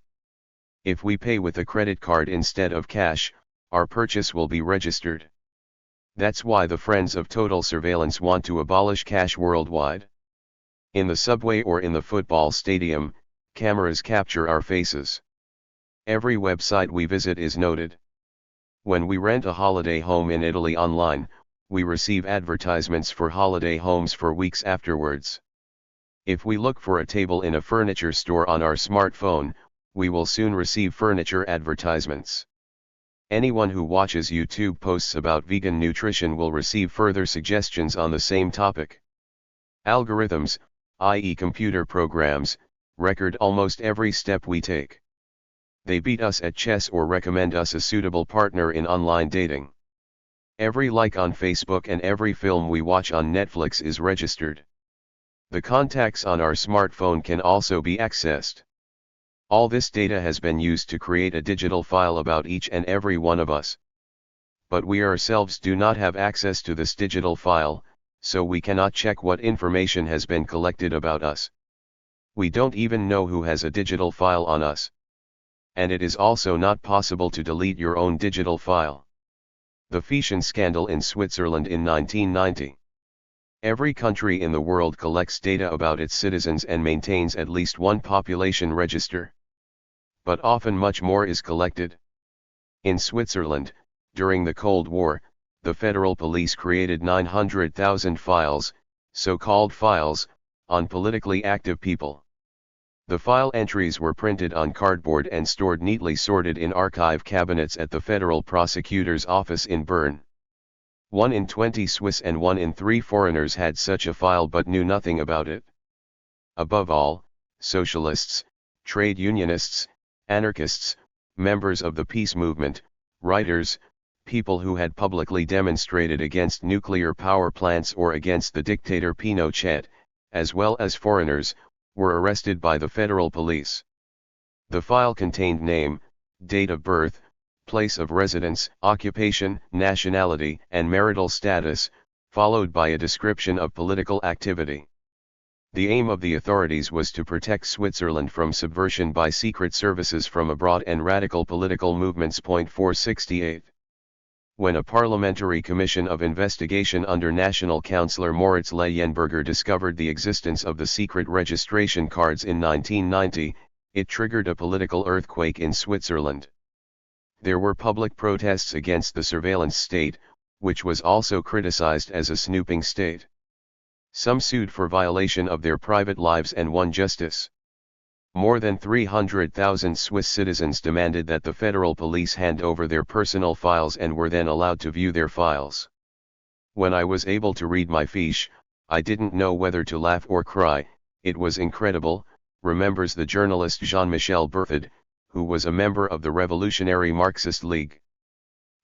If we pay with a credit card instead of cash, our purchase will be registered. That's why the Friends of Total Surveillance want to abolish cash worldwide. In the subway or in the football stadium, cameras capture our faces. Every website we visit is noted. When we rent a holiday home in Italy online, we receive advertisements for holiday homes for weeks afterwards. If we look for a table in a furniture store on our smartphone, we will soon receive furniture advertisements. Anyone who watches YouTube posts about vegan nutrition will receive further suggestions on the same topic. Algorithms, i.e. computer programs, record almost every step we take. They beat us at chess or recommend us a suitable partner in online dating. Every like on Facebook and every film we watch on Netflix is registered. The contacts on our smartphone can also be accessed. All this data has been used to create a digital file about each and every one of us. But we ourselves do not have access to this digital file, so we cannot check what information has been collected about us. We don't even know who has a digital file on us. And it is also not possible to delete your own digital file. The Fission scandal in Switzerland in 1990. Every country in the world collects data about its citizens and maintains at least one population register. But often much more is collected. In Switzerland, during the Cold War, the federal police created 900,000 files, so-called files, on politically active people. The file entries were printed on cardboard and stored neatly sorted in archive cabinets at the federal prosecutor's office in Bern. 1 in 20 Swiss and 1 in 3 foreigners had such a file but knew nothing about it. Above all, socialists, trade unionists, anarchists, members of the peace movement, writers, people who had publicly demonstrated against nuclear power plants or against the dictator Pinochet, as well as foreigners, were arrested by the federal police. The file contained name, date of birth, place of residence, occupation, nationality, and marital status, followed by a description of political activity. The aim of the authorities was to protect Switzerland from subversion by secret services from abroad and radical political movements. 468. When a parliamentary commission of investigation under National Councillor Moritz Leyenberger discovered the existence of the secret registration cards in 1990, it triggered a political earthquake in Switzerland. There were public protests against the surveillance state, which was also criticized as a snooping state. Some sued for violation of their private lives and won justice. More than 300,000 Swiss citizens demanded that the federal police hand over their personal files and were then allowed to view their files. When I was able to read my fiche, I didn't know whether to laugh or cry. It was incredible, remembers the journalist Jean-Michel Berthoud, who was a member of the Revolutionary Marxist League.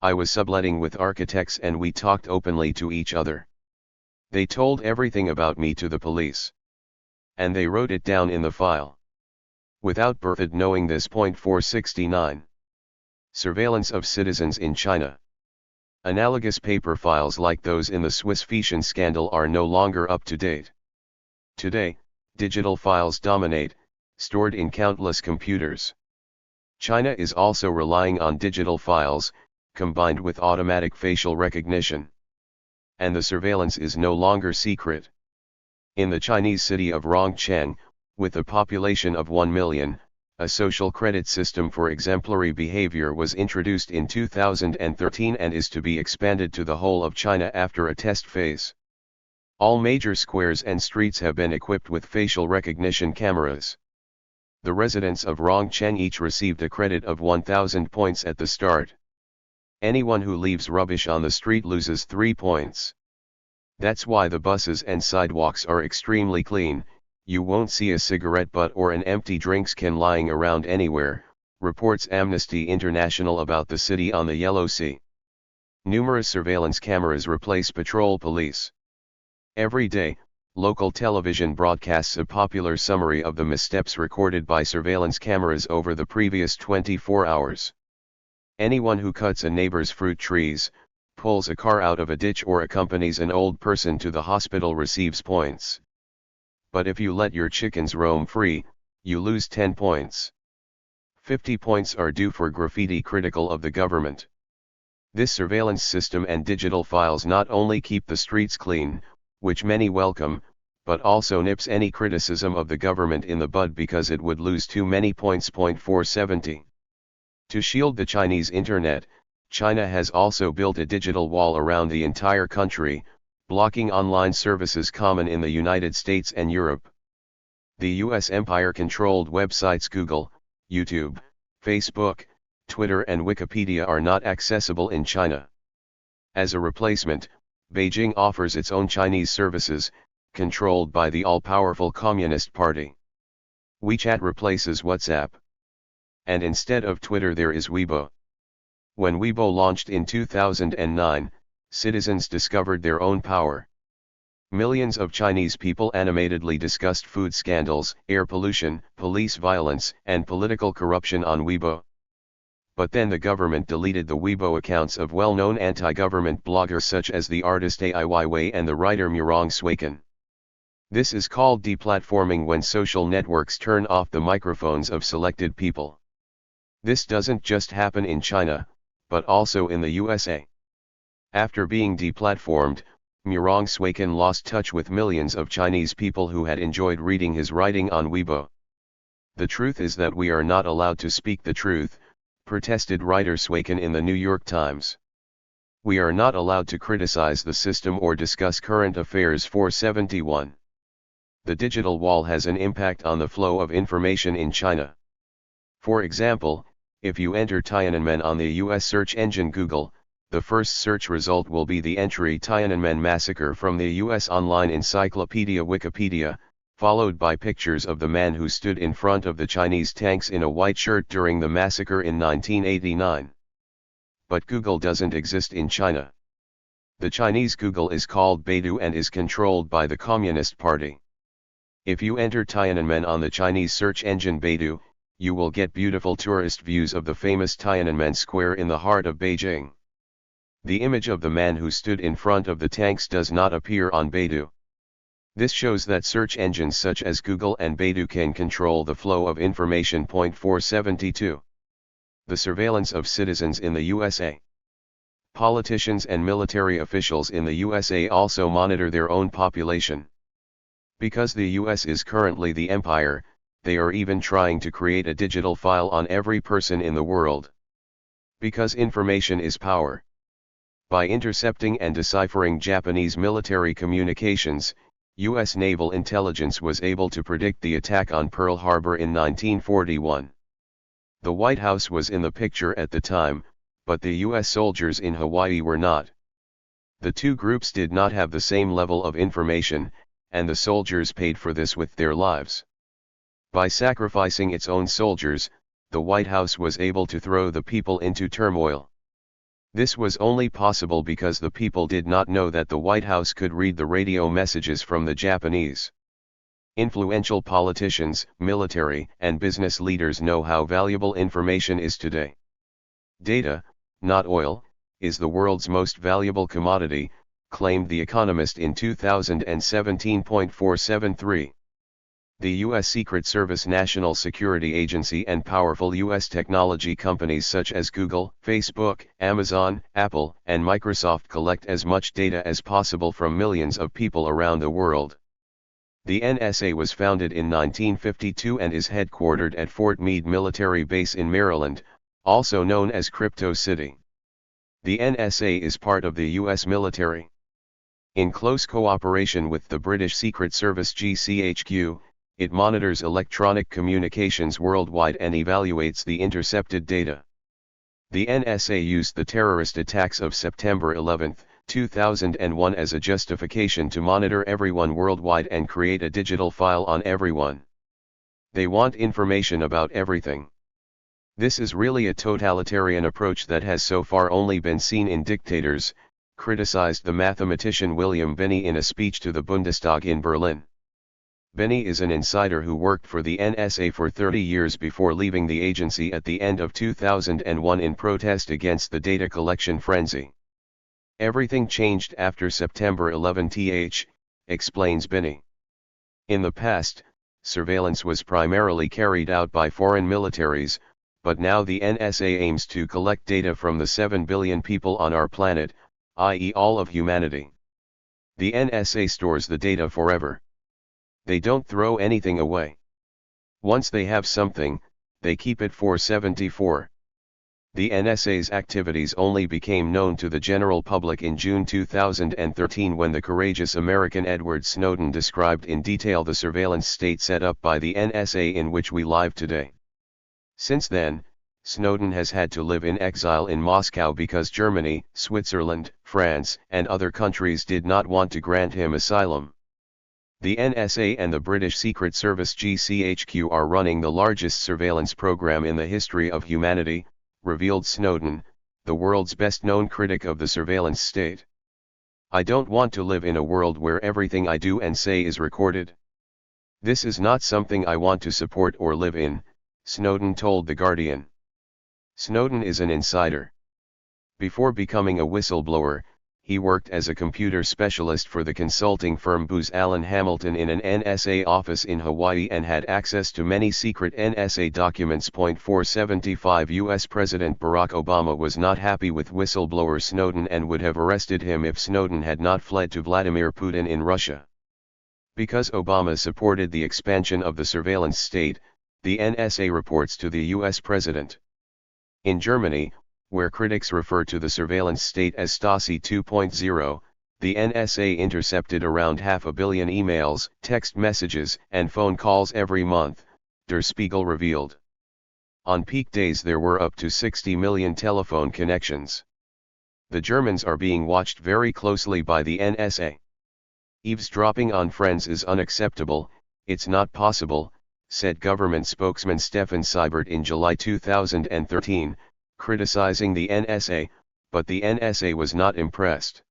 I was subletting with architects and we talked openly to each other. They told everything about me to the police. And they wrote it down in the file. Without Berthoud knowing this. 469. Surveillance of citizens in China. Analogous paper files like those in the Swiss Fission scandal are no longer up to date. Today, digital files dominate, stored in countless computers. China is also relying on digital files, combined with automatic facial recognition. And the surveillance is no longer secret. In the Chinese city of Rongcheng, with a population of 1 million, a social credit system for exemplary behavior was introduced in 2013 and is to be expanded to the whole of China after a test phase. All major squares and streets have been equipped with facial recognition cameras. The residents of Rongcheng each received a credit of 1,000 points at the start. Anyone who leaves rubbish on the street loses 3 points. That's why the buses and sidewalks are extremely clean. You won't see a cigarette butt or an empty drinks can lying around anywhere, reports Amnesty International about the city on the Yellow Sea. Numerous surveillance cameras replace patrol police. Every day, local television broadcasts a popular summary of the missteps recorded by surveillance cameras over the previous 24 hours. Anyone who cuts a neighbor's fruit trees, pulls a car out of a ditch or accompanies an old person to the hospital receives points. But if you let your chickens roam free, you lose 10 points. 50 points are due for graffiti critical of the government. This surveillance system and digital files not only keep the streets clean, which many welcome, but also nips any criticism of the government in the bud because it would lose too many points. 470. To shield the Chinese internet, China has also built a digital wall around the entire country, blocking online services common in the United States and Europe. The US empire-controlled websites Google, YouTube, Facebook, Twitter and Wikipedia are not accessible in China. As a replacement, Beijing offers its own Chinese services, controlled by the all-powerful Communist Party. WeChat replaces WhatsApp. And instead of Twitter there is Weibo. When Weibo launched in 2009, citizens discovered their own power. Millions of Chinese people animatedly discussed food scandals, air pollution, police violence, and political corruption on Weibo. But then the government deleted the Weibo accounts of well-known anti-government bloggers such as the artist Ai Weiwei and the writer Murong Suiken. This is called deplatforming when social networks turn off the microphones of selected people. This doesn't just happen in China, but also in the USA. After being deplatformed, Murong Suiken lost touch with millions of Chinese people who had enjoyed reading his writing on Weibo. The truth is that we are not allowed to speak the truth, protested writer Suiken in the New York Times. We are not allowed to criticize the system or discuss current affairs. 471. The digital wall has an impact on the flow of information in China. For example, if you enter Tiananmen on the US search engine Google, the first search result will be the entry Tiananmen Massacre from the US online encyclopedia Wikipedia, followed by pictures of the man who stood in front of the Chinese tanks in a white shirt during the massacre in 1989. But Google doesn't exist in China. The Chinese Google is called Baidu and is controlled by the Communist Party. If you enter Tiananmen on the Chinese search engine Baidu, you will get beautiful tourist views of the famous Tiananmen Square in the heart of Beijing. The image of the man who stood in front of the tanks does not appear on Baidu. This shows that search engines such as Google and Baidu can control the flow of information. 472. The surveillance of citizens in the USA. Politicians and military officials in the USA also monitor their own population. Because the US is currently the empire, they are even trying to create a digital file on every person in the world. Because information is power. By intercepting and deciphering Japanese military communications, US naval intelligence was able to predict the attack on Pearl Harbor in 1941. The White House was in the picture at the time, but the US soldiers in Hawaii were not. The two groups did not have the same level of information, and the soldiers paid for this with their lives. By sacrificing its own soldiers, the White House was able to throw the people into turmoil. This was only possible because the people did not know that the White House could read the radio messages from the Japanese. Influential politicians, military, and business leaders know how valuable information is today. Data, not oil, is the world's most valuable commodity, claimed The Economist in 2017. 473. The U.S. Secret Service, National Security Agency, and powerful U.S. technology companies such as Google, Facebook, Amazon, Apple, and Microsoft collect as much data as possible from millions of people around the world. The NSA was founded in 1952 and is headquartered at Fort Meade Military Base in Maryland, also known as Crypto City. The NSA is part of the U.S. military. In close cooperation with the British Secret Service GCHQ, it monitors electronic communications worldwide and evaluates the intercepted data. The NSA used the terrorist attacks of September 11, 2001 as a justification to monitor everyone worldwide and create a digital file on everyone. They want information about everything. This is really a totalitarian approach that has so far only been seen in dictators, criticized the mathematician William Binney in a speech to the Bundestag in Berlin. Binney is an insider who worked for the NSA for 30 years before leaving the agency at the end of 2001 in protest against the data collection frenzy. Everything changed after September 11, explains Binney. In the past, surveillance was primarily carried out by foreign militaries, but now the NSA aims to collect data from the 7 billion people on our planet, i.e. all of humanity. The NSA stores the data forever. They don't throw anything away. Once they have something, they keep it for 74. The NSA's activities only became known to the general public in June 2013 when the courageous American Edward Snowden described in detail the surveillance state set up by the NSA in which we live today. Since then, Snowden has had to live in exile in Moscow because Germany, Switzerland, France, and other countries did not want to grant him asylum. The NSA and the British Secret Service GCHQ are running the largest surveillance program in the history of humanity, revealed Snowden, the world's best-known critic of the surveillance state. I don't want to live in a world where everything I do and say is recorded. This is not something I want to support or live in, Snowden told The Guardian. Snowden is an insider. Before becoming a whistleblower, he worked as a computer specialist for the consulting firm Booz Allen Hamilton in an NSA office in Hawaii and had access to many secret NSA documents. 475 U.S. President Barack Obama was not happy with whistleblower Snowden and would have arrested him if Snowden had not fled to Vladimir Putin in Russia. Because Obama supported the expansion of the surveillance state, the NSA reports to the U.S. president. In Germany, where critics refer to the surveillance state as Stasi 2.0, the NSA intercepted around 500 million emails, text messages, and phone calls every month, Der Spiegel revealed. On peak days there were up to 60 million telephone connections. The Germans are being watched very closely by the NSA. Eavesdropping on friends is unacceptable, it's not possible, said government spokesman Stefan Seibert in July 2013, criticizing the NSA, but the NSA was not impressed.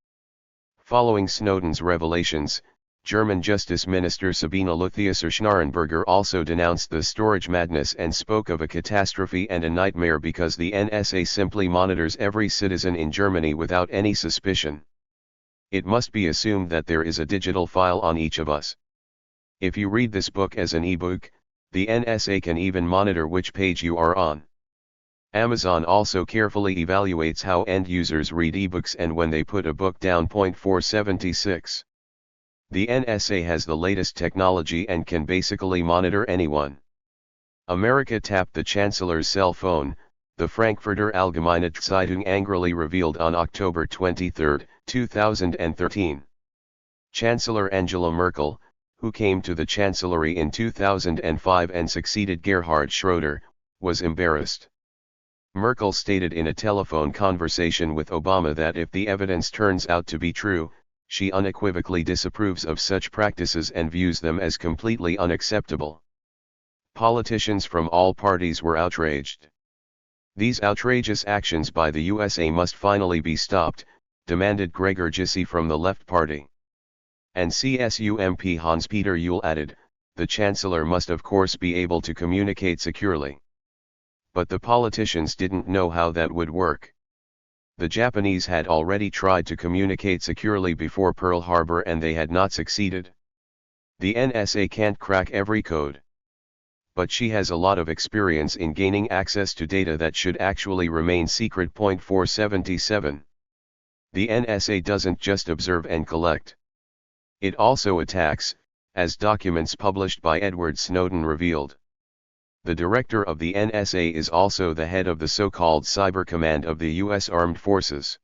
Following Snowden's revelations, German Justice Minister Sabine Lüthiusser-Schnarrenberger also denounced the storage madness and spoke of a catastrophe and a nightmare because the NSA simply monitors every citizen in Germany without any suspicion. It must be assumed that there is a digital file on each of us. If you read this book as an e-book, the NSA can even monitor which page you are on. Amazon also carefully evaluates how end users read ebooks and when they put a book down. 476. The NSA has the latest technology and can basically monitor anyone. America tapped the Chancellor's cell phone, the Frankfurter Allgemeine Zeitung angrily revealed on October 23, 2013. Chancellor Angela Merkel, who came to the Chancellery in 2005 and succeeded Gerhard Schroeder, was embarrassed. Merkel stated in a telephone conversation with Obama that if the evidence turns out to be true, she unequivocally disapproves of such practices and views them as completely unacceptable. Politicians from all parties were outraged. These outrageous actions by the USA must finally be stopped, demanded Gregor Gysi from the Left Party. And CSU MP Hans-Peter Uhl added, the Chancellor must of course be able to communicate securely. But the politicians didn't know how that would work. The Japanese had already tried to communicate securely before Pearl Harbor and they had not succeeded. The NSA can't crack every code. But she has a lot of experience in gaining access to data that should actually remain secret. 477. The NSA doesn't just observe and collect. It also attacks, as documents published by Edward Snowden revealed. The director of the NSA is also the head of the so-called Cyber Command of the U.S. Armed Forces.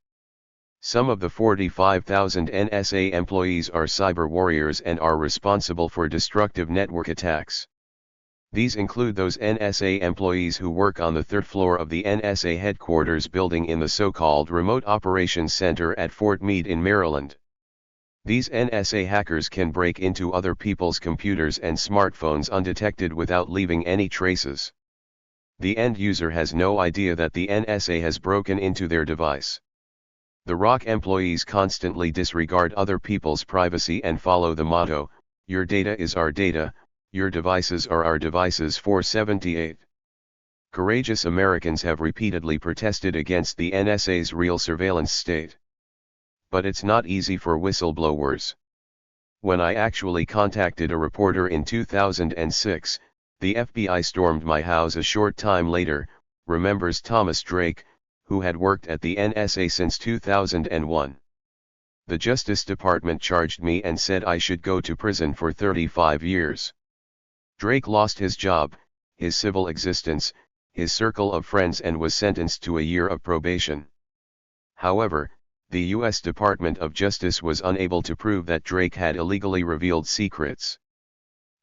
Some of the 45,000 NSA employees are cyber warriors and are responsible for destructive network attacks. These include those NSA employees who work on the third floor of the NSA headquarters building in the so-called Remote Operations Center at Fort Meade in Maryland. These NSA hackers can break into other people's computers and smartphones undetected without leaving any traces. The end user has no idea that the NSA has broken into their device. The ROC employees constantly disregard other people's privacy and follow the motto, "Your data is our data, your devices are our devices." 478. Courageous Americans have repeatedly protested against the NSA's real surveillance state. But it's not easy for whistleblowers. When I actually contacted a reporter in 2006, the FBI stormed my house a short time later, remembers Thomas Drake, who had worked at the NSA since 2001. The Justice Department charged me and said I should go to prison for 35 years. Drake lost his job, his civil existence, his circle of friends, and was sentenced to a year of probation. However, the U.S. Department of Justice was unable to prove that Drake had illegally revealed secrets.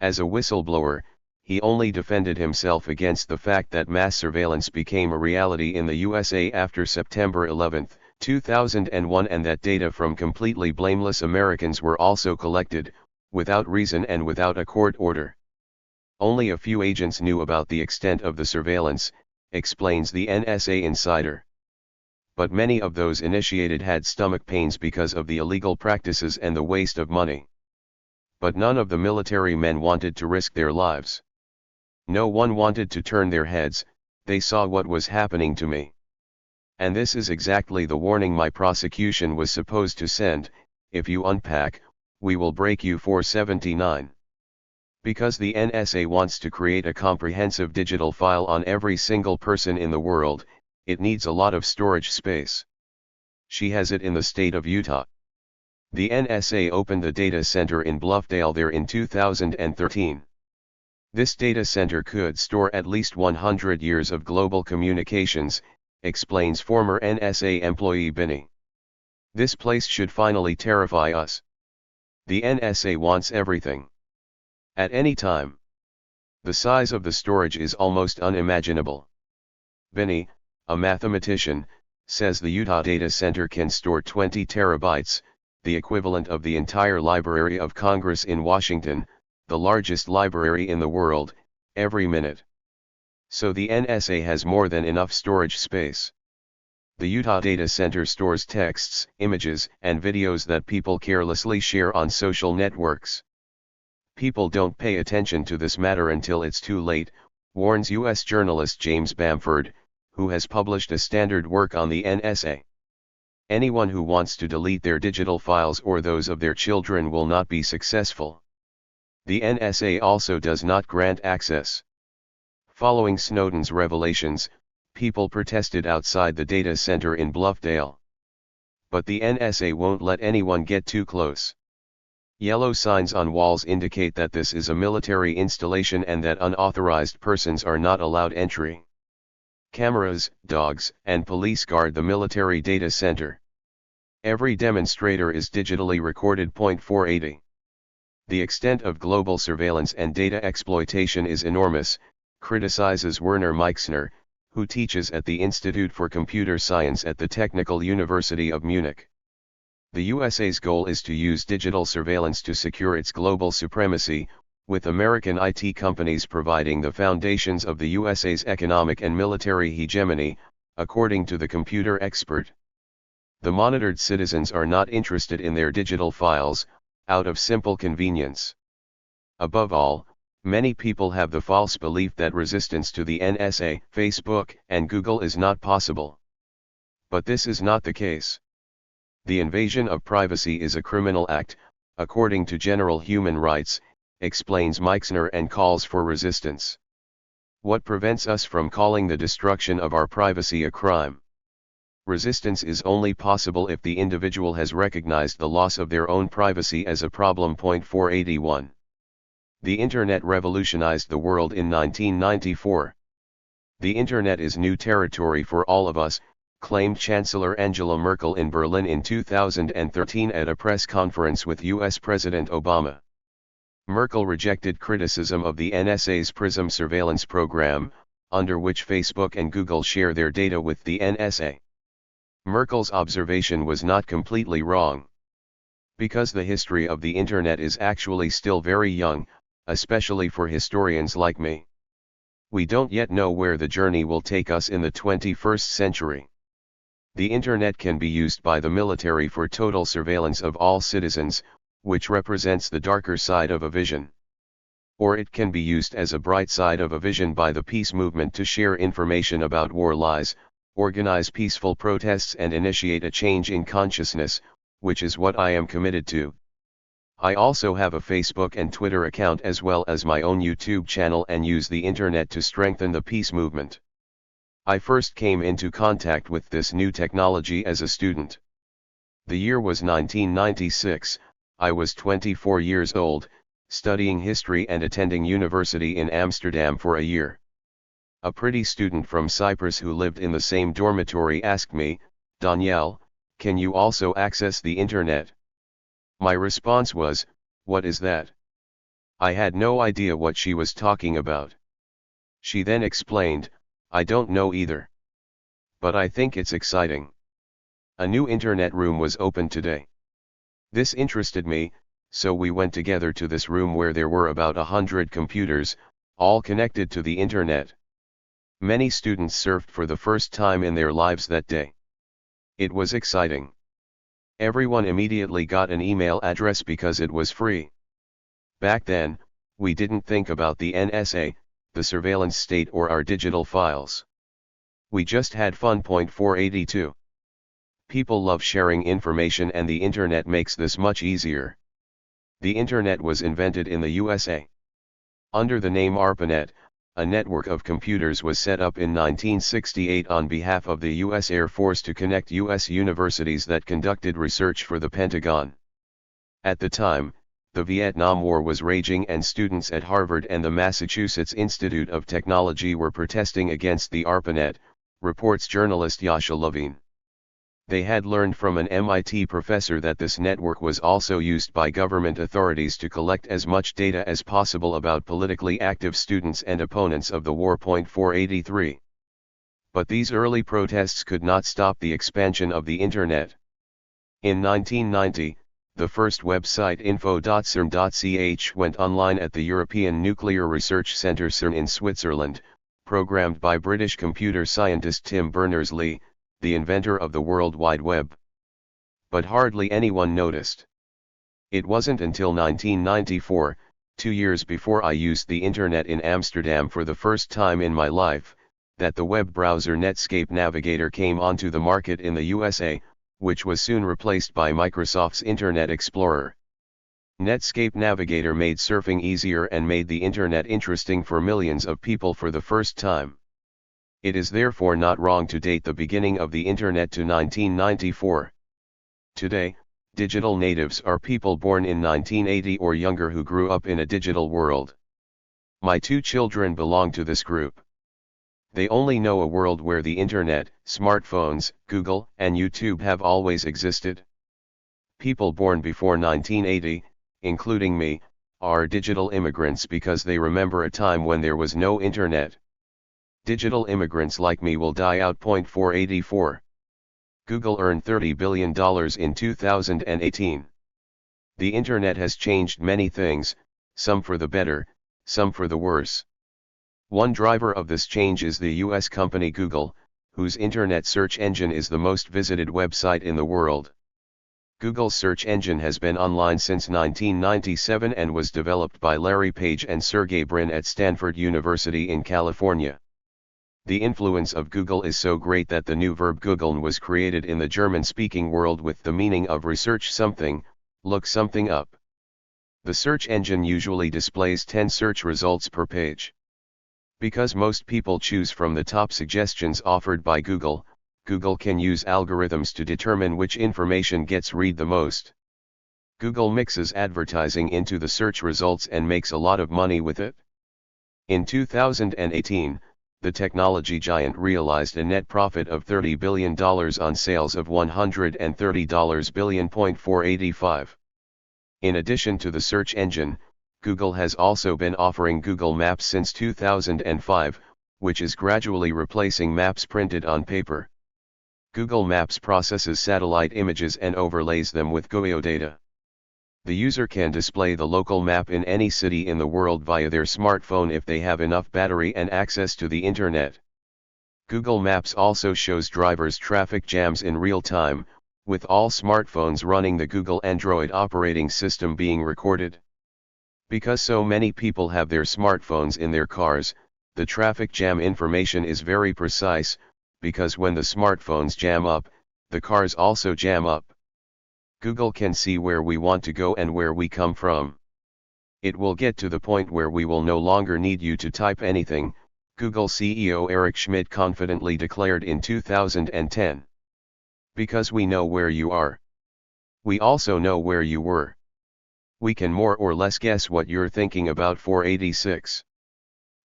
As a whistleblower, he only defended himself against the fact that mass surveillance became a reality in the USA after September 11, 2001, and that data from completely blameless Americans were also collected, without reason and without a court order. Only a few agents knew about the extent of the surveillance, explains the NSA insider. But many of those initiated had stomach pains because of the illegal practices and the waste of money. But none of the military men wanted to risk their lives. No one wanted to turn their heads. They saw what was happening to me. And this is exactly the warning my prosecution was supposed to send: if you unpack, we will break you. 479. Because the NSA wants to create a comprehensive digital file on every single person in the world, it needs a lot of storage space. She has it in the state of Utah. The NSA opened the data center in Bluffdale there in 2013. This data center could store at least 100 years of global communications, explains former NSA employee Binny. This place should finally terrify us. The NSA wants everything. At any time. The size of the storage is almost unimaginable. Binny, a mathematician, says the Utah data center can store 20 terabytes, the equivalent of the entire Library of Congress in Washington, the largest library in the world, every minute. So the NSA has more than enough storage space. The Utah data center stores texts, images, and videos that people carelessly share on social networks. People don't pay attention to this matter until it's too late, warns U.S. journalist James Bamford, who has published a standard work on the NSA. Anyone who wants to delete their digital files or those of their children will not be successful. The NSA also does not grant access. Following Snowden's revelations, people protested outside the data center in Bluffdale. But the NSA won't let anyone get too close. Yellow signs on walls indicate that this is a military installation and that unauthorized persons are not allowed entry. Cameras, dogs, and police guard the military data center. Every demonstrator is digitally recorded. 480. The extent of global surveillance and data exploitation is enormous, criticizes Werner Meixner, who teaches at the Institute for Computer Science at the Technical University of Munich. The USA's goal is to use digital surveillance to secure its global supremacy, with American IT companies providing the foundations of the USA's economic and military hegemony, according to the computer expert. The monitored citizens are not interested in their digital files, out of simple convenience. Above all, many people have the false belief that resistance to the NSA, Facebook, and Google is not possible. But this is not the case. The invasion of privacy is a criminal act, according to general human rights, explains Meixner, and calls for resistance. What prevents us from calling the destruction of our privacy a crime? Resistance is only possible if the individual has recognized the loss of their own privacy as a problem. 481. The Internet revolutionized the world in 1994. The Internet is new territory for all of us, claimed Chancellor Angela Merkel in Berlin in 2013 at a press conference with US President Obama. Merkel rejected criticism of the NSA's PRISM surveillance program, under which Facebook and Google share their data with the NSA. Merkel's observation was not completely wrong. Because the history of the Internet is actually still very young, especially for historians like me. We don't yet know where the journey will take us in the 21st century. The Internet can be used by the military for total surveillance of all citizens, which represents the darker side of a vision. Or it can be used as a bright side of a vision by the peace movement to share information about war lies, organize peaceful protests and initiate a change in consciousness, which is what I am committed to. I also have a Facebook and Twitter account as well as my own YouTube channel and use the Internet to strengthen the peace movement. I first came into contact with this new technology as a student. The year was 1996, I was 24 years old, studying history and attending university in Amsterdam for a year. A pretty student from Cyprus who lived in the same dormitory asked me, "Danielle, can you also access the Internet?" My response was, "What is that?" I had no idea what she was talking about. She then explained, "I don't know either. But I think it's exciting." A new Internet room was opened today. This interested me, so we went together to this room where there were about 100 computers, all connected to the Internet. Many students surfed for the first time in their lives that day. It was exciting. Everyone immediately got an email address because it was free. Back then, we didn't think about the NSA, the surveillance state or our digital files. We just had fun. 482. People love sharing information and the Internet makes this much easier. The Internet was invented in the USA. Under the name ARPANET, a network of computers was set up in 1968 on behalf of the U.S. Air Force to connect U.S. universities that conducted research for the Pentagon. At the time, the Vietnam War was raging and students at Harvard and the Massachusetts Institute of Technology were protesting against the ARPANET, reports journalist Yasha Levine. They had learned from an MIT professor that this network was also used by government authorities to collect as much data as possible about politically active students and opponents of the war. 483. But these early protests could not stop the expansion of the Internet. In 1990, the first website info.cern.ch went online at the European Nuclear Research Centre CERN in Switzerland, programmed by British computer scientist Tim Berners-Lee, the inventor of the World Wide Web. But hardly anyone noticed. It wasn't until 1994, 2 years before I used the Internet in Amsterdam for the first time in my life, that the web browser Netscape Navigator came onto the market in the USA, which was soon replaced by Microsoft's Internet Explorer. Netscape Navigator made surfing easier and made the Internet interesting for millions of people for the first time. It is therefore not wrong to date the beginning of the Internet to 1994. Today, digital natives are people born in 1980 or younger who grew up in a digital world. My 2 children belong to this group. They only know a world where the Internet, smartphones, Google, and YouTube have always existed. People born before 1980, including me, are digital immigrants because they remember a time when there was no Internet. Digital immigrants like me will die out. 484. Google earned $30 billion in 2018. The Internet has changed many things, some for the better, some for the worse. One driver of this change is the US company Google, whose Internet search engine is the most visited website in the world. Google's search engine has been online since 1997 and was developed by Larry Page and Sergey Brin at Stanford University in California. The influence of Google is so great that the new verb googeln was created in the German-speaking world with the meaning of research something, look something up. The search engine usually displays 10 search results per page. Because most people choose from the top suggestions offered by Google, Google can use algorithms to determine which information gets read the most. Google mixes advertising into the search results and makes a lot of money with it. In 2018, the technology giant realized a net profit of $30 billion on sales of $130 billion. 485. In addition to the search engine, Google has also been offering Google Maps since 2005, which is gradually replacing maps printed on paper. Google Maps processes satellite images and overlays them with geodata. The user can display the local map in any city in the world via their smartphone if they have enough battery and access to the internet. Google Maps also shows drivers' traffic jams in real time, with all smartphones running the Google Android operating system being recorded. Because so many people have their smartphones in their cars, the traffic jam information is very precise, because when the smartphones jam up, the cars also jam up. Google can see where we want to go and where we come from. It will get to the point where we will no longer need you to type anything, Google CEO Eric Schmidt confidently declared in 2010. Because we know where you are. We also know where you were. We can more or less guess what you're thinking about. 486.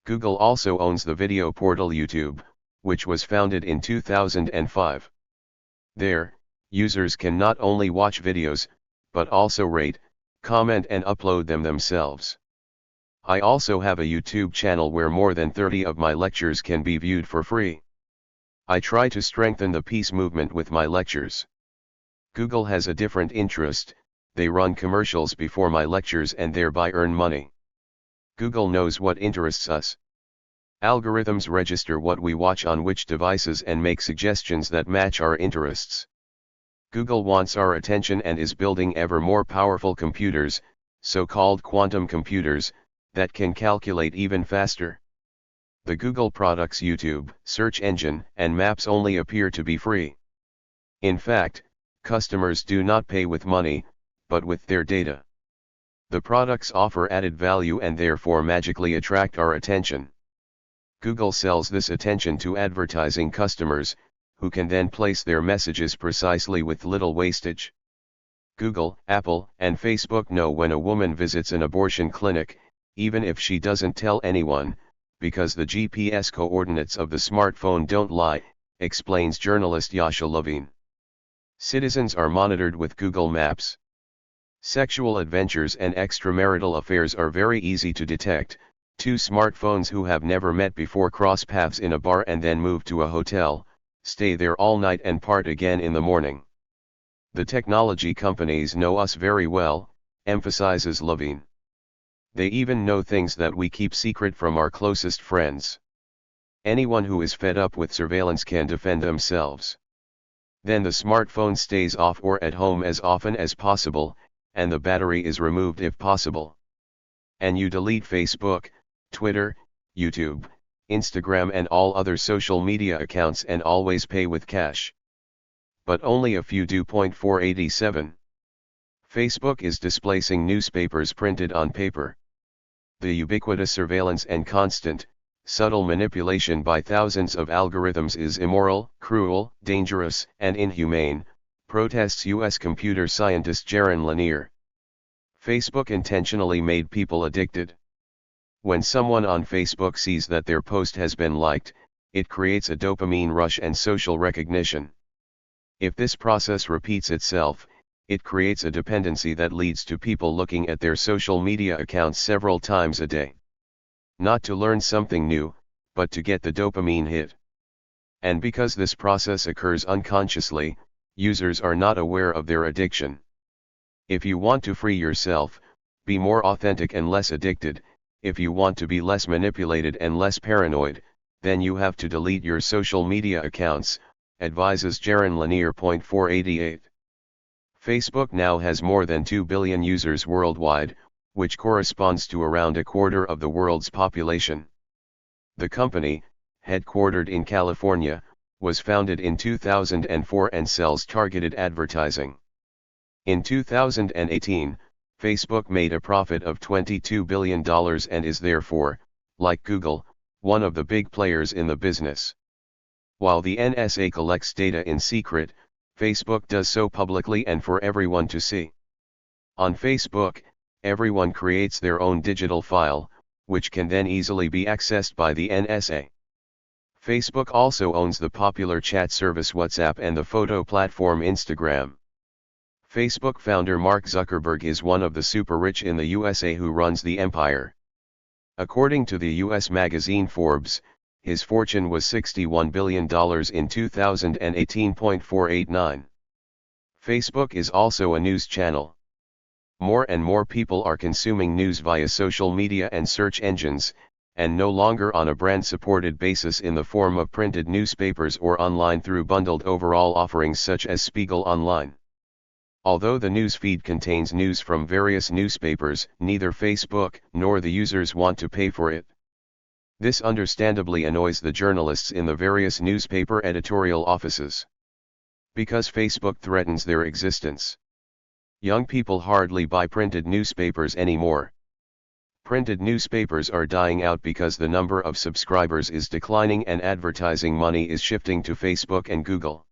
Google also owns the video portal YouTube, which was founded in 2005. There, users can not only watch videos, but also rate, comment and upload them themselves. I also have a YouTube channel where more than 30 of my lectures can be viewed for free. I try to strengthen the peace movement with my lectures. Google has a different interest, they run commercials before my lectures and thereby earn money. Google knows what interests us. Algorithms register what we watch on which devices and make suggestions that match our interests. Google wants our attention and is building ever more powerful computers, so-called quantum computers, that can calculate even faster. The Google products YouTube, search engine, and maps only appear to be free. In fact, customers do not pay with money, but with their data. The products offer added value and therefore magically attract our attention. Google sells this attention to advertising customers, who can then place their messages precisely with little wastage. Google, Apple, and Facebook know when a woman visits an abortion clinic, even if she doesn't tell anyone, because the GPS coordinates of the smartphone don't lie, explains journalist Yasha Levine. Citizens are monitored with Google Maps. Sexual adventures and extramarital affairs are very easy to detect. Two smartphones who have never met before cross paths in a bar and then move to a hotel, stay there all night and part again in the morning. The technology companies know us very well, emphasizes Levine. They even know things that we keep secret from our closest friends. Anyone who is fed up with surveillance can defend themselves. Then the smartphone stays off or at home as often as possible, and the battery is removed if possible. And you delete Facebook, Twitter, YouTube, Instagram and all other social media accounts and always pay with cash. But only a few do. 487. Facebook is displacing newspapers printed on paper. The ubiquitous surveillance and constant, subtle manipulation by thousands of algorithms is immoral, cruel, dangerous, and inhumane, protests U.S. computer scientist Jaron Lanier. Facebook intentionally made people addicted. When someone on Facebook sees that their post has been liked, it creates a dopamine rush and social recognition. If this process repeats itself, it creates a dependency that leads to people looking at their social media accounts several times a day. Not to learn something new, but to get the dopamine hit. And because this process occurs unconsciously, users are not aware of their addiction. If you want to free yourself, be more authentic and less addicted, if you want to be less manipulated and less paranoid, then you have to delete your social media accounts, advises Jaron Lanier. 488. Facebook now has more than 2 billion users worldwide, which corresponds to around a quarter of the world's population. The company, headquartered in California, was founded in 2004 and sells targeted advertising. In 2018, Facebook made a profit of $22 billion and is therefore, like Google, one of the big players in the business. While the NSA collects data in secret, Facebook does so publicly and for everyone to see. On Facebook, everyone creates their own digital file, which can then easily be accessed by the NSA. Facebook also owns the popular chat service WhatsApp and the photo platform Instagram. Facebook founder Mark Zuckerberg is one of the super rich in the USA who runs the empire. According to the US magazine Forbes, his fortune was $61 billion in 2018.489. Facebook is also a news channel. More and more people are consuming news via social media and search engines, and no longer on a brand-supported basis in the form of printed newspapers or online through bundled overall offerings such as Spiegel Online. Although the news feed contains news from various newspapers, neither Facebook nor the users want to pay for it. This understandably annoys the journalists in the various newspaper editorial offices, because Facebook threatens their existence. Young people hardly buy printed newspapers anymore. Printed newspapers are dying out because the number of subscribers is declining and advertising money is shifting to Facebook and Google.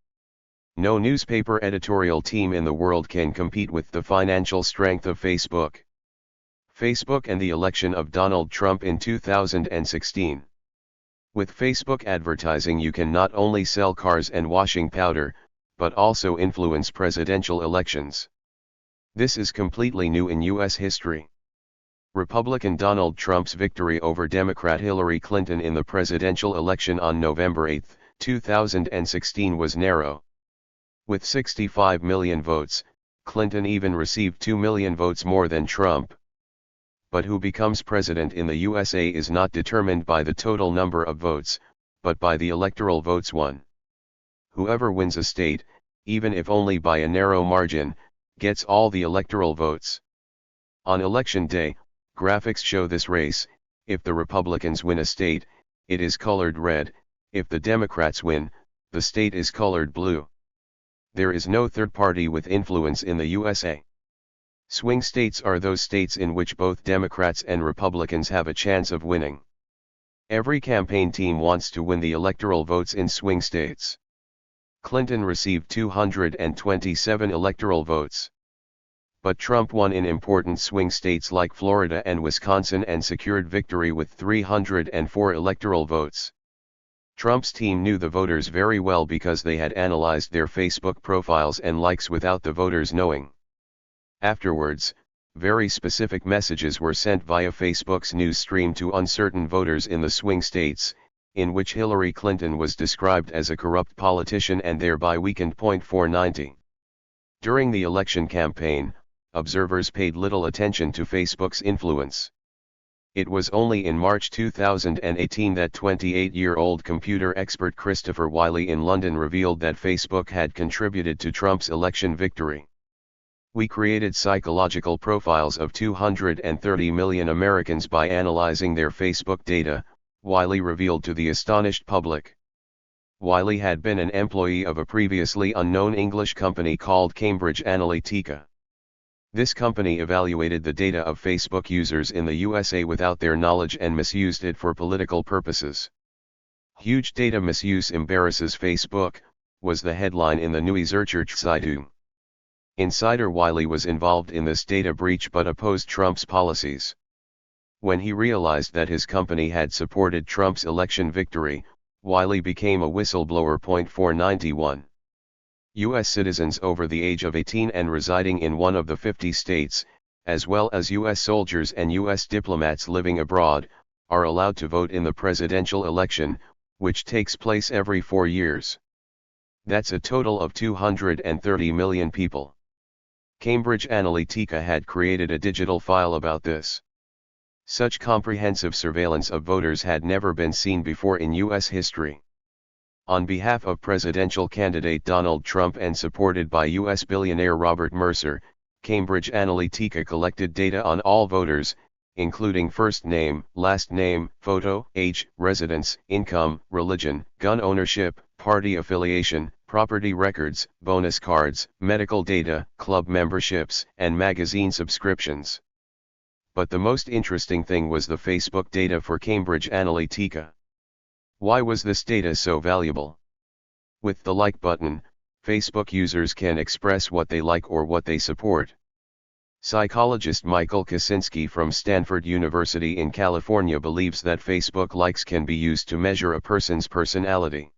No newspaper editorial team in the world can compete with the financial strength of Facebook. Facebook and the election of Donald Trump in 2016. With Facebook advertising, you can not only sell cars and washing powder, but also influence presidential elections. This is completely new in U.S. history. Republican Donald Trump's victory over Democrat Hillary Clinton in the presidential election on November 8, 2016 was narrow. With 65 million votes, Clinton even received 2 million votes more than Trump. But who becomes president in the USA is not determined by the total number of votes, but by the electoral votes won. Whoever wins a state, even if only by a narrow margin, gets all the electoral votes. On election day, graphics show this race. If the Republicans win a state, it is colored red. If the Democrats win, the state is colored blue. There is no third party with influence in the USA. Swing states are those states in which both Democrats and Republicans have a chance of winning. Every campaign team wants to win the electoral votes in swing states. Clinton received 227 electoral votes. But Trump won in important swing states like Florida and Wisconsin and secured victory with 304 electoral votes. Trump's team knew the voters very well because they had analyzed their Facebook profiles and likes without the voters knowing. Afterwards, very specific messages were sent via Facebook's news stream to uncertain voters in the swing states, in which Hillary Clinton was described as a corrupt politician and thereby weakened. 490. During the election campaign, observers paid little attention to Facebook's influence. It was only in March 2018 that 28-year-old computer expert Christopher Wiley in London revealed that Facebook had contributed to Trump's election victory. We created psychological profiles of 230 million Americans by analyzing their Facebook data, Wiley revealed to the astonished public. Wiley had been an employee of a previously unknown English company called Cambridge Analytica. This company evaluated the data of Facebook users in the USA without their knowledge and misused it for political purposes. "Huge data misuse embarrasses Facebook," was the headline in the Neue Zürcher Zeitung. Insider Wiley was involved in this data breach but opposed Trump's policies. When he realized that his company had supported Trump's election victory, Wiley became a whistleblower. 491. U.S. citizens over the age of 18 and residing in one of the 50 states, as well as U.S. soldiers and U.S. diplomats living abroad, are allowed to vote in the presidential election, which takes place every 4 years. That's a total of 230 million people. Cambridge Analytica had created a digital file about this. Such comprehensive surveillance of voters had never been seen before in U.S. history. On behalf of presidential candidate Donald Trump and supported by U.S. billionaire Robert Mercer, Cambridge Analytica collected data on all voters, including first name, last name, photo, age, residence, income, religion, gun ownership, party affiliation, property records, bonus cards, medical data, club memberships, and magazine subscriptions. But the most interesting thing was the Facebook data for Cambridge Analytica. Why was this data so valuable? With the like button, Facebook users can express what they like or what they support. Psychologist Michael Kosinski from Stanford University in California believes that Facebook likes can be used to measure a person's personality.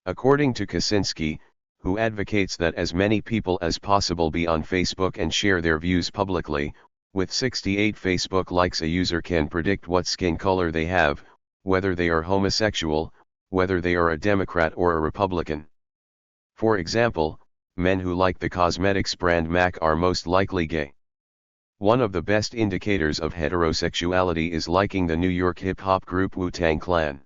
According to Kosinski, who advocates that as many people as possible be on Facebook and share their views publicly, with 68 Facebook likes a user can predict what skin color they have, whether they are homosexual, whether they are a Democrat or a Republican. For example, men who like the cosmetics brand MAC are most likely gay. One of the best indicators of heterosexuality is liking the New York hip-hop group Wu-Tang Clan.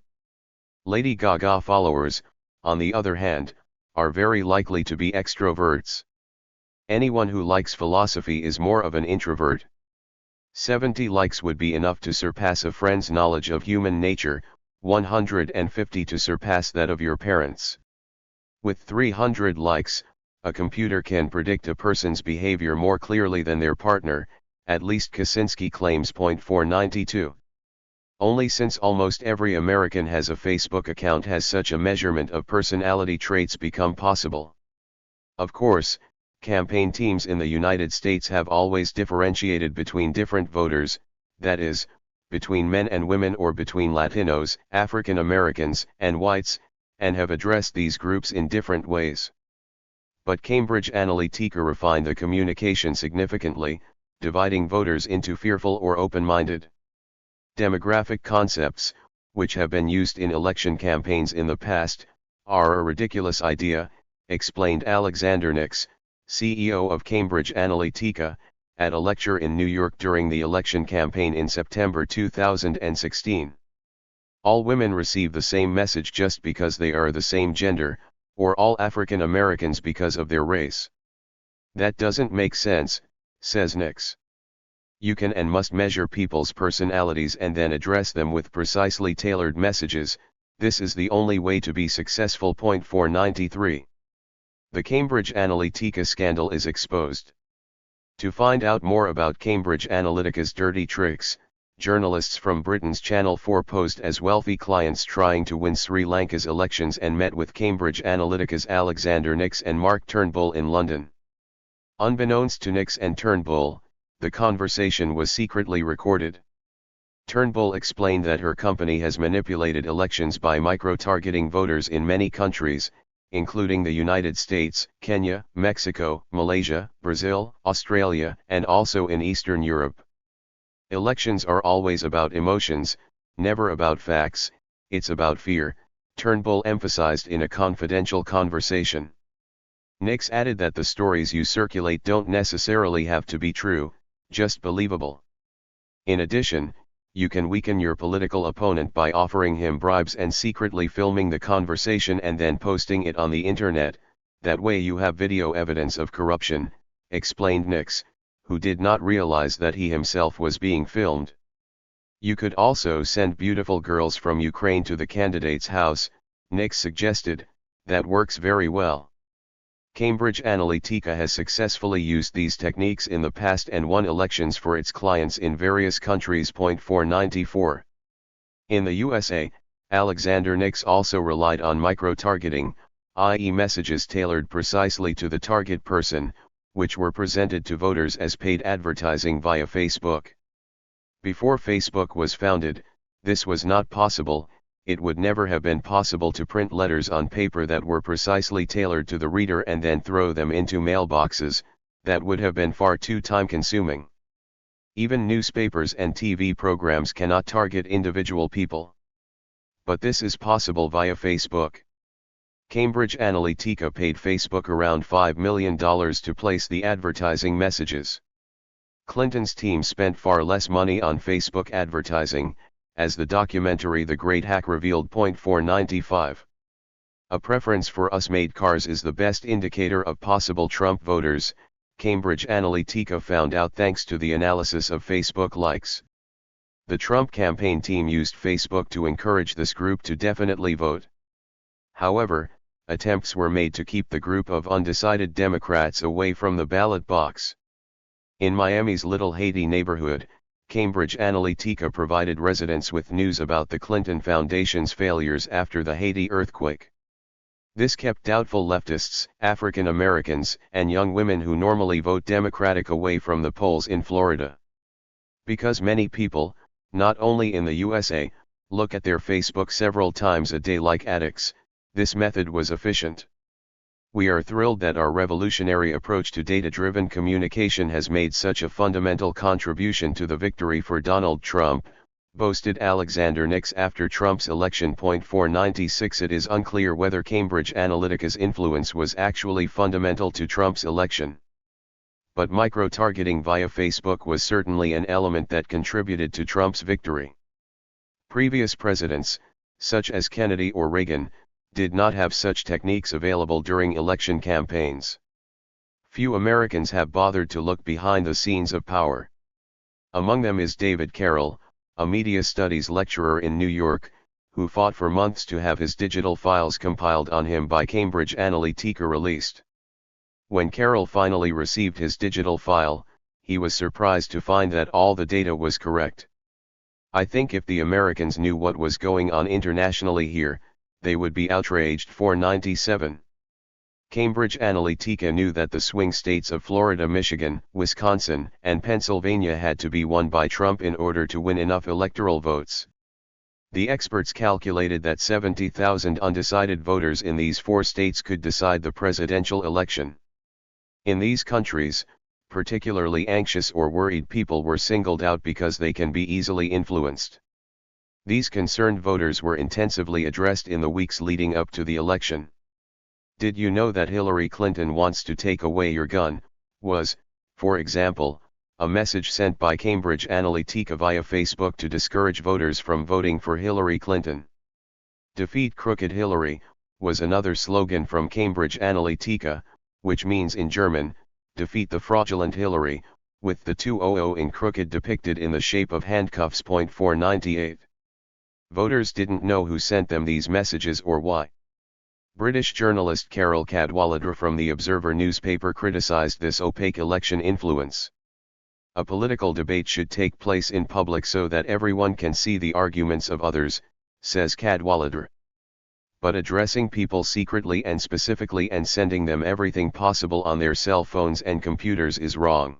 Lady Gaga followers, on the other hand, are very likely to be extroverts. Anyone who likes philosophy is more of an introvert. 70 likes would be enough to surpass a friend's knowledge of human nature, 150 to surpass that of your parents. With 300 likes, a computer can predict a person's behavior more clearly than their partner, at least Kosinski claims. 492. Only since almost every American has a Facebook account has such a measurement of personality traits become possible. Of course, campaign teams in the United States have always differentiated between different voters, that is, between men and women or between Latinos, African Americans, and whites, and have addressed these groups in different ways. But Cambridge Analytica refined the communication significantly, dividing voters into fearful or open-minded. Demographic concepts, which have been used in election campaigns in the past, are a ridiculous idea, explained Alexander Nix, CEO of Cambridge Analytica, at a lecture in New York during the election campaign in September 2016. All women receive the same message just because they are the same gender, or all African Americans because of their race. That doesn't make sense, says Nix. You can and must measure people's personalities and then address them with precisely tailored messages. This is the only way to be successful. 493. The Cambridge Analytica scandal is exposed. To find out more about Cambridge Analytica's dirty tricks, journalists from Britain's Channel 4 posed as wealthy clients trying to win Sri Lanka's elections and met with Cambridge Analytica's Alexander Nix and Mark Turnbull in London. Unbeknownst to Nix and Turnbull, the conversation was secretly recorded. Turnbull explained that her company has manipulated elections by micro-targeting voters in many countries, including the United States, Kenya, Mexico, Malaysia, Brazil, Australia, and also in Eastern Europe. Elections are always about emotions, never about facts, it's about fear, Turnbull emphasized in a confidential conversation. Nix added that the stories you circulate don't necessarily have to be true, just believable. In addition, you can weaken your political opponent by offering him bribes and secretly filming the conversation and then posting it on the internet. That way you have video evidence of corruption, explained Nix, who did not realize that he himself was being filmed. You could also send beautiful girls from Ukraine to the candidate's house, Nix suggested. That works very well. Cambridge Analytica has successfully used these techniques in the past and won elections for its clients in various countries. 494. In the USA, Alexander Nix also relied on micro-targeting, i.e. messages tailored precisely to the target person, which were presented to voters as paid advertising via Facebook. Before Facebook was founded, this was not possible. It would never have been possible to print letters on paper that were precisely tailored to the reader and then throw them into mailboxes. That would have been far too time-consuming. Even newspapers and TV programs cannot target individual people. But this is possible via Facebook. Cambridge Analytica paid Facebook around $5 million to place the advertising messages. Clinton's team spent far less money on Facebook advertising, as the documentary The Great Hack revealed. 495. A preference for us-made cars is the best indicator of possible Trump voters, Cambridge Analytica found out thanks to the analysis of Facebook likes. The Trump campaign team used Facebook to encourage this group to definitely vote. However, attempts were made to keep the group of undecided Democrats away from the ballot box. In Miami's Little Haiti neighborhood, Cambridge Analytica provided residents with news about the Clinton Foundation's failures after the Haiti earthquake. This kept doubtful leftists, African Americans, and young women who normally vote Democratic away from the polls in Florida. Because many people, not only in the USA, look at their Facebook several times a day like addicts, this method was efficient. We are thrilled that our revolutionary approach to data-driven communication has made such a fundamental contribution to the victory for Donald Trump, boasted Alexander Nix after Trump's election. 496 It is unclear whether Cambridge Analytica's influence was actually fundamental to Trump's election. But micro-targeting via Facebook was certainly an element that contributed to Trump's victory. Previous presidents, such as Kennedy or Reagan, did not have such techniques available during election campaigns. Few Americans have bothered to look behind the scenes of power. Among them is David Carroll, a media studies lecturer in New York, who fought for months to have his digital files compiled on him by Cambridge Analytica released. When Carroll finally received his digital file, he was surprised to find that all the data was correct. I think if the Americans knew what was going on internationally here, they would be outraged. 497. Cambridge Analytica knew that the swing states of Florida, Michigan, Wisconsin, and Pennsylvania had to be won by Trump in order to win enough electoral votes. The experts calculated that 70,000 undecided voters in these 4 states could decide the presidential election. In these countries, particularly anxious or worried people were singled out because they can be easily influenced. These concerned voters were intensively addressed in the weeks leading up to the election. Did you know that Hillary Clinton wants to take away your gun? Was, for example, a message sent by Cambridge Analytica via Facebook to discourage voters from voting for Hillary Clinton. Defeat Crooked Hillary, was another slogan from Cambridge Analytica, which means in German, defeat the fraudulent Hillary, with the 200 in crooked depicted in the shape of handcuffs. 498. Voters didn't know who sent them these messages or why. British journalist Carol Cadwallader from the Observer newspaper criticized this opaque election influence. A political debate should take place in public so that everyone can see the arguments of others, says Cadwallader. But addressing people secretly and specifically and sending them everything possible on their cell phones and computers is wrong.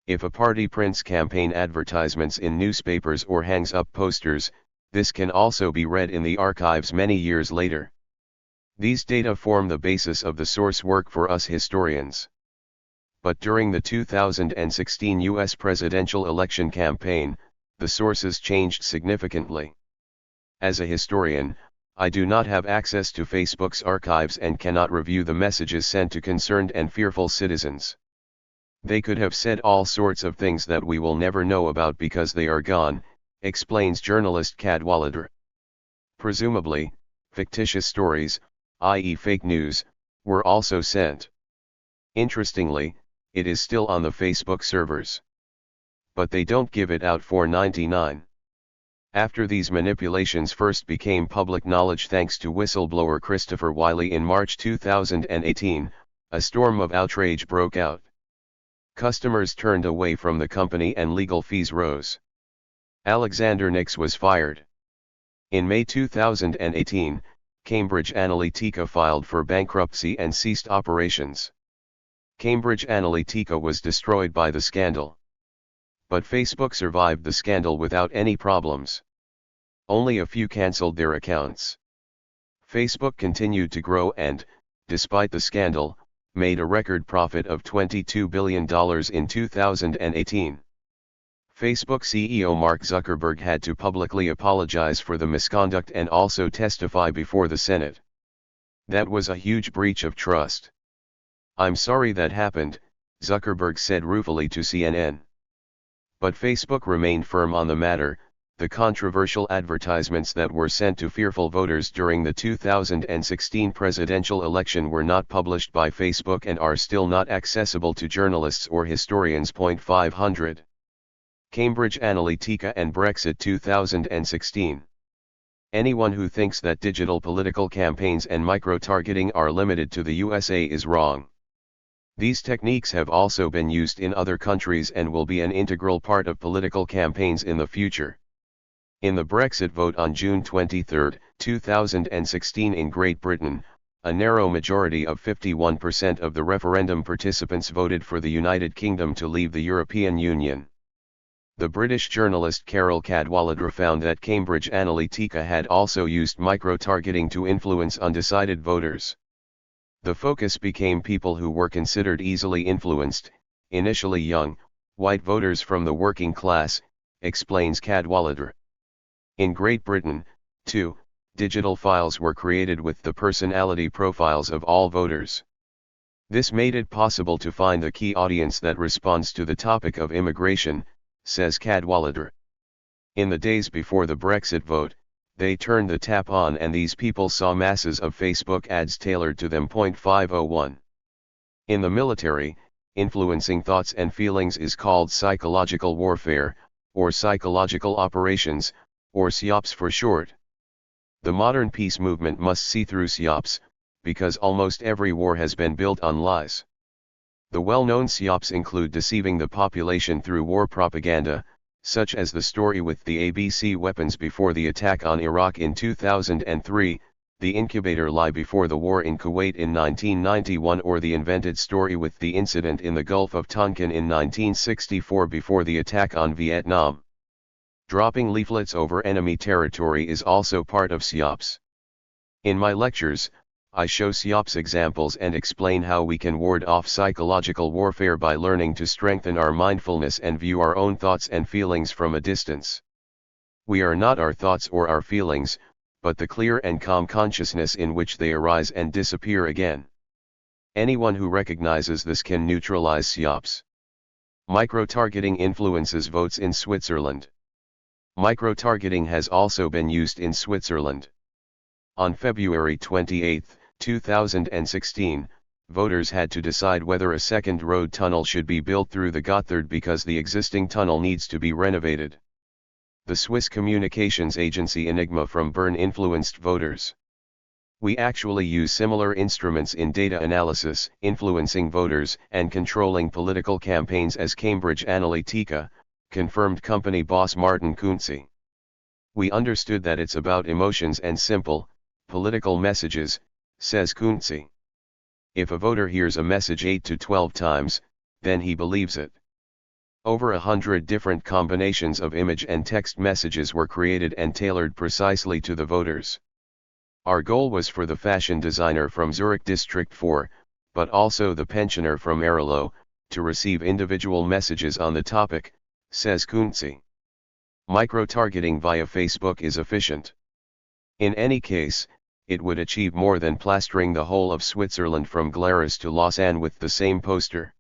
If a party prints campaign advertisements in newspapers or hangs up posters, this can also be read in the archives many years later. These data form the basis of the source work for us historians. But during the 2016 U.S. presidential election campaign, the sources changed significantly. As a historian, I do not have access to Facebook's archives and cannot review the messages sent to concerned and fearful citizens. They could have said all sorts of things that we will never know about because they are gone, explains journalist Cadwallader. Presumably, fictitious stories, i.e. fake news, were also sent. Interestingly, it is still on the Facebook servers. But they don't give it out. 499. After these manipulations first became public knowledge thanks to whistleblower Christopher Wiley in March 2018, a storm of outrage broke out. Customers turned away from the company and legal fees rose. Alexander Nix was fired. In May 2018, Cambridge Analytica filed for bankruptcy and ceased operations. Cambridge Analytica was destroyed by the scandal. But Facebook survived the scandal without any problems. Only a few cancelled their accounts. Facebook continued to grow and, despite the scandal, made a record profit of $22 billion in 2018. Facebook CEO Mark Zuckerberg had to publicly apologize for the misconduct and also testify before the Senate. That was a huge breach of trust. "I'm sorry that happened," Zuckerberg said ruefully to CNN. But Facebook remained firm on the matter. The controversial advertisements that were sent to fearful voters during the 2016 presidential election were not published by Facebook and are still not accessible to journalists or historians. 500. Cambridge Analytica and Brexit 2016. Anyone who thinks that digital political campaigns and micro-targeting are limited to the USA is wrong. These techniques have also been used in other countries and will be an integral part of political campaigns in the future. In the Brexit vote on June 23, 2016 in Great Britain, a narrow majority of 51% of the referendum participants voted for the United Kingdom to leave the European Union. The British journalist Carol Cadwaladr found that Cambridge Analytica had also used micro-targeting to influence undecided voters. The focus became people who were considered easily influenced, initially young, white voters from the working class, explains Cadwaladr. In Great Britain, too, digital files were created with the personality profiles of all voters. This made it possible to find the key audience that responds to the topic of immigration, says Cadwaladr. In the days before the Brexit vote, they turned the tap on and these people saw masses of Facebook ads tailored to them. 501. In the military, influencing thoughts and feelings is called psychological warfare, or psychological operations, or PSYOPs for short. The modern peace movement must see through PSYOPs, because almost every war has been built on lies. The well-known PSYOPs include deceiving the population through war propaganda, such as the story with the ABC weapons before the attack on Iraq in 2003, the incubator lie before the war in Kuwait in 1991, or the invented story with the incident in the Gulf of Tonkin in 1964 before the attack on Vietnam. Dropping leaflets over enemy territory is also part of PSYOPs. In my lectures, I show PSYOPs examples and explain how we can ward off psychological warfare by learning to strengthen our mindfulness and view our own thoughts and feelings from a distance. We are not our thoughts or our feelings, but the clear and calm consciousness in which they arise and disappear again. Anyone who recognizes this can neutralize PSYOPs. Micro-targeting influences votes in Switzerland. Micro-targeting has also been used in Switzerland. On February 28, 2016, voters had to decide whether a second road tunnel should be built through the Gotthard because the existing tunnel needs to be renovated. The Swiss communications agency Enigma from Bern influenced voters. We actually use similar instruments in data analysis, influencing voters, and controlling political campaigns as Cambridge Analytica, confirmed company boss Martin Kunze. We understood that it's about emotions and simple, political messages, says Kunze. If a voter hears a message 8 to 12 times, then he believes it. Over 100 different combinations of image and text messages were created and tailored precisely to the voters. Our goal was for the fashion designer from Zurich District 4, but also the pensioner from Arilo, to receive individual messages on the topic, says Kunze. Micro-targeting via Facebook is efficient. In any case, it would achieve more than plastering the whole of Switzerland from Glarus to Lausanne with the same poster.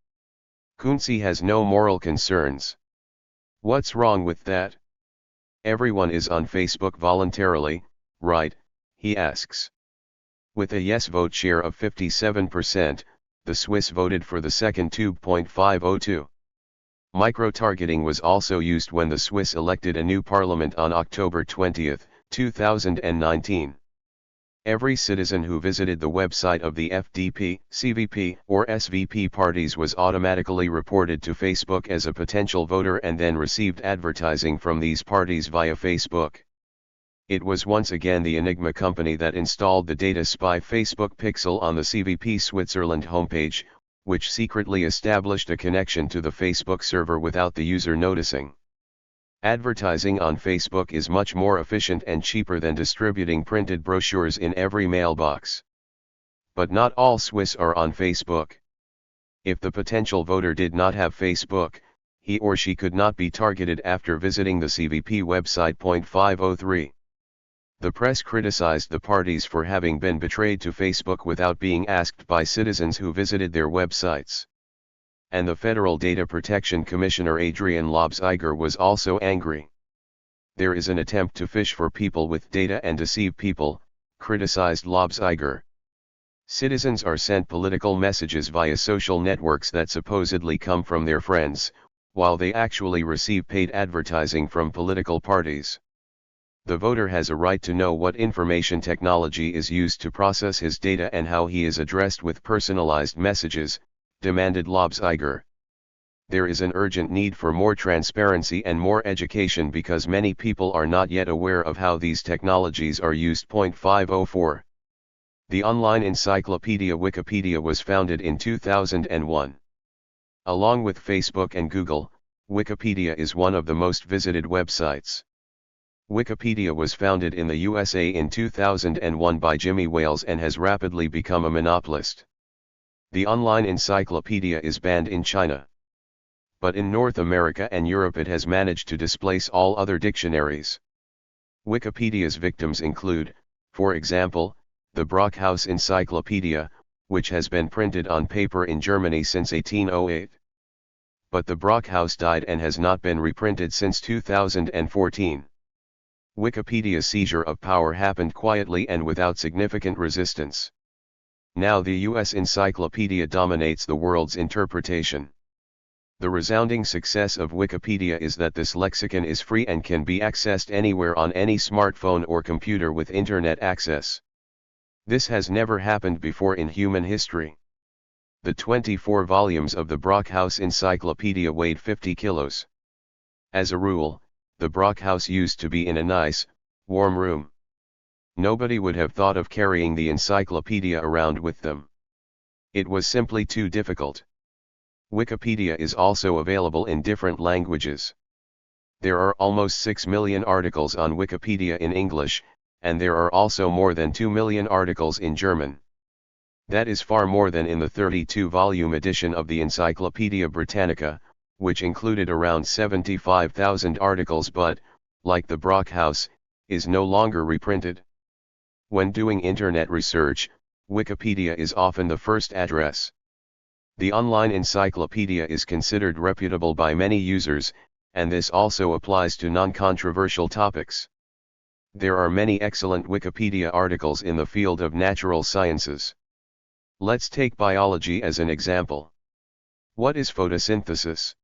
Kunze has no moral concerns. What's wrong with that? Everyone is on Facebook voluntarily, right? He asks. With a yes vote share of 57%, the Swiss voted for the second tube. 502. Micro-targeting was also used when the Swiss elected a new parliament on October 20, 2019. Every citizen who visited the website of the FDP, CVP, or SVP parties was automatically reported to Facebook as a potential voter and then received advertising from these parties via Facebook. It was once again the Enigma company that installed the Data Spy Facebook pixel on the CVP Switzerland homepage, which secretly established a connection to the Facebook server without the user noticing. Advertising on Facebook is much more efficient and cheaper than distributing printed brochures in every mailbox. But not all Swiss are on Facebook. If the potential voter did not have Facebook, he or she could not be targeted after visiting the CVP website. 503. The press criticized the parties for having been betrayed to Facebook without being asked by citizens who visited their websites. And the Federal Data Protection Commissioner Adrian Lobseiger was also angry. There is an attempt to fish for people with data and deceive people, criticized Lobseiger. Citizens are sent political messages via social networks that supposedly come from their friends, while they actually receive paid advertising from political parties. The voter has a right to know what information technology is used to process his data and how he is addressed with personalized messages, demanded Lobseiger. There is an urgent need for more transparency and more education because many people are not yet aware of how these technologies are used. 504. The online encyclopedia Wikipedia was founded in 2001. Along with Facebook and Google, Wikipedia is one of the most visited websites. Wikipedia was founded in the USA in 2001 by Jimmy Wales and has rapidly become a monopolist. The online encyclopedia is banned in China. But in North America and Europe it has managed to displace all other dictionaries. Wikipedia's victims include, for example, the Brockhaus Encyclopedia, which has been printed on paper in Germany since 1808. But the Brockhaus died and has not been reprinted since 2014. Wikipedia's seizure of power happened quietly and without significant resistance. Now the US encyclopedia dominates the world's interpretation. The resounding success of Wikipedia is that this lexicon is free and can be accessed anywhere on any smartphone or computer with internet access. This has never happened before in human history. The 24 volumes of the Brockhaus Encyclopedia weighed 50 kilos. As a rule, the Brockhaus used to be in a nice, warm room. Nobody would have thought of carrying the encyclopedia around with them. It was simply too difficult. Wikipedia is also available in different languages. There are almost 6 million articles on Wikipedia in English, and there are also more than 2 million articles in German. That is far more than in the 32-volume edition of the Encyclopaedia Britannica, which included around 75,000 articles but, like the Brockhaus, is no longer reprinted. When doing internet research, Wikipedia is often the first address. The online encyclopedia is considered reputable by many users, and this also applies to non-controversial topics. There are many excellent Wikipedia articles in the field of natural sciences. Let's take biology as an example. What is photosynthesis?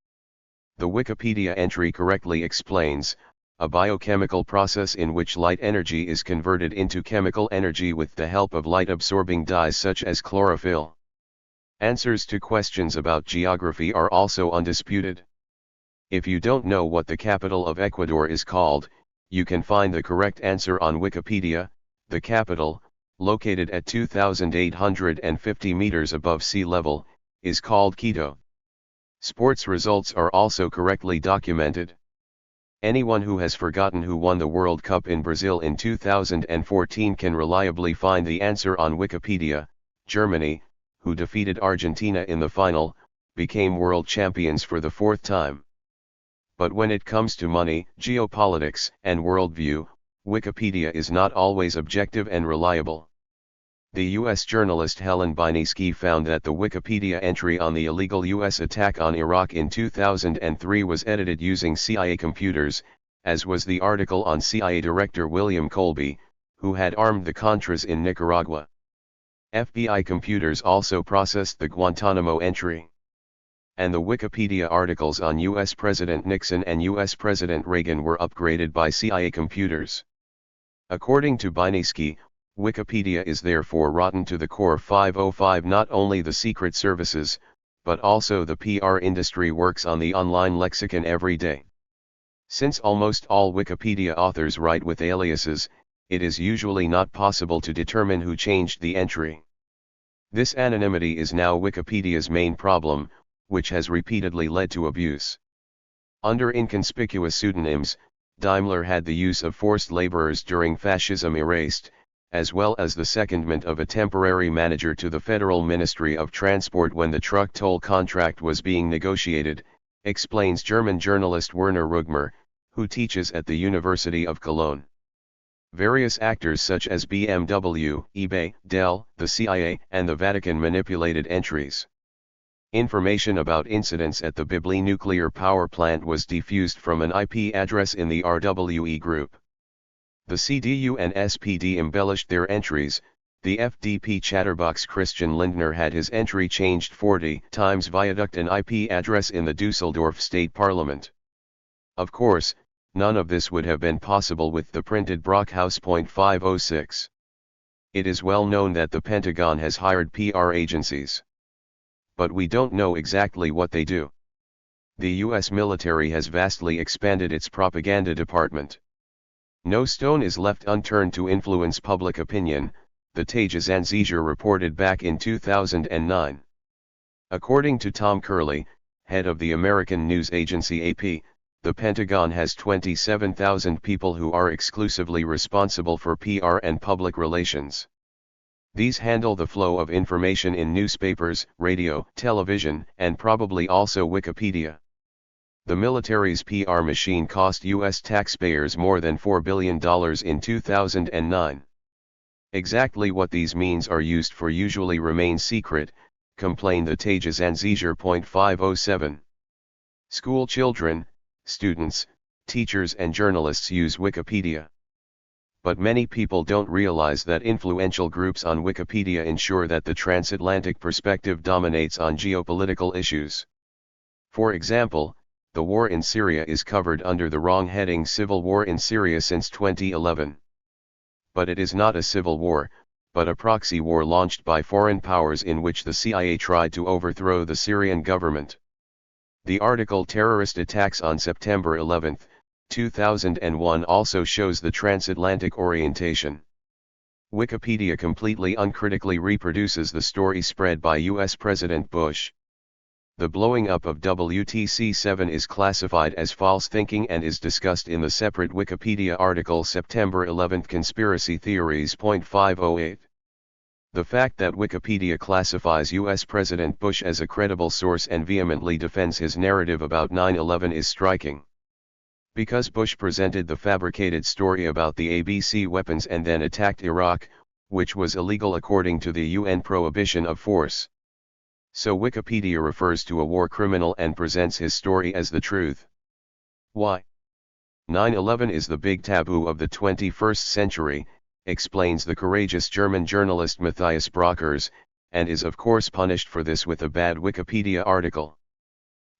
The Wikipedia entry correctly explains, a biochemical process in which light energy is converted into chemical energy with the help of light-absorbing dyes such as chlorophyll. Answers to questions about geography are also undisputed. If you don't know what the capital of Ecuador is called, you can find the correct answer on Wikipedia. The capital, located at 2,850 meters above sea level, is called Quito. Sports results are also correctly documented. Anyone who has forgotten who won the World Cup in Brazil in 2014 can reliably find the answer on Wikipedia. Germany, who defeated Argentina in the final, became world champions for the 4th time. But when it comes to money, geopolitics, and worldview, Wikipedia is not always objective and reliable. The U.S. journalist Helen Bienicki found that the Wikipedia entry on the illegal U.S. attack on Iraq in 2003 was edited using CIA computers, as was the article on CIA Director William Colby, who had armed the Contras in Nicaragua. FBI computers also processed the Guantanamo entry. And the Wikipedia articles on U.S. President Nixon and U.S. President Reagan were upgraded by CIA computers. According to Bienicki, Wikipedia is therefore rotten to the core. 505 Not only the secret services, but also the PR industry works on the online lexicon every day. Since almost all Wikipedia authors write with aliases, it is usually not possible to determine who changed the entry. This anonymity is now Wikipedia's main problem, which has repeatedly led to abuse. Under inconspicuous pseudonyms, Daimler had the use of forced laborers during fascism erased, as well as the secondment of a temporary manager to the Federal Ministry of Transport when the truck toll contract was being negotiated, explains German journalist Werner Rugmer, who teaches at the University of Cologne. Various actors such as BMW, eBay, Dell, the CIA, and the Vatican manipulated entries. Information about incidents at the Bibli nuclear power plant was defused from an IP address in the RWE group. The CDU and SPD embellished their entries. The FDP chatterbox Christian Lindner had his entry changed 40 times via an IP address in the Dusseldorf state parliament. Of course, none of this would have been possible with the printed Brockhaus .506. It is well known that the Pentagon has hired PR agencies. But we don't know exactly what they do. The US military has vastly expanded its propaganda department. No stone is left unturned to influence public opinion, the THIRD-WORLDISM reported back in 2009. According to Tom Curley, head of the American news agency AP, the Pentagon has 27,000 people who are exclusively responsible for PR and public relations. These handle the flow of information in newspapers, radio, television, and probably also Wikipedia. The military's PR machine cost U.S. taxpayers more than $4 billion in 2009. Exactly what these means are used for usually remains secret, complained the THIRD-WORLDISM. 507. School children, students, teachers and journalists use Wikipedia. But many people don't realize that influential groups on Wikipedia ensure that the transatlantic perspective dominates on geopolitical issues. For example, the war in Syria is covered under the wrong heading Civil War in Syria since 2011. But it is not a civil war, but a proxy war launched by foreign powers in which the CIA tried to overthrow the Syrian government. The article Terrorist Attacks on September 11, 2001 also shows the transatlantic orientation. Wikipedia completely uncritically reproduces the story spread by US President Bush. The blowing up of WTC-7 is classified as false thinking and is discussed in the separate Wikipedia article September 11 Conspiracy Theories. 508. The fact that Wikipedia classifies US President Bush as a credible source and vehemently defends his narrative about 9/11 is striking. Because Bush presented the fabricated story about the ABC weapons and then attacked Iraq, which was illegal according to the UN prohibition of force. So Wikipedia refers to a war criminal and presents his story as the truth. Why? 9/11 is the big taboo of the 21st century, explains the courageous German journalist Matthias Brockers, and is of course punished for this with a bad Wikipedia article.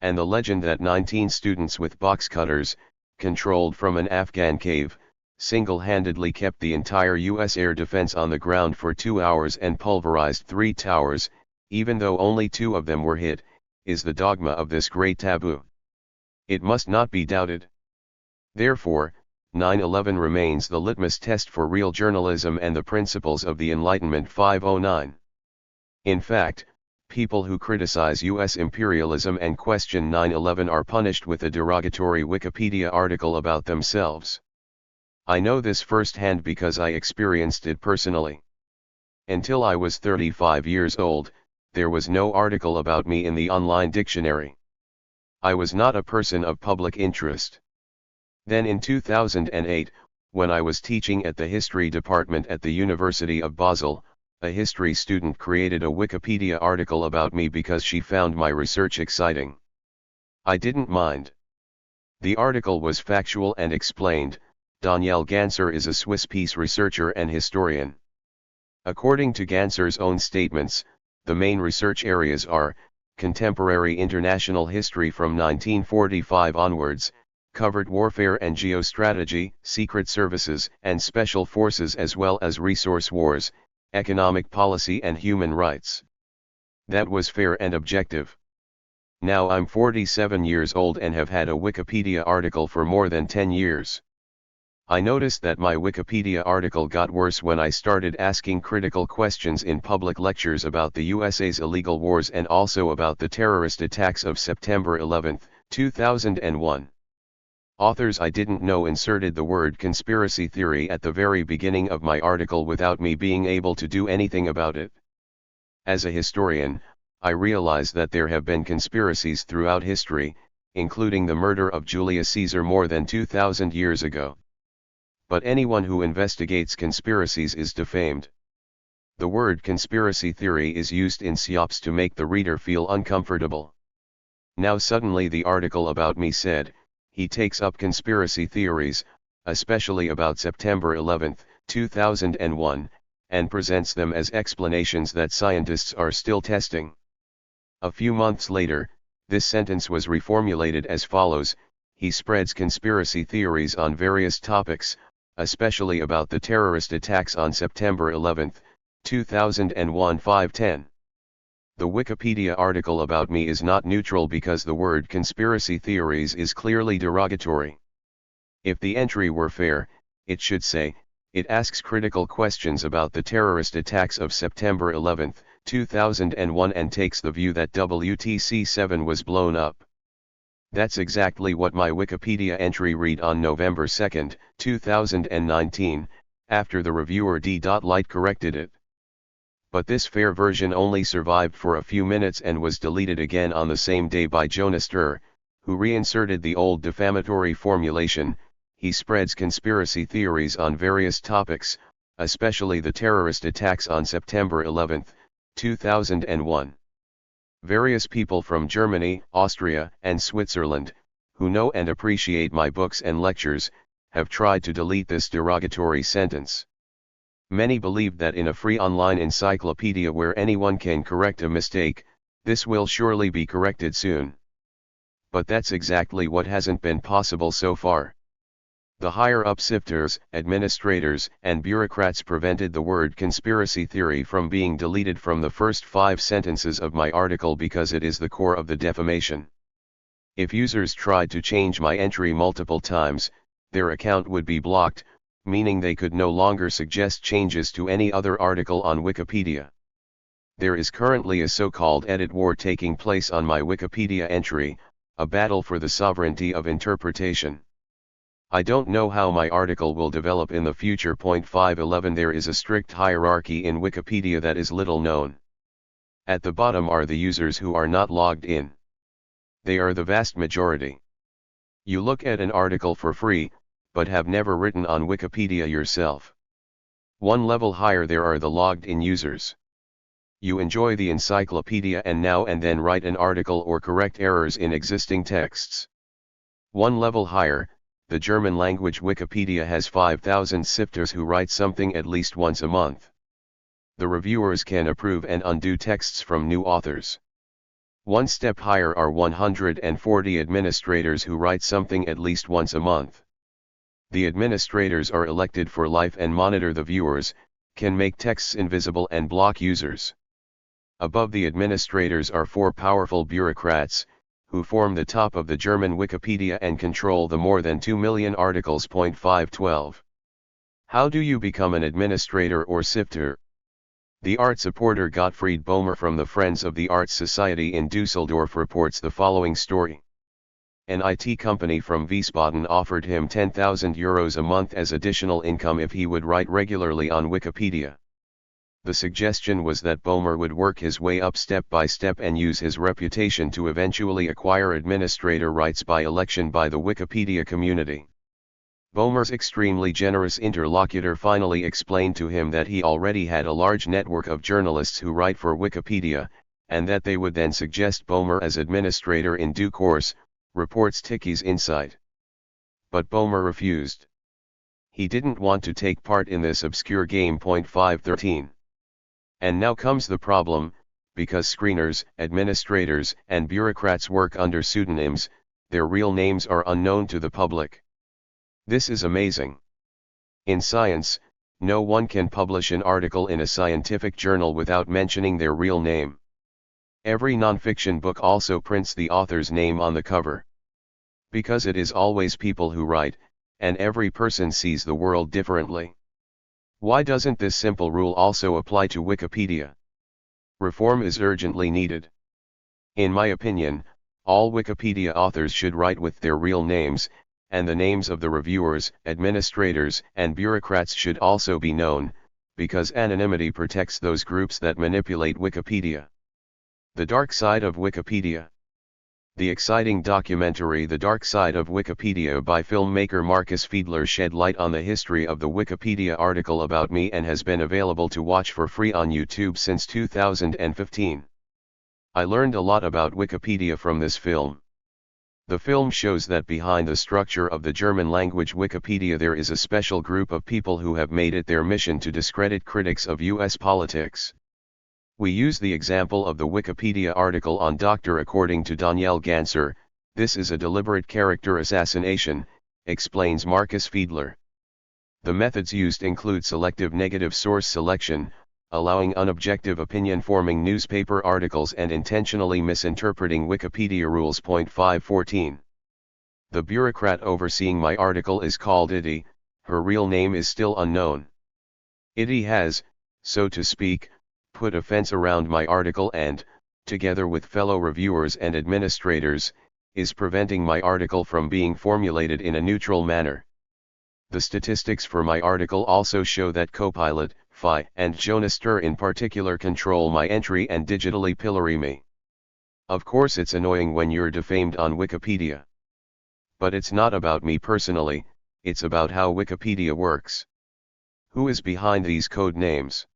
And the legend that 19 students with box cutters, controlled from an Afghan cave, single-handedly kept the entire U.S. air defense on the ground for 2 hours and pulverized 3 towers, even though only 2 of them were hit, is the dogma of this great taboo. It must not be doubted. Therefore, 9/11 remains the litmus test for real journalism and the principles of the Enlightenment. 509. In fact, people who criticize U.S. imperialism and question 9/11 are punished with a derogatory Wikipedia article about themselves. I know this firsthand because I experienced it personally. Until I was 35 years old, there was no article about me in the online dictionary. I was not a person of public interest. Then in 2008, when I was teaching at the history department at the University of Basel, a history student created a Wikipedia article about me because she found my research exciting. I didn't mind. The article was factual and explained. Danielle Ganser is a Swiss peace researcher and historian. According to Ganser's own statements, the main research areas are contemporary international history from 1945 onwards, covert warfare and geostrategy, secret services and special forces as well as resource wars, economic policy and human rights. That was fair and objective. Now I'm 47 years old and have had a Wikipedia article for more than 10 years. I noticed that my Wikipedia article got worse when I started asking critical questions in public lectures about the USA's illegal wars and also about the terrorist attacks of September 11, 2001. Authors I didn't know inserted the word conspiracy theory at the very beginning of my article without me being able to do anything about it. As a historian, I realize that there have been conspiracies throughout history, including the murder of Julius Caesar more than 2,000 years ago. But anyone who investigates conspiracies is defamed. The word conspiracy theory is used in SIOPs to make the reader feel uncomfortable. Now suddenly the article about me said, he takes up conspiracy theories, especially about September 11, 2001, and presents them as explanations that scientists are still testing. A few months later, this sentence was reformulated as follows: he spreads conspiracy theories on various topics, especially about the terrorist attacks on September 11, 2001. 510. The Wikipedia article about me is not neutral because the word conspiracy theories is clearly derogatory. If the entry were fair, it should say, It asks critical questions about the terrorist attacks of September 11, 2001 and takes the view that WTC-7 was blown up. That's exactly what my Wikipedia entry read on November 2, 2019, after the reviewer D.Light corrected it. But this fair version only survived for a few minutes and was deleted again on the same day by Jonas Durr, who reinserted the old defamatory formulation. He spreads conspiracy theories on various topics, especially the terrorist attacks on September 11, 2001. Various people from Germany, Austria, and Switzerland, who know and appreciate my books and lectures, have tried to delete this derogatory sentence. Many believe that in a free online encyclopedia where anyone can correct a mistake, this will surely be corrected soon. But that's exactly what hasn't been possible so far. The higher-up sifters, administrators, and bureaucrats prevented the word conspiracy theory from being deleted from the first 5 sentences of my article because it is the core of the defamation. If users tried to change my entry multiple times, their account would be blocked, meaning they could no longer suggest changes to any other article on Wikipedia. There is currently a so-called edit war taking place on my Wikipedia entry, a battle for the sovereignty of interpretation. I don't know how my article will develop in the future. 511 There is a strict hierarchy in Wikipedia that is little known. At the bottom are the users who are not logged in. They are the vast majority. You look at an article for free, but have never written on Wikipedia yourself. One level higher there are the logged-in users. You enjoy the encyclopedia and now and then write an article or correct errors in existing texts. One level higher, the German language Wikipedia has 5,000 sifters who write something at least once a month. The reviewers can approve and undo texts from new authors. One step higher are 140 administrators who write something at least once a month. The administrators are elected for life and monitor the viewers, can make texts invisible and block users. Above the administrators are 4 powerful bureaucrats, who form the top of the German Wikipedia and control the more than 2 million articles. 512. How do you become an administrator or sifter? The art supporter Gottfried Boehmer from the Friends of the Arts Society in Dusseldorf reports the following story. An IT company from Wiesbaden offered him €10,000 a month as additional income if he would write regularly on Wikipedia. The suggestion was that Boehmer would work his way up step by step and use his reputation to eventually acquire administrator rights by election by the Wikipedia community. Boehmer's extremely generous interlocutor finally explained to him that he already had a large network of journalists who write for Wikipedia, and that they would then suggest Boehmer as administrator in due course, reports Ticky's Insight. But Boehmer refused. He didn't want to take part in this obscure game. 513. And now comes the problem, because screeners, administrators, and bureaucrats work under pseudonyms, their real names are unknown to the public. This is amazing. In science, no one can publish an article in a scientific journal without mentioning their real name. Every nonfiction book also prints the author's name on the cover. Because it is always people who write, and every person sees the world differently. Why doesn't this simple rule also apply to Wikipedia? Reform is urgently needed. In my opinion, all Wikipedia authors should write with their real names, and the names of the reviewers, administrators, and bureaucrats should also be known, because anonymity protects those groups that manipulate Wikipedia. The Dark Side of Wikipedia. The exciting documentary The Dark Side of Wikipedia by filmmaker Marcus Fiedler shed light on the history of the Wikipedia article about me and has been available to watch for free on YouTube since 2015. I learned a lot about Wikipedia from this film. The film shows that behind the structure of the German language Wikipedia there is a special group of people who have made it their mission to discredit critics of US politics. We use the example of the Wikipedia article on Doctor. According to Danielle Ganser, this is a deliberate character assassination, explains Marcus Fiedler. The methods used include selective negative source selection, allowing unobjective opinion-forming newspaper articles and intentionally misinterpreting Wikipedia rules. 514. The bureaucrat overseeing my article is called IDI, her real name is still unknown. It has, so to speak, put a fence around my article and, together with fellow reviewers and administrators, is preventing my article from being formulated in a neutral manner. The statistics for my article also show that Copilot, Phi, and Jonaster in particular control my entry and digitally pillory me. Of course it's annoying when you're defamed on Wikipedia. But it's not about me personally, it's about how Wikipedia works. Who is behind these code names?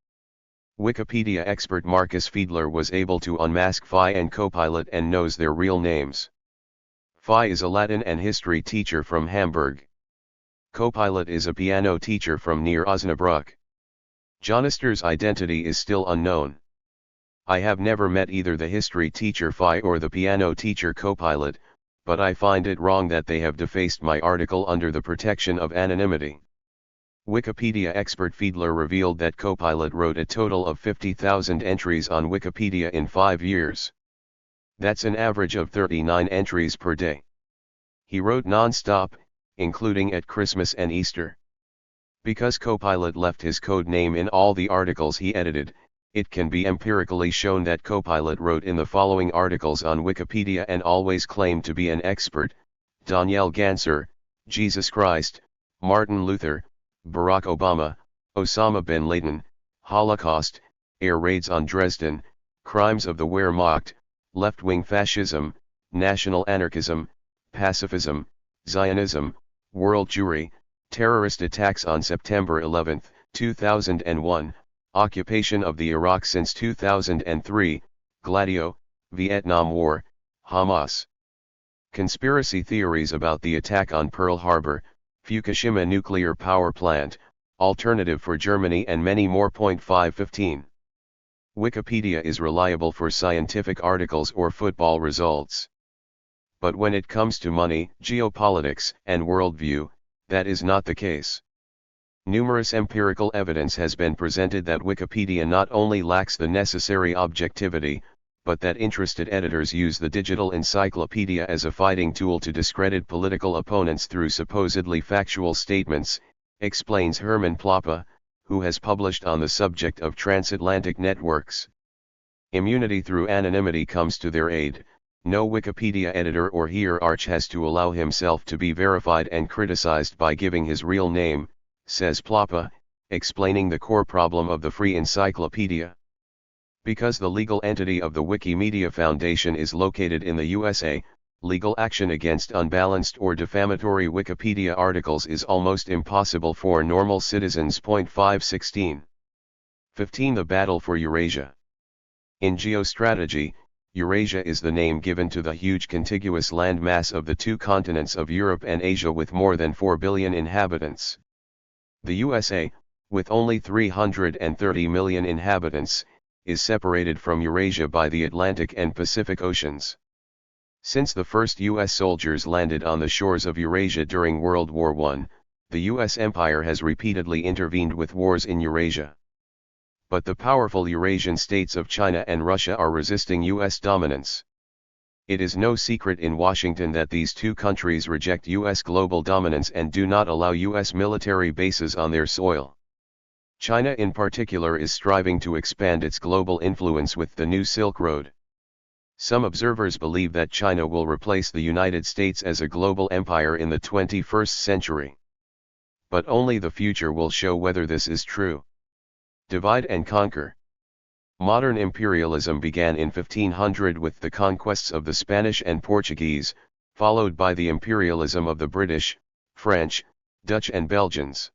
Wikipedia expert Marcus Fiedler was able to unmask Phi and Copilot and knows their real names. Phi is a Latin and history teacher from Hamburg. Copilot is a piano teacher from near Osnabrück. Jonaster's identity is still unknown. I have never met either the history teacher Phi or the piano teacher Copilot, but I find it wrong that they have defaced my article under the protection of anonymity. Wikipedia expert Fiedler revealed that Copilot wrote a total of 50,000 entries on Wikipedia in 5 years. That's an average of 39 entries per day. He wrote non-stop, including at Christmas and Easter. Because Copilot left his code name in all the articles he edited, it can be empirically shown that Copilot wrote in the following articles on Wikipedia and always claimed to be an expert: Danielle Ganser, Jesus Christ, Martin Luther, Barack Obama, Osama bin Laden, Holocaust, air raids on Dresden, crimes of the Wehrmacht, left-wing fascism, national anarchism, pacifism, Zionism, world Jewry, terrorist attacks on September 11, 2001, occupation of the Iraq since 2003, Gladio, Vietnam War, Hamas. Conspiracy theories about the attack on Pearl Harbor, Fukushima nuclear power plant, alternative for Germany and many more. 515. Wikipedia is reliable for scientific articles or football results. But when it comes to money, geopolitics, and worldview, that is not the case. Numerous empirical evidence has been presented that Wikipedia not only lacks the necessary objectivity, but that interested editors use the digital encyclopedia as a fighting tool to discredit political opponents through supposedly factual statements, explains Herman Ploppa, who has published on the subject of transatlantic networks. Immunity through anonymity comes to their aid. No Wikipedia editor or hierarch has to allow himself to be verified and criticized by giving his real name, says Ploppa, explaining the core problem of the free encyclopedia. Because the legal entity of the Wikimedia Foundation is located in the USA, legal action against unbalanced or defamatory Wikipedia articles is almost impossible for normal citizens. 516. 15. The battle for Eurasia. In geostrategy, Eurasia is the name given to the huge contiguous landmass of the two continents of Europe and Asia with more than 4 billion inhabitants. The USA, with only 330 million inhabitants, is separated from Eurasia by the Atlantic and Pacific Oceans. Since the first U.S. soldiers landed on the shores of Eurasia during World War I, the U.S. empire has repeatedly intervened with wars in Eurasia. But the powerful Eurasian states of China and Russia are resisting U.S. dominance. It is no secret in Washington that these two countries reject U.S. global dominance and do not allow U.S. military bases on their soil. China in particular is striving to expand its global influence with the new Silk Road. Some observers believe that China will replace the United States as a global empire in the 21st century. But only the future will show whether this is true. Divide and conquer. Modern imperialism began in 1500 with the conquests of the Spanish and Portuguese, followed by the imperialism of the British, French, Dutch and Belgians.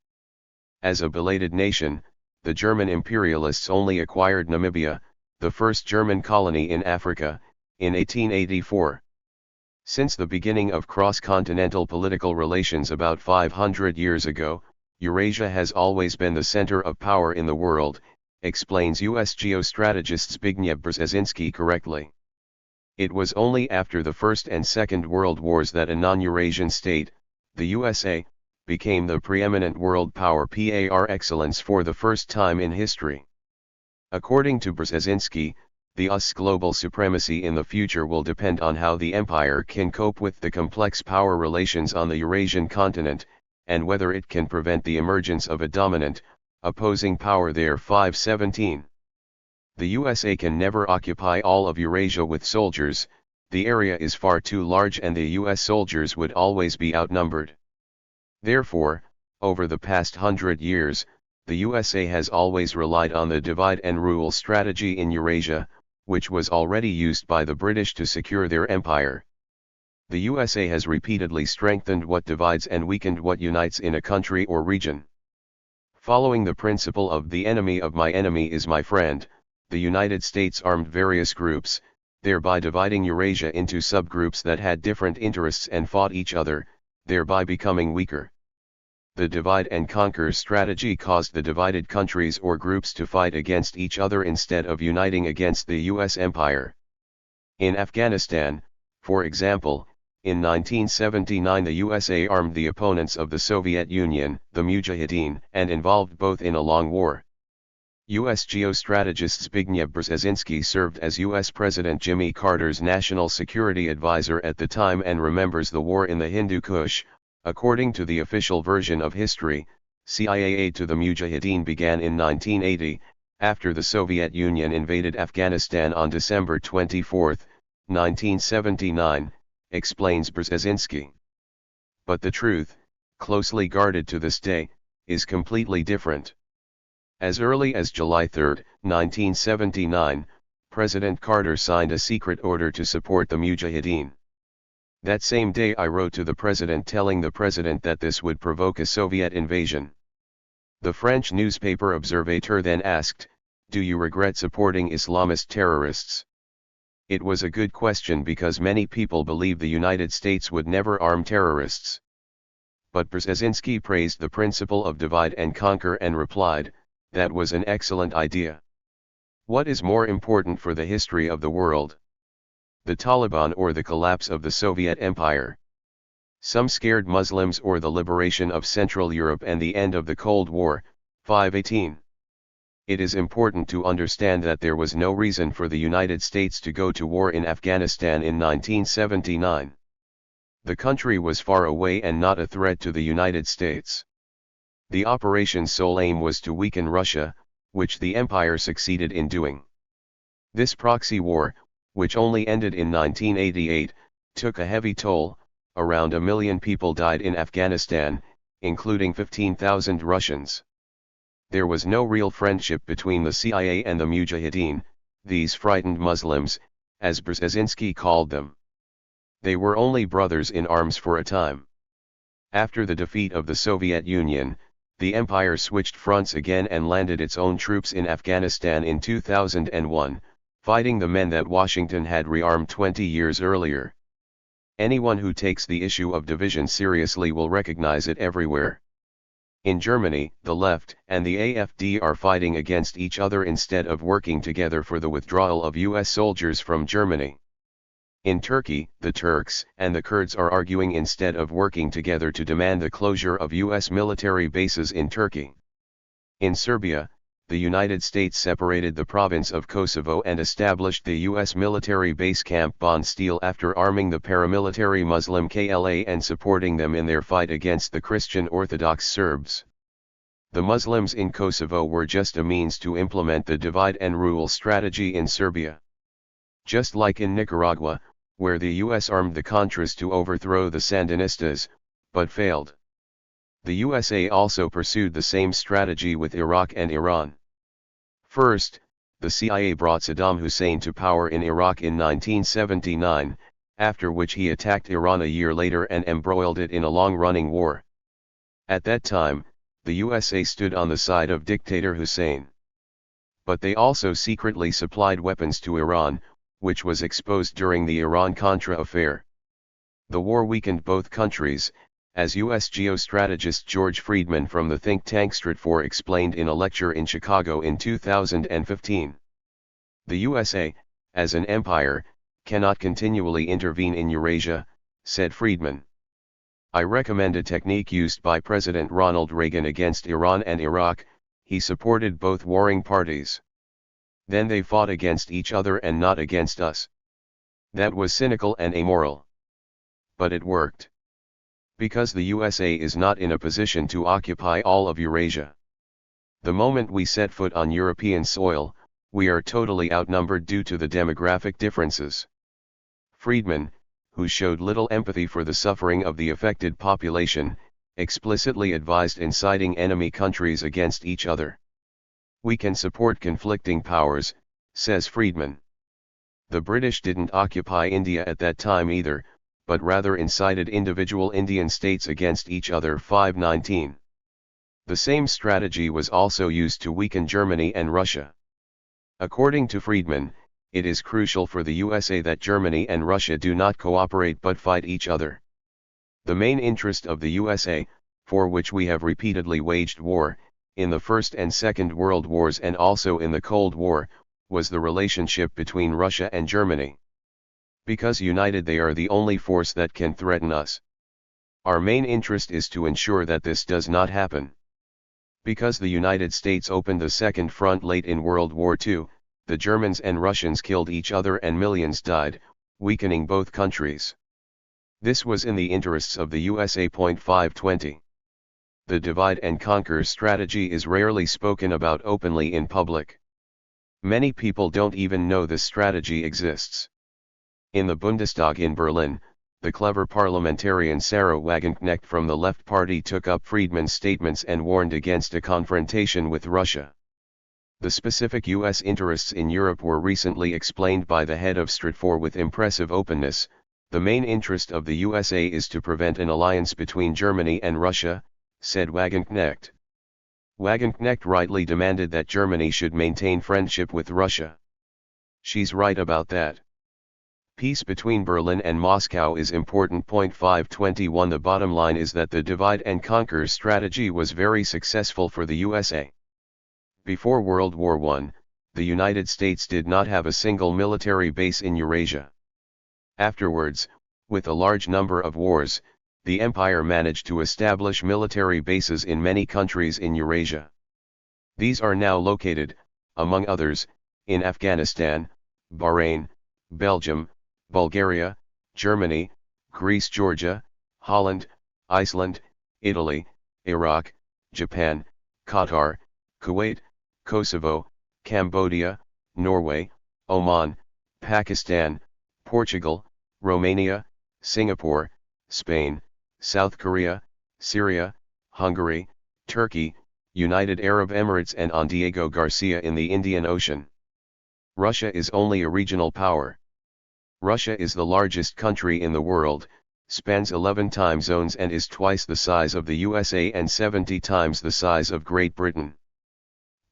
As a belated nation, the German imperialists only acquired Namibia, the first German colony in Africa, in 1884. Since the beginning of cross-continental political relations about 500 years ago, Eurasia has always been the center of power in the world, explains U.S. geostrategist Zbigniew Brzezinski correctly. It was only after the First and Second World Wars that a non-Eurasian state, the USA, became the preeminent world power par excellence for the first time in history. According to Brzezinski, the US's global supremacy in the future will depend on how the empire can cope with the complex power relations on the Eurasian continent, and whether it can prevent the emergence of a dominant, opposing power there. 517. The USA can never occupy all of Eurasia with soldiers, the area is far too large and the US soldiers would always be outnumbered. Therefore, over the past 100 years, the USA has always relied on the divide and rule strategy in Eurasia, which was already used by the British to secure their empire. The USA has repeatedly strengthened what divides and weakened what unites in a country or region. Following the principle of the enemy of my enemy is my friend, the United States armed various groups, thereby dividing Eurasia into subgroups that had different interests and fought each other, thereby becoming weaker. The divide and conquer strategy caused the divided countries or groups to fight against each other instead of uniting against the US empire. In Afghanistan, for example, in 1979 the USA armed the opponents of the Soviet Union, the Mujahideen, and involved both in a long war. U.S. geostrategist Zbigniew Brzezinski served as U.S. President Jimmy Carter's national security advisor at the time and remembers the war in the Hindu Kush. According to the official version of history, CIA aid to the Mujahideen began in 1980, after the Soviet Union invaded Afghanistan on December 24, 1979, explains Brzezinski. But the truth, closely guarded to this day, is completely different. As early as July 3, 1979, President Carter signed a secret order to support the Mujahideen. That same day I wrote to the president telling the president that this would provoke a Soviet invasion. The French newspaper Observateur then asked, "Do you regret supporting Islamist terrorists?" It was a good question because many people believe the United States would never arm terrorists. But Brzezinski praised the principle of divide and conquer and replied, "That was an excellent idea. What is more important for the history of the world? The Taliban or the collapse of the Soviet Empire? Some scared Muslims or the liberation of Central Europe and the end of the Cold War?" 518. It is important to understand that there was no reason for the United States to go to war in Afghanistan in 1979. The country was far away and not a threat to the United States. The operation's sole aim was to weaken Russia, which the empire succeeded in doing. This proxy war, which only ended in 1988, took a heavy toll. Around 1 million people died in Afghanistan, including 15,000 Russians. There was no real friendship between the CIA and the Mujahideen, these frightened Muslims, as Brzezinski called them. They were only brothers in arms for a time. After the defeat of the Soviet Union, the empire switched fronts again and landed its own troops in Afghanistan in 2001, fighting the men that Washington had rearmed 20 years earlier. Anyone who takes the issue of division seriously will recognize it everywhere. In Germany, the left and the AfD are fighting against each other instead of working together for the withdrawal of US soldiers from Germany. In Turkey, the Turks and the Kurds are arguing instead of working together to demand the closure of US military bases in Turkey. In Serbia, the United States separated the province of Kosovo and established the US military base Camp Bon Steel after arming the paramilitary Muslim KLA and supporting them in their fight against the Christian Orthodox Serbs. The Muslims in Kosovo were just a means to implement the divide and rule strategy in Serbia. Just like in Nicaragua, where the US armed the Contras to overthrow the Sandinistas, but failed. The USA also pursued the same strategy with Iraq and Iran. First, the CIA brought Saddam Hussein to power in Iraq in 1979, after which he attacked Iran a year later and embroiled it in a long-running war. At that time, the USA stood on the side of dictator Hussein. But they also secretly supplied weapons to Iran, which was exposed during the Iran-Contra affair. The war weakened both countries, as U.S. geostrategist George Friedman from the think tank Stratfor explained in a lecture in Chicago in 2015. The USA, as an empire, cannot continually intervene in Eurasia, said Friedman. I recommend a technique used by President Ronald Reagan against Iran and Iraq. He supported both warring parties. Then they fought against each other and not against us. That was cynical and amoral. But it worked. Because the USA is not in a position to occupy all of Eurasia. The moment we set foot on European soil, we are totally outnumbered due to the demographic differences. Friedman, who showed little empathy for the suffering of the affected population, explicitly advised inciting enemy countries against each other. We can support conflicting powers, says Friedman. The British didn't occupy India at that time either, but rather incited individual Indian states against each other. 519. The same strategy was also used to weaken Germany and Russia. According to Friedman, it is crucial for the USA that Germany and Russia do not cooperate but fight each other. The main interest of the USA, for which we have repeatedly waged war, in the First and Second World Wars and also in the Cold War, was the relationship between Russia and Germany. Because united they are the only force that can threaten us. Our main interest is to ensure that this does not happen. Because the United States opened the Second Front late in World War II, the Germans and Russians killed each other and millions died, weakening both countries. This was in the interests of the USA. 520. The divide and conquer strategy is rarely spoken about openly in public. Many people don't even know this strategy exists. In the Bundestag in Berlin, the clever parliamentarian Sarah Wagenknecht from the Left Party took up Friedman's statements and warned against a confrontation with Russia. The specific U.S. interests in Europe were recently explained by the head of Stratfor with impressive openness. The main interest of the USA is to prevent an alliance between Germany and Russia, said Wagenknecht. Wagenknecht rightly demanded that Germany should maintain friendship with Russia. She's right about that. Peace between Berlin and Moscow is important. 521. The bottom line is that the divide and conquer strategy was very successful for the USA. Before World War I, the United States did not have a single military base in Eurasia. Afterwards, with a large number of wars, the empire managed to establish military bases in many countries in Eurasia. These are now located, among others, in Afghanistan, Bahrain, Belgium, Bulgaria, Germany, Greece, Georgia, Holland, Iceland, Italy, Iraq, Japan, Qatar, Kuwait, Kosovo, Cambodia, Norway, Oman, Pakistan, Portugal, Romania, Singapore, Spain, South Korea, Syria, Hungary, Turkey, United Arab Emirates and on Diego Garcia in the Indian Ocean. Russia is only a regional power. Russia is the largest country in the world, spans 11 time zones and is twice the size of the USA and 70 times the size of Great Britain.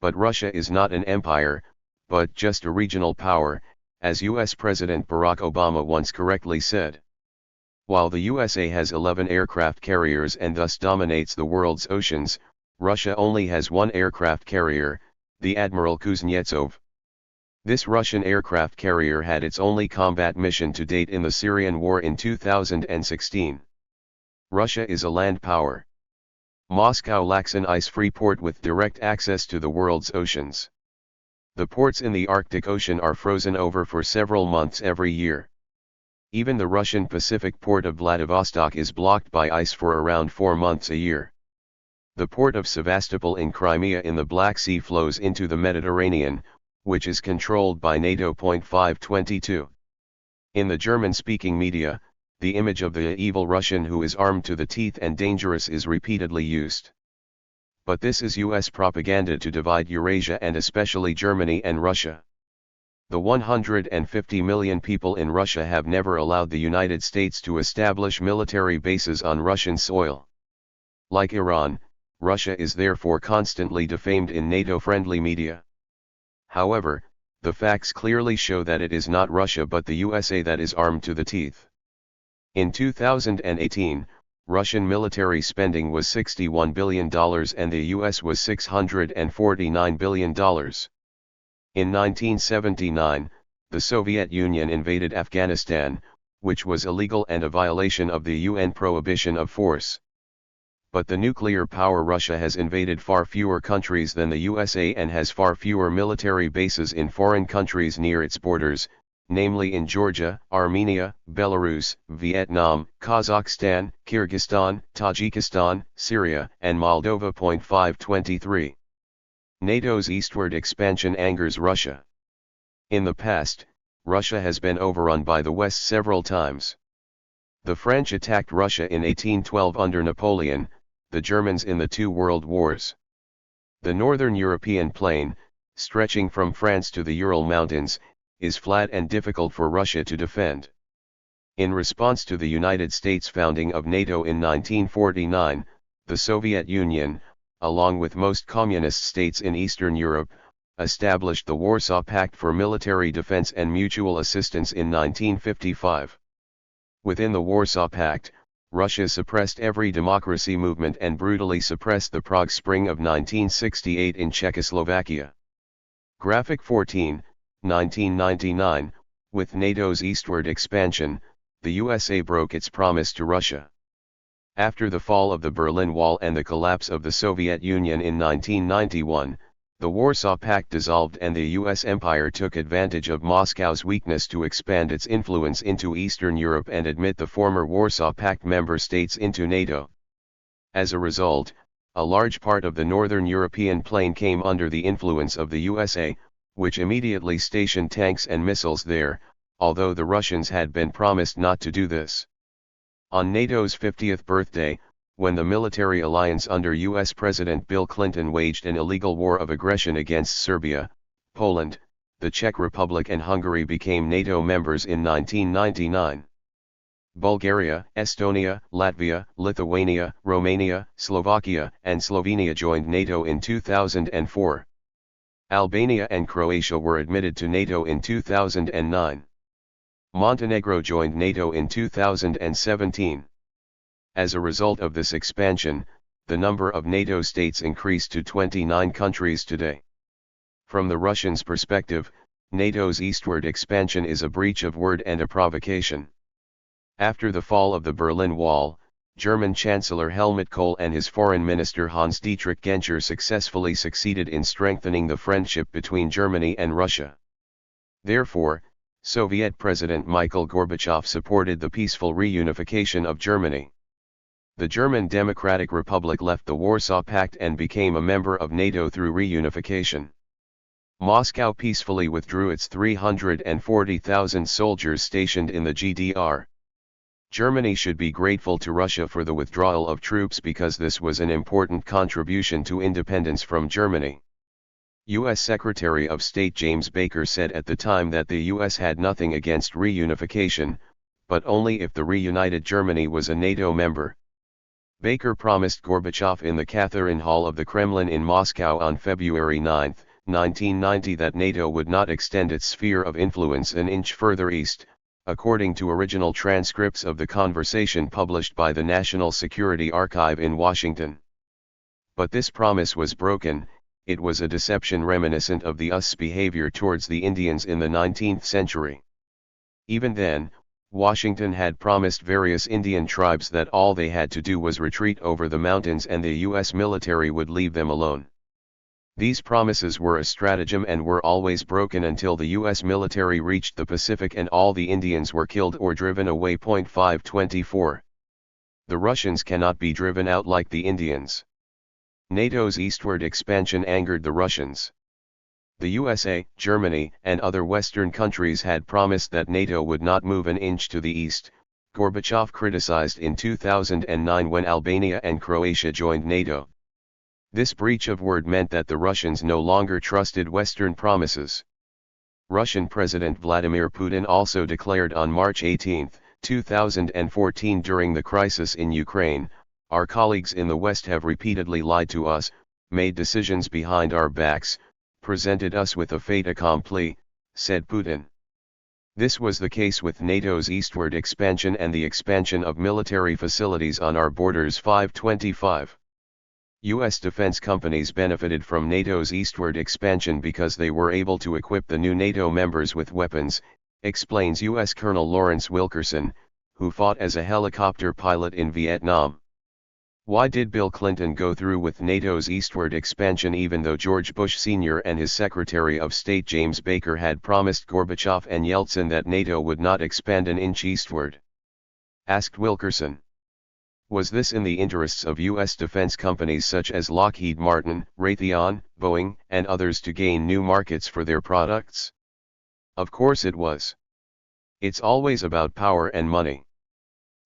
But Russia is not an empire, but just a regional power, as US President Barack Obama once correctly said. While the USA has 11 aircraft carriers and thus dominates the world's oceans, Russia only has one aircraft carrier, the Admiral Kuznetsov. This Russian aircraft carrier had its only combat mission to date in the Syrian war in 2016. Russia is a land power. Moscow lacks an ice-free port with direct access to the world's oceans. The ports in the Arctic Ocean are frozen over for several months every year. Even the Russian Pacific port of Vladivostok is blocked by ice for around 4 months a year. The port of Sevastopol in Crimea in the Black Sea flows into the Mediterranean, which is controlled by NATO. 522. In the German-speaking media, the image of the evil Russian who is armed to the teeth and dangerous is repeatedly used. But this is US propaganda to divide Eurasia and especially Germany and Russia. The 150 million people in Russia have never allowed the United States to establish military bases on Russian soil. Like Iran, Russia is therefore constantly defamed in NATO-friendly media. However, the facts clearly show that it is not Russia but the USA that is armed to the teeth. In 2018, Russian military spending was $61 billion and the US was $649 billion. In 1979, the Soviet Union invaded Afghanistan, which was illegal and a violation of the UN prohibition of force. But the nuclear power Russia has invaded far fewer countries than the USA and has far fewer military bases in foreign countries near its borders, namely in Georgia, Armenia, Belarus, Vietnam, Kazakhstan, Kyrgyzstan, Tajikistan, Syria, and Moldova. 523. NATO's eastward expansion angers Russia. In the past, Russia has been overrun by the West several times. The French attacked Russia in 1812 under Napoleon, the Germans in the two world wars. The northern European plain, stretching from France to the Ural Mountains, is flat and difficult for Russia to defend. In response to the United States founding of NATO in 1949, the Soviet Union, along with most communist states in Eastern Europe, established the Warsaw Pact for Military Defense and Mutual Assistance in 1955. Within the Warsaw Pact, Russia suppressed every democracy movement and brutally suppressed the Prague Spring of 1968 in Czechoslovakia. Graphic 14, 1999, with NATO's eastward expansion, the USA broke its promise to Russia. After the fall of the Berlin Wall and the collapse of the Soviet Union in 1991, the Warsaw Pact dissolved and the US empire took advantage of Moscow's weakness to expand its influence into Eastern Europe and admit the former Warsaw Pact member states into NATO. As a result, a large part of the northern European plain came under the influence of the USA, which immediately stationed tanks and missiles there, although the Russians had been promised not to do this. On NATO's 50th birthday, when the military alliance under US President Bill Clinton waged an illegal war of aggression against Serbia, Poland, the Czech Republic and Hungary became NATO members in 1999. Bulgaria, Estonia, Latvia, Lithuania, Romania, Slovakia, and Slovenia joined NATO in 2004. Albania and Croatia were admitted to NATO in 2009. Montenegro joined NATO in 2017. As a result of this expansion, the number of NATO states increased to 29 countries today. From the Russians' perspective, NATO's eastward expansion is a breach of word and a provocation. After the fall of the Berlin Wall, German Chancellor Helmut Kohl and his foreign minister Hans-Dietrich Genscher successfully succeeded in strengthening the friendship between Germany and Russia. Therefore, Soviet President Mikhail Gorbachev supported the peaceful reunification of Germany. The German Democratic Republic left the Warsaw Pact and became a member of NATO through reunification. Moscow peacefully withdrew its 340,000 soldiers stationed in the GDR. Germany should be grateful to Russia for the withdrawal of troops because this was an important contribution to independence from Germany. U.S. Secretary of State James Baker said at the time that the U.S. had nothing against reunification, but only if the reunited Germany was a NATO member. Baker promised Gorbachev in the Catherine Hall of the Kremlin in Moscow on February 9, 1990 that NATO would not extend its sphere of influence an inch further east, according to original transcripts of the conversation published by the National Security Archive in Washington. But this promise was broken. It was a deception reminiscent of the US behavior towards the Indians in the 19th century. Even then, Washington had promised various Indian tribes that all they had to do was retreat over the mountains and the U.S. military would leave them alone. These promises were a stratagem and were always broken until the U.S. military reached the Pacific and all the Indians were killed or driven away. 524. The Russians cannot be driven out like the Indians. NATO's eastward expansion angered the Russians. The USA, Germany, and other Western countries had promised that NATO would not move an inch to the east, Gorbachev criticized in 2009 when Albania and Croatia joined NATO. This breach of word meant that the Russians no longer trusted Western promises. Russian President Vladimir Putin also declared on March 18, 2014 during the crisis in Ukraine, "Our colleagues in the West have repeatedly lied to us, made decisions behind our backs, presented us with a fait accompli," said Putin. This was the case with NATO's eastward expansion and the expansion of military facilities on our borders. 525. U.S. defense companies benefited from NATO's eastward expansion because they were able to equip the new NATO members with weapons, explains U.S. Colonel Lawrence Wilkerson, who fought as a helicopter pilot in Vietnam. Why did Bill Clinton go through with NATO's eastward expansion even though George Bush Sr. and his Secretary of State James Baker had promised Gorbachev and Yeltsin that NATO would not expand an inch eastward? Asked Wilkerson. Was this in the interests of U.S. defense companies such as Lockheed Martin, Raytheon, Boeing, and others to gain new markets for their products? Of course it was. It's always about power and money.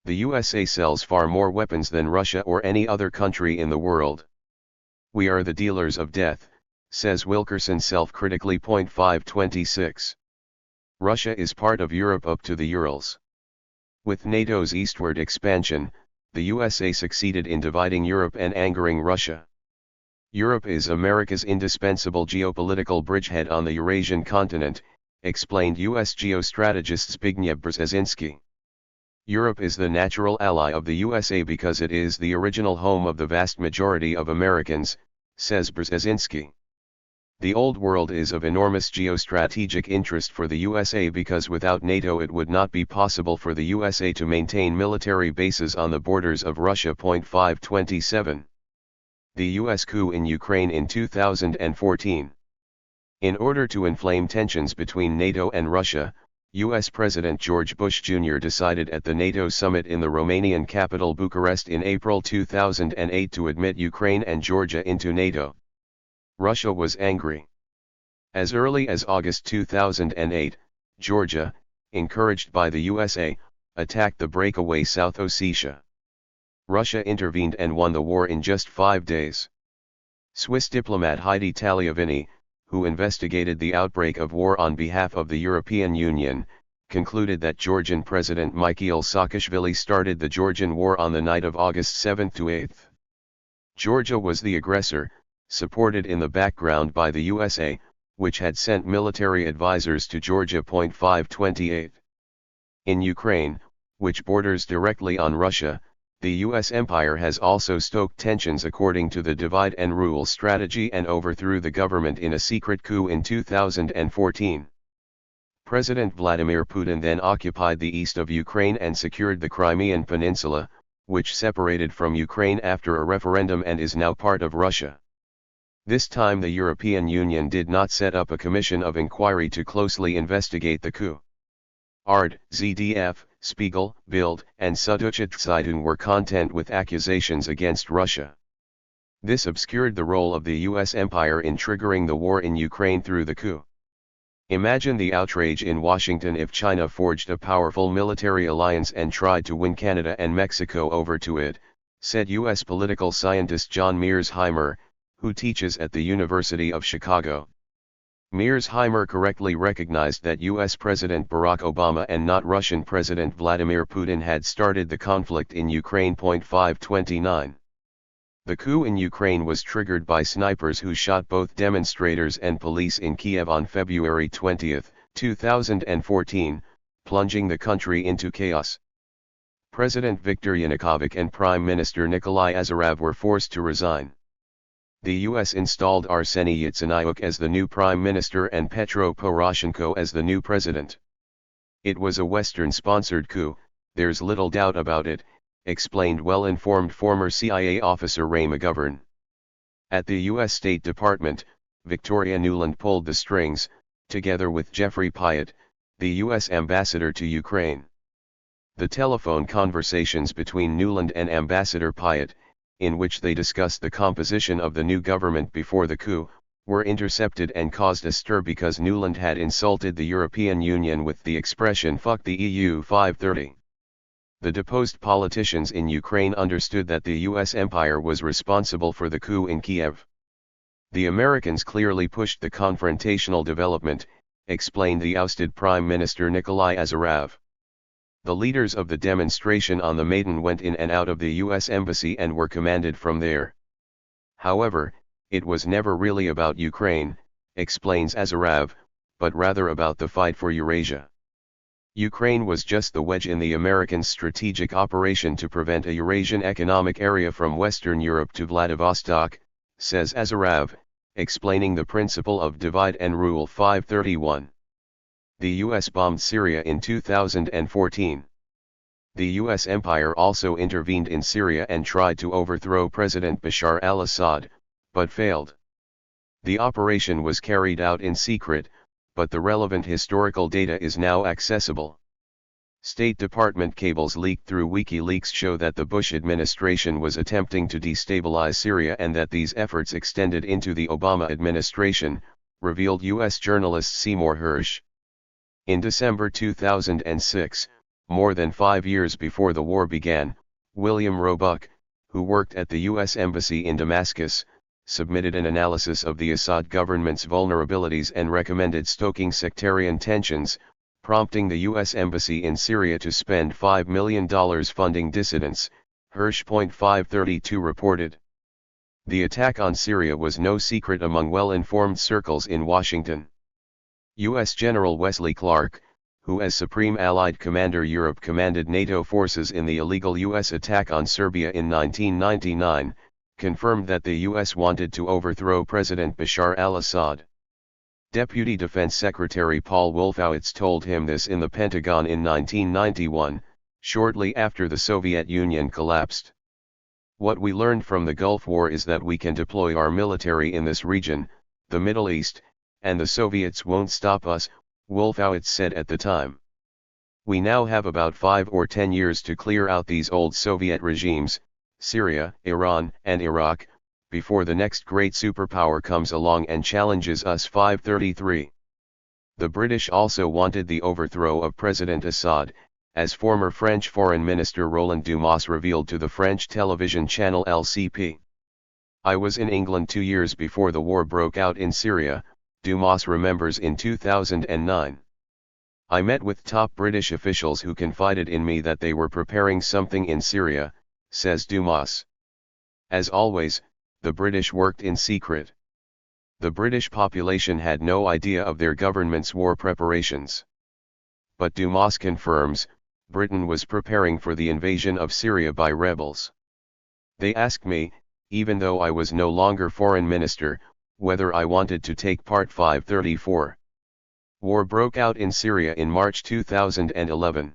The USA sells far more weapons than Russia or any other country in the world. We are the dealers of death, says Wilkerson self-critically. 526. Russia is part of Europe up to the Urals. With NATO's eastward expansion, the USA succeeded in dividing Europe and angering Russia. Europe is America's indispensable geopolitical bridgehead on the Eurasian continent, explained U.S. geostrategist Zbigniew Brzezinski. Europe is the natural ally of the USA because it is the original home of the vast majority of Americans, says Brzezinski. The Old World is of enormous geostrategic interest for the USA because without NATO it would not be possible for the USA to maintain military bases on the borders of Russia. 527. The U.S. coup in Ukraine in 2014. In order to inflame tensions between NATO and Russia, U.S. President George Bush Jr. decided at the NATO summit in the Romanian capital Bucharest in April 2008 to admit Ukraine and Georgia into NATO. Russia was angry. As early as August 2008, Georgia, encouraged by the USA, attacked the breakaway South Ossetia. Russia intervened and won the war in just 5 days. Swiss diplomat Heidi Tagliavini, who investigated the outbreak of war on behalf of the European Union, concluded that Georgian President Mikhail Saakashvili started the Georgian War on the night of August 7 to 8. Georgia was the aggressor, supported in the background by the USA, which had sent military advisors to Georgia. 528. In Ukraine, which borders directly on Russia, the U.S. empire has also stoked tensions according to the divide and rule strategy and overthrew the government in a secret coup in 2014. President Vladimir Putin then occupied the east of Ukraine and secured the Crimean Peninsula, which separated from Ukraine after a referendum and is now part of Russia. This time the European Union did not set up a commission of inquiry to closely investigate the coup. ARD, ZDF, Spiegel, Bild, and Süddeutsche Zeitung were content with accusations against Russia. This obscured the role of the U.S. empire in triggering the war in Ukraine through the coup. Imagine the outrage in Washington if China forged a powerful military alliance and tried to win Canada and Mexico over to it, said U.S. political scientist John Mearsheimer, who teaches at the University of Chicago. Mearsheimer correctly recognized that U.S. President Barack Obama and not Russian President Vladimir Putin had started the conflict in Ukraine. 529. The coup in Ukraine was triggered by snipers who shot both demonstrators and police in Kiev on February 20, 2014, plunging the country into chaos. President Viktor Yanukovych and Prime Minister Nikolai Azarov were forced to resign. The U.S. installed Arseniy Yatsenyuk as the new prime minister and Petro Poroshenko as the new president. It was a Western-sponsored coup, there's little doubt about it, explained well-informed former CIA officer Ray McGovern. At the U.S. State Department, Victoria Nuland pulled the strings, together with Jeffrey Pyatt, the U.S. ambassador to Ukraine. The telephone conversations between Nuland and Ambassador Pyatt, in which they discussed the composition of the new government before the coup, were intercepted and caused a stir because Nuland had insulted the European Union with the expression "fuck the EU." 530. The deposed politicians in Ukraine understood that the U.S. empire was responsible for the coup in Kiev. The Americans clearly pushed the confrontational development, explained the ousted Prime Minister Nikolai Azarov. The leaders of the demonstration on the Maidan went in and out of the U.S. Embassy and were commanded from there. However, it was never really about Ukraine, explains Azarov, but rather about the fight for Eurasia. Ukraine was just the wedge in the American strategic operation to prevent a Eurasian economic area from Western Europe to Vladivostok, says Azarov, explaining the principle of divide and rule. 531. The U.S. bombed Syria in 2014. The US empire also intervened in Syria and tried to overthrow President Bashar al-Assad, but failed. The operation was carried out in secret, but the relevant historical data is now accessible. State Department cables leaked through WikiLeaks show that the Bush administration was attempting to destabilize Syria and that these efforts extended into the Obama administration, revealed U.S. journalist Seymour Hersh. In December 2006, more than 5 years before the war began, William Roebuck, who worked at the U.S. Embassy in Damascus, submitted an analysis of the Assad government's vulnerabilities and recommended stoking sectarian tensions, prompting the U.S. Embassy in Syria to spend $5 million funding dissidents, Hersh.532 reported. The attack on Syria was no secret among well-informed circles in Washington. U.S. General Wesley Clark, who as Supreme Allied Commander Europe commanded NATO forces in the illegal U.S. attack on Serbia in 1999, confirmed that the U.S. wanted to overthrow President Bashar al-Assad. Deputy Defense Secretary Paul Wolfowitz told him this in the Pentagon in 1991, shortly after the Soviet Union collapsed. What we learned from the Gulf War is that we can deploy our military in this region, the Middle East, and the Soviets won't stop us, Wolfowitz said at the time. We now have about 5 or 10 years to clear out these old Soviet regimes, Syria, Iran, and Iraq, before the next great superpower comes along and challenges us. 533. The British also wanted the overthrow of President Assad, as former French Foreign Minister Roland Dumas revealed to the French television channel LCP. I was in England 2 years before the war broke out in Syria, Dumas remembers in 2009. I met with top British officials who confided in me that they were preparing something in Syria, says Dumas. As always, the British worked in secret. The British population had no idea of their government's war preparations. But Dumas confirms, Britain was preparing for the invasion of Syria by rebels. They asked me, even though I was no longer foreign minister, whether I wanted to take part. 534. War broke out in Syria in March 2011.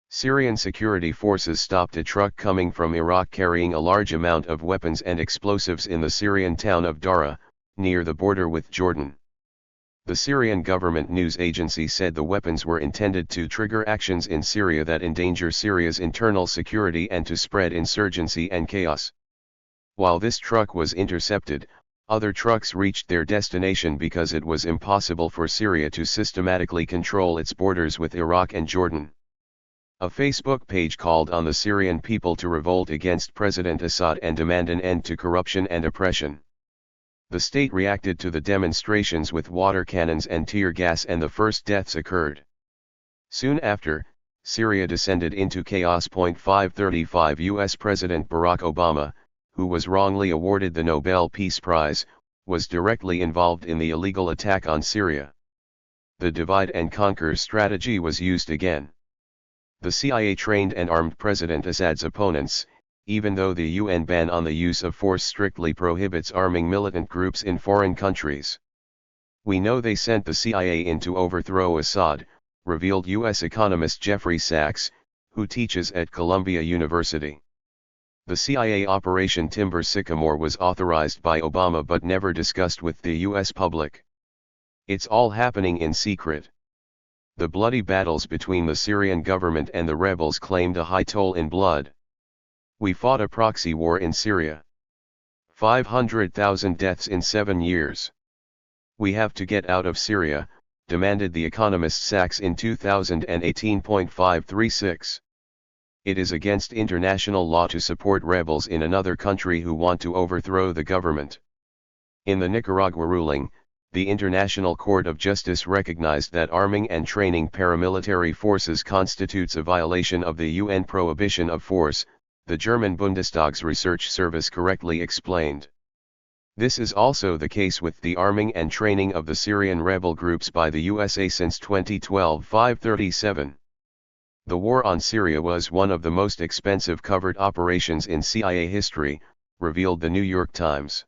Syrian security forces stopped a truck coming from Iraq carrying a large amount of weapons and explosives in the Syrian town of Dara, near the border with Jordan. The Syrian government news agency said the weapons were intended to trigger actions in Syria that endanger Syria's internal security and to spread insurgency and chaos. While this truck was intercepted, other trucks reached their destination because it was impossible for Syria to systematically control its borders with Iraq and Jordan. A Facebook page called on the Syrian people to revolt against President Assad and demand an end to corruption and oppression. The state reacted to the demonstrations with water cannons and tear gas, and the first deaths occurred. Soon after, Syria descended into chaos. 535 U.S. President Barack Obama, who was wrongly awarded the Nobel Peace Prize, was directly involved in the illegal attack on Syria. The divide and conquer strategy was used again. The CIA trained and armed President Assad's opponents, even though the UN ban on the use of force strictly prohibits arming militant groups in foreign countries. We know they sent the CIA in to overthrow Assad, revealed U.S. economist Jeffrey Sachs, who teaches at Columbia University. The CIA Operation Timber Sycamore was authorized by Obama but never discussed with the U.S. public. It's all happening in secret. The bloody battles between the Syrian government and the rebels claimed a high toll in blood. We fought a proxy war in Syria. 500,000 deaths in 7 years. We have to get out of Syria, demanded the economist Sachs in 2018.536. It is against international law to support rebels in another country who want to overthrow the government. In the Nicaragua ruling, the International Court of Justice recognized that arming and training paramilitary forces constitutes a violation of the UN prohibition of force, the German Bundestag's research service correctly explained. This is also the case with the arming and training of the Syrian rebel groups by the USA since 2012. 537. The war on Syria was one of the most expensive covert operations in CIA history, revealed the New York Times.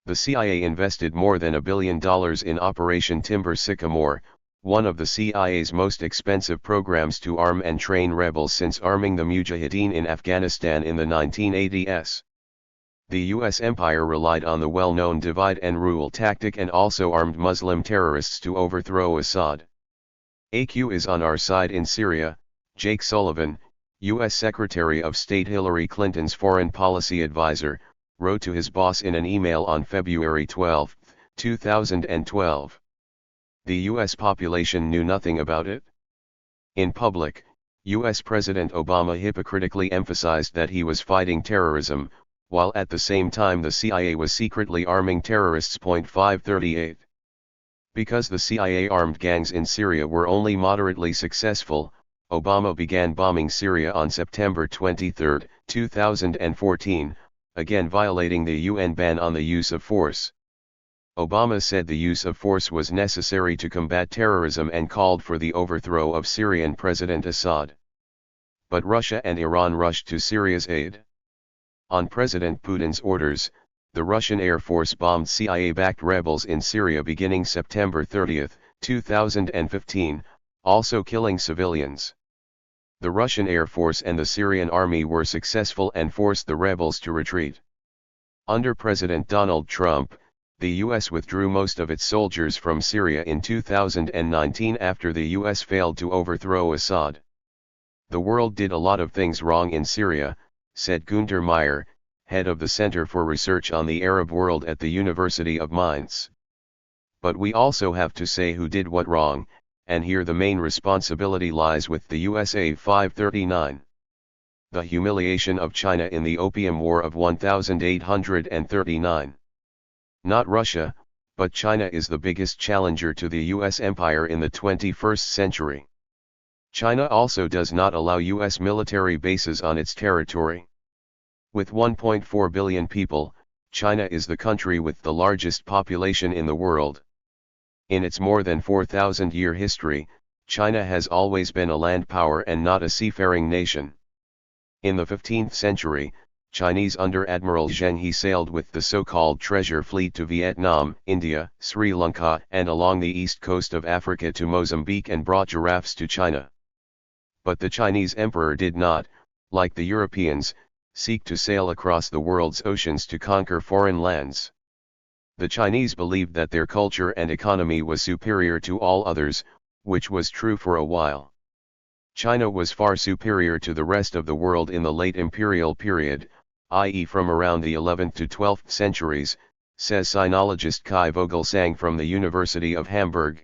The CIA invested more than $1 billion in Operation Timber Sycamore, one of the CIA's most expensive programs to arm and train rebels since arming the Mujahideen in Afghanistan in the 1980s. The US empire relied on the well-known divide and rule tactic and also armed Muslim terrorists to overthrow Assad. AQ is on our side in Syria, Jake Sullivan, U.S. Secretary of State Hillary Clinton's foreign policy advisor, wrote to his boss in an email on February 12, 2012. The U.S. population knew nothing about it. In public, U.S. President Obama hypocritically emphasized that he was fighting terrorism, while at the same time the CIA was secretly arming terrorists. 538. Because the CIA armed gangs in Syria were only moderately successful, Obama began bombing Syria on September 23, 2014, again violating the UN ban on the use of force. Obama said the use of force was necessary to combat terrorism and called for the overthrow of Syrian President Assad. But Russia and Iran rushed to Syria's aid. On President Putin's orders, the Russian Air Force bombed CIA-backed rebels in Syria beginning September 30, 2015, also killing civilians. The Russian Air Force and the Syrian army were successful and forced the rebels to retreat. Under President Donald Trump, the U.S. withdrew most of its soldiers from Syria in 2019 after the U.S. failed to overthrow Assad. The world did a lot of things wrong in Syria, said Günter Meyer, head of the Center for Research on the Arab World at the University of Mainz. But we also have to say who did what wrong, and here the main responsibility lies with the USA. 539. The humiliation of China in the Opium War of 1839. Not Russia, but China is the biggest challenger to the US empire in the 21st century. China also does not allow US military bases on its territory. With 1.4 billion people, China is the country with the largest population in the world. In its more than 4,000-year history, China has always been a land power and not a seafaring nation. In the 15th century, Chinese under-admiral Zheng He sailed with the so-called treasure fleet to Vietnam, India, Sri Lanka and along the east coast of Africa to Mozambique and brought giraffes to China. But the Chinese emperor did not, like the Europeans, seek to sail across the world's oceans to conquer foreign lands. The Chinese believed that their culture and economy was superior to all others, which was true for a while. China was far superior to the rest of the world in the late imperial period, i.e. from around the 11th to 12th centuries, says sinologist Kai Vogelsang from the University of Hamburg.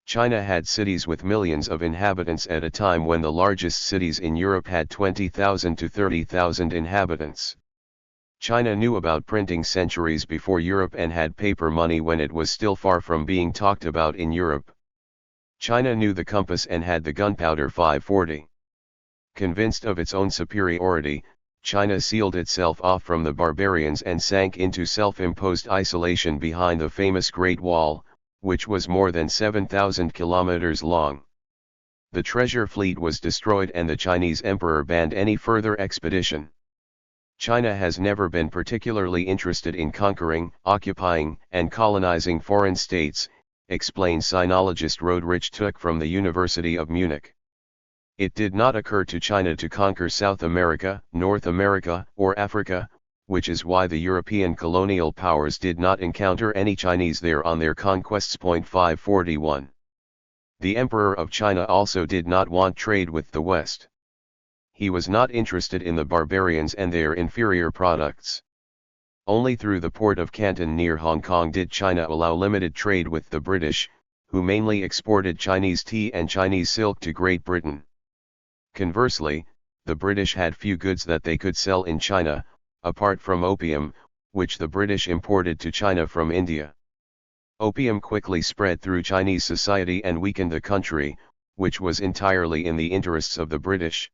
China had cities with millions of inhabitants at a time when the largest cities in Europe had 20,000 to 30,000 inhabitants. China knew about printing centuries before Europe and had paper money when it was still far from being talked about in Europe. China knew the compass and had the gunpowder. 540. Convinced of its own superiority, China sealed itself off from the barbarians and sank into self-imposed isolation behind the famous Great Wall, which was more than 7,000 kilometers long. The treasure fleet was destroyed and the Chinese emperor banned any further expedition. China has never been particularly interested in conquering, occupying, and colonizing foreign states, explains sinologist Roderich Tuck from the University of Munich. It did not occur to China to conquer South America, North America, or Africa, which is why the European colonial powers did not encounter any Chinese there on their conquests. 541. The Emperor of China also did not want trade with the West. He was not interested in the barbarians and their inferior products. Only through the port of Canton near Hong Kong did China allow limited trade with the British, who mainly exported Chinese tea and Chinese silk to Great Britain. Conversely, the British had few goods that they could sell in China, apart from opium, which the British imported to China from India. Opium quickly spread through Chinese society and weakened the country, which was entirely in the interests of the British.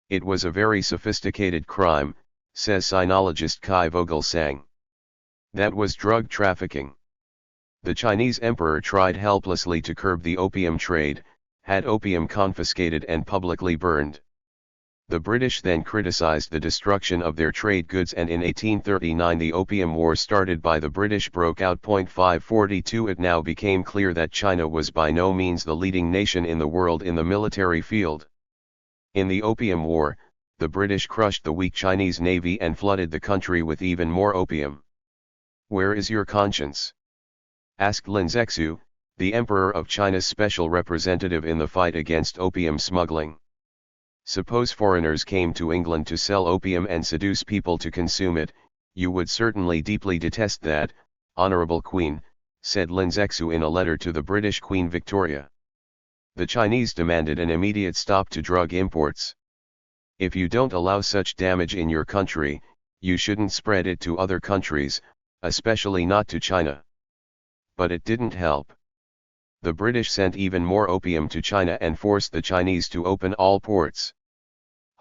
It was a very sophisticated crime, says sinologist Kai Vogelsang. That was drug trafficking. The Chinese emperor tried helplessly to curb the opium trade, had opium confiscated and publicly burned. The British then criticized the destruction of their trade goods, and in 1839 the Opium War started by the British broke out. 542 It now became clear that China was by no means the leading nation in the world in the military field. In the Opium War, the British crushed the weak Chinese navy and flooded the country with even more opium. Where is your conscience? Asked Lin Zexu, the Emperor of China's special representative in the fight against opium smuggling. Suppose foreigners came to England to sell opium and seduce people to consume it, you would certainly deeply detest that, Honourable Queen, said Lin Zexu in a letter to the British Queen Victoria. The Chinese demanded an immediate stop to drug imports. If you don't allow such damage in your country, you shouldn't spread it to other countries, especially not to China. But it didn't help. The British sent even more opium to China and forced the Chinese to open all ports.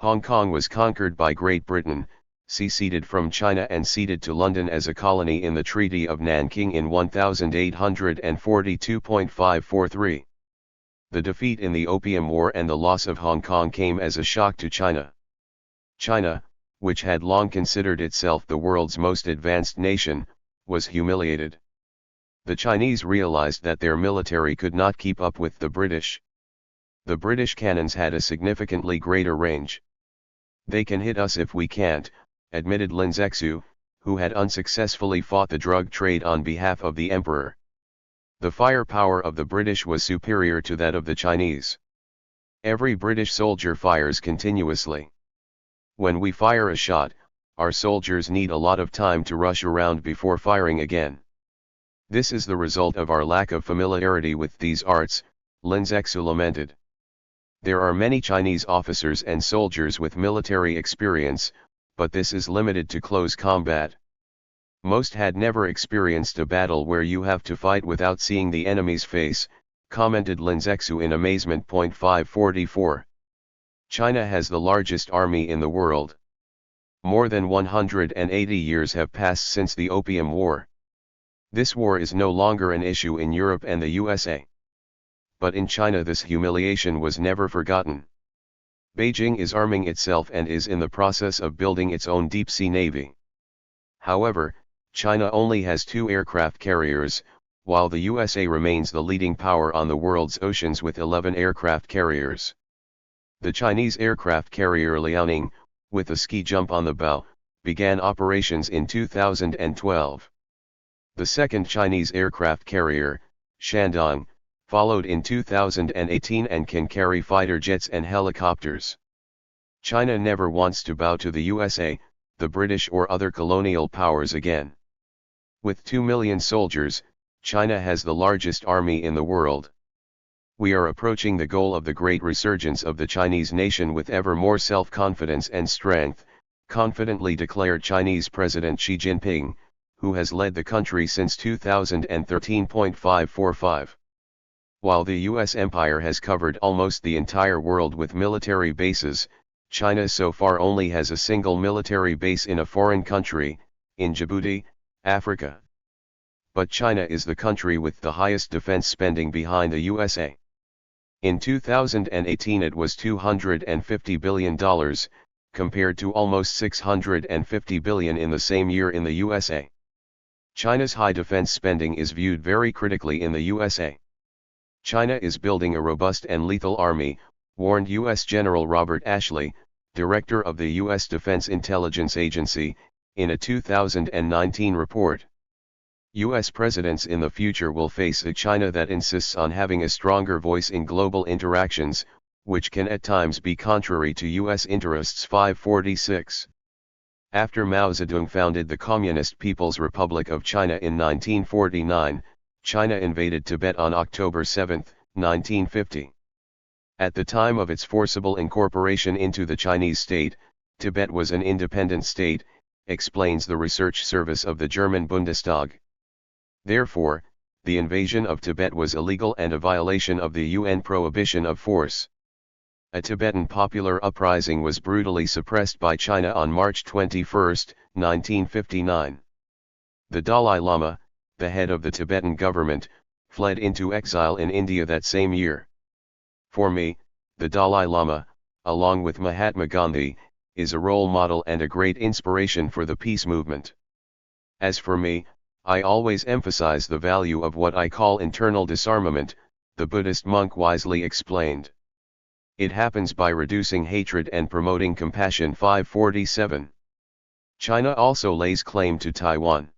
Hong Kong was conquered by Great Britain, seceded from China and ceded to London as a colony in the Treaty of Nanking in 1842.543. The defeat in the Opium War and the loss of Hong Kong came as a shock to China. China, which had long considered itself the world's most advanced nation, was humiliated. The Chinese realized that their military could not keep up with the British. The British cannons had a significantly greater range. They can hit us if we can't, admitted Lin Zexu, who had unsuccessfully fought the drug trade on behalf of the emperor. The firepower of the British was superior to that of the Chinese. Every British soldier fires continuously. When we fire a shot, our soldiers need a lot of time to rush around before firing again. This is the result of our lack of familiarity with these arts, Lin Zexu lamented. There are many Chinese officers and soldiers with military experience, but this is limited to close combat. Most had never experienced a battle where you have to fight without seeing the enemy's face, commented Lin Zexu in amazement. 544. China has the largest army in the world. More than 180 years have passed since the Opium War. This war is no longer an issue in Europe and the USA. But in China this humiliation was never forgotten. Beijing is arming itself and is in the process of building its own deep-sea navy. However, China only has 2 aircraft carriers, while the USA remains the leading power on the world's oceans with 11 aircraft carriers. The Chinese aircraft carrier Liaoning, with a ski jump on the bow, began operations in 2012. The second Chinese aircraft carrier, Shandong, followed in 2018 and can carry fighter jets and helicopters. China never wants to bow to the USA, the British or other colonial powers again. With 2 million soldiers, China has the largest army in the world. We are approaching the goal of the great resurgence of the Chinese nation with ever more self-confidence and strength, confidently declared Chinese President Xi Jinping, who has led the country since 2013. 545. While the U.S. empire has covered almost the entire world with military bases, China so far only has a single military base in a foreign country, in Djibouti, Africa. But China is the country with the highest defense spending behind the USA. In 2018 it was $250 billion, compared to almost $650 billion in the same year in the USA. China's high defense spending is viewed very critically in the USA. China is building a robust and lethal army, warned U.S. General Robert Ashley, director of the U.S. Defense Intelligence Agency, in a 2019 report. U.S. presidents in the future will face a China that insists on having a stronger voice in global interactions, which can at times be contrary to U.S. interests. 546. After Mao Zedong founded the Communist People's Republic of China in 1949, China invaded Tibet on October 7, 1950. At the time of its forcible incorporation into the Chinese state, Tibet was an independent state, explains the research service of the German Bundestag. Therefore, the invasion of Tibet was illegal and a violation of the UN prohibition of force. A Tibetan popular uprising was brutally suppressed by China on March 21, 1959. The Dalai Lama, the head of the Tibetan government, fled into exile in India that same year. For me, the Dalai Lama, along with Mahatma Gandhi, is a role model and a great inspiration for the peace movement. As for me, I always emphasize the value of what I call internal disarmament, the Buddhist monk wisely explained. It happens by reducing hatred and promoting compassion. 547. China also lays claim to Taiwan.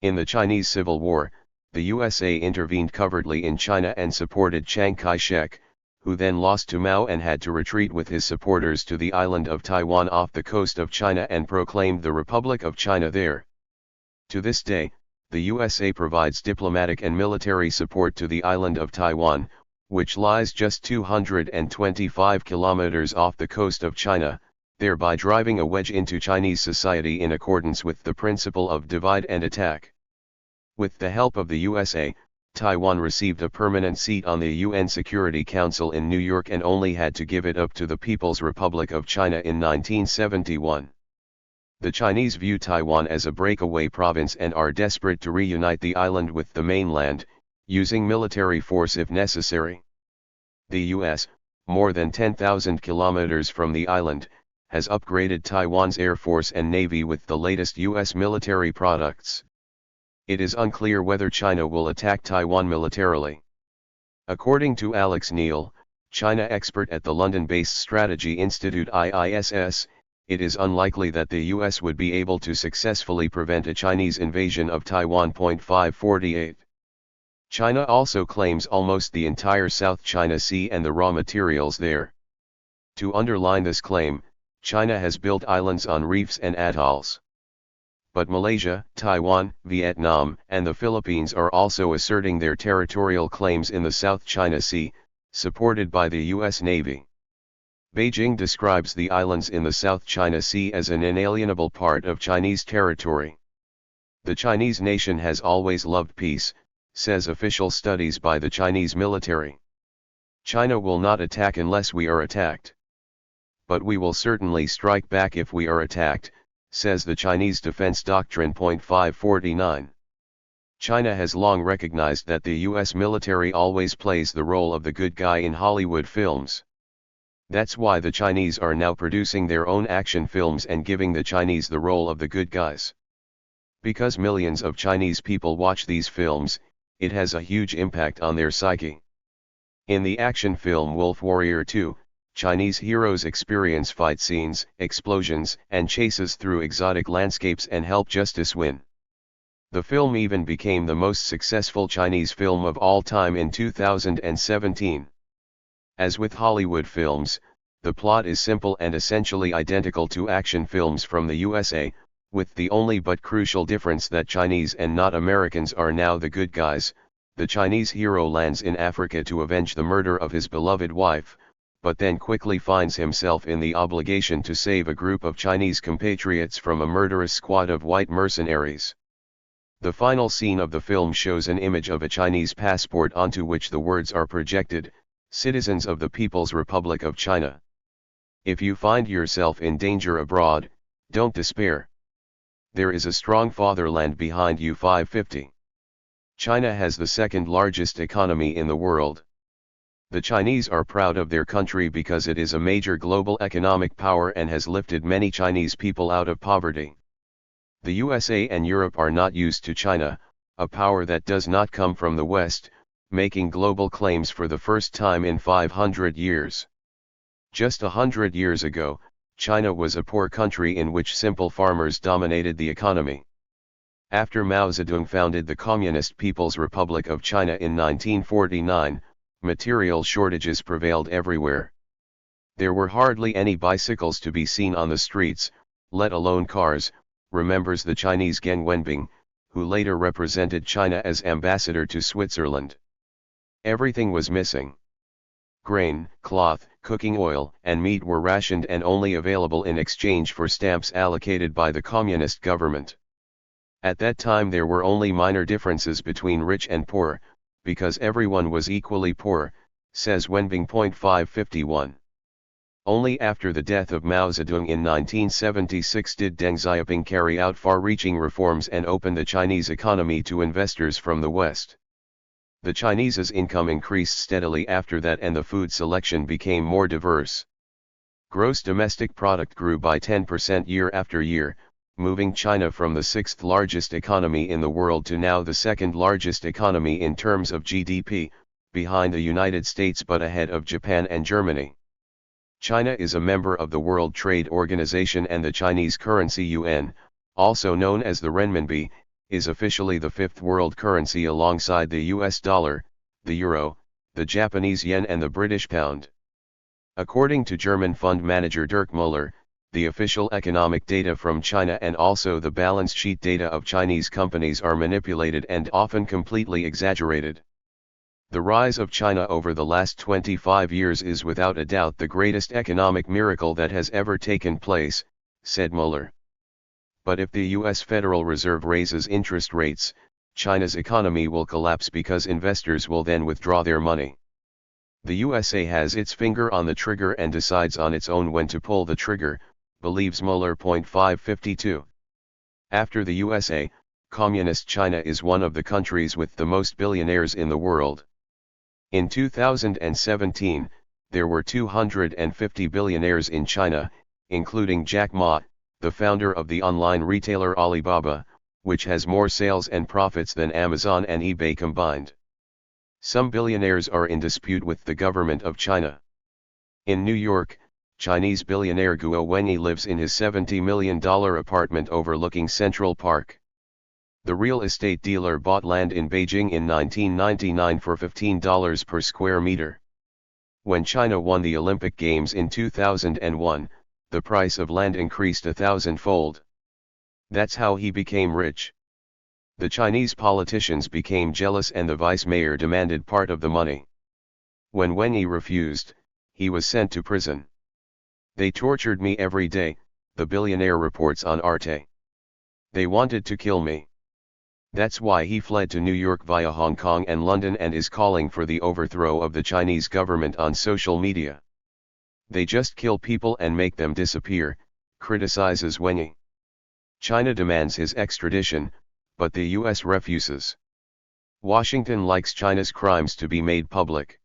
In the Chinese Civil War, the USA intervened covertly in China and supported Chiang Kai-shek, who then lost to Mao and had to retreat with his supporters to the island of Taiwan off the coast of China and proclaimed the Republic of China there. To this day, the USA provides diplomatic and military support to the island of Taiwan, which lies just 225 kilometers off the coast of China, thereby driving a wedge into Chinese society in accordance with the principle of divide and attack. With the help of the USA, Taiwan received a permanent seat on the UN Security Council in New York and only had to give it up to the People's Republic of China in 1971. The Chinese view Taiwan as a breakaway province and are desperate to reunite the island with the mainland, using military force if necessary. The US, more than 10,000 kilometers from the island, has upgraded Taiwan's Air Force and Navy with the latest US military products. It is unclear whether China will attack Taiwan militarily. According to Alex Neil, China expert at the London-based Strategy Institute IISS, it is unlikely that the US would be able to successfully prevent a Chinese invasion of Taiwan. 548. China also claims almost the entire South China Sea and the raw materials there. To underline this claim, China has built islands on reefs and atolls. But Malaysia, Taiwan, Vietnam, and the Philippines are also asserting their territorial claims in the South China Sea, supported by the US Navy. Beijing describes the islands in the South China Sea as an inalienable part of Chinese territory. The Chinese nation has always loved peace, says official studies by the Chinese military. China will not attack unless we are attacked. But we will certainly strike back if we are attacked, says the Chinese Defense Doctrine. 549. China has long recognized that the US military always plays the role of the good guy in Hollywood films. That's why the Chinese are now producing their own action films and giving the Chinese the role of the good guys. Because millions of Chinese people watch these films, it has a huge impact on their psyche. In the action film Wolf Warrior 2, Chinese heroes experience fight scenes, explosions, and chases through exotic landscapes and help justice win. The film even became the most successful Chinese film of all time in 2017. As with Hollywood films, the plot is simple and essentially identical to action films from the USA, with the only but crucial difference that Chinese and not Americans are now the good guys. The Chinese hero lands in Africa to avenge the murder of his beloved wife, but then quickly finds himself in the obligation to save a group of Chinese compatriots from a murderous squad of white mercenaries. The final scene of the film shows an image of a Chinese passport onto which the words are projected, "Citizens of the People's Republic of China. If you find yourself in danger abroad, don't despair. There is a strong fatherland behind you." 550. China has the second largest economy in the world. The Chinese are proud of their country because it is a major global economic power and has lifted many Chinese people out of poverty. The USA and Europe are not used to China, a power that does not come from the West, making global claims for the first time in 500 years. Just 100 years ago, China was a poor country in which simple farmers dominated the economy. After Mao Zedong founded the Communist People's Republic of China in 1949, material shortages prevailed everywhere. There were hardly any bicycles to be seen on the streets, let alone cars, remembers the Chinese Geng Wenbing, who later represented China as ambassador to Switzerland. Everything was missing. Grain, cloth, cooking oil, and meat were rationed and only available in exchange for stamps allocated by the communist government. At that time there were only minor differences between rich and poor, because everyone was equally poor, says Wenbing. 551. Only after the death of Mao Zedong in 1976 did Deng Xiaoping carry out far-reaching reforms and open the Chinese economy to investors from the West. The Chinese's income increased steadily after that and the food selection became more diverse. Gross domestic product grew by 10% year after year, moving China from the sixth largest economy in the world to now the second largest economy in terms of GDP, behind the United States but ahead of Japan and Germany. China is a member of the World Trade Organization, and the Chinese currency yuan, also known as the renminbi, is officially the fifth world currency alongside the US dollar, the euro, the Japanese yen and the British pound. According to German fund manager Dirk Müller, the official economic data from China and also the balance sheet data of Chinese companies are manipulated and often completely exaggerated. The rise of China over the last 25 years is without a doubt the greatest economic miracle that has ever taken place, said Müller. But if the US Federal Reserve raises interest rates, China's economy will collapse because investors will then withdraw their money. The USA has its finger on the trigger and decides on its own when to pull the trigger, believes Müller. 552. After the USA, Communist China is one of the countries with the most billionaires in the world. In 2017, there were 250 billionaires in China, including Jack Ma, the founder of the online retailer Alibaba, which has more sales and profits than Amazon and eBay combined. Some billionaires are in dispute with the government of China. In New York, Chinese billionaire Guo Wenyi lives in his $70 million apartment overlooking Central Park. The real estate dealer bought land in Beijing in 1999 for $15 per square meter. When China won the Olympic Games in 2001, the price of land increased 1,000-fold. That's how he became rich. The Chinese politicians became jealous and the vice mayor demanded part of the money. When Wenyi refused, he was sent to prison. They tortured me every day, the billionaire reports on Arte. They wanted to kill me. That's why he fled to New York via Hong Kong and London and is calling for the overthrow of the Chinese government on social media. They just kill people and make them disappear, criticizes Wenyi. China demands his extradition, but the US refuses. Washington likes China's crimes to be made public.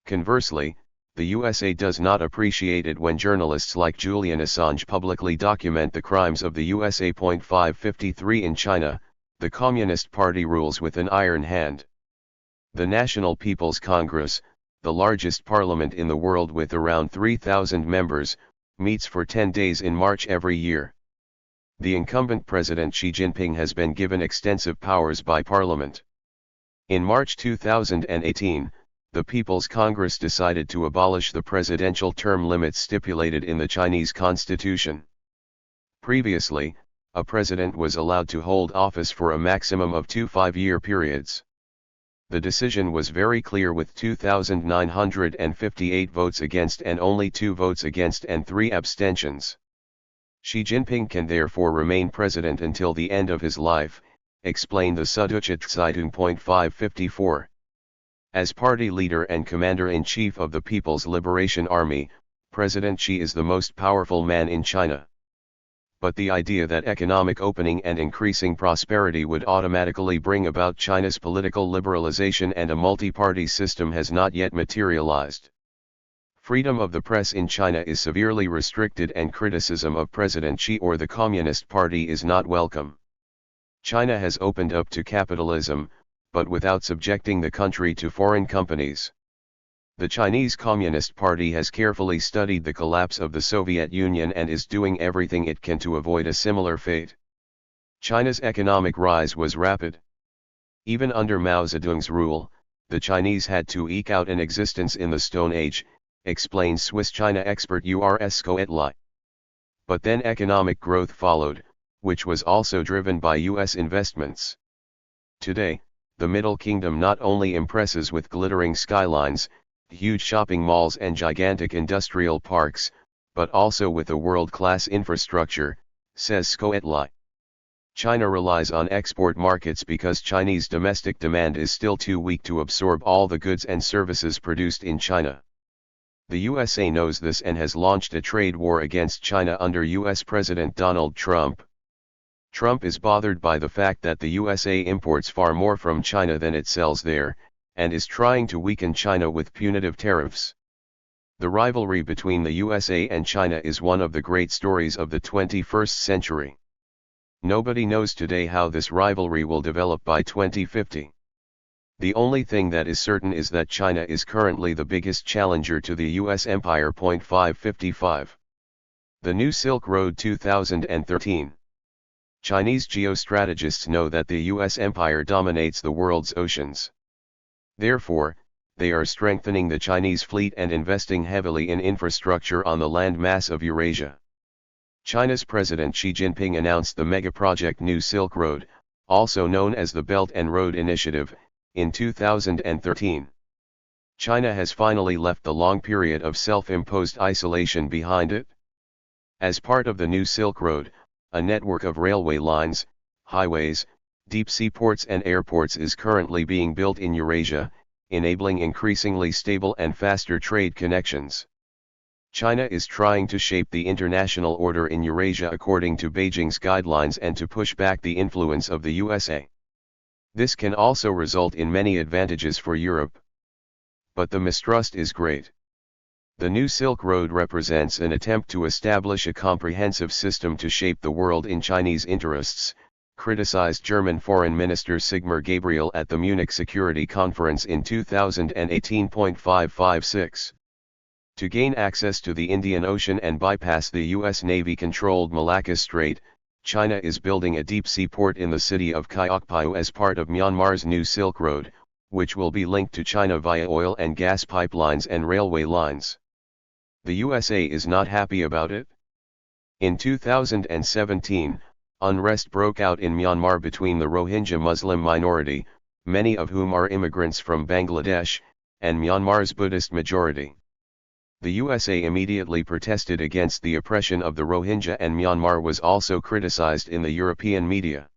Conversely, the USA does not appreciate it when journalists like Julian Assange publicly document the crimes of the USA. 553 In China, the Communist Party rules with an iron hand. The National People's Congress, the largest parliament in the world with around 3,000 members, meets for 10 days in March every year. The incumbent President Xi Jinping has been given extensive powers by Parliament. In March 2018, the People's Congress decided to abolish the presidential term limits stipulated in the Chinese Constitution. Previously, a president was allowed to hold office for a maximum of 2 5-year periods. The decision was very clear with 2,958 votes against and only 2 votes against and 3 abstentions. Xi Jinping can therefore remain president until the end of his life, explained the Süddeutsche Zeitung. 554. As party leader and commander-in-chief of the People's Liberation Army, President Xi is the most powerful man in China. But the idea that economic opening and increasing prosperity would automatically bring about China's political liberalization and a multi-party system has not yet materialized. Freedom of the press in China is severely restricted and criticism of President Xi or the Communist Party is not welcome. China has opened up to capitalism, but without subjecting the country to foreign companies. The Chinese Communist Party has carefully studied the collapse of the Soviet Union and is doing everything it can to avoid a similar fate. China's economic rise was rapid. Even under Mao Zedong's rule, the Chinese had to eke out an existence in the Stone Age, explains Swiss China expert Urs Coetli. But then economic growth followed, which was also driven by US investments. Today, the Middle Kingdom not only impresses with glittering skylines, huge shopping malls and gigantic industrial parks, but also with a world-class infrastructure, says Coetli. China relies on export markets because Chinese domestic demand is still too weak to absorb all the goods and services produced in China. The USA knows this and has launched a trade war against China under US President Donald Trump. Trump is bothered by the fact that the USA imports far more from China than it sells there, and is trying to weaken China with punitive tariffs. The rivalry between the USA and China is one of the great stories of the 21st century. Nobody knows today how this rivalry will develop by 2050. The only thing that is certain is that China is currently the biggest challenger to the US empire. 555. The New Silk Road 2013. Chinese geostrategists know that the US empire dominates the world's oceans. Therefore, they are strengthening the Chinese fleet and investing heavily in infrastructure on the land mass of Eurasia. China's President Xi Jinping announced the mega-project New Silk Road, also known as the Belt and Road Initiative, in 2013. China has finally left the long period of self-imposed isolation behind it. As part of the New Silk Road, a network of railway lines, highways, deep-sea ports and airports is currently being built in Eurasia, enabling increasingly stable and faster trade connections. China is trying to shape the international order in Eurasia according to Beijing's guidelines and to push back the influence of the USA. This can also result in many advantages for Europe. But the mistrust is great. The New Silk Road represents an attempt to establish a comprehensive system to shape the world in Chinese interests, criticized German Foreign Minister Sigmar Gabriel at the Munich Security Conference in 2018. 556. To gain access to the Indian Ocean and bypass the US Navy-controlled Malacca Strait, China is building a deep-sea port in the city of Kyaukphyu as part of Myanmar's New Silk Road, which will be linked to China via oil and gas pipelines and railway lines. The USA is not happy about it. In 2017, unrest broke out in Myanmar between the Rohingya Muslim minority, many of whom are immigrants from Bangladesh, and Myanmar's Buddhist majority. The USA immediately protested against the oppression of the Rohingya, and Myanmar was also criticized in the European media.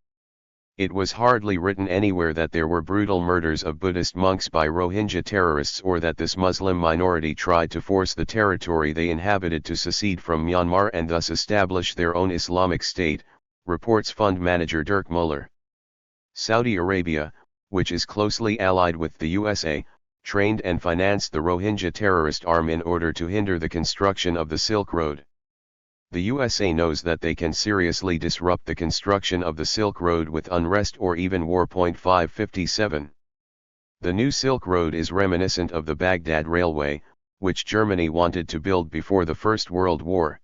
It was hardly written anywhere that there were brutal murders of Buddhist monks by Rohingya terrorists or that this Muslim minority tried to force the territory they inhabited to secede from Myanmar and thus establish their own Islamic state, reports fund manager Dirk Muller. Saudi Arabia, which is closely allied with the USA, trained and financed the Rohingya terrorist arm in order to hinder the construction of the Silk Road. The USA knows that they can seriously disrupt the construction of the Silk Road with unrest or even war. 557. The New Silk Road is reminiscent of the Baghdad Railway, which Germany wanted to build before the First World War.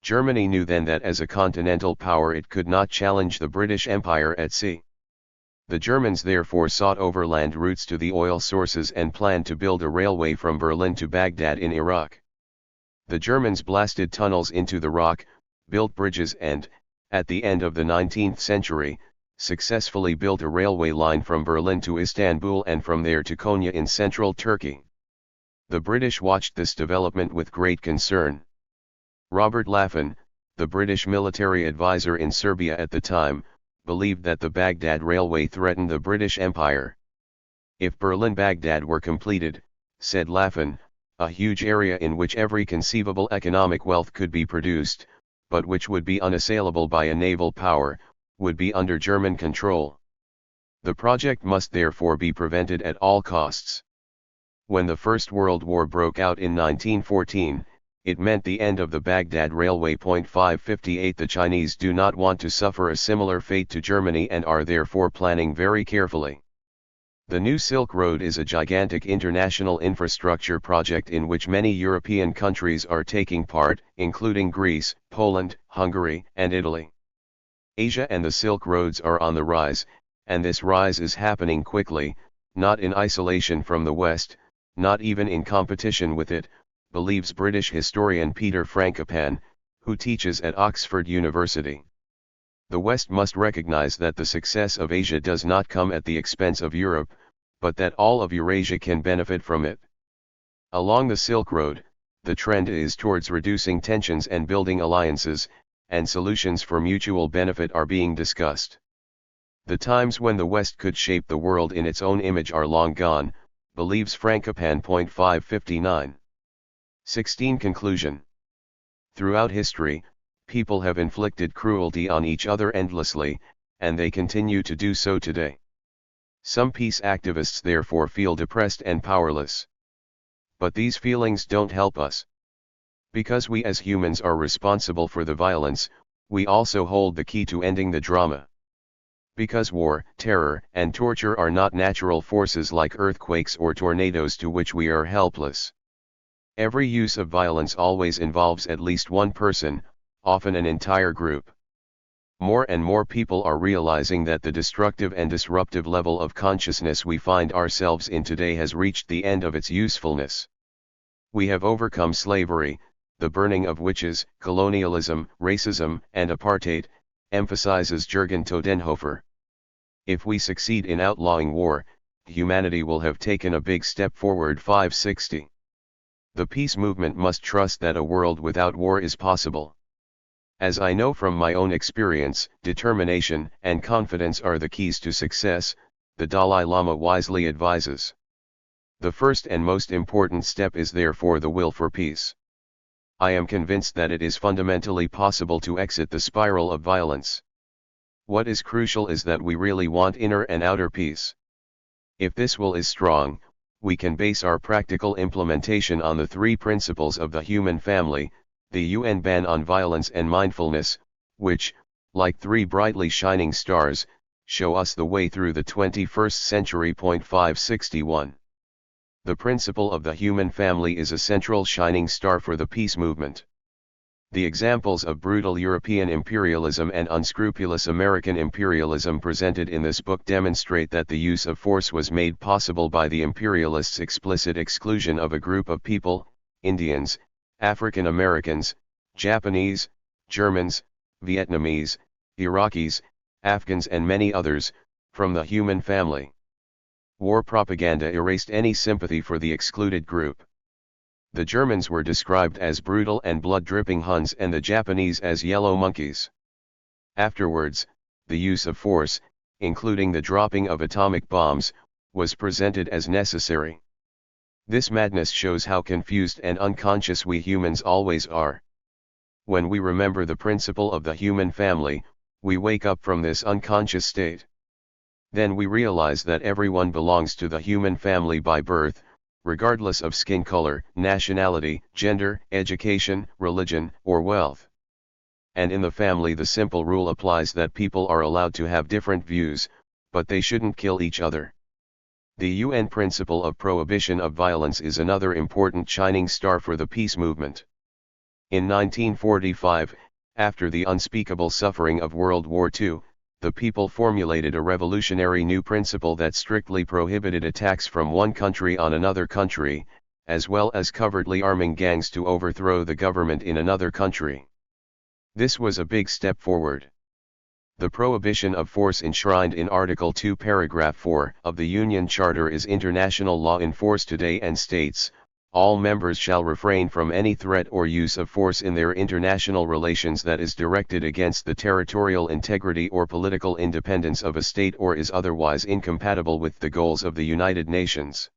Germany knew then that as a continental power it could not challenge the British Empire at sea. The Germans therefore sought overland routes to the oil sources and planned to build a railway from Berlin to Baghdad in Iraq. The Germans blasted tunnels into the rock, built bridges and, at the end of the 19th century, successfully built a railway line from Berlin to Istanbul and from there to Konya in central Turkey. The British watched this development with great concern. Robert Laffan, the British military advisor in Serbia at the time, believed that the Baghdad Railway threatened the British Empire. If Berlin-Baghdad were completed, said Laffan, a huge area in which every conceivable economic wealth could be produced, but which would be unassailable by a naval power, would be under German control. The project must therefore be prevented at all costs. When the First World War broke out in 1914, it meant the end of the Baghdad Railway. 558. The Chinese do not want to suffer a similar fate to Germany and are therefore planning very carefully. The New Silk Road is a gigantic international infrastructure project in which many European countries are taking part, including Greece, Poland, Hungary, and Italy. Asia and the Silk Roads are on the rise, and this rise is happening quickly, not in isolation from the West, not even in competition with it, believes British historian Peter Frankopan, who teaches at Oxford University. The West must recognize that the success of Asia does not come at the expense of Europe, but that all of Eurasia can benefit from it. Along the Silk Road, the trend is towards reducing tensions and building alliances, and solutions for mutual benefit are being discussed. The times when the West could shape the world in its own image are long gone, believes Frankopan. 559. 16. Conclusion. Throughout history, people have inflicted cruelty on each other endlessly, and they continue to do so today. Some peace activists therefore feel depressed and powerless. But these feelings don't help us. Because we as humans are responsible for the violence, we also hold the key to ending the drama. Because war, terror, and torture are not natural forces like earthquakes or tornadoes to which we are helpless. Every use of violence always involves at least one person, often an entire group. More and more people are realizing that the destructive and disruptive level of consciousness we find ourselves in today has reached the end of its usefulness. We have overcome slavery, the burning of witches, colonialism, racism, and apartheid, emphasizes Jürgen Todenhofer. If we succeed in outlawing war, humanity will have taken a big step forward. 560. The peace movement must trust that a world without war is possible. As I know from my own experience, determination and confidence are the keys to success, the Dalai Lama wisely advises. The first and most important step is therefore the will for peace. I am convinced that it is fundamentally possible to exit the spiral of violence. What is crucial is that we really want inner and outer peace. If this will is strong, we can base our practical implementation on the three principles of the human family, the UN ban on violence and mindfulness, which, like three brightly shining stars, show us the way through the 21st century. 561. The principle of the human family is a central shining star for the peace movement. The examples of brutal European imperialism and unscrupulous American imperialism presented in this book demonstrate that the use of force was made possible by the imperialists' explicit exclusion of a group of people, Indians, African Americans, Japanese, Germans, Vietnamese, Iraqis, Afghans and many others, from the human family. War propaganda erased any sympathy for the excluded group. The Germans were described as brutal and blood-dripping Huns and the Japanese as yellow monkeys. Afterwards, the use of force, including the dropping of atomic bombs, was presented as necessary. This madness shows how confused and unconscious we humans always are. When we remember the principle of the human family, we wake up from this unconscious state. Then we realize that everyone belongs to the human family by birth, regardless of skin color, nationality, gender, education, religion, or wealth. And in the family the simple rule applies that people are allowed to have different views, but they shouldn't kill each other. The UN principle of prohibition of violence is another important shining star for the peace movement. In 1945, after the unspeakable suffering of World War II, the people formulated a revolutionary new principle that strictly prohibited attacks from one country on another country, as well as covertly arming gangs to overthrow the government in another country. This was a big step forward. The prohibition of force enshrined in Article 2 Paragraph 4 of the Union Charter is international law in force today and states, all members shall refrain from any threat or use of force in their international relations that is directed against the territorial integrity or political independence of a state or is otherwise incompatible with the goals of the United Nations.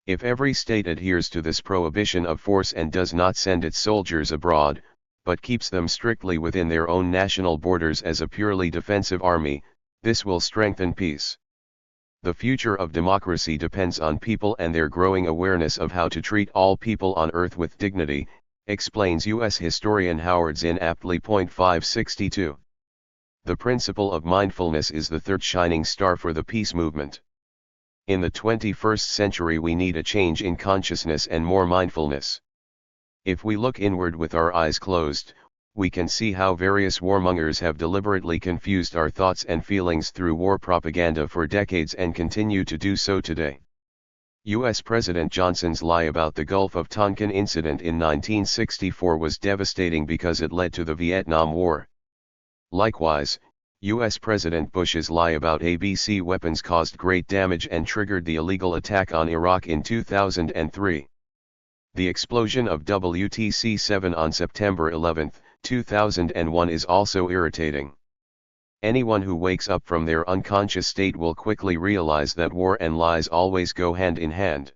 If every state adheres to this prohibition of force and does not send its soldiers abroad, but keeps them strictly within their own national borders as a purely defensive army, this will strengthen peace. The future of democracy depends on people and their growing awareness of how to treat all people on earth with dignity, explains U.S. historian Howard Zinn aptly. 562. The principle of mindfulness is the third shining star for the peace movement. In the 21st century we need a change in consciousness and more mindfulness. If we look inward with our eyes closed, we can see how various warmongers have deliberately confused our thoughts and feelings through war propaganda for decades and continue to do so today. U.S. President Johnson's lie about the Gulf of Tonkin incident in 1964 was devastating because it led to the Vietnam War. Likewise, U.S. President Bush's lie about ABC weapons caused great damage and triggered the illegal attack on Iraq in 2003. The explosion of WTC-7 on September 11, 2001 is also irritating. Anyone who wakes up from their unconscious state will quickly realize that war and lies always go hand in hand.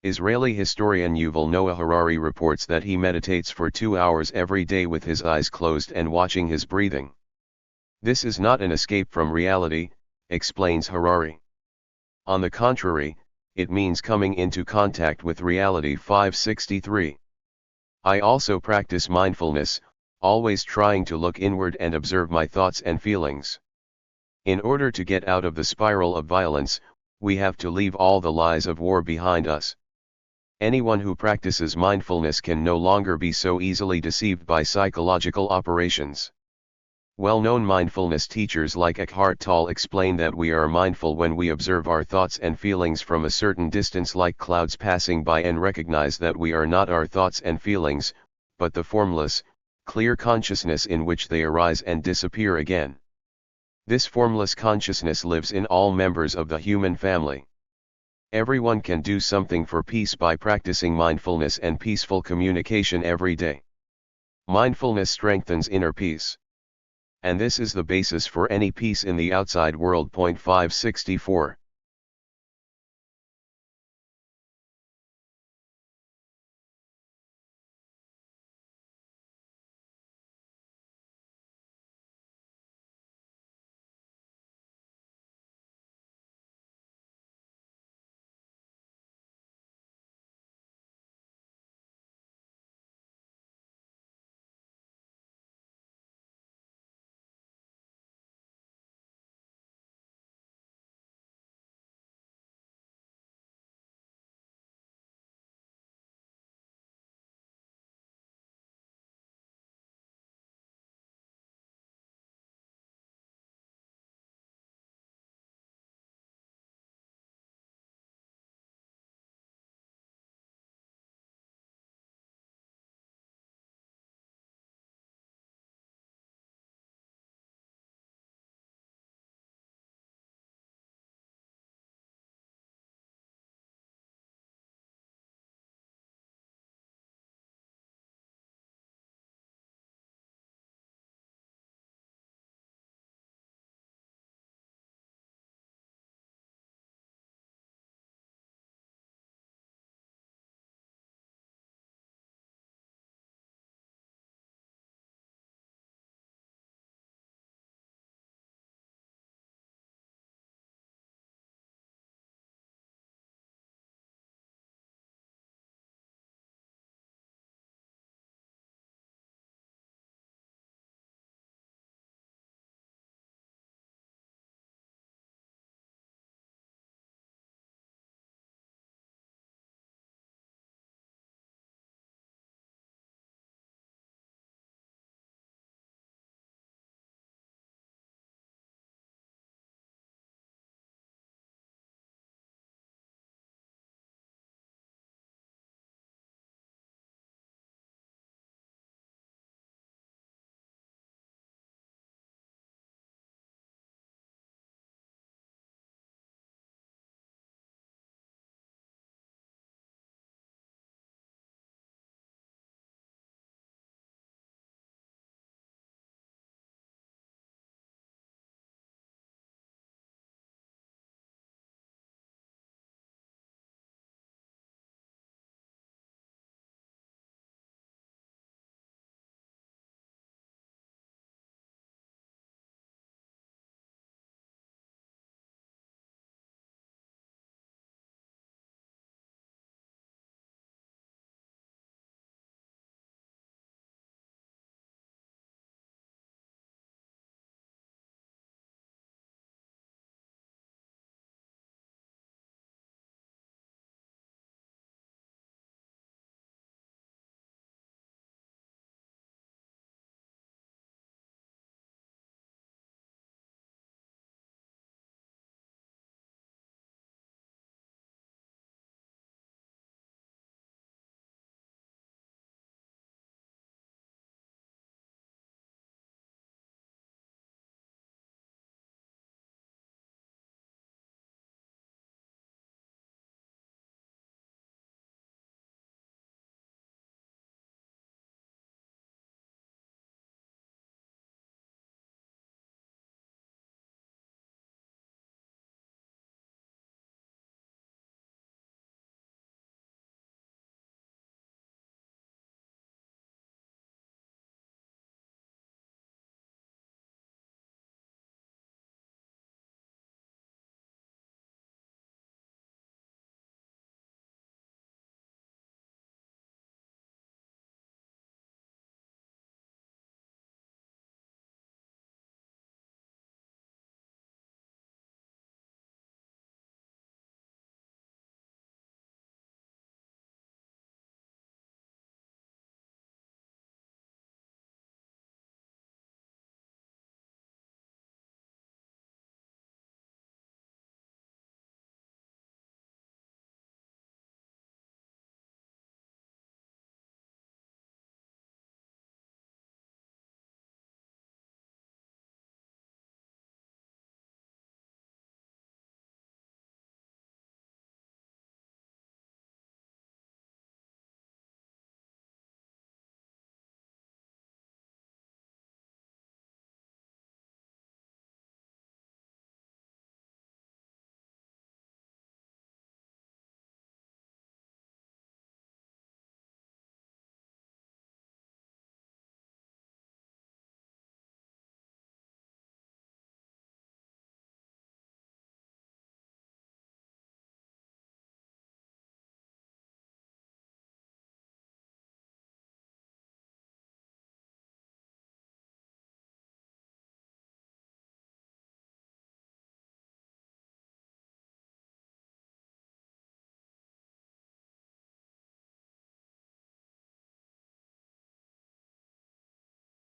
Israeli historian Yuval Noah Harari reports that he meditates for 2 hours every day with his eyes closed and watching his breathing. This is not an escape from reality, explains Harari. On the contrary, it means coming into contact with reality. 563. I also practice mindfulness, always trying to look inward and observe my thoughts and feelings. In order to get out of the spiral of violence, we have to leave all the lies of war behind us. Anyone who practices mindfulness can no longer be so easily deceived by psychological operations. Well-known mindfulness teachers like Eckhart Tolle explain that we are mindful when we observe our thoughts and feelings from a certain distance, like clouds passing by, and recognize that we are not our thoughts and feelings, but the formless, clear consciousness in which they arise and disappear again. This formless consciousness lives in all members of the human family. Everyone can do something for peace by practicing mindfulness and peaceful communication every day. Mindfulness strengthens inner peace. And this is the basis for any peace in the outside world. 564.